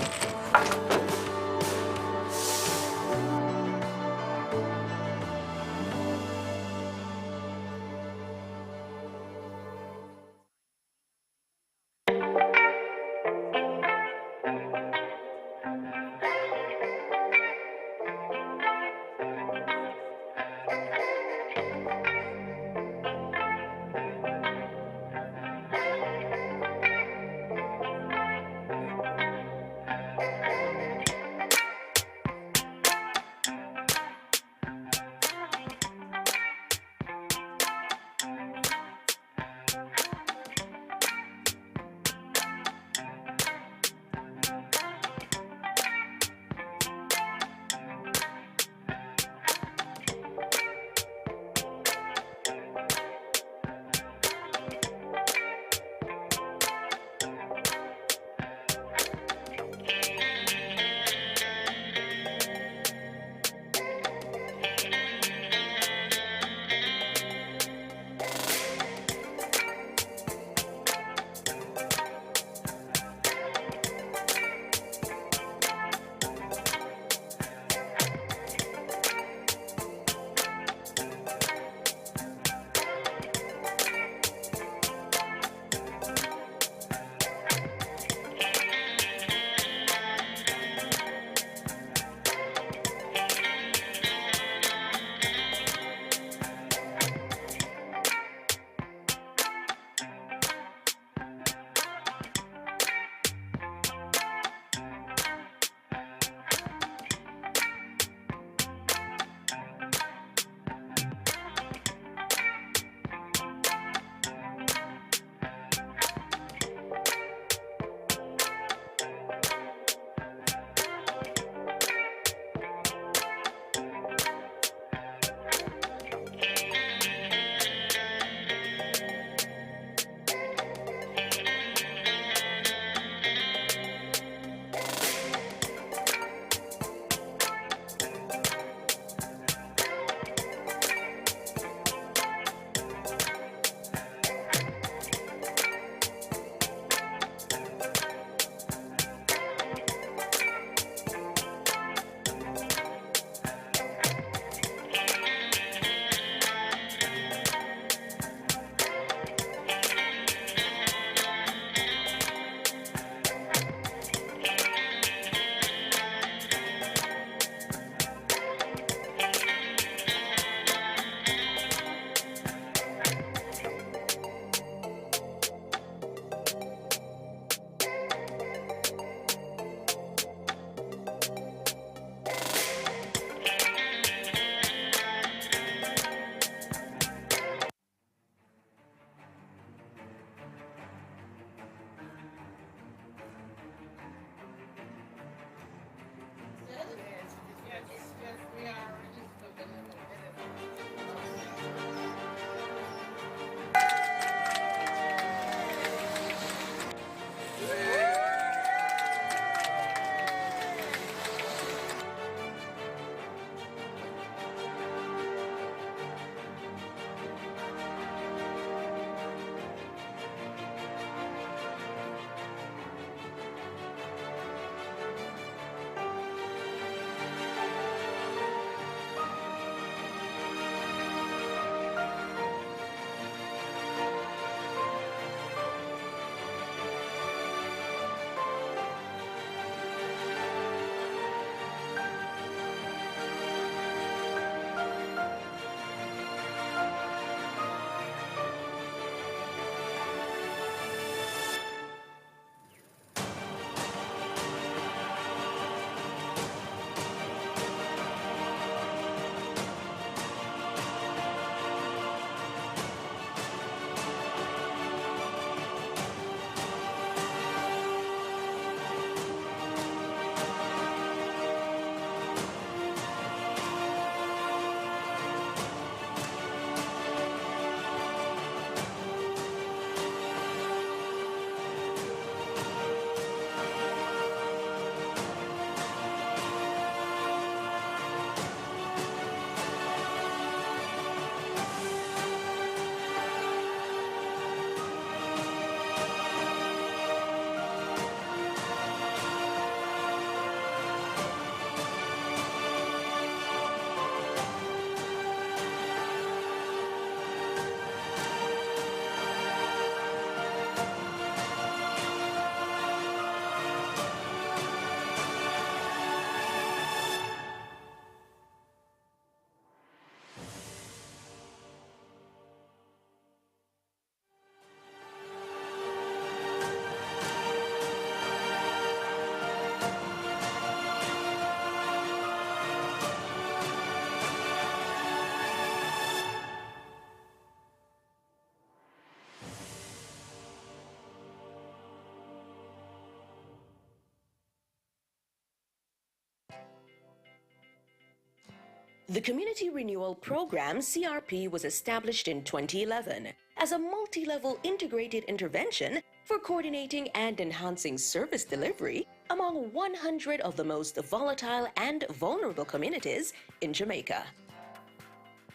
M: The Community Renewal Program, CRP, was established in 2011 as a multi-level integrated intervention for coordinating and enhancing service delivery among 100 of the most volatile and vulnerable communities in Jamaica.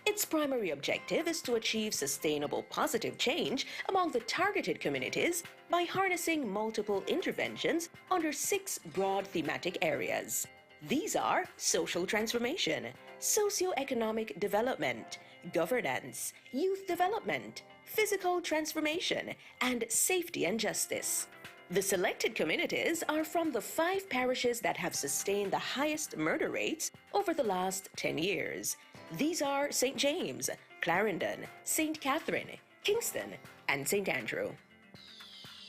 M: Its primary objective is to achieve sustainable positive change among the targeted communities by harnessing multiple interventions under 6 broad thematic areas. These are social transformation, socio-economic development, governance, youth development, physical transformation, and safety and justice. The selected communities are from the 5 parishes that have sustained the highest murder rates over the last 10 years. These are St. James, Clarendon, St. Catherine, Kingston, and St. Andrew.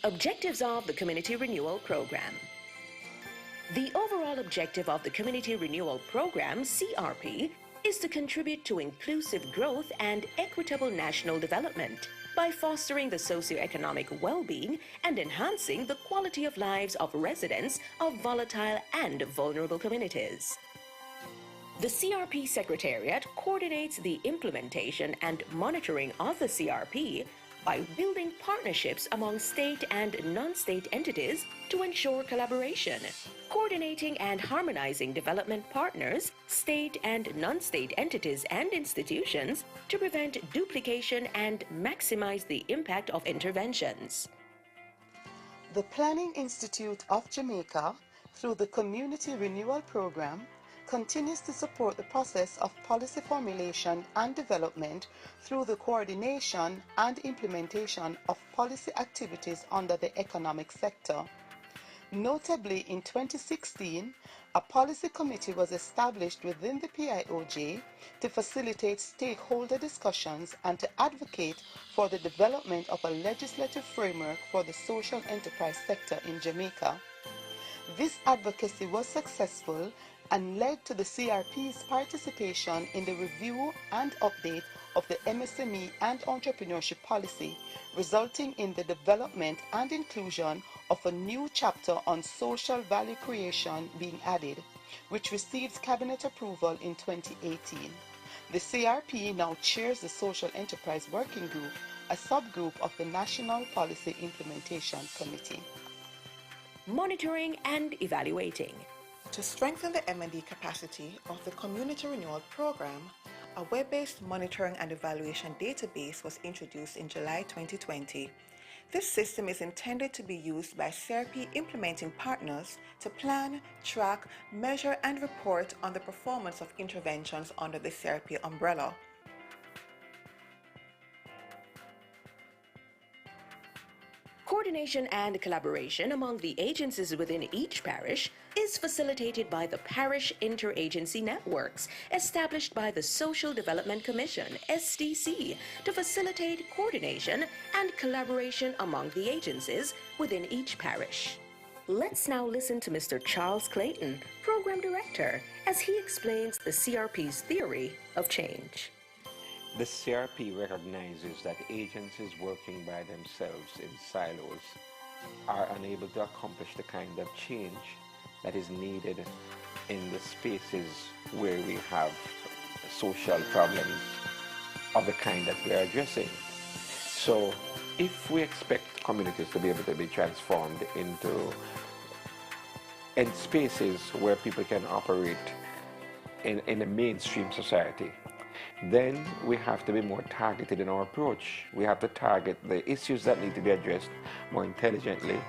M: Objectives of the Community Renewal Program. The overall objective of the Community Renewal Program, CRP, is to contribute to inclusive growth and equitable national development by fostering the socio-economic well-being and enhancing the quality of lives of residents of volatile and vulnerable communities. The CRP Secretariat coordinates the implementation and monitoring of the CRP by building partnerships among state and non-state entities to ensure collaboration, coordinating and harmonizing development partners, state and non-state entities and institutions to prevent duplication and maximize the impact of interventions.
A: The Planning Institute of Jamaica, through the Community Renewal Program, continues to support the process of policy formulation and development through the coordination and implementation of policy activities under the economic sector. Notably, in 2016, a policy committee was established within the PIOJ to facilitate stakeholder discussions and to advocate for the development of a legislative framework for the social enterprise sector in Jamaica. This advocacy was successful and led to the CRP's participation in the review and update of the MSME and entrepreneurship policy, resulting in the development and inclusion of a new chapter on social value creation being added, which received cabinet approval in 2018. The CRP now chairs the Social Enterprise Working Group, a subgroup of the National Policy Implementation Committee.
M: Monitoring and evaluating.
U: To strengthen the M&E capacity of the Community Renewal Program, a web-based monitoring and evaluation database was introduced in July 2020. This system is intended to be used by CRP implementing partners to plan, track, measure, and report on the performance of interventions under the CRP umbrella.
M: Coordination and collaboration among the agencies within each parish is facilitated by the Parish Interagency Networks established by the Social Development Commission, SDC, to facilitate coordination and collaboration among the agencies within each parish. Let's now listen to Mr. Charles Clayton, Program Director, as he explains the CRP's theory of change.
W: The CRP recognizes that agencies working by themselves in silos are unable to accomplish the kind of change that is needed in the spaces where we have social problems of the kind that we are addressing. So if we expect communities to be able to be transformed into spaces where people can operate in a mainstream society, then we have to be more targeted in our approach. We have to target the issues that need to be addressed more intelligently,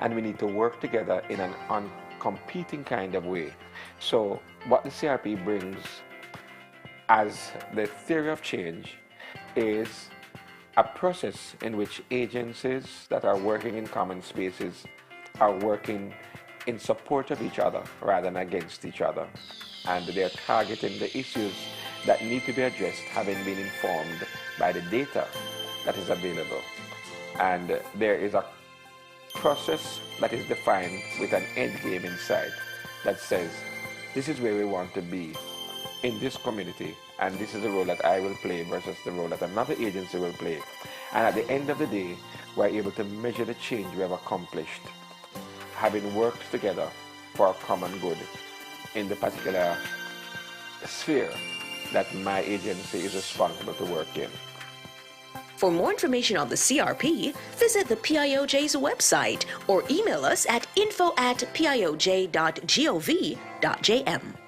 W: and we need to work together in an uncompeting kind of way. So what the CRP brings as the theory of change is a process in which agencies that are working in common spaces are working in support of each other rather than against each other. And they're targeting the issues that need to be addressed, having been informed by the data that is available. And there is a process that is defined with an end game in sight that says, this is where we want to be in this community, and this is the role that I will play versus the role that another agency will play. And at the end of the day, we're able to measure the change we have accomplished, having worked together for a common good in the particular sphere that my agency is responsible to work in.
M: For more information on the CRP, visit the PIOJ's website or email us at info@pioj.gov.jm.